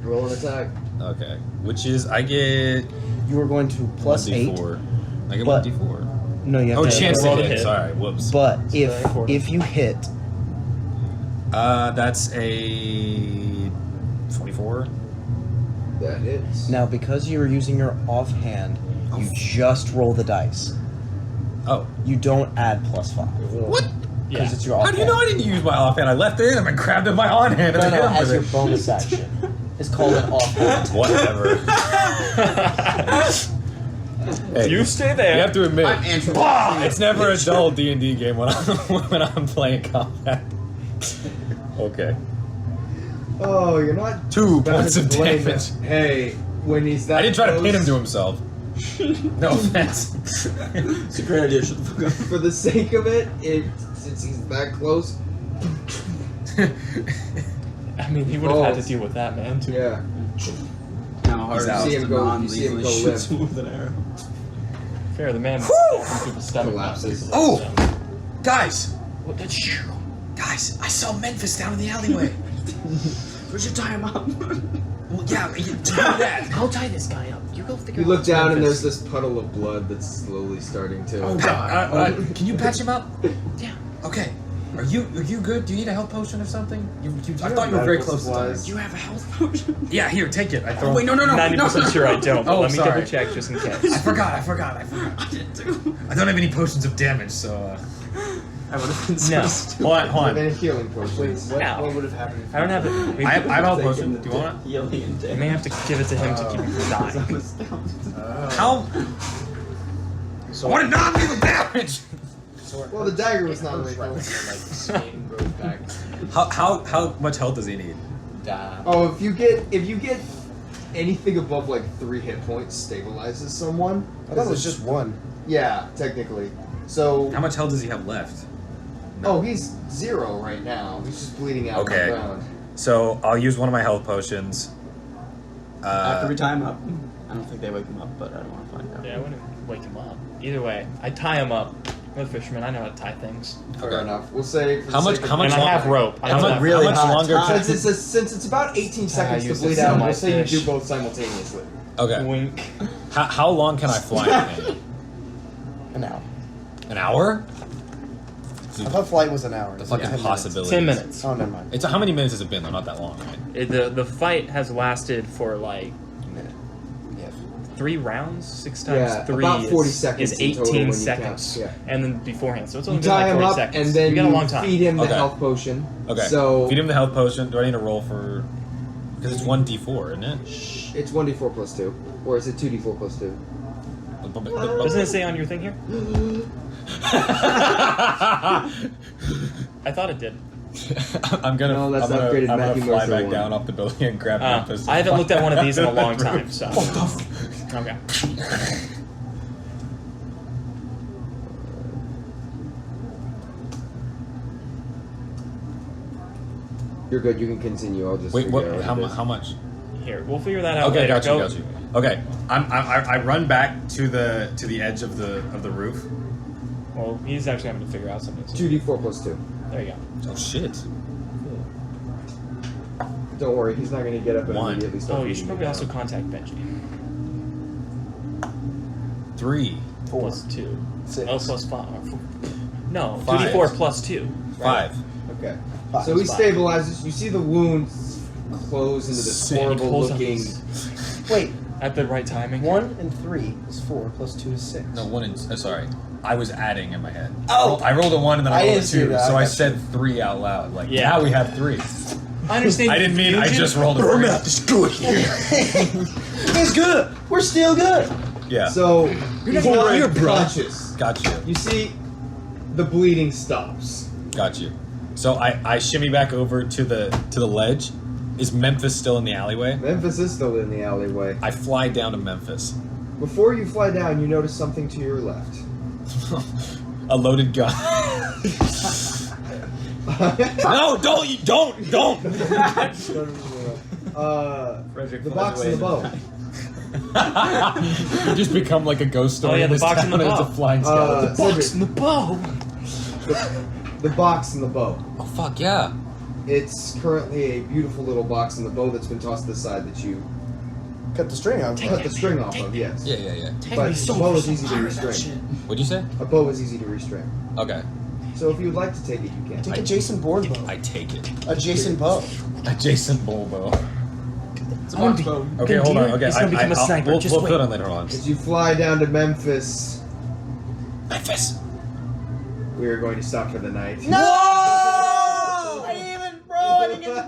Roll an attack. Okay. Which is I get You are going to plus 8. 1d4. I get But- 1d4. No, you have Oh, to chance to roll to hit. hit. Sorry. Whoops. But important. if you hit, That's a 24. That hits. now because you're using your offhand, you just roll the dice. Oh. You don't add plus 5. What? Because Yeah. it's your How offhand. do you know I didn't use my offhand? I left it in and I grabbed it in my on hand and No, I hit no, him as with your it. bonus action. It's called an offhand. Whatever. Hey, You stay there. you have to admit, I'm answering. it's never a dull D&D game when I'm playing combat. Okay. Oh, you're not 2 bad points at of blame damage. it. Hey, when he's that I didn't try to close, pin him to himself. No offense. It's a great idea. Shut the fuck up. For the sake of it, since he's that close, I mean, he would have had to deal with that, man, too. yeah. How hard He's it out. is You to see him go non-lethally limp. shoot with an arrow. Fair, the man was through the stomach. Collapses. Oh! Guys! What the shit? Guys, I saw Memphis down in the alleyway. We should tie him up. Well, yeah, you do that. I'll tie this guy up. You go figure You out look what's down and Memphis. there's this puddle of blood that's slowly starting to. Oh, God. Can you patch him up? Yeah. Okay. Are you good? Do you need a health potion or something? I thought you were very close to dying. Do you have a health potion? Yeah, here, take it. I throw. Oh, wait, no. 90% sure I don't, but Oh, let me sorry. double check just in case. I forgot. I did too. I don't have any potions of damage, so. I would have been so No. stupid. Hold on. And healing potions. Ow. What would have happened if I don't have it. We, I have a health potion. Do you want it? healing and I may have to give it to him to keep him from dying. How? So, What a non-lethal damage! Well, the dagger was not lethal. like skin grows back. How much health does he need? Oh, if you get anything above like 3 hit points, stabilizes someone. I thought it was just 1. Yeah, technically. So. How much health does he have left? Oh, he's 0 right now. He's just bleeding out Okay. on the ground. So I'll use one of my health potions. After we tie him up. I don't think they wake him up, but I don't want to find out. Yeah, I wouldn't wake him up. Either way, I tie him up. I'm a fisherman. I know how to tie things. Fair enough. We'll say. For How the much? sake of- How much? And I have longer- rope. I How know much? that. Really how much hot longer? Since it's about 18 seconds to use bleed this out, on my we'll say you fish. do both simultaneously. Okay. Wink. How long can I fly? An hour. An hour? I thought flight was an hour. The It's like fucking 10 minutes. possibility. 10 minutes. Oh, never mind. It's how many minutes has it been though? Not that long, right? The fight has lasted for like Yeah. 3 rounds. 6 times Yeah, 3 about 40 is, seconds is in total 18 when you seconds. count, And then beforehand, so it's You only been tie like him 40 up, seconds. and then you got a long time. feed him the Okay. health potion. Okay. So Feed him the health potion. Do I need to roll for? Because it's 1d4, isn't it? it's 1d4 plus 2, or is it 2d4 plus 2? Doesn't it say on your thing here? I thought it did. I'm gonna. No, that's I'm gonna, upgraded I'm gonna Matthew fly Mercer back one. down off the building and grab Memphis. I haven't looked at one of these in a long time, so. Okay. You're good. You can continue. I'll just Wait, figure what? out How, it is. how much? Here, we'll figure that out. Okay, later. got you. Okay, I run back to the edge of the roof. Well, he's actually having to figure out something. So. 2d4 plus 2. There you go. Oh shit! Don't worry, he's not going to get up and One. immediately start. Oh, you should beating probably also down. contact Benji. 3, Plus 2. 6. Oh, plus 5. No, 5. 2d4 plus 2. 5. Okay. Five. So he Five. stabilizes. You see the wounds close into this Sick. horrible Pulls up looking. his- Wait, At the right timing. 1 and 3 is 4 plus 2 is 6. No, 1 and sorry. I was adding in my head. Oh! I rolled a 1 and then I I rolled a didn't see 2, that. so I I got said 3 out loud. Like Yeah. now we have 3. I understand. I didn't mean I just rolled a 3. is good here. It's good. We're still good. Yeah. So he's not not here, bro. conscious. Got you. You see, the bleeding stops. Got you. So I shimmy back over to the ledge. Is Memphis still in the alleyway? Memphis is still in the alleyway. I fly down to Memphis. Before you fly down, you notice something to your left. A loaded gun. No, don't. The box and the bow. You just become like a ghost story. Oh, yeah, in the this box and town the It's a bow. flying skeleton. Cedric, the bow. the box and the bow. Oh fuck yeah! It's currently a beautiful little box and the bow that's been tossed to the side that you Cut the string out. cut the string off of, yes. Yeah. But a bow is easy to restrain. What'd you say? A bow is easy to restrain. Okay, So if you would like to take it, you can. Take a Jason Bourne bow. I take it. A Jason bow. A Jason Bulbo. It's a box bow. Okay, hold on. Okay, He's gonna become a sniper. We'll Just put wait. on later on. As you fly down to Memphis, Memphis. we are going to stop for the night. No! I didn't get to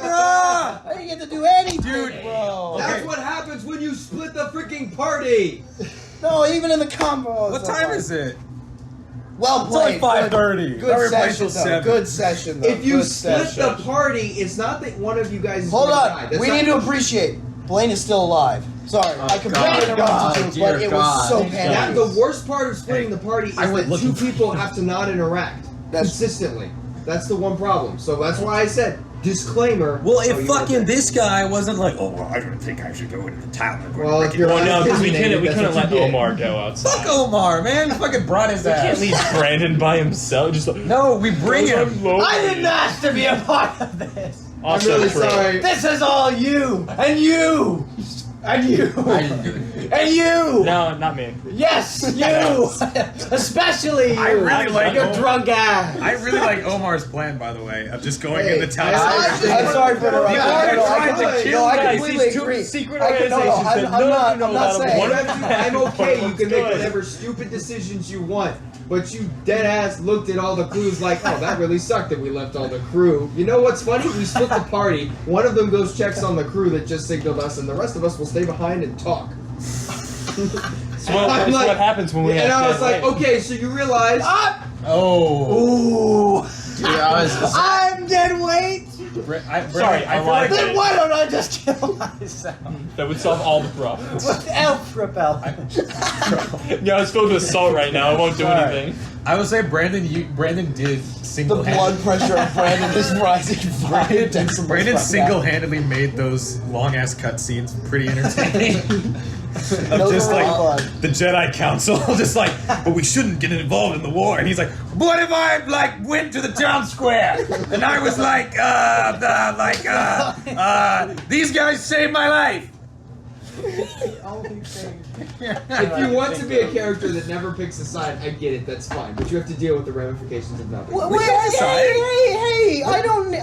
I didn't get to do anything, Dude. bro. That's what happens when you split the freaking party! No, even in the combo. What time is it? Well It's only played. 5:30. Good session, though. Good session, though. If you Good split session. the party, it's not that one of you guys is Hold going to on. die. That's We not- need to appreciate Blaine is still alive. Sorry, I completely interrupted you, but it was so That, panicky. the worst part of splitting the party is I went that two looking- people have to not interact consistently. That's the one problem. So that's why I said, disclaimer. Well, Oh, if you fucking were- this guy wasn't like, oh, well, I don't think I should go into the town. I'm going Well, to if break you're it." Well, no, because we unvaccinated, couldn't that's let what you did. Omar go outside. Fuck Omar, man. He fucking brought his We ass. can't leave Brandon by himself. Just like, No, we bring him. I didn't ask to be a part of this. I'm Also really true. sorry. This is all you and you and you I didn't do it. and you. No, not me. Yes, you. Especially you. I really like your Omar. drunk ass. I really like Omar's plan, by the way, of just going Hey, into town. I'm sorry for interrupting. Yeah, No, I trying to completely- kill no, I guys. completely These two agree. secret I can- no, organizations I'm said, not- no, I'm not saying. I'm okay. You can make Good. whatever stupid decisions you want. But you dead ass looked at all the clues like, oh, that really sucked that we left all the crew. You know what's funny? We split the party. One of them goes checks on the crew that just signaled us, and the rest of us will stay behind and talk. It's what happens when we And have I was dead like, weight. okay, so you realize. Oh. Ooh. Dude, I was. I'm dead weight. Sorry, I I feel like lied. Then why don't I just kill myself That would solve all the problems. with elf repellent? Yeah, it's filled with salt right now. It won't do Alright. anything. I would say Brandon did The single-handedly. blood pressure of Brandon is rising. Brandon single-handedly made those long-ass cutscenes pretty entertaining. Of Those just are like really fun. the Jedi Council, just like, but we shouldn't get involved in the war. And he's like, what if I like went to the town square and I was like, these guys saved my life. If you want to be a character that never picks a side, I get it. That's fine. But you have to deal with the ramifications of nothing. Wait, hey! I don't need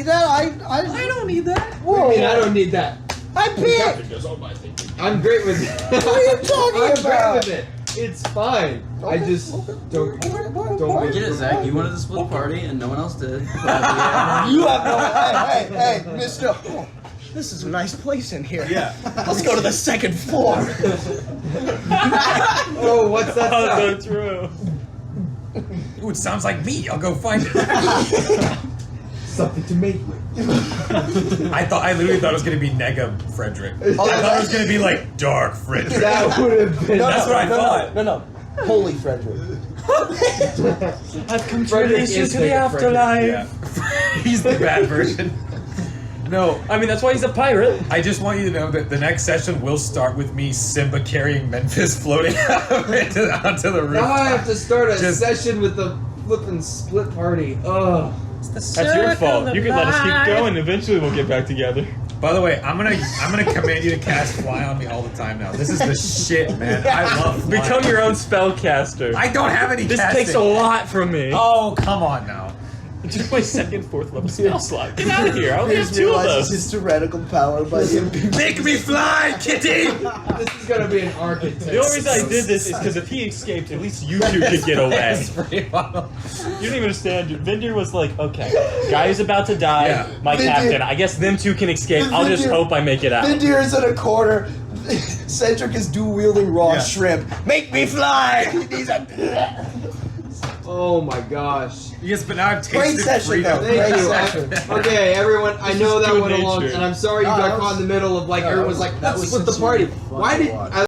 that. I don't need that. Whoa! I mean, I don't need that. I picked. I'm great with it. What are you talking I'm about? great with it. It's fine. I just don't. Get it, Zach. You wanted to split the party and no one else did. You have no. Hey, Mister. Oh, this is a nice place in here. Yeah. Let's go to the second floor. Oh, what's that Oh, sound? so true. Ooh, it sounds like me. I'll go find it. Something to make with. I literally thought it was gonna be Nega Frederick. I thought it was gonna be like Dark Frederick. That would have been. That's what I thought. No. Holy Frederick. I've come to Frederick release you is to the Frederick. afterlife. Yeah. He's the bad version. No, I mean, that's why he's a pirate. I just want you to know that the next session will start with me Simba carrying Memphis floating onto the roof. Now I have to start a Just- session with the flippin' split party. Ugh. That's your fault. You could let us keep going. Eventually, we'll get back together. By the way, I'm gonna command you to cast fly on me all the time now. This is the shit, man. I love flying. Become your own spellcaster. I don't have any This casting. takes a lot from me. Oh, come on now. It took my second, fourth level spell slot. Get out of here. I I only have just two of realized those. his tyrannical power by him. Make me fly, kitty! This is gonna be an architect. The only reason I did this is because if he escaped, at least you two could get away. Spray bottle. You don't even understand. Vindir was like, okay, guy who's about to die, Yeah. my Vindir- captain. I guess them two can escape. I'll just Vindir- hope I make it out. Vindir is in a corner. Cedric is dual wielding raw Yeah. shrimp. Make me fly! He's a. Oh my gosh. Yes, but now I've Great tasted session, freedom. though. Thank Great you. session. Okay, everyone. I This know is that good went along, nature. and I'm sorry you No, got that caught in the middle of like no, everyone's that like, was let's split the party. sincerely fun Why to did watch.